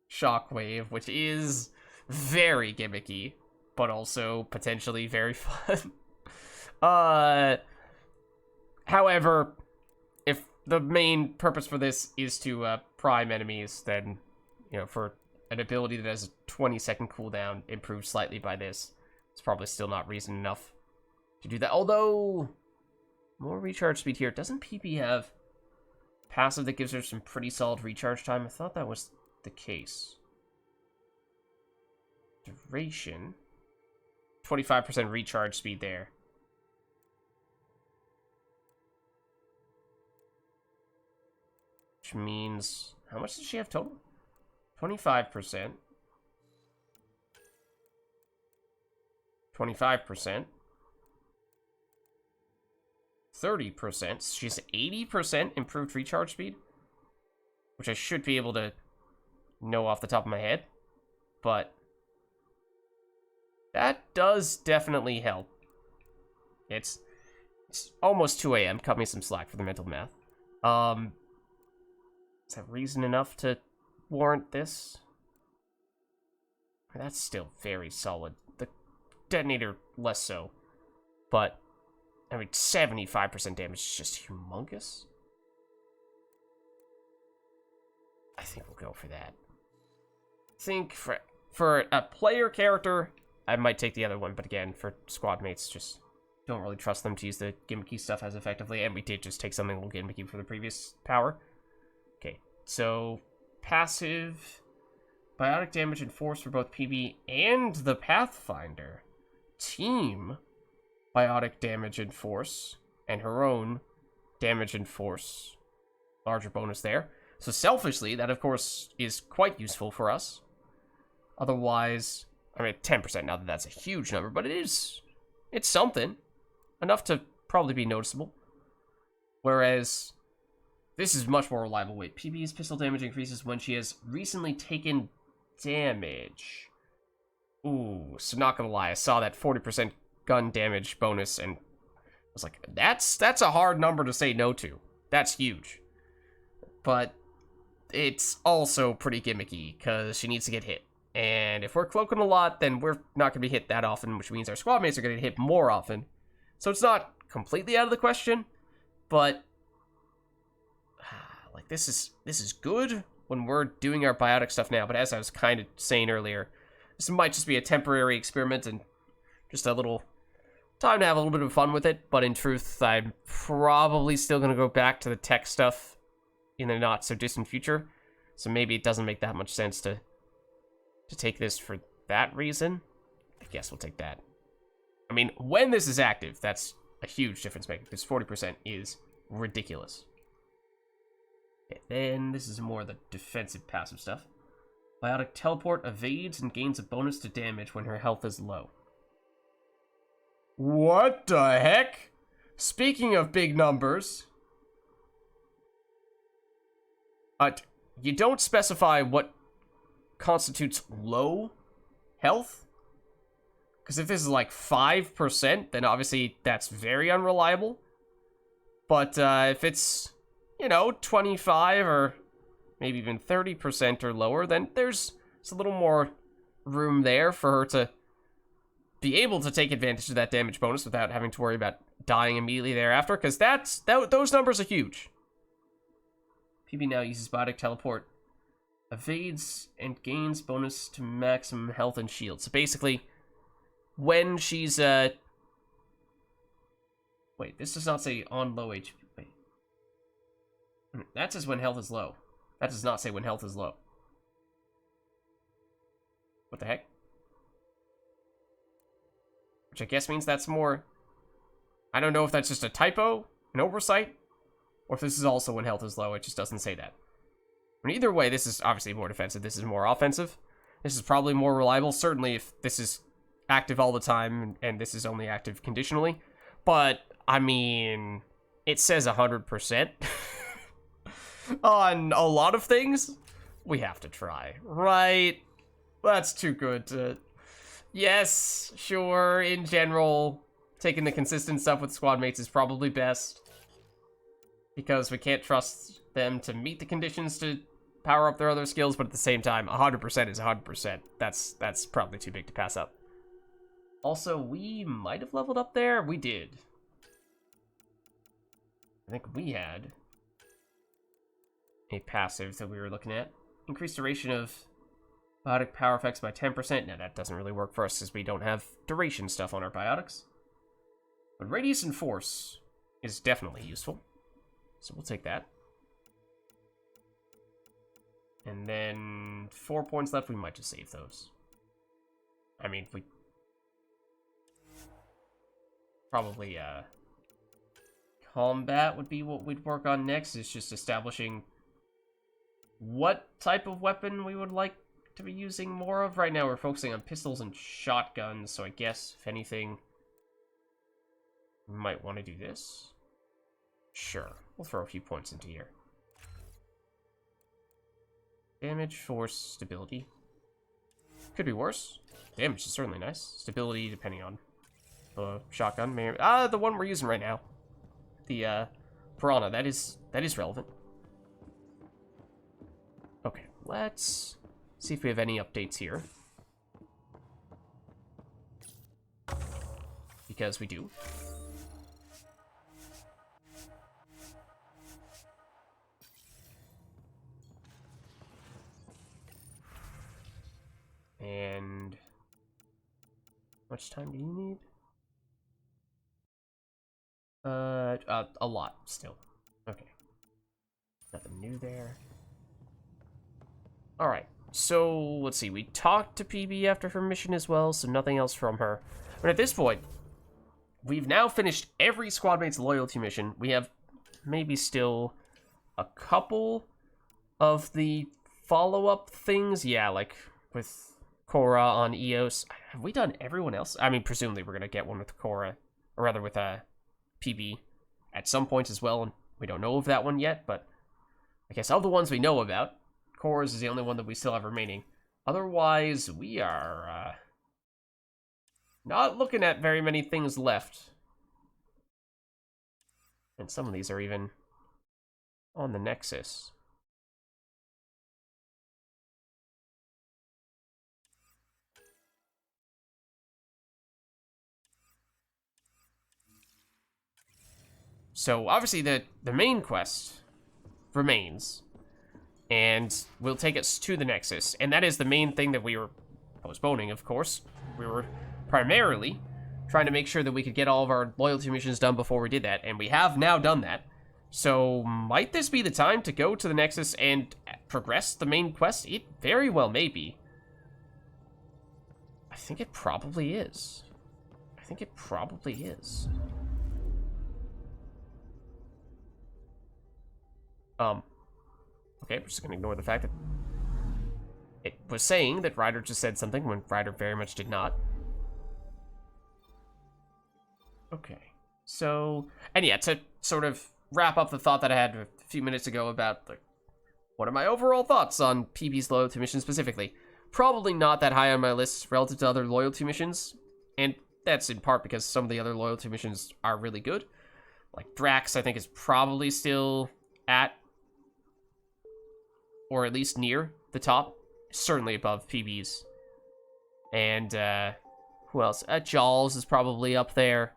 shockwave, which is very gimmicky, but also potentially very fun. However, if the main purpose for this is to prime enemies, then, you know, for an ability that has a 20-second cooldown improved slightly by this, it's probably still not reason enough to do that. Although, more recharge speed here. Doesn't PP have passive that gives her some pretty solid recharge time? I thought that was the case. Duration. 25% recharge speed there. Which means, how much does she have total? 25%. 25%. 30%. She's 80% improved recharge speed, which I should be able to know off the top of my head, but that does definitely help. It's almost 2 a.m. Cut me some slack for the mental math. Is that reason enough to warrant this? That's still very solid. The detonator, less so. But, I mean, 75% damage is just humongous. I think we'll go for that. I think for a player character, I might take the other one, but again, for squad mates, just don't really trust them to use the gimmicky stuff as effectively, and we did just take something a little gimmicky for the previous power. Okay, so passive, biotic damage and force for both PB and the Pathfinder. Team, biotic damage and force, and her own damage and force. Larger bonus there. So selfishly, that of course is quite useful for us. Otherwise, I mean, 10% now that that's a huge number, but it's something. Enough to probably be noticeable. Whereas, this is much more reliable. Wait, PB's pistol damage increases when she has recently taken damage. Ooh, so not gonna lie, I saw that 40% gun damage bonus and was like, that's a hard number to say no to. That's huge. But it's also pretty gimmicky, because she needs to get hit. And if we're cloaking a lot, then we're not going to be hit that often, which means our squad mates are going to get hit more often. So it's not completely out of the question, but like this is good when we're doing our biotic stuff now. But as I was kind of saying earlier, this might just be a temporary experiment and just a little time to have a little bit of fun with it. But in truth, I'm probably still going to go back to the tech stuff in the not so distant future. So maybe it doesn't make that much sense to take this for that reason. I guess we'll take that. I mean, when this is active, that's a huge difference maker, because 40% is ridiculous. Okay, then this is more the defensive passive stuff. Biotic teleport evades and gains a bonus to damage when her health is low. What the heck? Speaking of big numbers, you don't specify what constitutes low health. Because if this is like 5%, then obviously that's very unreliable. But if it's, 25 or maybe even 30% or lower, then there's a little more room there for her to be able to take advantage of that damage bonus without having to worry about dying immediately thereafter. Because those numbers are huge. PB now uses biotic teleport, evades and gains bonus to maximum health and shield. So basically, when she's wait, this does not say on low HP. Wait, that says when health is low. That does not say when health is low. What the heck? Which I guess means that's more, I don't know if that's just a typo, an oversight, or if this is also when health is low. It just doesn't say that. I mean, either way, this is obviously more defensive. This is more offensive. This is probably more reliable. Certainly if this is active all the time and this is only active conditionally. But, I mean, it says 100% on a lot of things. We have to try, right? That's too good to... Yes, sure, in general, taking the consistent stuff with squad mates is probably best. Because we can't trust them to meet the conditions to power up their other skills, but at the same time, 100% is 100%. That's probably too big to pass up. Also, we might have leveled up there. We did. I think we had a passive that we were looking at. Increased duration of biotic power effects by 10%. Now, that doesn't really work for us, as we don't have duration stuff on our biotics. But radius and force is definitely useful. So we'll take that. And then 4 points left. We might just save those. I mean, we probably combat would be what we'd work on next. Is just establishing what type of weapon we would like to be using more of. Right now we're focusing on pistols and shotguns, so I guess if anything we might want to do this. Sure, we'll throw a few points into here. Damage, force, stability. Could be worse. Damage is certainly nice. Stability, depending on the shotgun. The one we're using right now. The Piranha. That is relevant. Okay, let's see if we have any updates here. Because we do. And how much time do you need? A lot still. Okay. Nothing new there. All right. So let's see. We talked to PB after her mission as well, so nothing else from her. But at this point, we've now finished every squad mate's loyalty mission. We have maybe still a couple of the follow-up things. Yeah, like with Cora on EOS. Have we done everyone else? I mean, presumably we're going to get one with Cora, or rather with PB at some point as well, and we don't know of that one yet, but I guess of the ones we know about, Cora's is the only one that we still have remaining. Otherwise, we are not looking at very many things left. And some of these are even on the Nexus. So obviously the main quest remains, and will take us to the Nexus, and that is the main thing that we were postponing, of course. We were primarily trying to make sure that we could get all of our loyalty missions done before we did that, and we have now done that. So might this be the time to go to the Nexus and progress the main quest? It very well may be. I think it probably is. I think it probably is. Okay, we're just gonna ignore the fact that it was saying that Ryder just said something when Ryder very much did not. Okay, so, and yeah, to sort of wrap up the thought that I had a few minutes ago about, like, what are my overall thoughts on PB's loyalty mission specifically? Probably not that high on my list relative to other loyalty missions, and that's in part because some of the other loyalty missions are really good. Like, Drax, I think, is probably still at, or at least near, the top. Certainly above PB's. And, who else? Jaws is probably up there.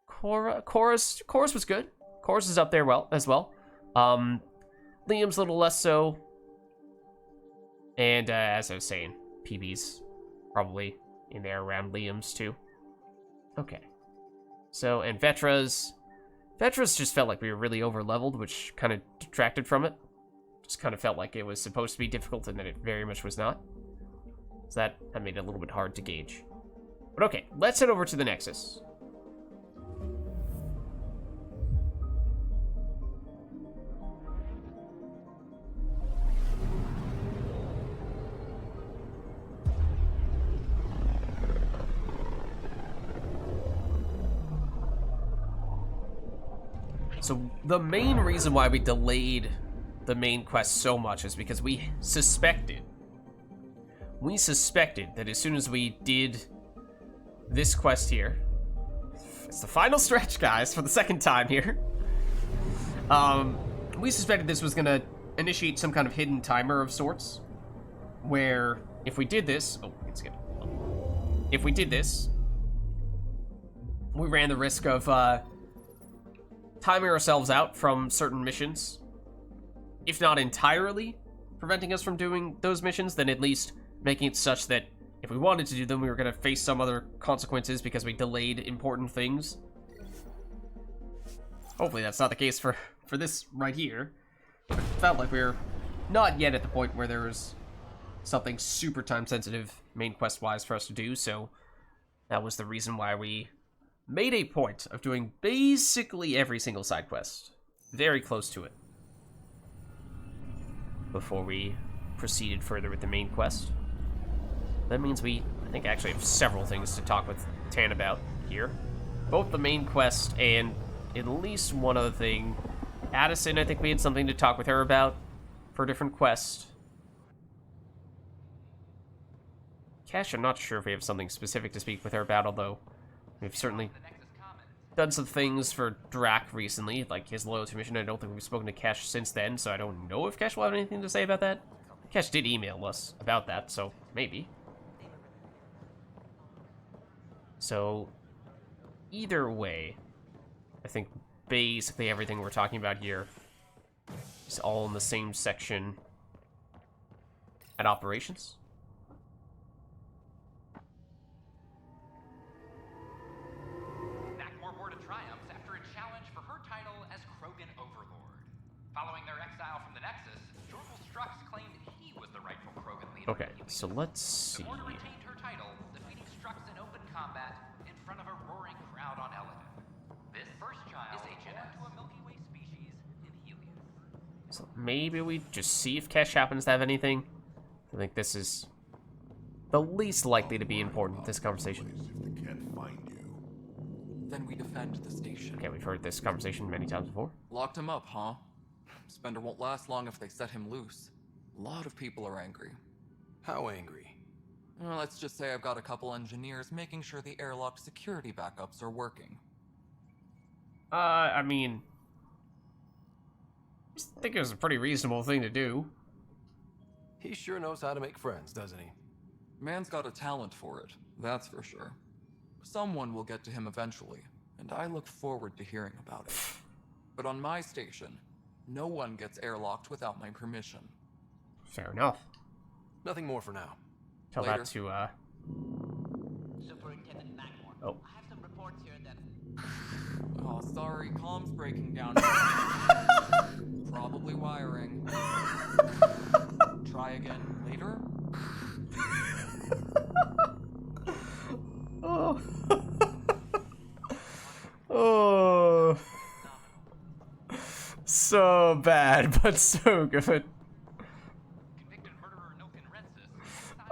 Chorus was good. Chorus is up there as well. Liam's a little less so. And, as I was saying, PB's probably in there around Liam's, too. Okay. So, and Vetra's just felt like we were really over-leveled, which kind of detracted from it. Just kind of felt like it was supposed to be difficult, and then it very much was not. So that made it a little bit hard to gauge. But okay, let's head over to the Nexus. So the main reason why we delayed the main quest so much is because we suspected that as soon as we did this quest here, it's the final stretch, guys, for the second time here. We suspected this was gonna initiate some kind of hidden timer of sorts, where if we did this, if we did this, we ran the risk of timing ourselves out from certain missions. If not entirely preventing us from doing those missions, then at least making it such that if we wanted to do them, we were going to face some other consequences because we delayed important things. Hopefully that's not the case for this right here. It felt like we were not yet at the point where there was something super time-sensitive main quest-wise for us to do, so that was the reason why we made a point of doing basically every single side quest. Very close to it. Before we proceeded further with the main quest. That means we, I think, actually have several things to talk with Tan about here. Both the main quest and at least one other thing. Addison, I think we had something to talk with her about for a different quest. Cash, I'm not sure if we have something specific to speak with her about, although we've certainly done some things for Drac recently, like his loyalty mission. I don't think we've spoken to Cash since then, so I don't know if Cash will have anything to say about that. Cash did email us about that, so maybe. So, either way, I think basically everything we're talking about here is all in the same section at operations. Okay, so let's see. The Order retained her title, defeating Strux in open combat in front of a roaring crowd on Eladon. This first child is born to a Milky Way species in Helios. So maybe we just see if Kesh happens to have anything. I think this is the least likely to be important in this conversation. Then we defend the station. Okay, we've heard this conversation many times before. Locked him up, huh? Spender won't last long if they set him loose. A lot of people are angry. How angry? Well, let's just say I've got a couple engineers making sure the airlock security backups are working. I mean, I think it was a pretty reasonable thing to do. He sure knows how to make friends, doesn't he? Man's got a talent for it, that's for sure. Someone will get to him eventually, and I look forward to hearing about it. But on my station, no one gets airlocked without my permission. Fair enough. Nothing more for now. Tell Later. that to, Superintendent Mackmore. Oh. I have some reports here that... Oh, sorry, comm's breaking down. Probably wiring. Try again later? Oh. Oh. So bad, but so good.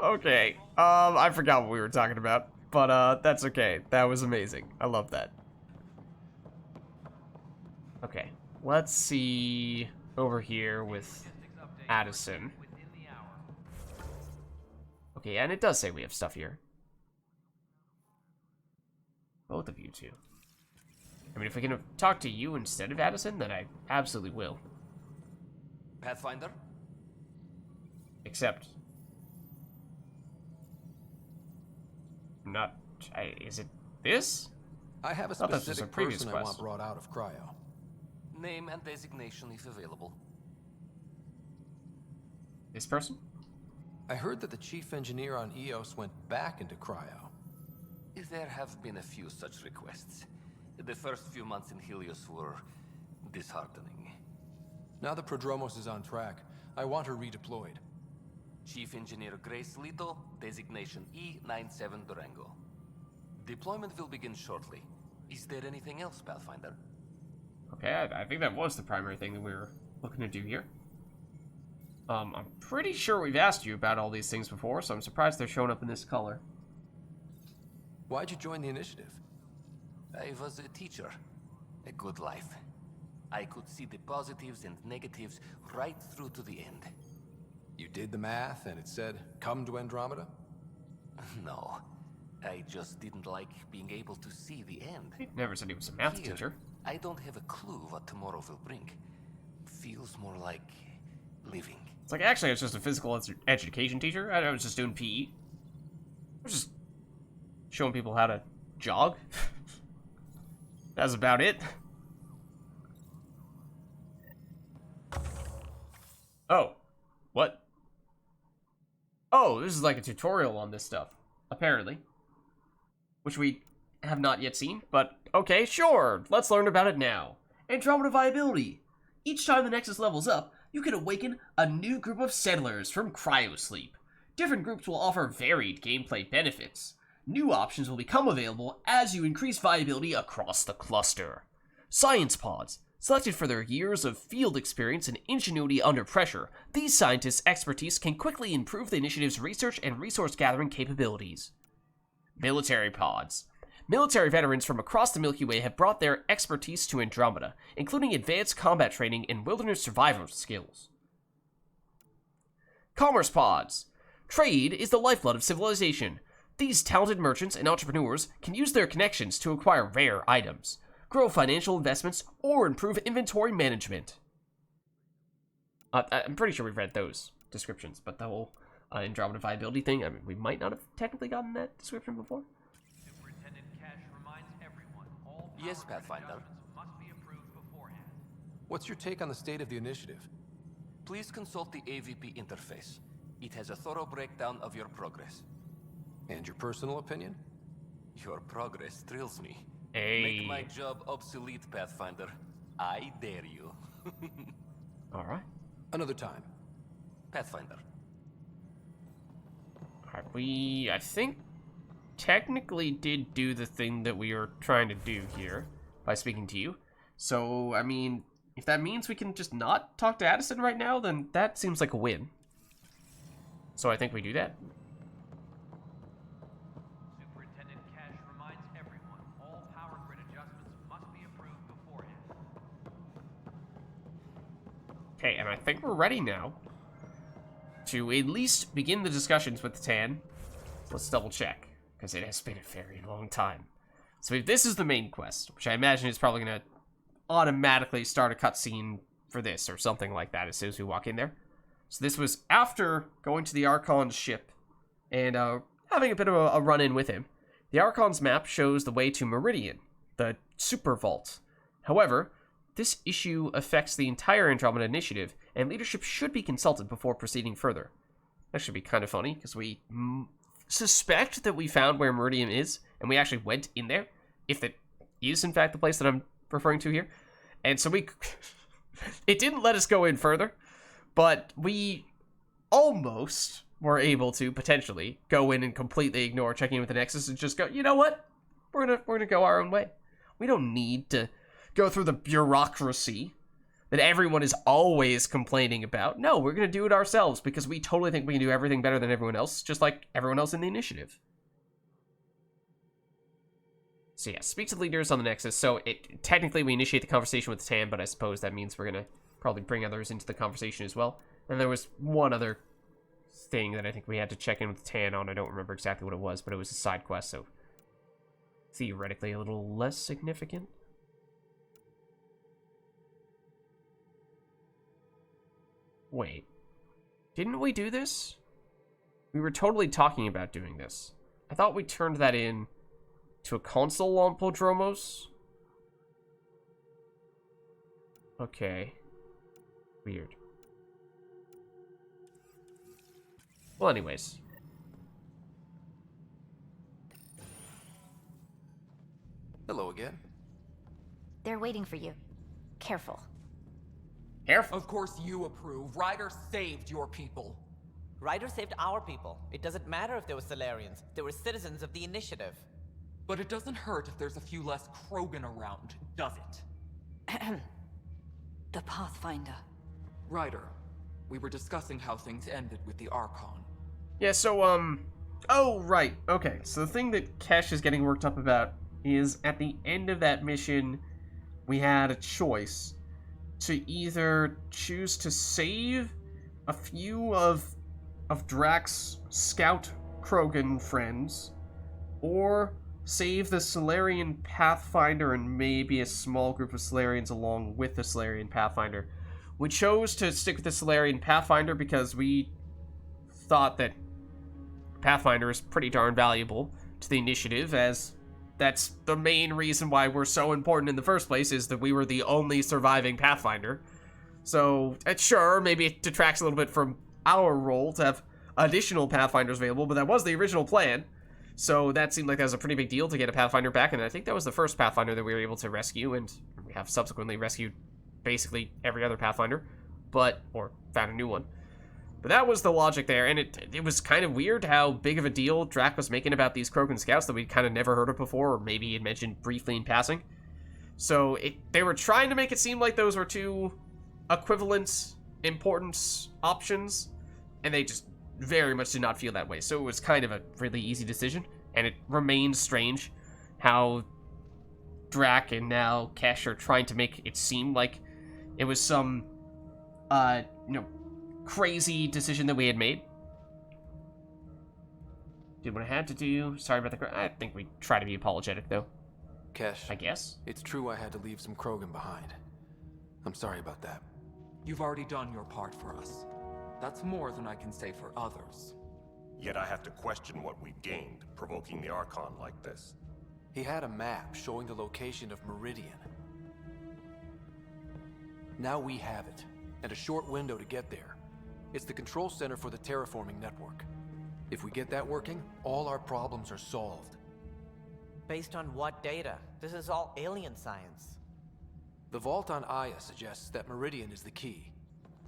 Okay. I forgot what we were talking about, but that's okay. That was amazing. I love that. Okay. Let's see over here with Addison. Okay, and it does say we have stuff here. Both of you two. I mean, if we can talk to you instead of Addison, then I absolutely will. Pathfinder? Except... not... is it this? I have a thought this was specific previous person I want quest. brought out of cryo. Name and designation if available. This person? I heard that the chief engineer on EOS went back into cryo. There have been a few such requests. The first few months in Helios were disheartening. Now that Prodromos is on track, I want her redeployed. Chief Engineer Grace Leto, designation E97 Durango. Deployment will begin shortly. Is there anything else, Pathfinder? Okay, I think that was the primary thing that we were looking to do here. I'm pretty sure we've asked you about all these things before, so I'm surprised they're showing up in this color. Why'd you join the initiative? I was a teacher. A good life. I could see the positives and negatives right through to the end. You did the math and it said, come to Andromeda? No. I just didn't like being able to see the end. He never said he was a math Here, teacher. I don't have a clue what tomorrow will bring. Feels more like living. It's like, actually, it's just a physical education teacher. I was just doing PE. I was just showing people how to jog. That's about it. Oh. What? Oh, this is like a tutorial on this stuff, apparently. Which we have not yet seen, but okay, sure. Let's learn about it now. Andromeda viability. Each time the Nexus levels up, you can awaken a new group of settlers from cryosleep. Different groups will offer varied gameplay benefits. New options will become available as you increase viability across the cluster. Science pods. Selected for their years of field experience and ingenuity under pressure, these scientists' expertise can quickly improve the initiative's research and resource gathering capabilities. Military pods. Military veterans from across the Milky Way have brought their expertise to Andromeda, including advanced combat training and wilderness survival skills. Commerce pods. Trade is the lifeblood of civilization. These talented merchants and entrepreneurs can use their connections to acquire rare items, grow financial investments, or improve inventory management. I'm pretty sure we've read those descriptions, but the whole Andromeda viability thing, I mean, we might not have technically gotten that description before. Superintendent Cash reminds everyone all Yes, Pathfinder. must be approved beforehand. What's your take on the state of the initiative? Please consult the AVP interface. It has a thorough breakdown of your progress. And your personal opinion? Your progress thrills me. Hey. Make my job obsolete, Pathfinder. I dare you. Alright. Another time. Pathfinder. Alright, I think, technically did do the thing that we were trying to do here by speaking to you. So, I mean, if that means we can just not talk to Addison right now, then that seems like a win. So I think we do that. Superintendent Cash reminds everyone all power grid adjustments must be approved beforehand. Okay, and I think we're ready now to at least begin the discussions with the Tan. Let's double check, because it has been a very long time. So if this is the main quest, which I imagine is probably going to automatically start a cutscene for this or something like that as soon as we walk in there. So this was after going to the Archon's ship and having a bit of a run-in with him. The Archon's map shows the way to Meridian, the Super Vault. However, this issue affects the entire Andromeda Initiative, and leadership should be consulted before proceeding further. That should be kind of funny, because we suspect that we found where Meridian is, and we actually went in there, if that is in fact the place that I'm referring to here. And so it didn't let us go in further, but we almost were able to potentially go in and completely ignore checking in with the Nexus and just go, you know what? We're gonna go our own way. We don't need to go through the bureaucracy that everyone is always complaining about. No, we're gonna do it ourselves because we totally think we can do everything better than everyone else, just like everyone else in the initiative. So yeah, speak to leaders on the Nexus. So technically we initiate the conversation with Tan, but I suppose that means we're gonna probably bring others into the conversation as well. And there was one other thing that I think we had to check in with Tan on. I don't remember exactly what it was, but it was a side quest, so theoretically a little less significant. Wait, didn't we do this? We were totally talking about doing this. I thought we turned that in to a console on Podromos. Okay. Weird. Well, anyways. Hello again. They're waiting for you. Careful. Careful? Of course you approve. Ryder saved your people. Ryder saved our people. It doesn't matter if they were Solarians. They were citizens of the Initiative. But it doesn't hurt if there's a few less Krogan around, does it? The Pathfinder. Ryder, we were discussing how things ended with the Archon. Yeah, so, oh, right, okay. So the thing that Kesh is getting worked up about is at the end of that mission, we had a choice to either choose to save a few of Drax's scout Krogan friends, or save the Solarian Pathfinder and maybe a small group of Solarians along with the Solarian Pathfinder. We chose to stick with the Solarian Pathfinder because we thought that Pathfinder is pretty darn valuable to the initiative, as that's the main reason why we're so important in the first place, is that we were the only surviving Pathfinder. So, sure, maybe it detracts a little bit from our role to have additional Pathfinders available, but that was the original plan. So that seemed like that was a pretty big deal to get a Pathfinder back, and I think that was the first Pathfinder that we were able to rescue, and we have subsequently rescued basically every other Pathfinder, or found a new one. But that was the logic there, and it was kind of weird how big of a deal Drac was making about these Krogan scouts that we'd kind of never heard of before, or maybe he had mentioned briefly in passing. So they were trying to make it seem like those were two equivalent importance options, and they just very much did not feel that way. So it was kind of a really easy decision, and it remains strange how Drac and now Kesh are trying to make it seem like it was some, crazy decision that we had made. Did what I had to do. Sorry about I think we try to be apologetic, though. Kesh, I guess. It's true I had to leave some Krogan behind. I'm sorry about that. You've already done your part for us. That's more than I can say for others. Yet I have to question what we gained, provoking the Archon like this. He had a map showing the location of Meridian. Now we have it, and a short window to get there. It's the control center for the terraforming network. If we get that working, all our problems are solved. Based on what data? This is all alien science. The vault on Aya suggests that Meridian is the key.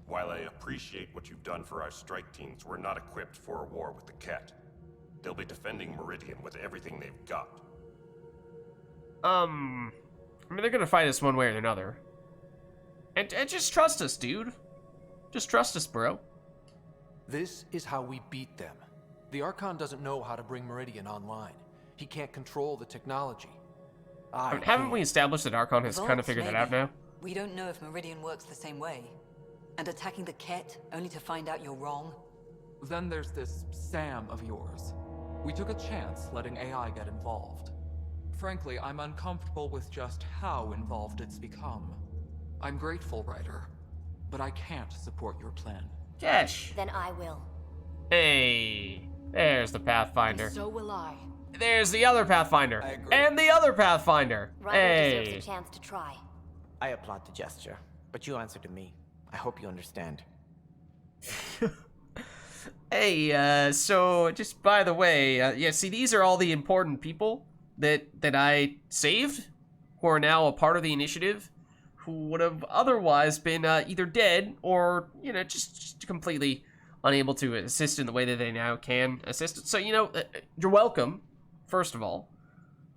While I appreciate what you've done for our strike teams, we're not equipped for a war with the Ket. They'll be defending Meridian with everything they've got. I mean, they're gonna fight us one way or another. And just trust us, dude. Just trust us, bro. This is how we beat them. The Archon doesn't know how to bring Meridian online. He can't control the technology. Haven't we established that Archon has kind of figured that out now? We don't know if Meridian works the same way. And attacking the Ket, only to find out you're wrong? Then there's this Sam of yours. We took a chance letting AI get involved. Frankly, I'm uncomfortable with just how involved it's become. I'm grateful, Ryder, but I can't support your plan. Cash. Then I will. Hey, there's the Pathfinder. And so will I. There's the other Pathfinder. And the other Pathfinder. Ryder deserves Hey. a chance to try. I applaud the gesture, but you answer to me. I hope you understand. Hey, so just by the way, yeah, see, these are all the important people that I saved, who are now a part of the initiative, who would have otherwise been either dead or, you know, just completely unable to assist in the way that they now can assist. So, you know, you're welcome, first of all,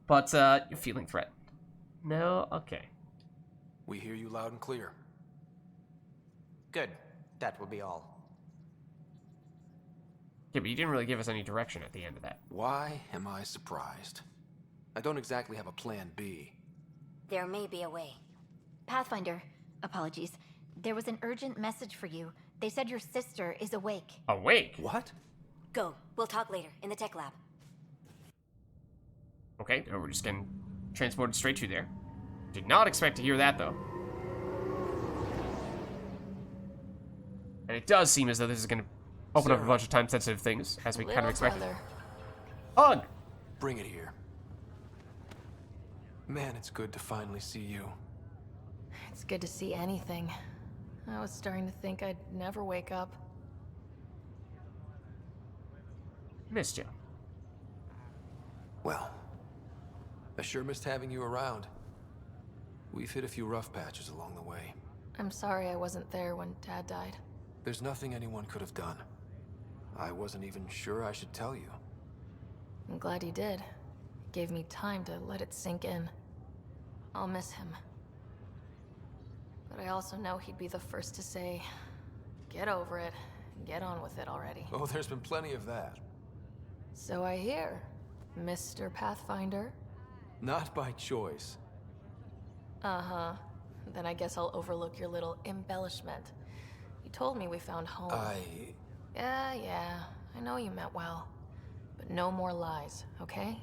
but you're feeling threatened. No? Okay. We hear you loud and clear. Good. That will be all. Yeah, but you didn't really give us any direction at the end of that. Why am I surprised? I don't exactly have a plan B. There may be a way. Pathfinder, apologies. There was an urgent message for you. They said your sister is awake. Awake? What? Go. We'll talk later, in the tech lab. Okay, now we're just getting transported straight to there. Did not expect to hear that, though. And it does seem as though this is going to open up a bunch of time-sensitive things, as we kind of expected. Hug! Bring it here. Man, it's good to finally see you. It's good to see anything. I was starting to think I'd never wake up. Missed you. Well, I sure missed having you around. We've hit a few rough patches along the way. I'm sorry I wasn't there when Dad died. There's nothing anyone could have done. I wasn't even sure I should tell you. I'm glad he did. It gave me time to let it sink in. I'll miss him. But I also know he'd be the first to say, get over it, and get on with it already. Oh, there's been plenty of that. So I hear, Mr. Pathfinder. Not by choice. Uh-huh. Then I guess I'll overlook your little embellishment. You told me we found home. Yeah, I know you meant well. But no more lies, okay?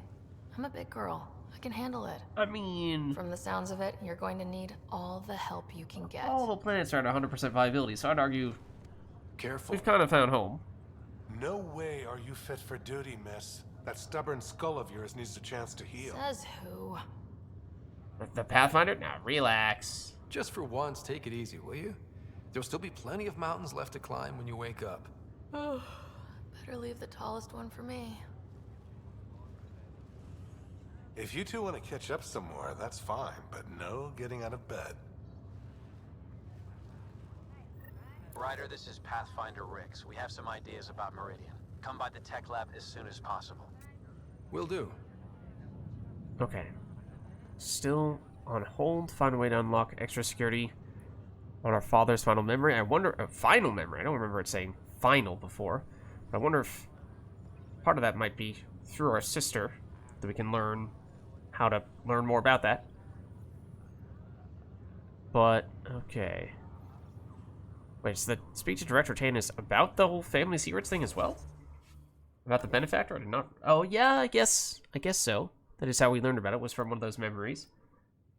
I'm a big girl. I can handle it. I mean... From the sounds of it, you're going to need all the help you can get. All the planets are at 100% viability, so I'd argue... Careful. We've kind of found home. No way are you fit for duty, miss. That stubborn skull of yours needs a chance to heal. Says who? The Pathfinder? Now, relax. Just for once, take it easy, will you? There'll still be plenty of mountains left to climb when you wake up. Oh, better leave the tallest one for me. If you two want to catch up some more, that's fine, but no getting out of bed. Ryder, this is Pathfinder Rix. We have some ideas about Meridian. Come by the tech lab as soon as possible. Will do. Okay. Still on hold. Find a way to unlock extra security on our father's final memory. I wonder... final memory. I don't remember it saying final before. But I wonder if part of that might be through our sister, that we can learn how to learn more about that. But, okay. Wait, so the speech to Director Tan is about the whole family secrets thing as well? About the benefactor? I did not... Oh, yeah, I guess so. That is how we learned about it, was from one of those memories.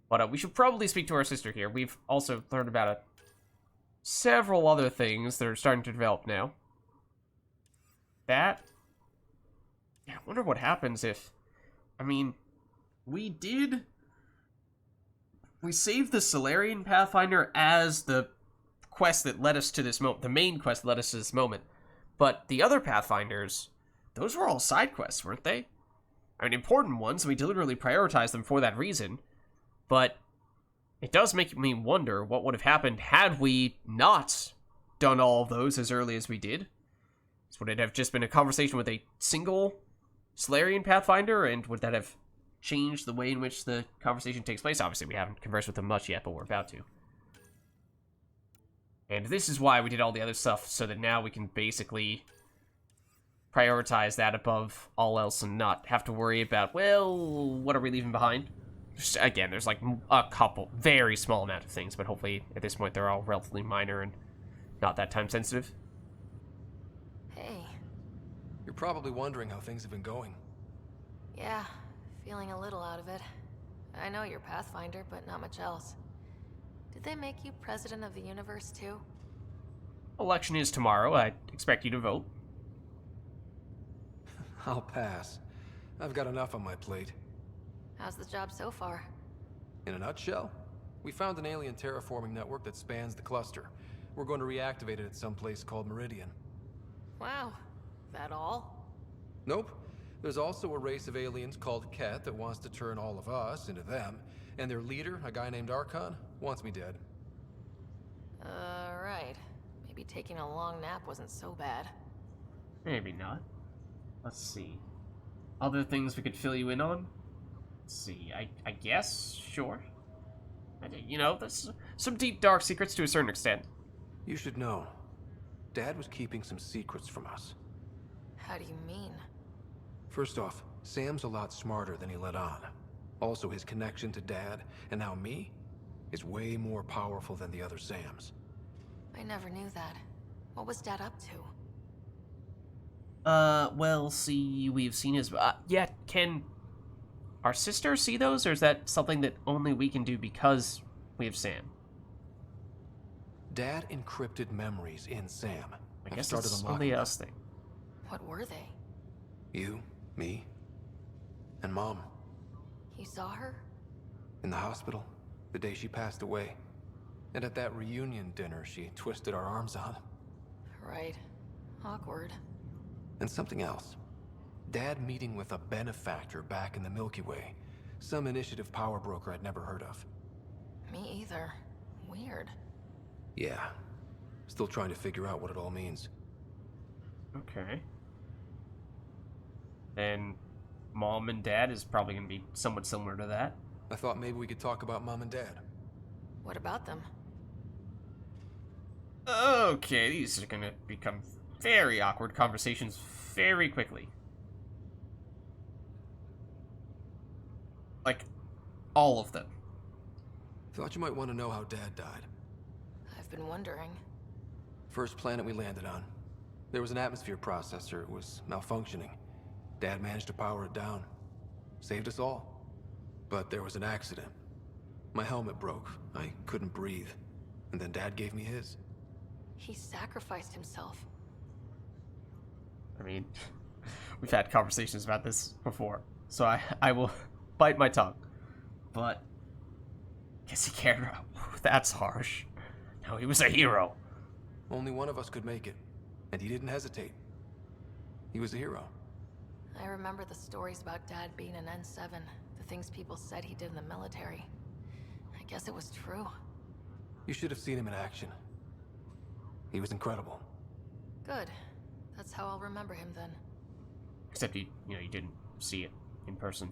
But we should probably speak to our sister here. We've also learned about several other things that are starting to develop now. That... Yeah, I wonder what happens if... I mean, we saved the Solarian Pathfinder as the quest that led us to this moment. The main quest that led us to this moment. But the other Pathfinders, those were all side quests, weren't they? I mean, important ones, and we deliberately prioritized them for that reason. But it does make me wonder what would have happened had we not done all of those as early as we did. So would it have just been a conversation with a single Solarian Pathfinder, and would that have changed the way in which the conversation takes place? Obviously, we haven't conversed with them much yet, but we're about to. And this is why we did all the other stuff, so that now we can basically prioritize that above all else and not have to worry about, well, what are we leaving behind? Just, again, there's like a couple, very small amount of things, but hopefully at this point they're all relatively minor and not that time sensitive. Hey. You're probably wondering how things have been going. Yeah, Feeling a little out of it. I know you're Pathfinder, but not much else. Did they make you president of the universe, too? Election is tomorrow. I expect you to vote. I'll pass. I've got enough on my plate. How's the job so far? In a nutshell, we found an alien terraforming network that spans the cluster. We're going to reactivate it at some place called Meridian. Wow. That all? Nope. There's also a race of aliens called Ket that wants to turn all of us into them, and their leader, a guy named Archon, wants me dead. Right. Maybe taking a long nap wasn't so bad. Maybe not. Let's see. Other things we could fill you in on? Let's see. I guess? Sure. You know, there's some deep, dark secrets to a certain extent. You should know. Dad was keeping some secrets from us. How do you mean? First off, Sam's a lot smarter than he let on. Also, his connection to Dad, and now me, is way more powerful than the other Sams. I never knew that. What was Dad up to? Well, see, we've seen his... yeah, can our sister see those, or is that something that only we can do because we have Sam? Dad encrypted memories in Sam. I guess it's only us thing. What were they? You, me, and Mom. You saw her? In the hospital, the day she passed away. And at that reunion dinner she twisted our arms on. Right. Awkward. And something else. Dad meeting with a benefactor back in the Milky Way. Some initiative power broker I'd never heard of. Me either. Weird. Yeah. Still trying to figure out what it all means. Okay. Then Mom and Dad is probably going to be somewhat similar to that. I thought maybe we could talk about Mom and Dad. What about them? Okay, these are going to become very awkward conversations very quickly. Like, all of them. Thought you might want to know how Dad died. I've been wondering. First planet we landed on. There was an atmosphere processor. It was malfunctioning. Dad managed to power it down. Saved us all. But there was an accident. My helmet broke. I couldn't breathe. And then Dad gave me his. He sacrificed himself. I mean, we've had conversations about this before, so I will bite my tongue. But, guess he cared about... That's harsh. No, he was a hero. Only one of us could make it, and he didn't hesitate. He was a hero. I remember the stories about Dad being an N7, the things people said he did in the military. I guess it was true. You should have seen him in action. He was incredible. Good. That's how I'll remember him then. Except you didn't see it in person.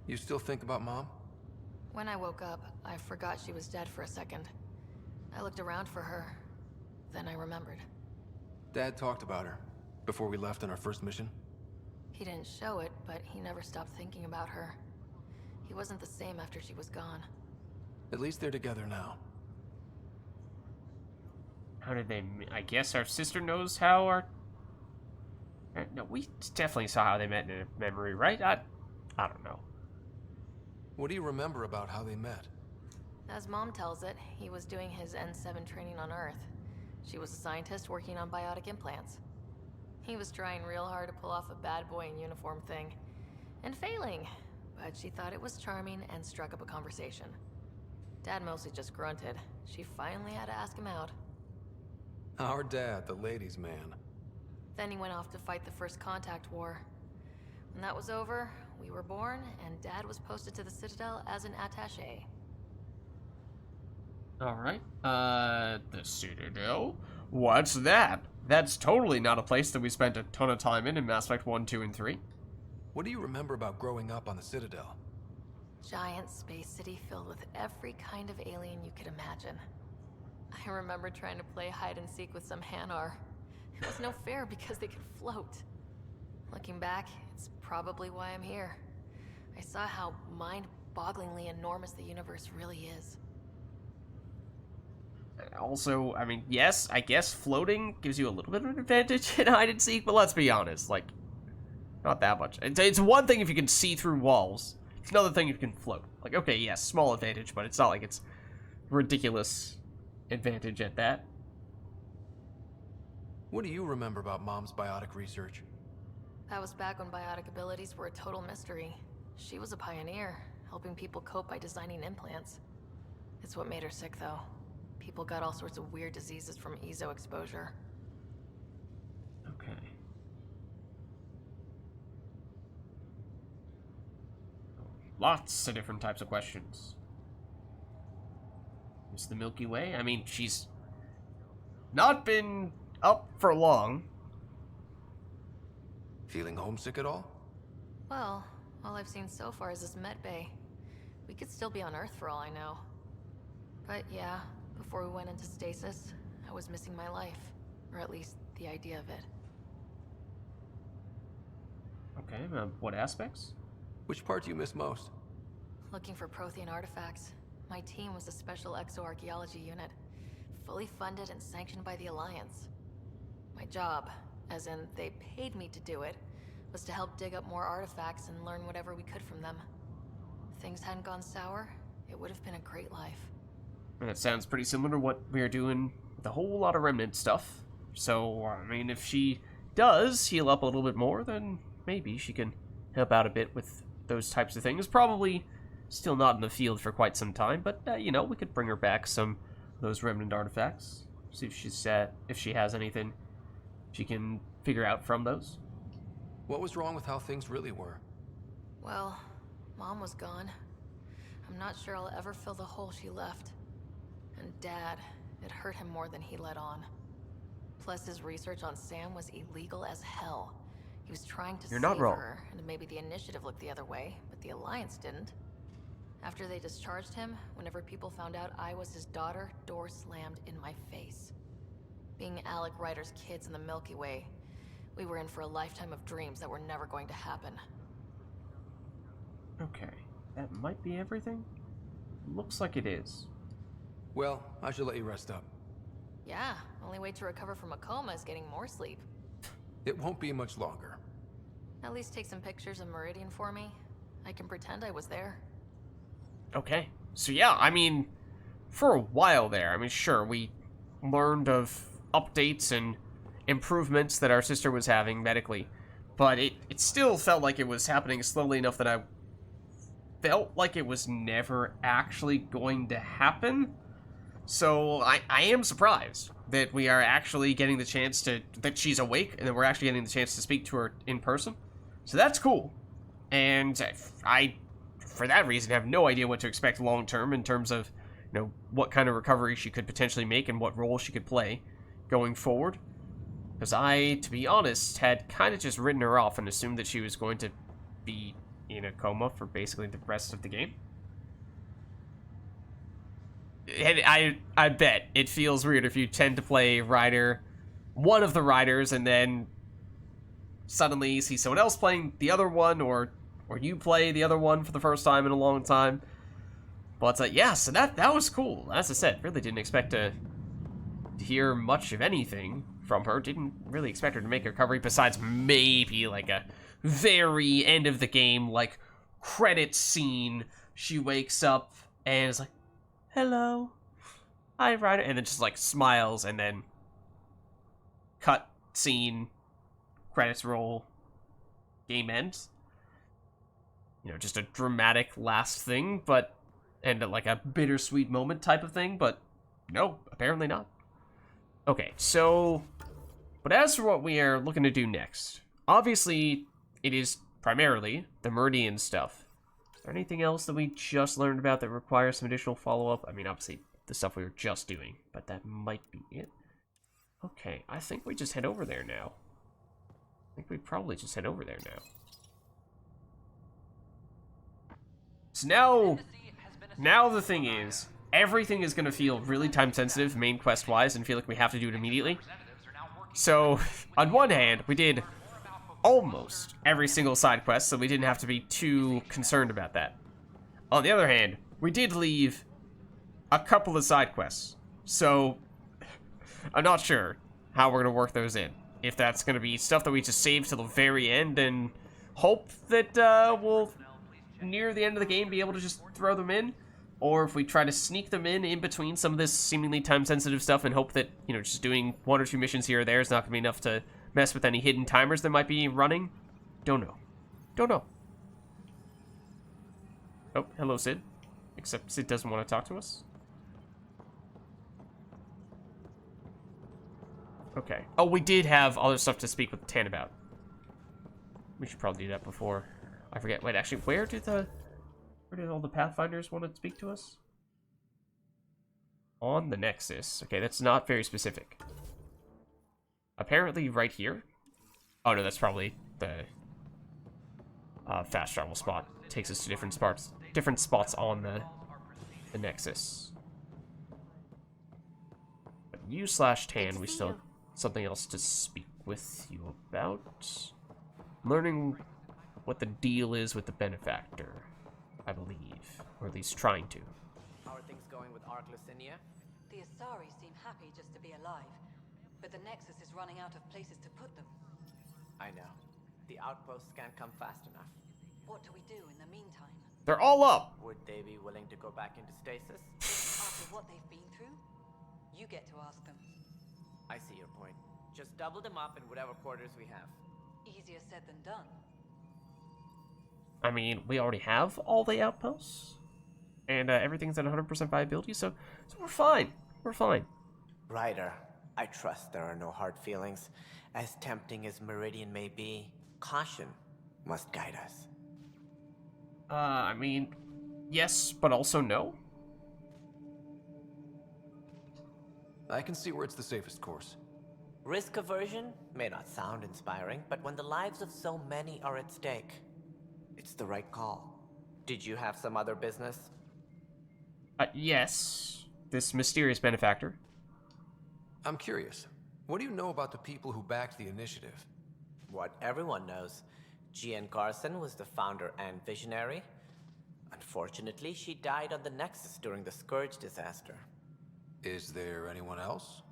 You still think about Mom? When I woke up, I forgot she was dead for a second. I looked around for her. Then I remembered. Dad talked about her before we left on our first mission. He didn't show it, but he never stopped thinking about her. He wasn't the same after she was gone. At least they're together now. How did they... I guess our sister knows how our... No, we definitely saw how they met in a memory, right? I don't know. What do you remember about how they met? As Mom tells it, he was doing his N7 training on Earth. She was a scientist working on biotic implants. He was trying real hard to pull off a bad boy in uniform thing. And failing. But she thought it was charming and struck up a conversation. Dad mostly just grunted. She finally had to ask him out. Our dad, the ladies' man. Then he went off to fight the First Contact War. When that was over, we were born, and Dad was posted to the Citadel as an attaché. Alright. The Citadel? What's that? That's totally not a place that we spent a ton of time in Mass Effect 1, 2, and 3. What do you remember about growing up on the Citadel? Giant space city filled with every kind of alien you could imagine. I remember trying to play hide and seek with some Hanar. It was no fair because they could float. Looking back, it's probably why I'm here. I saw how mind-bogglingly enormous the universe really is. Also, I mean, yes, I guess floating gives you a little bit of an advantage in hide and seek, but let's be honest, like, Not that much. It's one thing if you can see through walls. It's another thing if you can float. Like, okay, yes, small advantage, but it's not like it's ridiculous advantage at that. What do you remember about Mom's biotic research? That was back when biotic abilities were a total mystery. She was a pioneer, helping people cope by designing implants. It's what made her sick, though. People got all sorts of weird diseases from EZO exposure. Okay. Lots of different types of questions. Is the Milky Way? I mean, she's not been up for long. Feeling homesick at all? Well, all I've seen so far is this med bay. We could still be on Earth for all I know. But yeah, before we went into stasis, I was missing my life. Or at least the idea of it. Okay, what aspects? Which part do you miss most? Looking for Prothean artifacts. My team was a special exoarchaeology unit, fully funded and sanctioned by the Alliance. My job, as in they paid me to do it, was to help dig up more artifacts and learn whatever we could from them. If things hadn't gone sour, it would have been a great life. And it sounds pretty similar to what we're doing with a whole lot of Remnant stuff. So, I mean, if she does heal up a little bit more, then maybe she can help out a bit with those types of things. Probably still not in the field for quite some time, but, you know, we could bring her back some of those Remnant artifacts. See if she has anything she can figure out from those. What was wrong with how things really were? Well, Mom was gone. I'm not sure I'll ever fill the hole she left. And Dad, it hurt him more than he let on. Plus, his research on Sam was illegal as hell. He was trying to You're save not wrong. her, and maybe the Initiative looked the other way, but the Alliance didn't. After they discharged him, whenever people found out I was his daughter, doors slammed in my face. Being Alec Ryder's kids in the Milky Way, we were in for a lifetime of dreams that were never going to happen. Okay, that might be everything? Looks like it is. Well, I should let you rest up. Yeah, only way to recover from a coma is getting more sleep. It won't be much longer. At least take some pictures of Meridian for me. I can pretend I was there. Okay, so yeah, I mean, for a while there, I mean, sure, we learned of updates and improvements that our sister was having medically, but it still felt like it was happening slowly enough that I felt like it was never actually going to happen. So I am surprised that we are actually getting the chance to, that she's awake, and that we're actually getting the chance to speak to her in person. So that's cool. And I, for that reason, have no idea what to expect long term in terms of, you know, what kind of recovery she could potentially make and what role she could play going forward. Because I, to be honest, had kind of just written her off and assumed that she was going to be in a coma for basically the rest of the game. And I bet it feels weird if you tend to play Ryder, one of the Ryders, and then suddenly see someone else playing the other one, or you play the other one for the first time in a long time. But yeah, so that was cool. As I said, really didn't expect to hear much of anything from her. Didn't really expect her to make a recovery besides maybe like a very end of the game, like, credits scene. She wakes up and is like, hello, hi, Ryder, and then just, like, smiles, and then cut, scene, credits roll, game ends. You know, just a dramatic last thing, but, and, like, a bittersweet moment type of thing, but no, apparently not. Okay, so, but as for what we are looking to do next, obviously, it is primarily the Meridian stuff. Is there anything else that we just learned about that requires some additional follow-up? I mean, obviously, the stuff we were just doing, but that might be it. Okay, I think we just head over there now. I think we probably just head over there now. So now the thing is, everything is going to feel really time-sensitive, main quest-wise, and feel like we have to do it immediately. So, on one hand, we did almost every single side quest, so we didn't have to be too concerned about that. On the other hand, we did leave a couple of side quests, so I'm not sure how we're going to work those in. If that's going to be stuff that we just save till the very end and hope that we'll, near the end of the game, be able to just throw them in. Or if we try to sneak them in between some of this seemingly time-sensitive stuff and hope that, you know, just doing 1 or 2 missions here or there is not going to be enough to mess with any hidden timers that might be running. Don't know. Don't know. Oh, hello, Sid. Except Sid doesn't want to talk to us. Okay. Oh, we did have other stuff to speak with Tan about. We should probably do that before. I forget. Wait, actually, where did all the Pathfinders want to speak to us? On the Nexus. Okay, that's not very specific. Apparently right here. Oh no, that's probably the fast travel spot. Takes us to different spots on the Nexus. But you / Tan, we still have something else to speak with you about. Learning what the deal is with the benefactor, I believe. Or at least trying to. How are things going with Ark Lucinia? The Asari seem happy just to be alive, but the Nexus is running out of places to put them. I know. The outposts can't come fast enough. What do we do in the meantime? They're all up! Would they be willing to go back into stasis? After what they've been through? You get to ask them. I see your point. Just double them up in whatever quarters we have. Easier said than done. I mean, we already have all the outposts. And everything's at 100% viability, so we're fine. We're fine. Ryder, I trust there are no hard feelings. As tempting as Meridian may be, caution must guide us. I mean, yes, but also no. I can see where it's the safest course. Risk aversion may not sound inspiring, but when the lives of so many are at stake, it's the right call. Did you have some other business? Yes. This mysterious benefactor. I'm curious. What do you know about the people who backed the initiative? What everyone knows. Jean Garson was the founder and visionary. Unfortunately, she died on the Nexus during the Scourge disaster. Is there anyone else?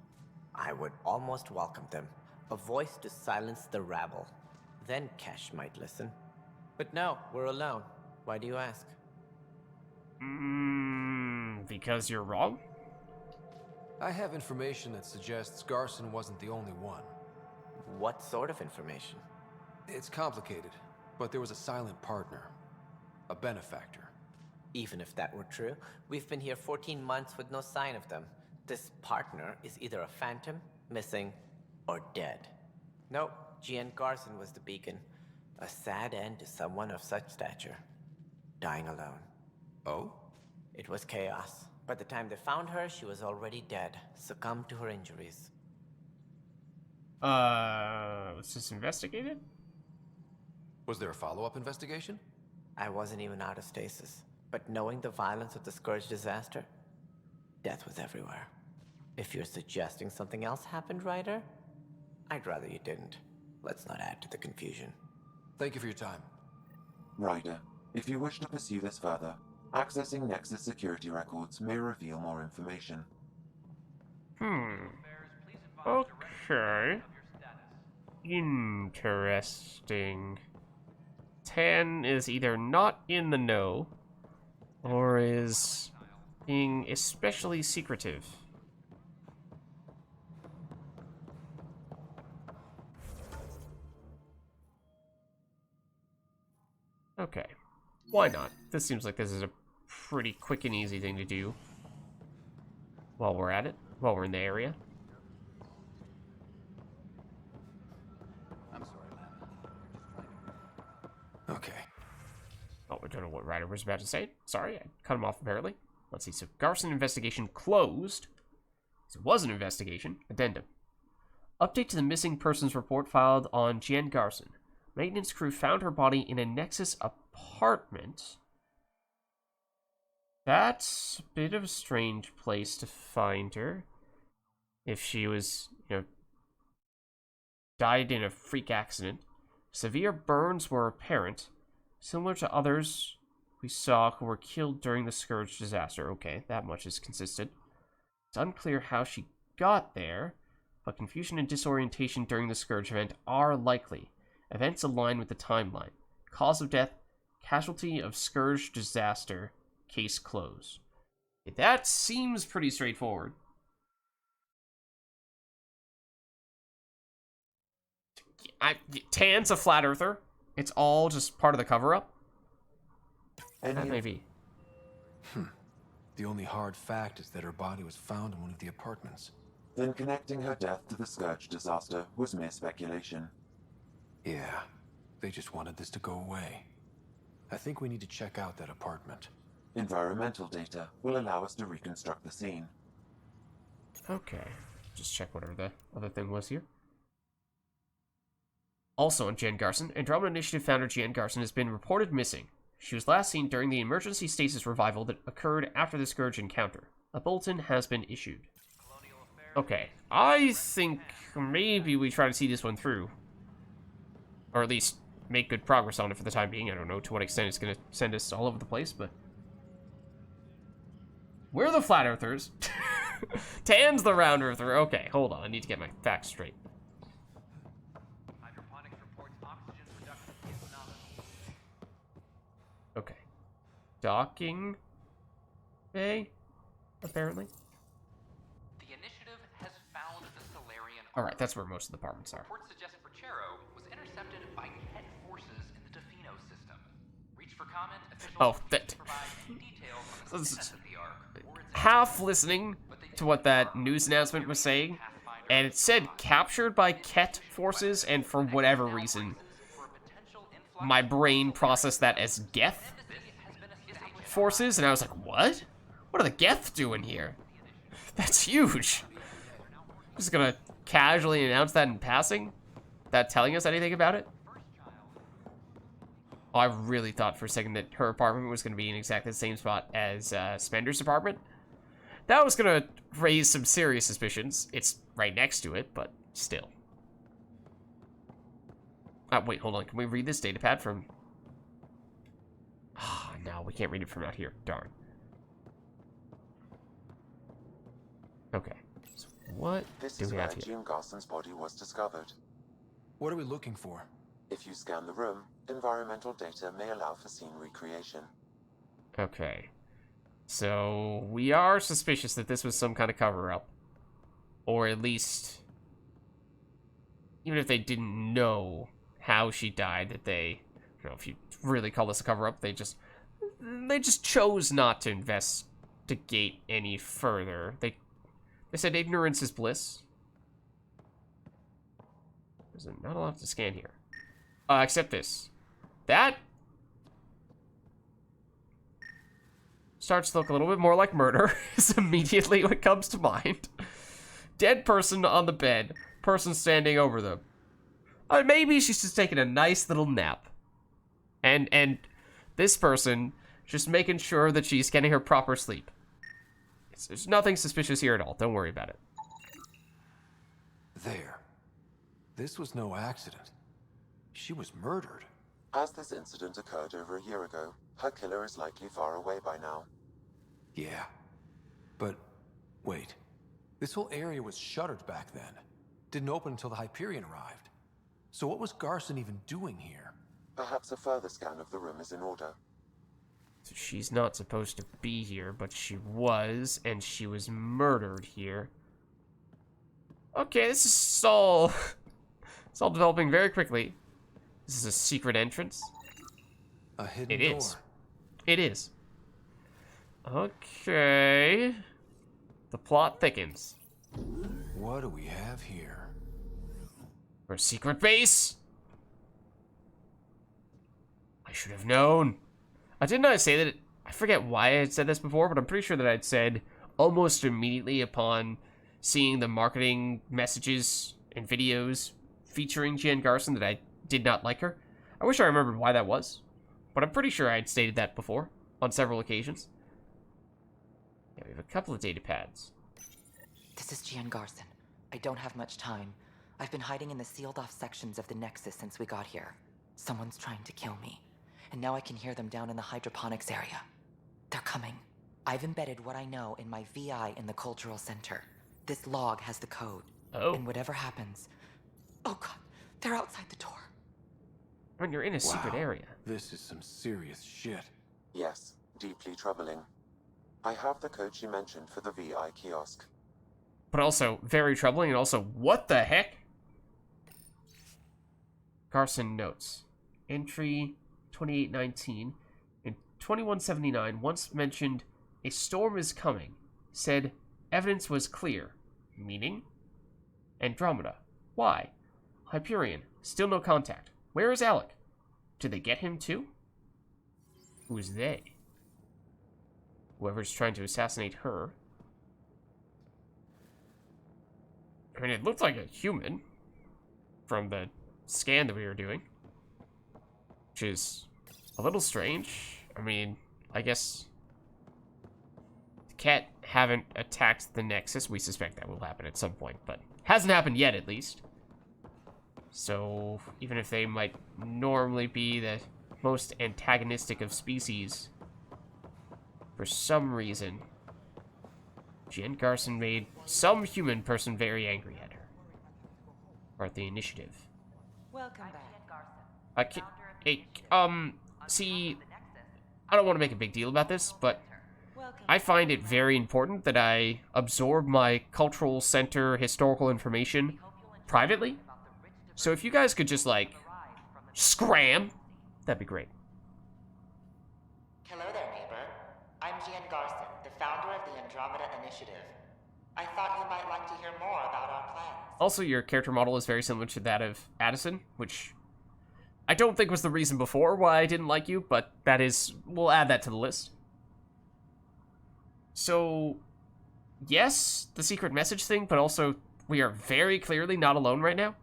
I would almost welcome them. A voice to silence the rabble. Then Kesh might listen. But no, we're alone. Why do you ask? Because you're wrong? I have information that suggests Garson wasn't the only one. What sort of information? It's complicated, but there was a silent partner. A benefactor. Even if that were true, we've been here 14 months with no sign of them. This partner is either a phantom, missing, or dead. Nope, Jean Garson was the beacon. A sad end to someone of such stature. Dying alone. Oh? It was chaos. By the time they found her, she was already dead, succumbed to her injuries. Was this investigated? Was there a follow-up investigation? I wasn't even out of stasis. But knowing the violence of the Scourge disaster, death was everywhere. If you're suggesting something else happened, Ryder, I'd rather you didn't. Let's not add to the confusion. Thank you for your time. Ryder, if you wish to pursue this further, accessing Nexus security records may reveal more information. Okay. Interesting. Tan is either not in the know, or is being especially secretive. Okay. Why not? This seems like this is a pretty quick and easy thing to do while we're at it, while we're in the area. I'm sorry, Len. Okay. Oh, I don't know what Ryder was about to say. Sorry, I cut him off apparently. Let's see, so Garson investigation closed. So it was an investigation. Addendum. Update to the missing persons report filed on Jean Garson. Maintenance crew found her body in a Nexus apartment. That's a bit of a strange place to find her. If she was, died in a freak accident. Severe burns were apparent, similar to others we saw who were killed during the Scourge disaster. Okay, that much is consistent. It's unclear how she got there, but confusion and disorientation during the Scourge event are likely. Events align with the timeline. Cause of death, casualty of Scourge disaster. Case closed. Okay, that seems pretty straightforward. Tan's a flat earther. It's all just part of the cover-up. That may be. The only hard fact is that her body was found in one of the apartments. Then connecting her death to the Scourge disaster was mere speculation. Yeah, they just wanted this to go away. I think we need to check out that apartment. Environmental data will allow us to reconstruct the scene. Okay, just check whatever the other thing was here. Also on Jen Garson, Andromeda Initiative founder Jen Garson has been reported missing. She was last seen during the emergency stasis revival that occurred after the Scourge encounter. A bulletin has been issued. Okay, I think maybe we try to see this one through. Or at least make good progress on it for the time being. I don't know to what extent it's going to send us all over the place, but... We're the flat earthers. Tan's the round earther. Okay, hold on. I need to get my facts straight. Okay. Docking bay, apparently. The initiative has found the Solarian. Alright, that's where most of the apartments are. Reports suggest Perchero was intercepted by Ket forces in the Defino system. Reach for comment. Oh, that... Half listening to what that news announcement was saying, and it said captured by Ket forces, and for whatever reason, my brain processed that as Geth forces, and I was like, what? What are the Geth doing here? That's huge. Just gonna casually announce that in passing? Without telling us anything about it? Oh, I really thought for a second that her apartment was gonna be in exactly the same spot as Spender's apartment. That was gonna raise some serious suspicions. It's right next to it, but still. Wait, hold on. Can we read this datapad from... Ah, no, we can't read it from out here. Darn. Okay. So what This do is we where have here? June Garson's body was discovered. What are we looking for? If you scan the room, environmental data may allow for scene recreation. Okay. So, we are suspicious that this was some kind of cover-up. Or at least... Even if they didn't know how she died, that they... I don't know if you really call this a cover-up, they just chose not to investigate any further. They said ignorance is bliss. There's not a lot to scan here. Except this. That starts to look a little bit more like murder, is immediately what comes to mind. Dead person on the bed, person standing over them. Maybe she's just taking a nice little nap. And this person just making sure that she's getting her proper sleep. There's nothing suspicious here at all. Don't worry about it. There. This was no accident. She was murdered. As this incident occurred over a year ago, her killer is likely far away by now. Yeah. But, wait. This whole area was shuttered back then. Didn't open until the Hyperion arrived. So what was Garson even doing here? Perhaps a further scan of the room is in order. So she's not supposed to be here, but she was, and she was murdered here. Okay, this is all... It's all developing very quickly. This is a secret entrance. A hidden door. It is. It is. Okay. The plot thickens. What do we have here? For a secret base? I should have known. Didn't I say that I forget why I had said this before, but I'm pretty sure that I'd said almost immediately upon seeing the marketing messages and videos featuring Jen Garson that I did not like her. I wish I remembered why that was, but I'm pretty sure I had stated that before on several occasions. Yeah, we have a couple of data pads. This is Gian Garson. I don't have much time. I've been hiding in the sealed-off sections of the Nexus since we got here. Someone's trying to kill me, and now I can hear them down in the hydroponics area. They're coming. I've embedded what I know in my VI in the Cultural Center. This log has the code. Oh. And whatever happens... Oh god, they're outside the door. When you're in a secret area. This is some serious shit. Yes, deeply troubling. I have the code she mentioned for the VI kiosk. But also very troubling, and also, what the heck? Garson notes. Entry 2819 in 2179 once mentioned a storm is coming. Said evidence was clear. Meaning? Andromeda. Why? Hyperion. Still no contact. Where is Alec? Did they get him too? Who's they? Whoever's trying to assassinate her. I mean, it looked like a human from the scan that we were doing, which is a little strange. I mean, I guess the cat haven't attacked the Nexus. We suspect that will happen at some point, but hasn't happened yet, at least. So, even if they might normally be the most antagonistic of species, for some reason, Jen Garson made some human person very angry at her. Or at the initiative. Welcome back. See, I don't want to make a big deal about this, but I find it very important that I absorb my cultural center historical information privately. So if you guys could just, like, scram, that'd be great. Hello there, neighbor. I'm Gian Garson, the founder of the Andromeda Initiative. I thought you might like to hear more about our plans. Also, your character model is very similar to that of Addison, which I don't think was the reason before why I didn't like you, but that is, we'll add that to the list. So, yes, the secret message thing, but also we are very clearly not alone right now.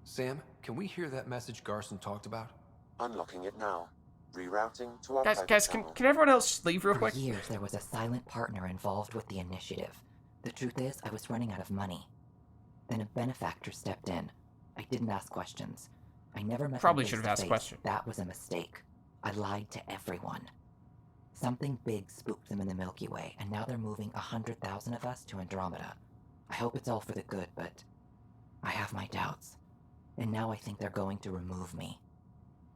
Sam, can we hear that message Garson talked about? Unlocking it now. Rerouting to our Guys, can everyone else just leave real quick? For years, there was a silent partner involved with the initiative. The truth is, I was running out of money. Then a benefactor stepped in. I didn't ask questions. I never met Probably him should have asked face-to-face. questions. That was a mistake. I lied to everyone. Something big spooked them in the Milky Way, and now they're moving 100,000 of us to Andromeda. I hope it's all for the good, but I have my doubts. And now I think they're going to remove me.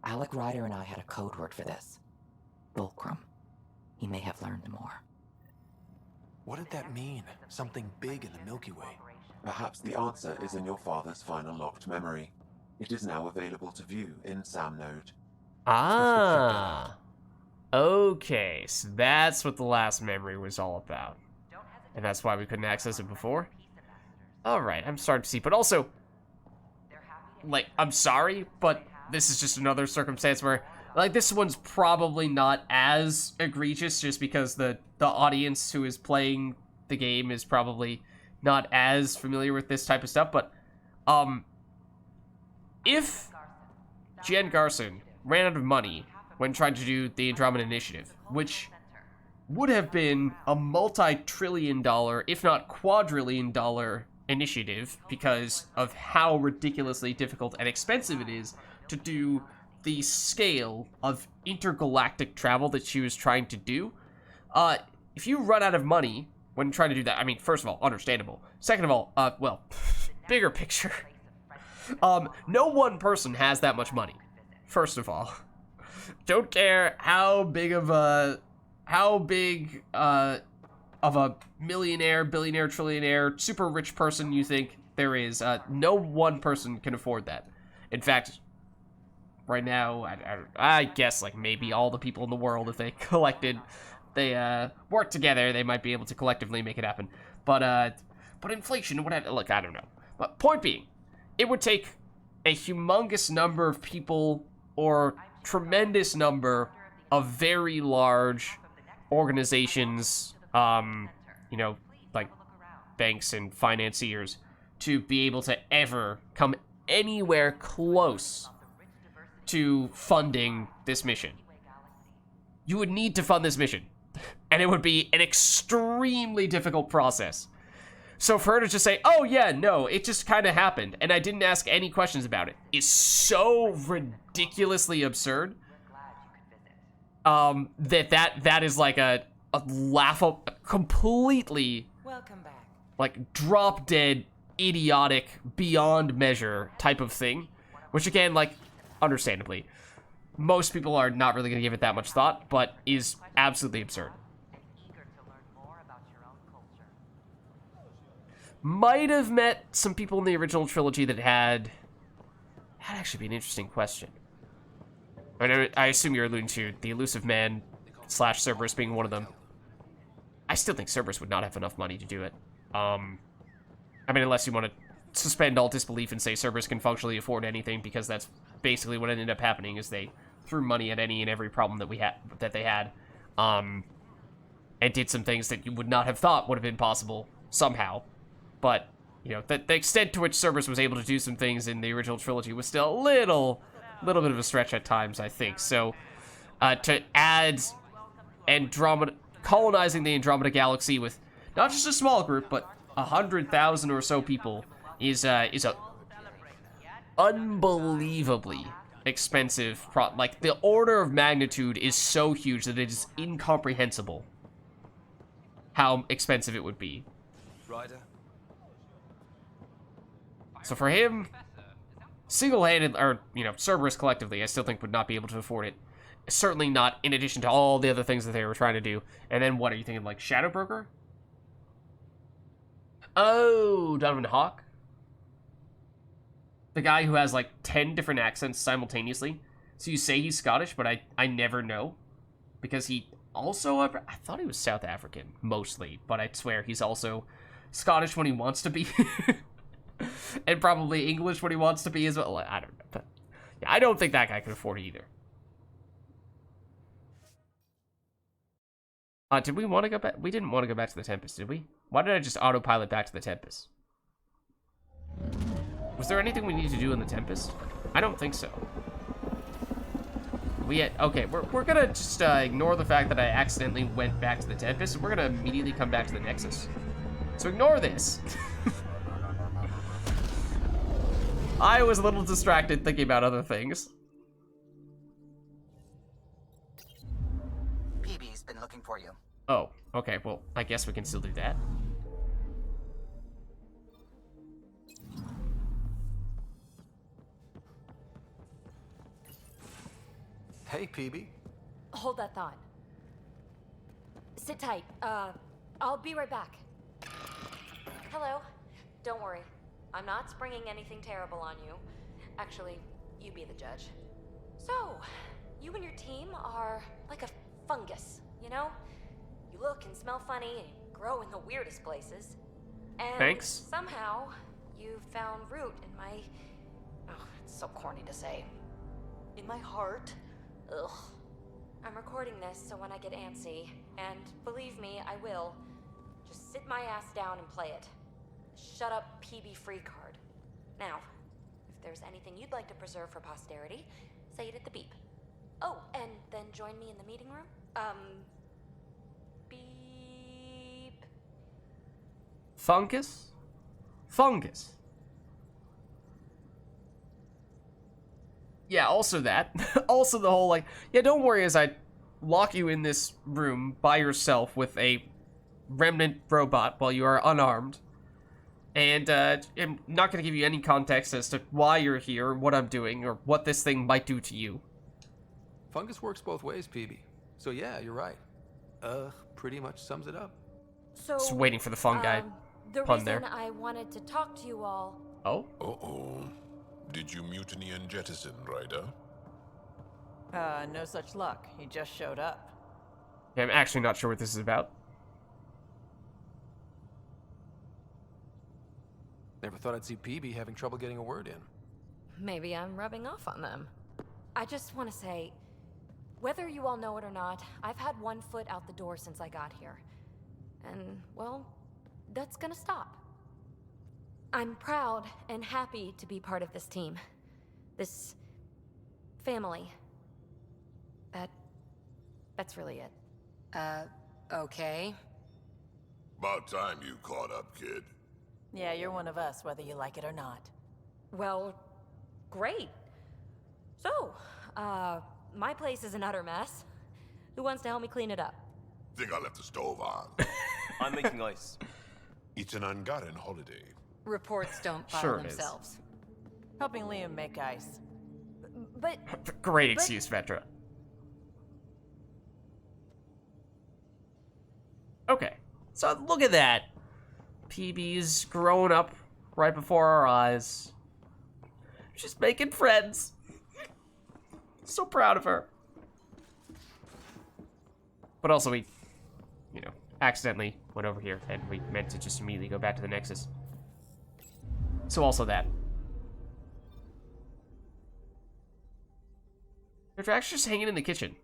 Alec Ryder and I had a code word for this. Fulcrum. He may have learned more. What did that mean? Something big in the Milky Way? Perhaps the answer is in your father's final locked memory. It is now available to view in Sam Node. Ah. Okay, so that's what the last memory was all about. And that's why we couldn't access it before? Alright, I'm starting to see. But also, like, I'm sorry, but this is just another circumstance where, like, this one's probably not as egregious just because the audience who is playing the game is probably not as familiar with this type of stuff, but, if Jen Garson ran out of money when trying to do the Andromeda Initiative, which would have been a multi-trillion-dollar, if not quadrillion-dollar initiative because of how ridiculously difficult and expensive it is to do the scale of intergalactic travel that she was trying to do. If you run out of money when trying to do that, I mean, first of all, understandable. Second of all, well, bigger picture. No one person has that much money. First of all. Don't care how big of a millionaire, billionaire, trillionaire, super rich person you think there is. No one person can afford that. In fact, right now, I guess like maybe all the people in the world, if they work together, they might be able to collectively make it happen. But inflation, whatever. Look, I don't know. But point being, it would take a humongous number of people or tremendous number of very large organizations, you know, like banks and financiers, to be able to ever come anywhere close to funding this mission. You would need to fund this mission, and it would be an extremely difficult process. So for her to just say, oh yeah, no, it just kind of happened, and I didn't ask any questions about it, is so ridiculously absurd, that is like a laughable, completely, like, drop-dead, idiotic, beyond measure type of thing, which again, like, understandably, most people are not really going to give it that much thought, but is absolutely absurd. Might have met some people in the original trilogy that had... That'd actually be an interesting question. I assume you're alluding to the Elusive Man / Cerberus being one of them. I still think Cerberus would not have enough money to do it. I mean, unless you want to suspend all disbelief and say Cerberus can functionally afford anything, because that's basically what ended up happening, is they threw money at any and every problem that they had, and did some things that you would not have thought would have been possible somehow. But, you know, the extent to which Cerberus was able to do some things in the original trilogy was still a little bit of a stretch at times, I think. So, to add Andromeda, colonizing the Andromeda Galaxy with not just a small group, but 100,000 or so people is a unbelievably expensive like, the order of magnitude is so huge that it is incomprehensible how expensive it would be. Ryder. So for him, single-handed, or, you know, Cerberus collectively, I still think would not be able to afford it. Certainly not in addition to all the other things that they were trying to do. And then what are you thinking, like Shadow Broker? Oh, Donovan Hawk? The guy who has like 10 different accents simultaneously. So you say he's Scottish, but I never know. Because he also, I thought he was South African, mostly. But I swear he's also Scottish when he wants to be. And probably English when he wants to be as well. I don't know. But yeah, I don't think that guy could afford it either. Did we want to go back? We didn't want to go back to the Tempest, did we? Why did I just autopilot back to the Tempest? Was there anything we need to do in the Tempest? I don't think so. Okay, we're gonna just ignore the fact that I accidentally went back to the Tempest, and we're gonna immediately come back to the Nexus. So ignore this. I was a little distracted thinking about other things. PB's been looking for you. Oh, okay, well, I guess we can still do that. Hey, PB. Hold that thought. Sit tight. I'll be right back. Hello. Don't worry. I'm not springing anything terrible on you. Actually, you be the judge. So, you and your team are like a fungus, you know? You look and smell funny and grow in the weirdest places. And thanks. Somehow, you found root in my... Oh, it's so corny to say. In my heart. Ugh. I'm recording this so when I get antsy, and believe me, I will, just sit my ass down and play it. Shut up, PB free card. Now, if there's anything you'd like to preserve for posterity, say it at the beep. Oh, and then join me in the meeting room. Beep. Fungus? Fungus. Yeah, also that. Also the whole, like, yeah, don't worry as I lock you in this room by yourself with a remnant robot while you are unarmed. And I'm not going to give you any context as to why you're here, what I'm doing, or what this thing might do to you. Fungus works both ways, PB. So yeah, you're right. Pretty much sums it up. So, just waiting for the fungi the pun reason there. I wanted to talk to you all... Oh? Uh-oh. Did you mutiny and jettison, Ryder? No such luck. He just showed up. Yeah, I'm actually not sure what this is about. Never thought I'd see PB having trouble getting a word in. Maybe I'm rubbing off on them. I just want to say, whether you all know it or not, I've had one foot out the door since I got here. And, well, that's gonna stop. I'm proud and happy to be part of this team. This family. That's really it. Okay. About time you caught up, kid. Yeah, you're one of us, whether you like it or not. Well, great. So, my place is an utter mess. Who wants to help me clean it up? Think I left the stove on. I'm making ice. It's an Ungotten holiday. Reports don't file Sure it is. themselves. Helping Liam make ice. But... Great excuse, Vetra. Okay, so look at that. PB's growing up right before our eyes. She's making friends. So proud of her. But also we, you know, accidentally went over here and we meant to just immediately go back to the Nexus. So also that. They're actually just hanging in the kitchen.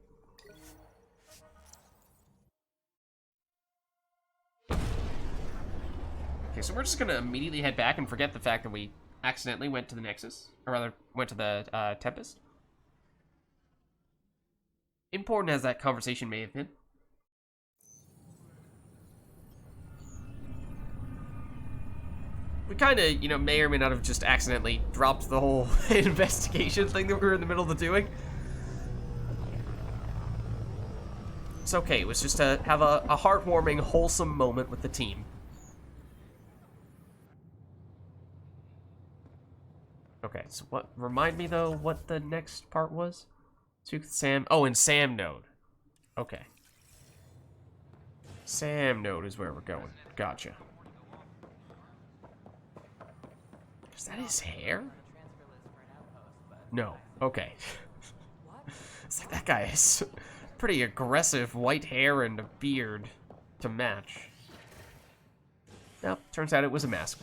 Okay, so we're just gonna immediately head back and forget the fact that we accidentally went to the Nexus. Or rather, went to the Tempest. Important as that conversation may have been. We kind of, you know, may or may not have just accidentally dropped the whole investigation thing that we were in the middle of doing. It's okay, it was just to have a heartwarming, wholesome moment with the team. Okay, so what, remind me though what the next part was? Sam, oh, and Sam Node. Okay. Sam Node is where we're going. Gotcha. Is that his hair? No. Okay. It's like that guy has pretty aggressive white hair and a beard to match. Nope, turns out it was a mask.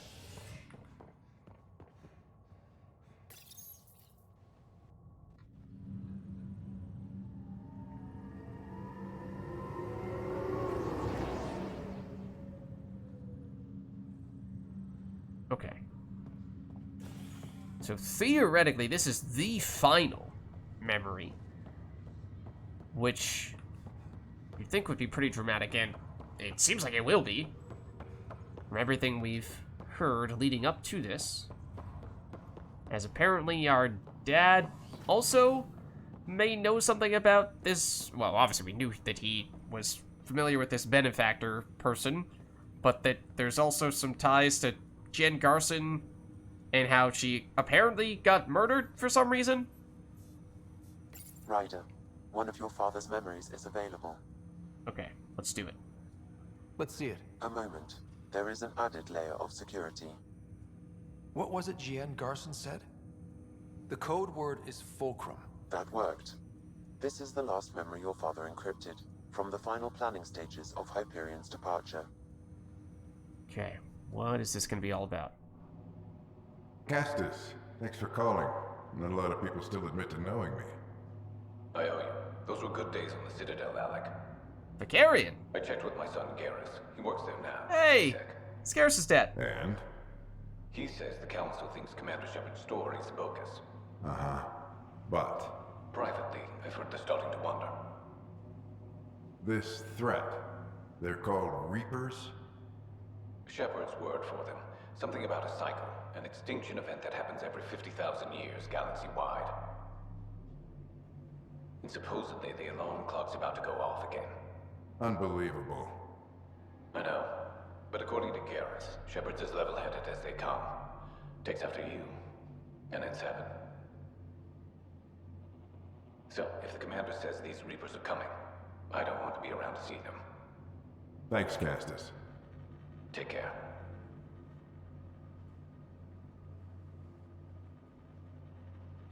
Okay. So theoretically, this is the final memory, which you'd think would be pretty dramatic, and it seems like it will be. From everything we've heard leading up to this, as apparently our dad also may know something about this. Well, obviously we knew that he was familiar with this benefactor person, but that there's also some ties to Jen Garson and how she apparently got murdered for some reason. Ryder, one of your father's memories is available. Okay, let's do it. Let's see it. A moment. There is an added layer of security. What was it Gian Garson said? The code word is fulcrum. That worked. This is the last memory your father encrypted, from the final planning stages of Hyperion's departure. Okay, what is this going to be all about? Castus, thanks for calling. Not a lot of people still admit to knowing me. I owe you. Those were good days on the Citadel, Alec. Vicarian! I checked with my son, Garrus. He works there now. Hey! Scarce is dead. And? He says the Council thinks Commander Shepard's story is bogus. Uh-huh. But? Privately, I've heard they're starting to wonder. This threat, they're called Reapers? Shepard's word for them. Something about a cycle, an extinction event that happens every 50,000 years, galaxy-wide. And supposedly the alarm clock's about to go off again. Unbelievable. I know. But according to Garrus, Shepard's as level-headed as they come. Takes after you. And then 7. So, if the commander says these Reapers are coming, I don't want to be around to see them. Thanks, Castus. Take care.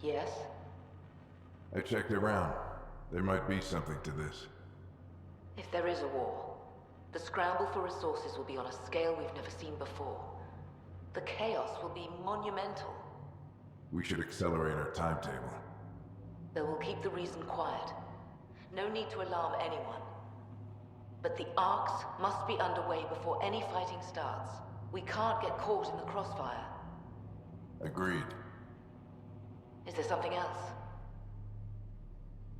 Yes? I checked around. There might be something to this. If there is a war, the scramble for resources will be on a scale we've never seen before. The chaos will be monumental. We should accelerate our timetable. They will keep the reason quiet. No need to alarm anyone. But the arcs must be underway before any fighting starts. We can't get caught in the crossfire. Agreed. Is there something else?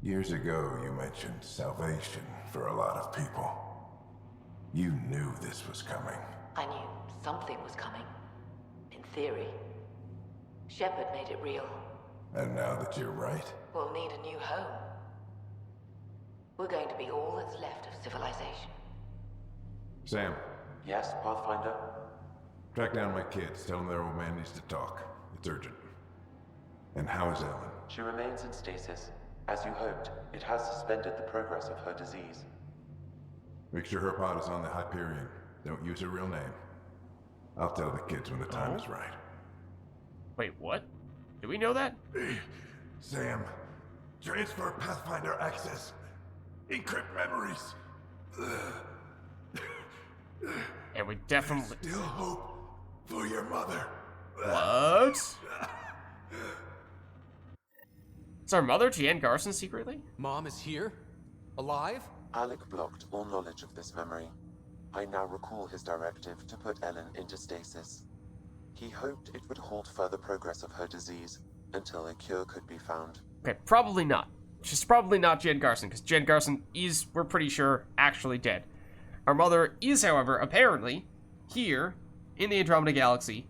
Years ago, you mentioned salvation for a lot of people. You knew this was coming. I knew something was coming. In theory. Shepard made it real. And now that you're right, We'll need a new home. We're going to be all that's left of civilization. Sam, Yes, Pathfinder? track down my kids. Tell them their old man needs to talk. It's urgent. And how is Ellen? She remains in stasis. As you hoped, it has suspended the progress of her disease. Make sure her pod is on the Hyperion. Don't use her real name. I'll tell the kids when the time is right. Wait, what? Do we know that? Sam, transfer Pathfinder access. Encrypt memories. And we definitely... There's still hope for your mother. What? Is our mother Jan Garson secretly? Mom is here? Alive? Alec blocked all knowledge of this memory. I now recall his directive to put Ellen into stasis. He hoped it would halt further progress of her disease until a cure could be found. Okay, probably not. She's probably not Jan Garson, because Jan Garson is, we're pretty sure, actually dead. Our mother is, however, apparently here in the Andromeda Galaxy,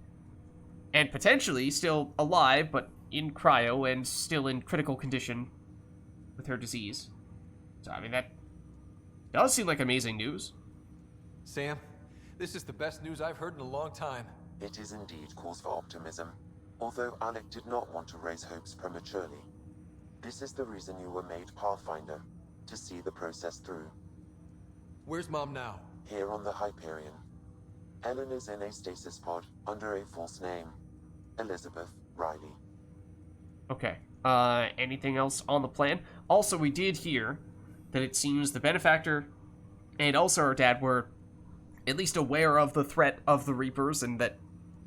and potentially still alive, but in cryo and still in critical condition with her disease. So, I mean, that does seem like amazing news. Sam, this is the best news I've heard in a long time. It is indeed cause for optimism, although Alec did not want to raise hopes prematurely. This is the reason you were made Pathfinder, to see the process through. Where's Mom now? Here on the Hyperion. Ellen is in a stasis pod under a false name. Elizabeth Riley. Okay. Anything else on the plan? Also, we did hear that it seems the Benefactor and also our dad were at least aware of the threat of the Reapers, and that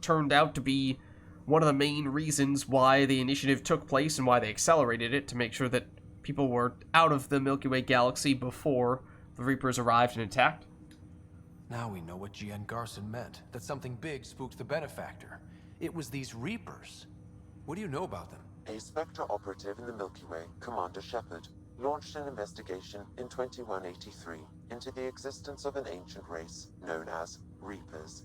turned out to be one of the main reasons why the initiative took place and why they accelerated it, to make sure that people were out of the Milky Way galaxy before the Reapers arrived and attacked. Now we know what Gian Garson meant, that something big spooked the Benefactor. It was these Reapers. What do you know about them? A Spectre operative in the Milky Way, Commander Shepard, launched an investigation in 2183 into the existence of an ancient race known as Reapers.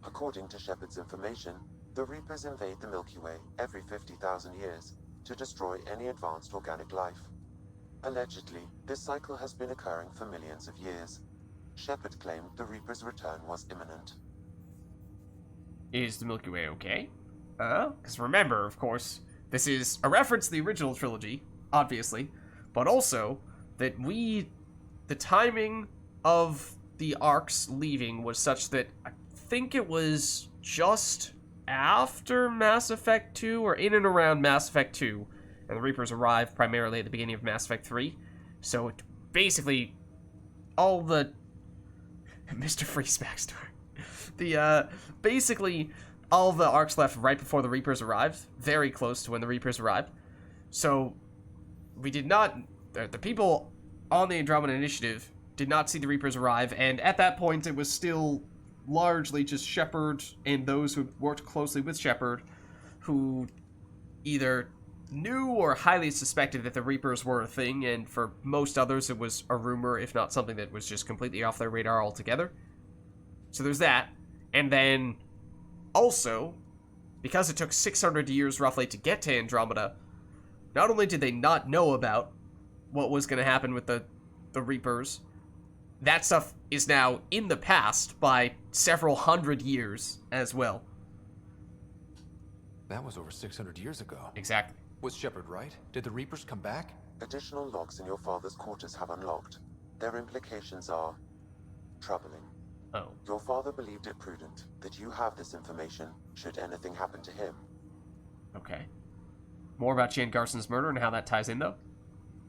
According to Shepard's information, the Reapers invade the Milky Way every 50,000 years to destroy any advanced organic life. Allegedly, this cycle has been occurring for millions of years. Shepard claimed the Reapers' return was imminent. Is the Milky Way okay? Because remember, of course, this is a reference to the original trilogy, obviously, but also that the timing of the arcs leaving was such that I think it was just after Mass Effect 2, or in and around Mass Effect 2, and the Reapers arrived primarily at the beginning of Mass Effect 3. So it basically, all the Mr. Freeze backstory. Basically all the arcs left right before the Reapers arrived, very close to when the Reapers arrived. So we did not, the people on the Andromeda Initiative did not see the Reapers arrive, and at that point it was still largely just Shepard and those who worked closely with Shepard who either knew or highly suspected that the Reapers were a thing, and for most others it was a rumor, if not something that was just completely off their radar altogether. So there's that. And then also, because it took 600 years roughly to get to Andromeda, not only did they not know about what was going to happen with the Reapers, that stuff is now in the past by several hundred years as well. That was over 600 years ago. Exactly. Was Shepard right? Did the Reapers come back? Additional logs in your father's quarters have unlocked. Their implications are troubling. Oh. Your father believed it prudent that you have this information should anything happen to him. Okay. More about Jan Garson's murder and how that ties in, though?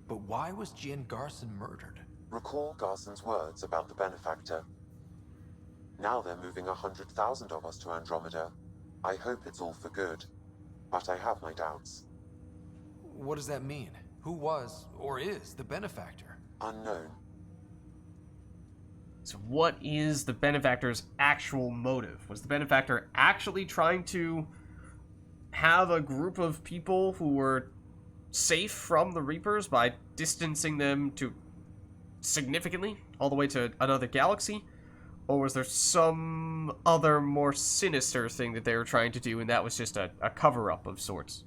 But why was Gian Garson murdered? Recall Garson's words about the Benefactor. Now they're moving 100,000 of us to Andromeda. I hope it's all for good, but I have my doubts. What does that mean? Who was, or is, the Benefactor? Unknown. So what is the Benefactor's actual motive? Was the Benefactor actually trying to have a group of people who were safe from the Reapers by distancing them to significantly all the way to another galaxy? Or was there some other more sinister thing that they were trying to do, and that was just a cover-up of sorts?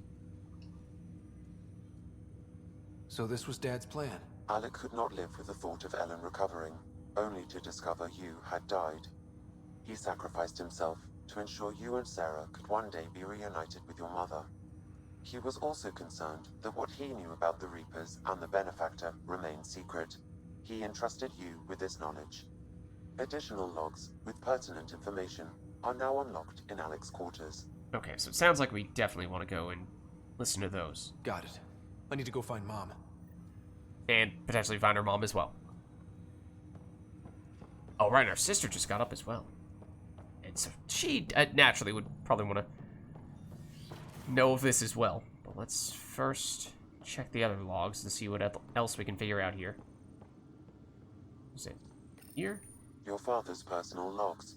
So this was Dad's plan? Alec could not live with the thought of Ellen recovering, only to discover you had died. He sacrificed himself to ensure you and Sarah could one day be reunited with your mother. He was also concerned that what he knew about the Reapers and the Benefactor remained secret. He entrusted you with this knowledge. Additional logs with pertinent information are now unlocked in Alec's quarters. Okay, so it sounds like we definitely want to go and listen to those. Got it. I need to go find Mom. And potentially find her mom as well. Oh, right, our sister just got up as well. And so she naturally would probably want to know of this as well. But let's first check the other logs to see what else we can figure out here. Is it here? Your father's personal logs.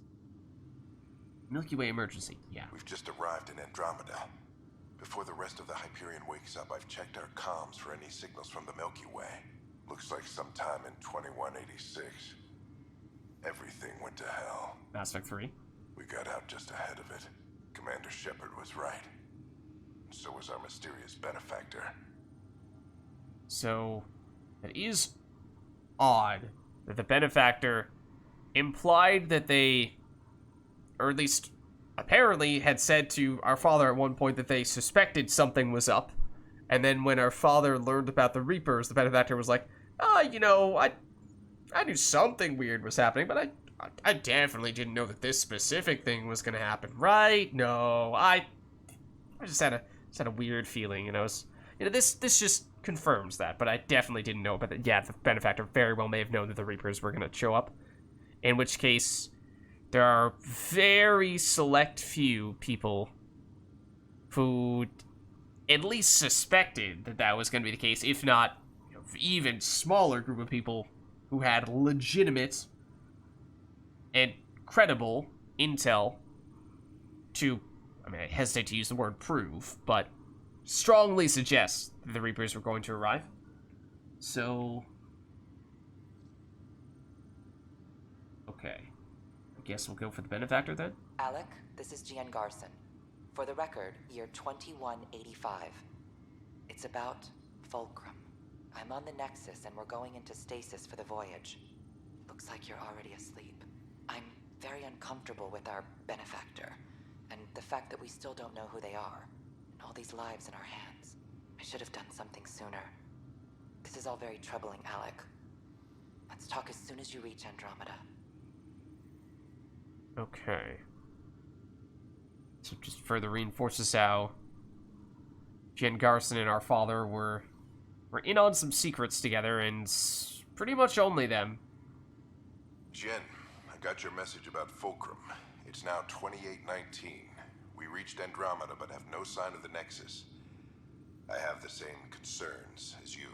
Milky Way emergency, yeah. We've just arrived in Andromeda. Before the rest of the Hyperion wakes up, I've checked our comms for any signals from the Milky Way. Looks like sometime in 2186. Everything went to hell. Mass Effect 3. We got out just ahead of it. Commander Shepard was right. And so was our mysterious benefactor. So, it is odd that the benefactor implied that they, or at least apparently had said to our father at one point that they suspected something was up. And then when our father learned about the Reapers, the benefactor was like, you know, I knew something weird was happening, but I definitely didn't know that this specific thing was going to happen. Right? No, I just had a weird feeling, and I was, you know, this just confirms that, but I definitely didn't know. But yeah, the benefactor very well may have known that the Reapers were going to show up. In which case, there are very select few people who at least suspected that that was going to be the case, if not, you know, even smaller group of people who had legitimate and credible intel to, I mean, I hesitate to use the word prove, but strongly suggest that the Reapers were going to arrive. So, okay. I guess we'll go for the benefactor then? Alec, this is Gian Garson. For the record, year 2185. It's about Fulcrum. I'm on the Nexus and we're going into stasis for the voyage. Looks like you're already asleep. I'm very uncomfortable with our benefactor, and the fact that we still don't know who they are, and all these lives in our hands. I should have done something sooner. This is all very troubling, Alec. Let's talk as soon as you reach Andromeda. Okay. So just further reinforces how Jen Garson and our father were in on some secrets together, and pretty much only them. Jen, I got your message about Fulcrum. It's now 2819. We reached Andromeda but have no sign of the Nexus. I have the same concerns as you.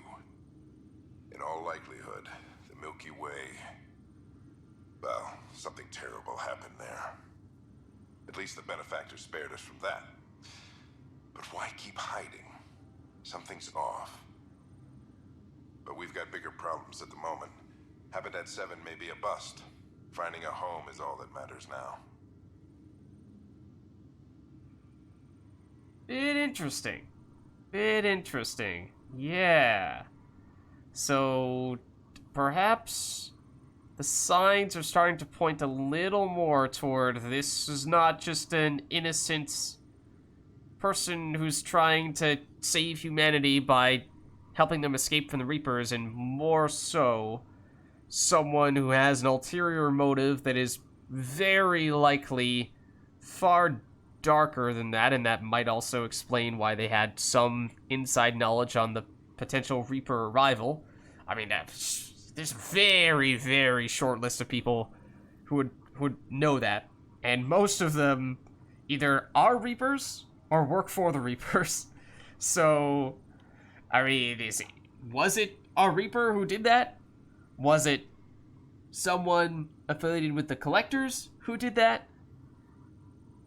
In all likelihood, the Milky Way... well, something terrible happened there. At least the benefactor spared us from that. But why keep hiding? Something's off. But we've got bigger problems at the moment. Habitat 7 may be a bust. Finding a home is all that matters now. Bit interesting. Bit interesting. Yeah. So, perhaps the signs are starting to point a little more toward this is not just an innocent person who's trying to save humanity by helping them escape from the Reapers, and more so someone who has an ulterior motive that is very likely far darker than that, and that might also explain why they had some inside knowledge on the potential Reaper arrival. I mean, there's a very, very short list of people who would know that, and most of them either are Reapers or work for the Reapers. So, I mean, was it a Reaper who did that? Was it someone affiliated with the Collectors who did that?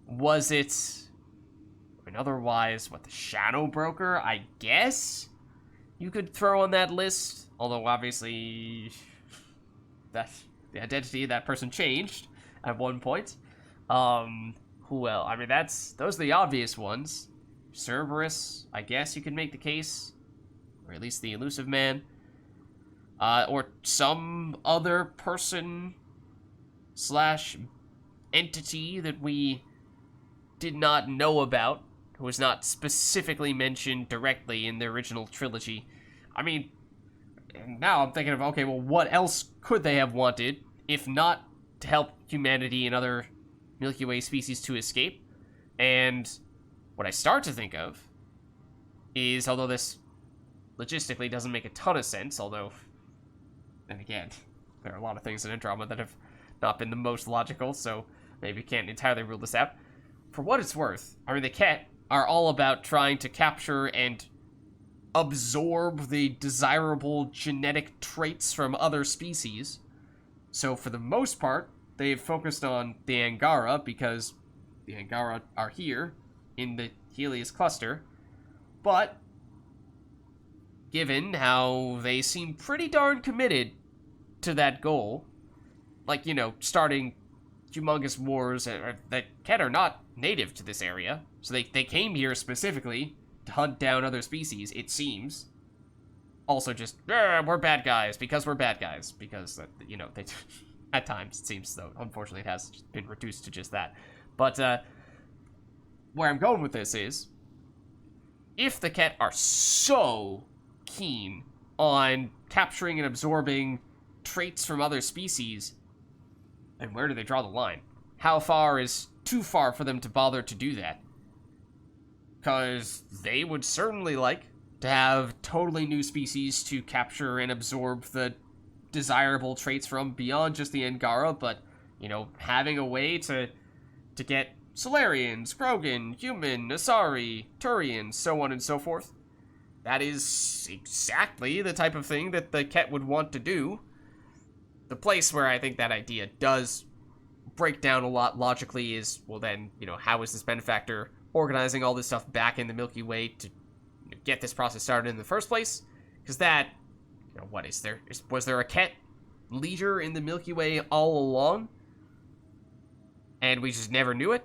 Was it, I mean, otherwise, the Shadow Broker, I guess you could throw on that list, although obviously the identity of that person changed at one point. Who else? I mean, those are the obvious ones. Cerberus, I guess you could make the case, or at least the Elusive Man, or some other person / entity that we did not know about who was not specifically mentioned directly in the original trilogy. I mean, now I'm thinking of, okay, well, what else could they have wanted, if not to help humanity and other Milky Way species to escape? And what I start to think of is, although this logistically doesn't make a ton of sense, although, then again, there are a lot of things in Andromeda that have not been the most logical, so maybe can't entirely rule this out. For what it's worth, I mean, the Ket are all about trying to capture and absorb the desirable genetic traits from other species. So for the most part, they've focused on the Angara because the Angara are here in the Helios cluster. But given how they seem pretty darn committed to that goal, like, you know, starting humongous wars, that Ket are not native to this area, so they came here specifically to hunt down other species, it seems. Also just, we're bad guys, because we're bad guys, because, you know, they, at times, it seems, though, unfortunately it has been reduced to just that. But, where I'm going with this is, if the Ket are so keen on capturing and absorbing traits from other species, then where do they draw the line? How far is too far for them to bother to do that? Because they would certainly like to have totally new species to capture and absorb the desirable traits from beyond just the Angara, but, you know, having a way to get Solarians, Krogan, Human, Asari, Turians, so on and so forth. That is exactly the type of thing that the Ket would want to do. The place where I think that idea does break down a lot logically is, well then, you know, how is this benefactor organizing all this stuff back in the Milky Way to get this process started in the first place? Because that, you know, what is there? Was there a Ket leader in the Milky Way all along? And we just never knew it?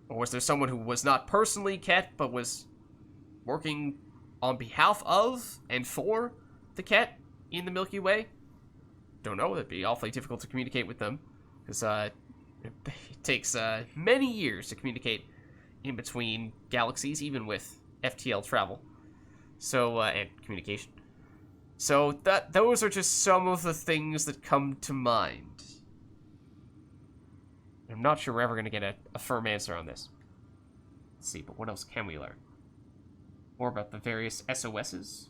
Or was there someone who was not personally Ket, but was working on behalf of and for the Ket in the Milky Way? Don't know. It'd be awfully difficult to communicate with them, because it takes many years to communicate in between galaxies, even with FTL travel. So, and communication. So, those are just some of the things that come to mind. I'm not sure we're ever going to get a firm answer on this. Let's see, but what else can we learn? More about the various SOSs?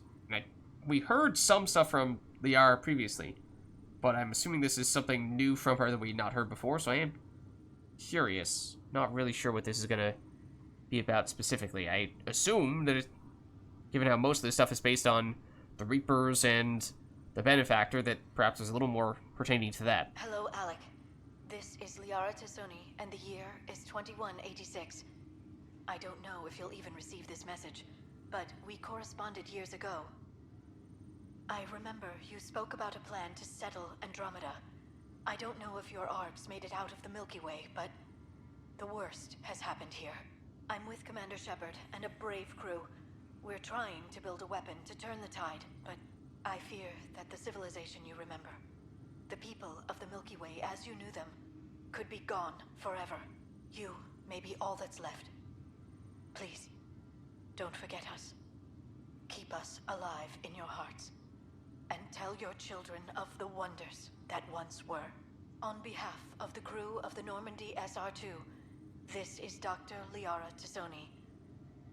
We heard some stuff from Liara previously, but I'm assuming this is something new from her that we not heard before, so I am curious. Not really sure what this is going to be about specifically. I assume that, given how most of this stuff is based on the Reapers and the Benefactor, that perhaps there's a little more pertaining to that. Hello, Alec. This is Liara Tassoni, and the year is 2186. I don't know if you'll even receive this message, but we corresponded years ago. I remember you spoke about a plan to settle Andromeda. I don't know if your arcs made it out of the Milky Way, but the worst has happened here. I'm with Commander Shepard and a brave crew. We're trying to build a weapon to turn the tide, but I fear that the civilization you remember, the people of the Milky Way as you knew them, could be gone forever. You may be all that's left. Please, don't forget us. Keep us alive in your hearts. And tell your children of the wonders that once were. On behalf of the crew of the Normandy SR-2, this is Dr. Liara Tassoni,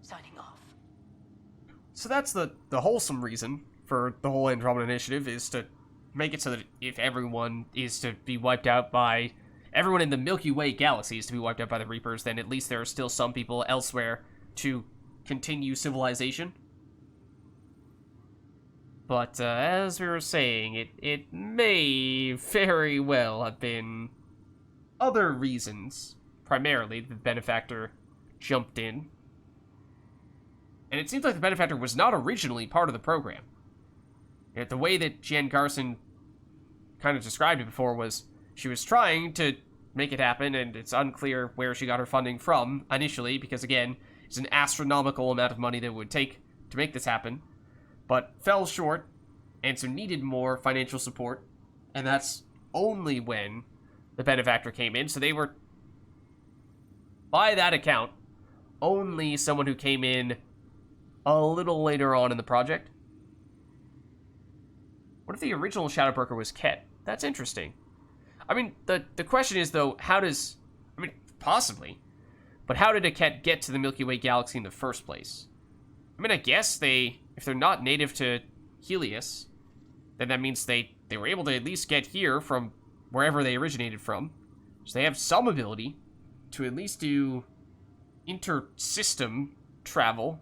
signing off. So that's the wholesome reason for the whole Andromeda initiative, is to make it so that if everyone is to be wiped out by... everyone in the Milky Way galaxy is to be wiped out by the Reapers, then at least there are still some people elsewhere to continue civilization. But, as we were saying, it may very well have been other reasons, primarily, the Benefactor jumped in. And it seems like the Benefactor was not originally part of the program. The way that Jen Garson kind of described it before was she was trying to make it happen, and it's unclear where she got her funding from initially, because, again, it's an astronomical amount of money that it would take to make this happen, but fell short, and so needed more financial support, and that's only when the Benefactor came in. So they were, by that account, only someone who came in a little later on in the project. What if the original Shadowbroker was Ket? That's interesting. I mean, the question is, though, how does... I mean, possibly. But how did a Ket get to the Milky Way galaxy in the first place? I mean, I guess if they're not native to Helios, then that means they were able to at least get here from wherever they originated from. So they have some ability to at least do inter-system travel.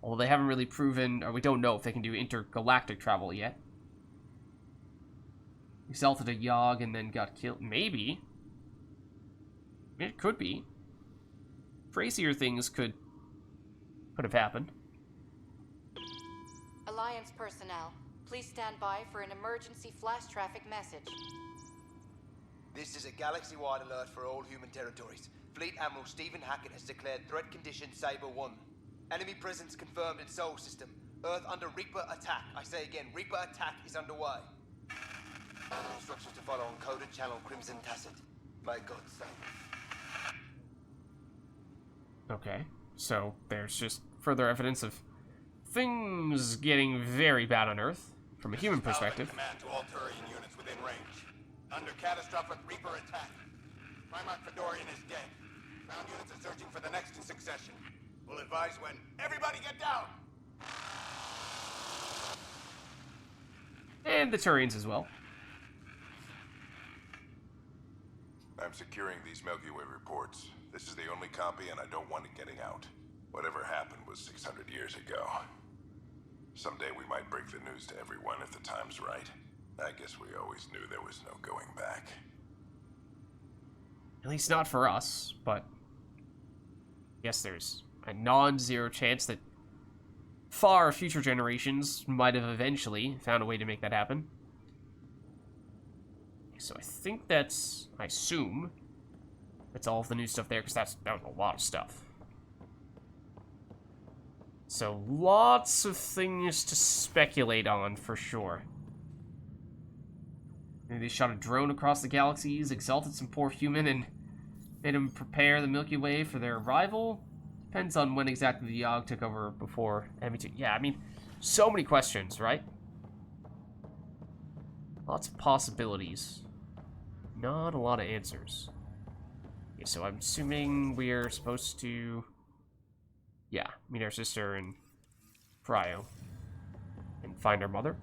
Although they haven't really proven, or we don't know if they can do intergalactic travel yet. Exalted a Yogg and then got killed. Maybe. It could be. Crazier things could have happened. Alliance personnel, please stand by for an emergency flash traffic message. This is a galaxy-wide alert for all human territories. Fleet Admiral Stephen Hackett has declared threat condition Saber 1. Enemy presence confirmed in Sol System. Earth under Reaper attack. I say again, Reaper attack is underway. Instructions to follow on coded channel Crimson Tacit. May God save. Okay, so there's just further evidence of things getting very bad on Earth, from a human perspective. Command to all Turian units within range. Under catastrophic Reaper attack. Primarch Fedorian is dead. Ground units are searching for the next in succession. We'll advise when. Everybody get down! And the Turians as well. I'm securing these Milky Way reports. This is the only copy, and I don't want it getting out. Whatever happened was 600 years ago. Someday we might break the news to everyone if the time's right. I guess we always knew there was no going back. At least not for us, but I guess there's a non-zero chance that far future generations might have eventually found a way to make that happen. So I think that's, I assume, that's all of the new stuff there, because that was a lot of stuff. So lots of things to speculate on, for sure. Maybe they shot a drone across the galaxies, exalted some poor human, and made him prepare the Milky Way for their arrival. Depends on when exactly the Yogg took over before ME2. Yeah, I mean, so many questions, right? Lots of possibilities. Not a lot of answers. Okay, so I'm assuming we're supposed to... Yeah, meet our sister and Cryo. And find our mother.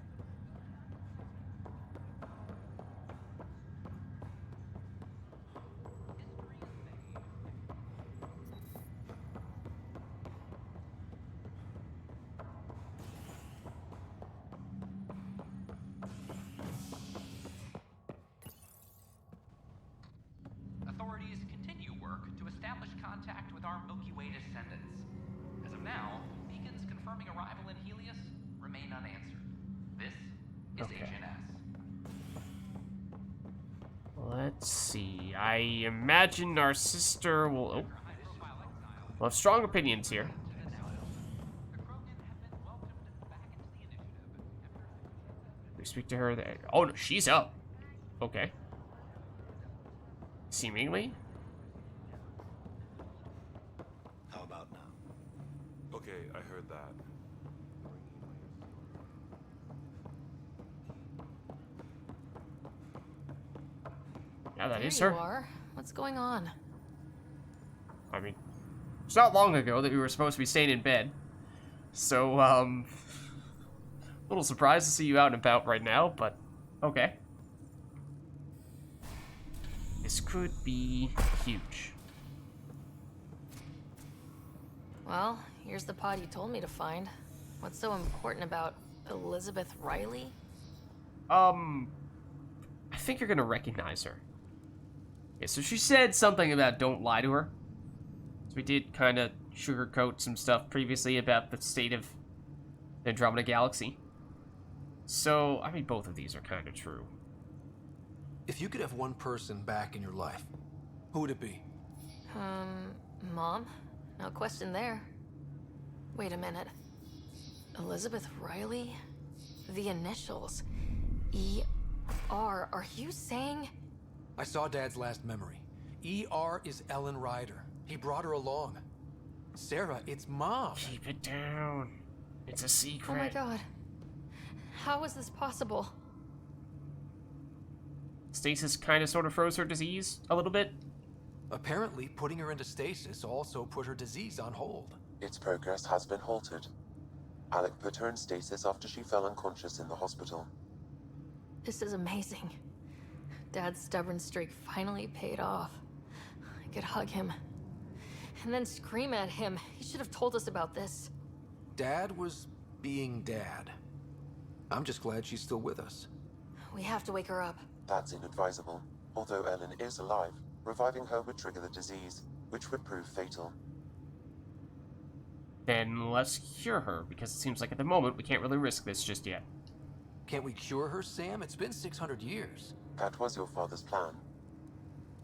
Authorities continue work to establish contact with our Milky Way descendants. As of now, beacons confirming arrival in Helios remain unanswered. This is Agent S. Let's see. I imagine our sister will... Oh. We'll have strong opinions here. We speak to her there. Oh, no, she's up. Okay. Seemingly. How about now? Okay, I heard that. Yeah, that is There her. you are. What's going on? I mean, it's not long ago that we were supposed to be staying in bed. So, a little surprised to see you out and about right now, but okay. This could be huge. Well, here's the pod you told me to find. What's so important about Elizabeth Riley? I think you're gonna recognize her. Yeah, so she said something about don't lie to her. So we did kind of sugarcoat some stuff previously about the state of the Andromeda Galaxy. So, I mean, both of these are kind of true. If you could have one person back in your life, who would it be? Mom? No question there. Wait a minute. Elizabeth Riley? The initials. E.R. Are you saying... I saw Dad's last memory. E.R. is Ellen Ryder. He brought her along. Sarah, it's Mom. Keep it down. It's a secret. Oh my god. How is this possible? Stasis kind of sort of froze her disease a little bit. Apparently, putting her into stasis also put her disease on hold. Its progress has been halted. Alec put her in stasis after she fell unconscious in the hospital. This is amazing. Dad's stubborn streak finally paid off. I could hug him. And then scream at him. He should have told us about this. Dad was being Dad. I'm just glad she's still with us. We have to wake her up. That's inadvisable. Although Ellen is alive, reviving her would trigger the disease, which would prove fatal. Then let's cure her, because it seems like at the moment we can't really risk this just yet. Can't we cure her, Sam? It's been 600 years. That was your father's plan.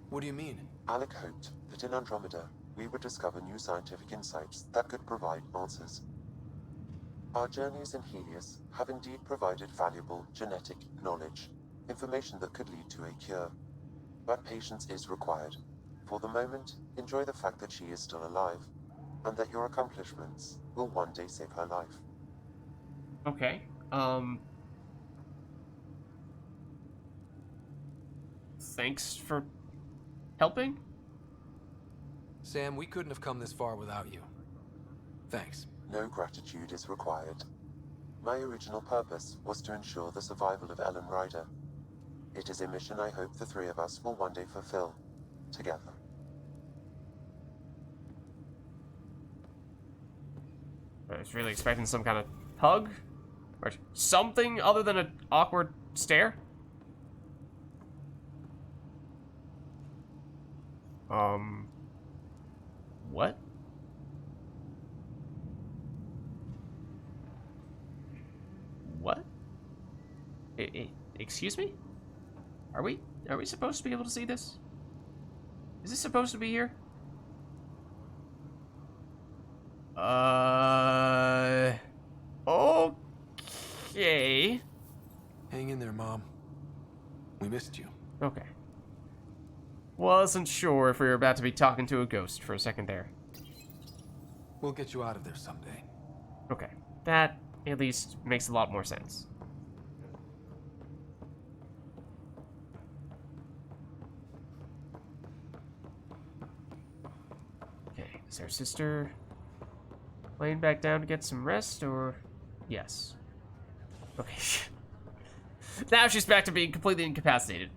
What do you mean? Alec hoped that in Andromeda, we would discover new scientific insights that could provide answers. Our journeys in Helios have indeed provided valuable genetic knowledge, information that could lead to a cure. But patience is required. For the moment, enjoy the fact that she is still alive, and that your accomplishments will one day save her life. Okay, thanks for helping? Sam, we couldn't have come this far without you. Thanks. No gratitude is required. My original purpose was to ensure the survival of Ellen Ryder. It is a mission I hope the three of us will one day fulfill, together. I was really expecting some kind of hug? Or something other than an awkward stare? What? What? Excuse me? Are we supposed to be able to see this? Is this supposed to be here? Okay. Hang in there, Mom. We missed you. Okay. Wasn't sure if we were about to be talking to a ghost for a second there. We'll get you out of there someday. Okay. That at least makes a lot more sense. Okay, is our sister laying back down to get some rest, or... Yes. Okay. Now she's back to being completely incapacitated.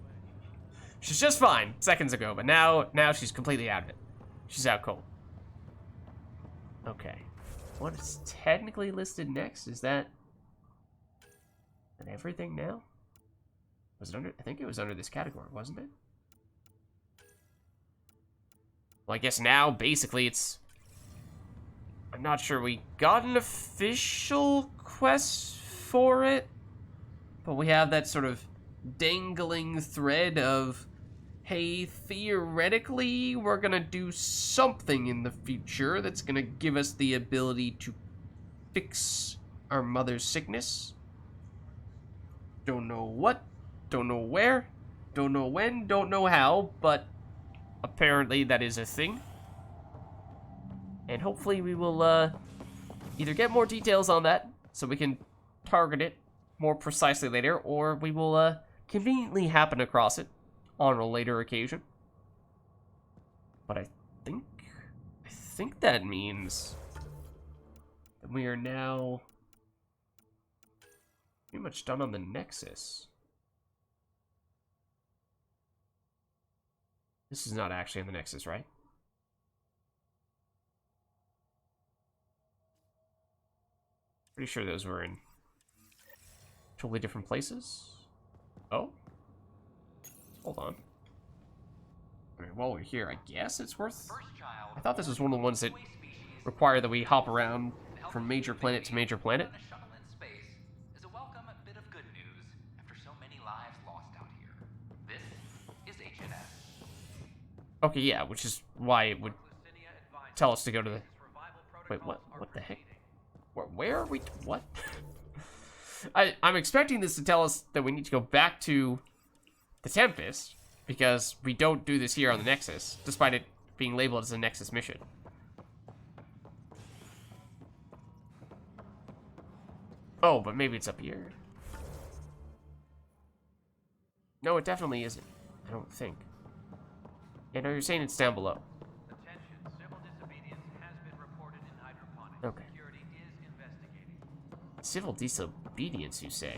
She's just fine seconds ago, but now she's completely out of it. She's out cold. Okay. What is technically listed next? Is that everything now? Was it under? I think it was under this category, wasn't it? Well, I guess now basically it's... I'm not sure we got an official quest for it, but we have that sort of dangling thread of, hey, theoretically, we're gonna do something in the future that's gonna give us the ability to fix our mother's sickness. Don't know what, don't know where, don't know when, don't know how, but apparently that is a thing. And hopefully we will either get more details on that so we can target it more precisely later, or we will conveniently happen across it on a later occasion. But I think that means that we are now pretty much done on the Nexus. This is not actually on the Nexus, right? Pretty sure those were in totally different places. Oh? Hold on. I mean, while we're here, I guess it's worth... I thought this was one of the ones that require that we hop around from major planet to major planet. Is a welcome bit of good news after so many lives lost out here. This is HNS. Okay, yeah, which is why it would tell us to go to the... Wait, what? What the heck? Where are we? What? I'm expecting this to tell us that we need to go back to the Tempest, because we don't do this here on the Nexus, despite it being labeled as a Nexus mission. Oh, but maybe it's up here. No, it definitely isn't. I don't think. Yeah, no, you're saying it's down below. Okay. Civil disobedience, you say?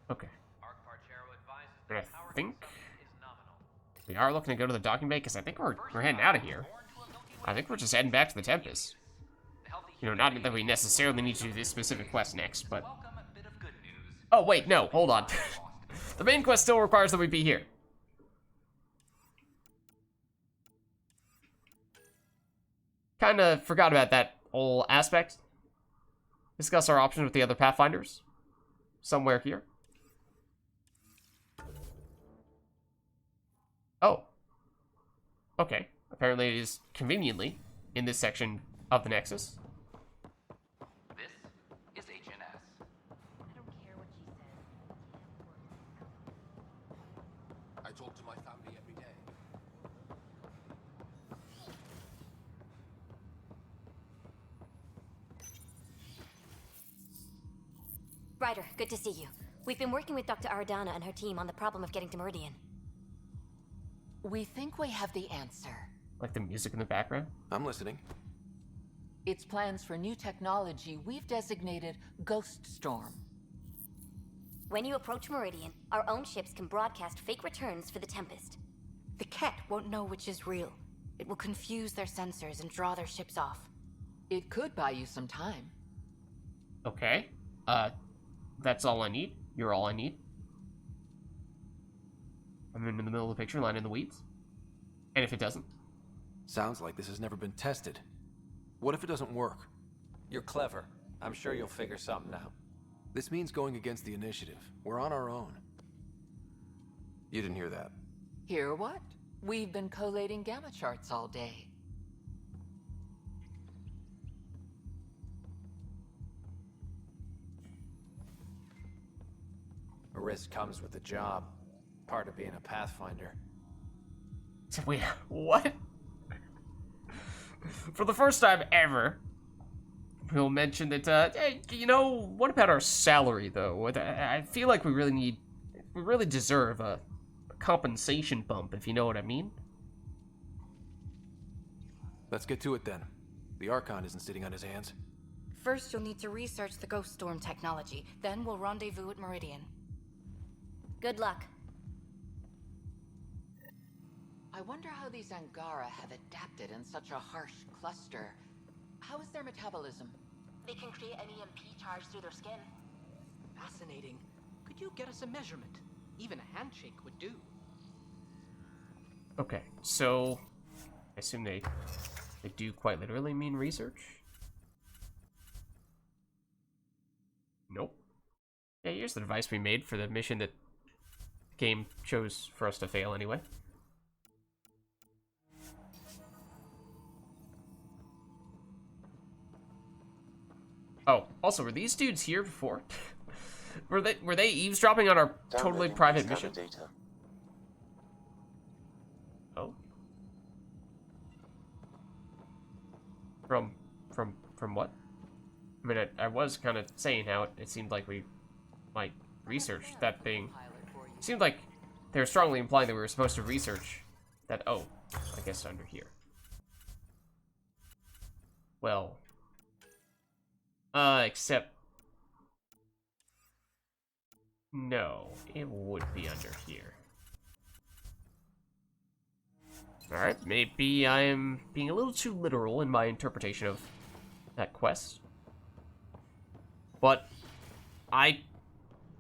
Okay. And I think we are looking to go to the docking bay because I think we're heading out of here. I think we're just heading back to the Tempest. You know, not that we necessarily need to do this specific quest next, but... Oh, wait, no, hold on. The main quest still requires that we be here. Kinda forgot about that whole aspect. Discuss our options with the other Pathfinders. Somewhere here. Oh. Okay. Apparently it is conveniently in this section of the Nexus. This is HNS. I talk to my family every day. Ryder, good to see you. We've been working with Dr. Aradana and her team on the problem of getting to Meridian. We think we have the answer. Like the music in the background? I'm listening. It's plans for new technology we've designated Ghost Storm. When you approach Meridian, our own ships can broadcast fake returns for the Tempest. The Ket won't know which is real. It will confuse their sensors and draw their ships off. It could buy you some time. Okay. That's all I need. You're all I need. I'm in the middle of the picture, lying in the weeds. And if it doesn't? Sounds like this has never been tested. What if it doesn't work? You're clever. I'm sure you'll figure something out. This means going against the initiative. We're on our own. You didn't hear that. Hear what? We've been collating gamma charts all day. A risk comes with the job. Part of being a Pathfinder. Wait, what? For the first time ever, we'll mention that, hey, you know, what about our salary, though? I feel like we really deserve a compensation bump, if you know what I mean. Let's get to it then. The Archon isn't sitting on his hands. First, you'll need to research the Ghost Storm technology. Then we'll rendezvous at Meridian. Good luck. I wonder how these Angara have adapted in such a harsh cluster. How is their metabolism? They can create an EMP charge through their skin. Fascinating. Could you get us a measurement? Even a handshake would do. Okay, so I assume they do quite literally mean research? Nope. Yeah, here's the device we made for the mission that the game chose for us to fail anyway. Oh, also, were these dudes here before? were they eavesdropping on our totally private mission? Data. Oh. From what? I mean, I was kind of saying how it seemed like we might research that thing. It seemed like they were strongly implying that we were supposed to research that. Oh, I guess under here. Well. Except... No, it would be under here. Alright, maybe I'm being a little too literal in my interpretation of that quest. But I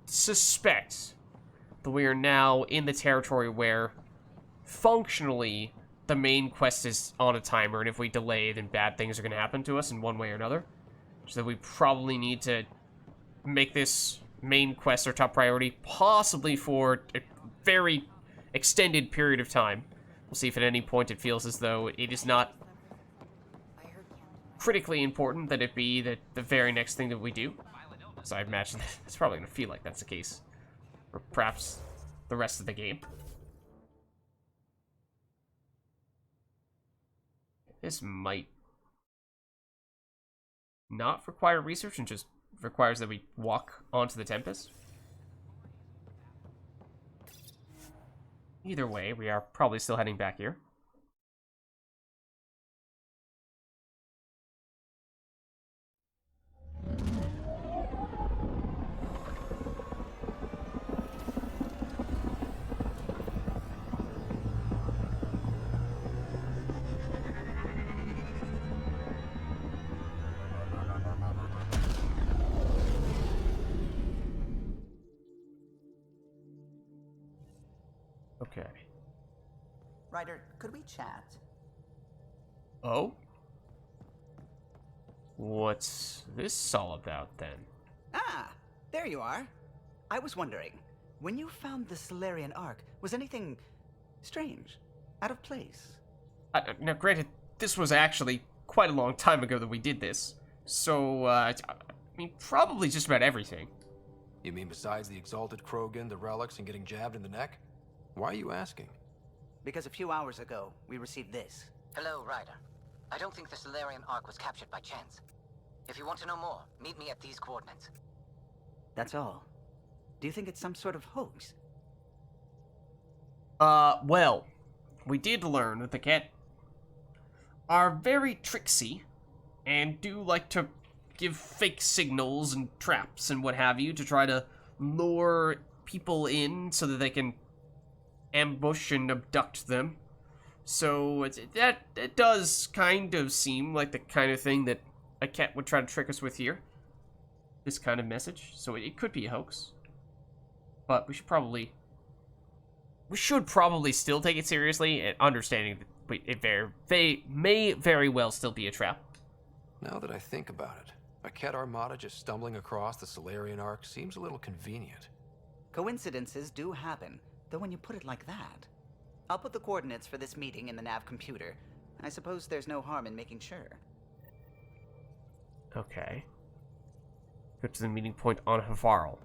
suspect that we are now in the territory where functionally the main quest is on a timer, and if we delay, then bad things are going to happen to us in one way or another. So we probably need to make this main quest our top priority, possibly for a very extended period of time. We'll see if at any point it feels as though it is not critically important that it be the very next thing that we do. So I imagine that's probably going to feel like that's the case. Or perhaps the rest of the game. This might not require research and just requires that we walk onto the Tempest. Either way, we are probably still heading back here. Okay. Ryder, could we chat? Oh? What's this all about, then? Ah, there you are. I was wondering, when you found the Solarian Ark, was anything strange? Out of place? Now, granted, this was actually quite a long time ago that we did this. So, I mean, probably just about everything. You mean besides the Exalted Krogan, the relics, and getting jabbed in the neck? Why are you asking? Because a few hours ago, we received this. Hello, Ryder. I don't think the Solarian Ark was captured by chance. If you want to know more, meet me at these coordinates. That's all. Do you think it's some sort of hoax? Well, we did learn that the Ket are very tricksy and do like to give fake signals and traps and what have you to try to lure people in so that they can ambush and abduct them. So it does kind of seem like the kind of thing that a Ket would try to trick us with here. This kind of message. So it could be a hoax. But we should probably still take it seriously and understanding that it may very well still be a trap. Now that I think about it, a Ket armada just stumbling across the Solarian Ark seems a little convenient. Coincidences do happen, though when you put it like that. I'll put the coordinates for this meeting in the nav computer. I suppose there's no harm in making sure. Okay. Go to the meeting point on Havarl.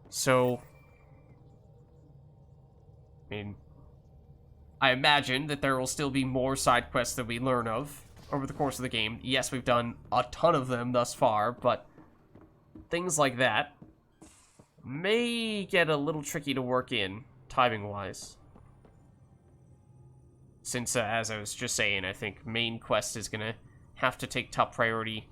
So, I mean, I imagine that there will still be more side quests that we learn of over the course of the game. Yes, we've done a ton of them thus far, but things like that may get a little tricky to work in, timing-wise. Since, as I was just saying, I think main quest is gonna have to take top priority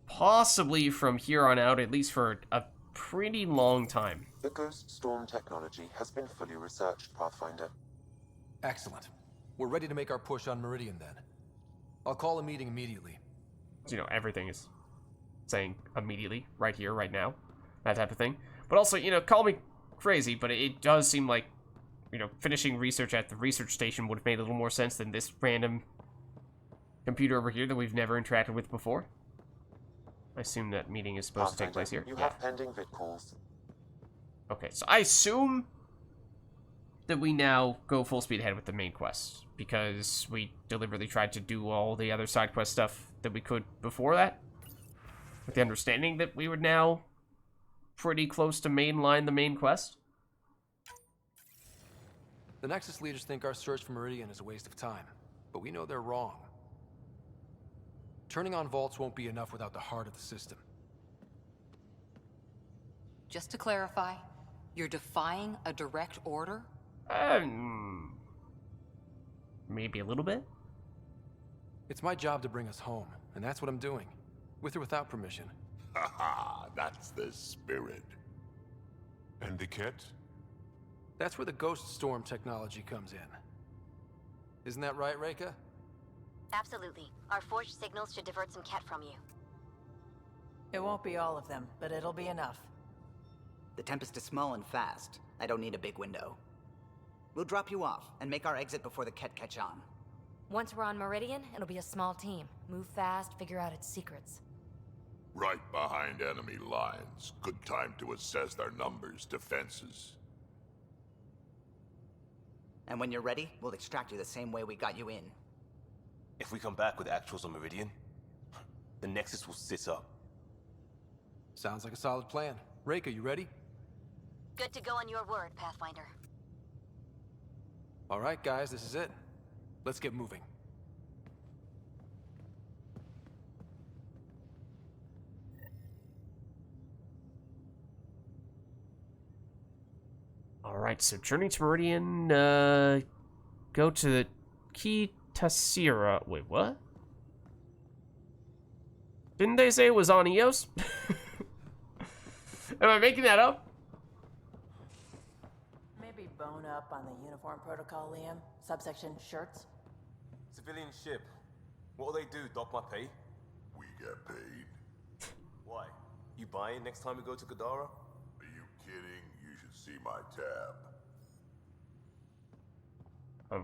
possibly from here on out, at least for a pretty long time. The Ghost Storm technology has been fully researched, Pathfinder. Excellent. We're ready to make our push on Meridian then. I'll call a meeting immediately. You know, everything is saying immediately, right here, right now, that type of thing. But also, you know, call me crazy, but it does seem like, you know, finishing research at the research station would have made a little more sense than this random computer over here that we've never interacted with before. I assume that meeting is supposed to take place here. You have pending vid calls. Okay, so I assume that we now go full speed ahead with the main quest, because we deliberately tried to do all the other side quest stuff that we could before that, with the understanding that we would now pretty close to mainline the main quest. The Nexus leaders think our search for Meridian is a waste of time, but we know they're wrong. Turning on vaults won't be enough without the heart of the system. Just to clarify, you're defying a direct order? Maybe a little bit. It's my job to bring us home, and that's what I'm doing, with or without permission. Haha, that's the spirit. And the Ket? That's where the Ghost Storm technology comes in. Isn't that right, Reika? Absolutely. Our forged signals should divert some Ket from you. It won't be all of them, but it'll be enough. The Tempest is small and fast. I don't need a big window. We'll drop you off and make our exit before the Ket catch on. Once we're on Meridian, it'll be a small team. Move fast, figure out its secrets. Right behind enemy lines. Good time to assess their numbers, defenses. And when you're ready, we'll extract you the same way we got you in. If we come back with actuals on Meridian, the Nexus will sit up. Sounds like a solid plan. Reika, you ready? Good to go on your word, Pathfinder. All right, guys, this is it. Let's get moving. Alright, so journey to Meridian, go to the Key Tassira. Wait, what? Didn't they say it was on Eos? Am I making that up? Maybe bone up on the uniform protocol, Liam. Subsection shirts. Civilian ship. What'll they do, dock my pay? We get paid. Why? You buying next time we go to Kadara? Are you kidding? You should see my tab.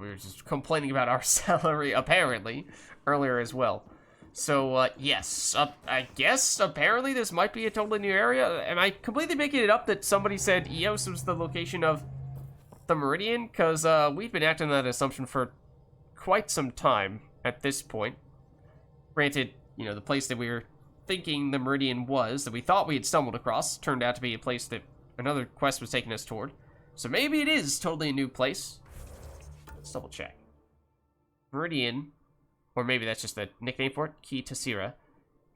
We were just complaining about our salary, apparently, earlier as well. So, yes, I guess, apparently this might be a totally new area. Am I completely making it up that somebody said Eos was the location of the Meridian? Because, we've been acting on that assumption for quite some time at this point. Granted, you know, the place that we were thinking the Meridian was, that we thought we had stumbled across, turned out to be a place that another quest was taking us toward. So maybe it is totally a new place. Let's double check. Meridian, or maybe that's just the nickname for it, Key Tassira,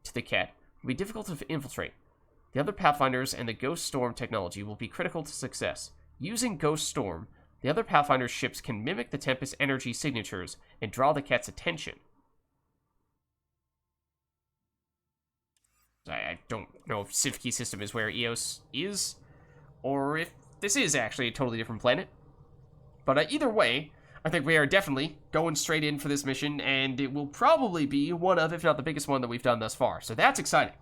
to the cat, will be difficult to infiltrate. The other Pathfinders and the Ghost Storm technology will be critical to success. Using Ghost Storm, the other Pathfinder's ships can mimic the Tempest energy signatures and draw the cat's attention. I don't know if Civ Key system is where Eos is, or if this is actually a totally different planet. But either way, I think we are definitely going straight in for this mission, and it will probably be one of, if not the biggest one that we've done thus far. So that's exciting.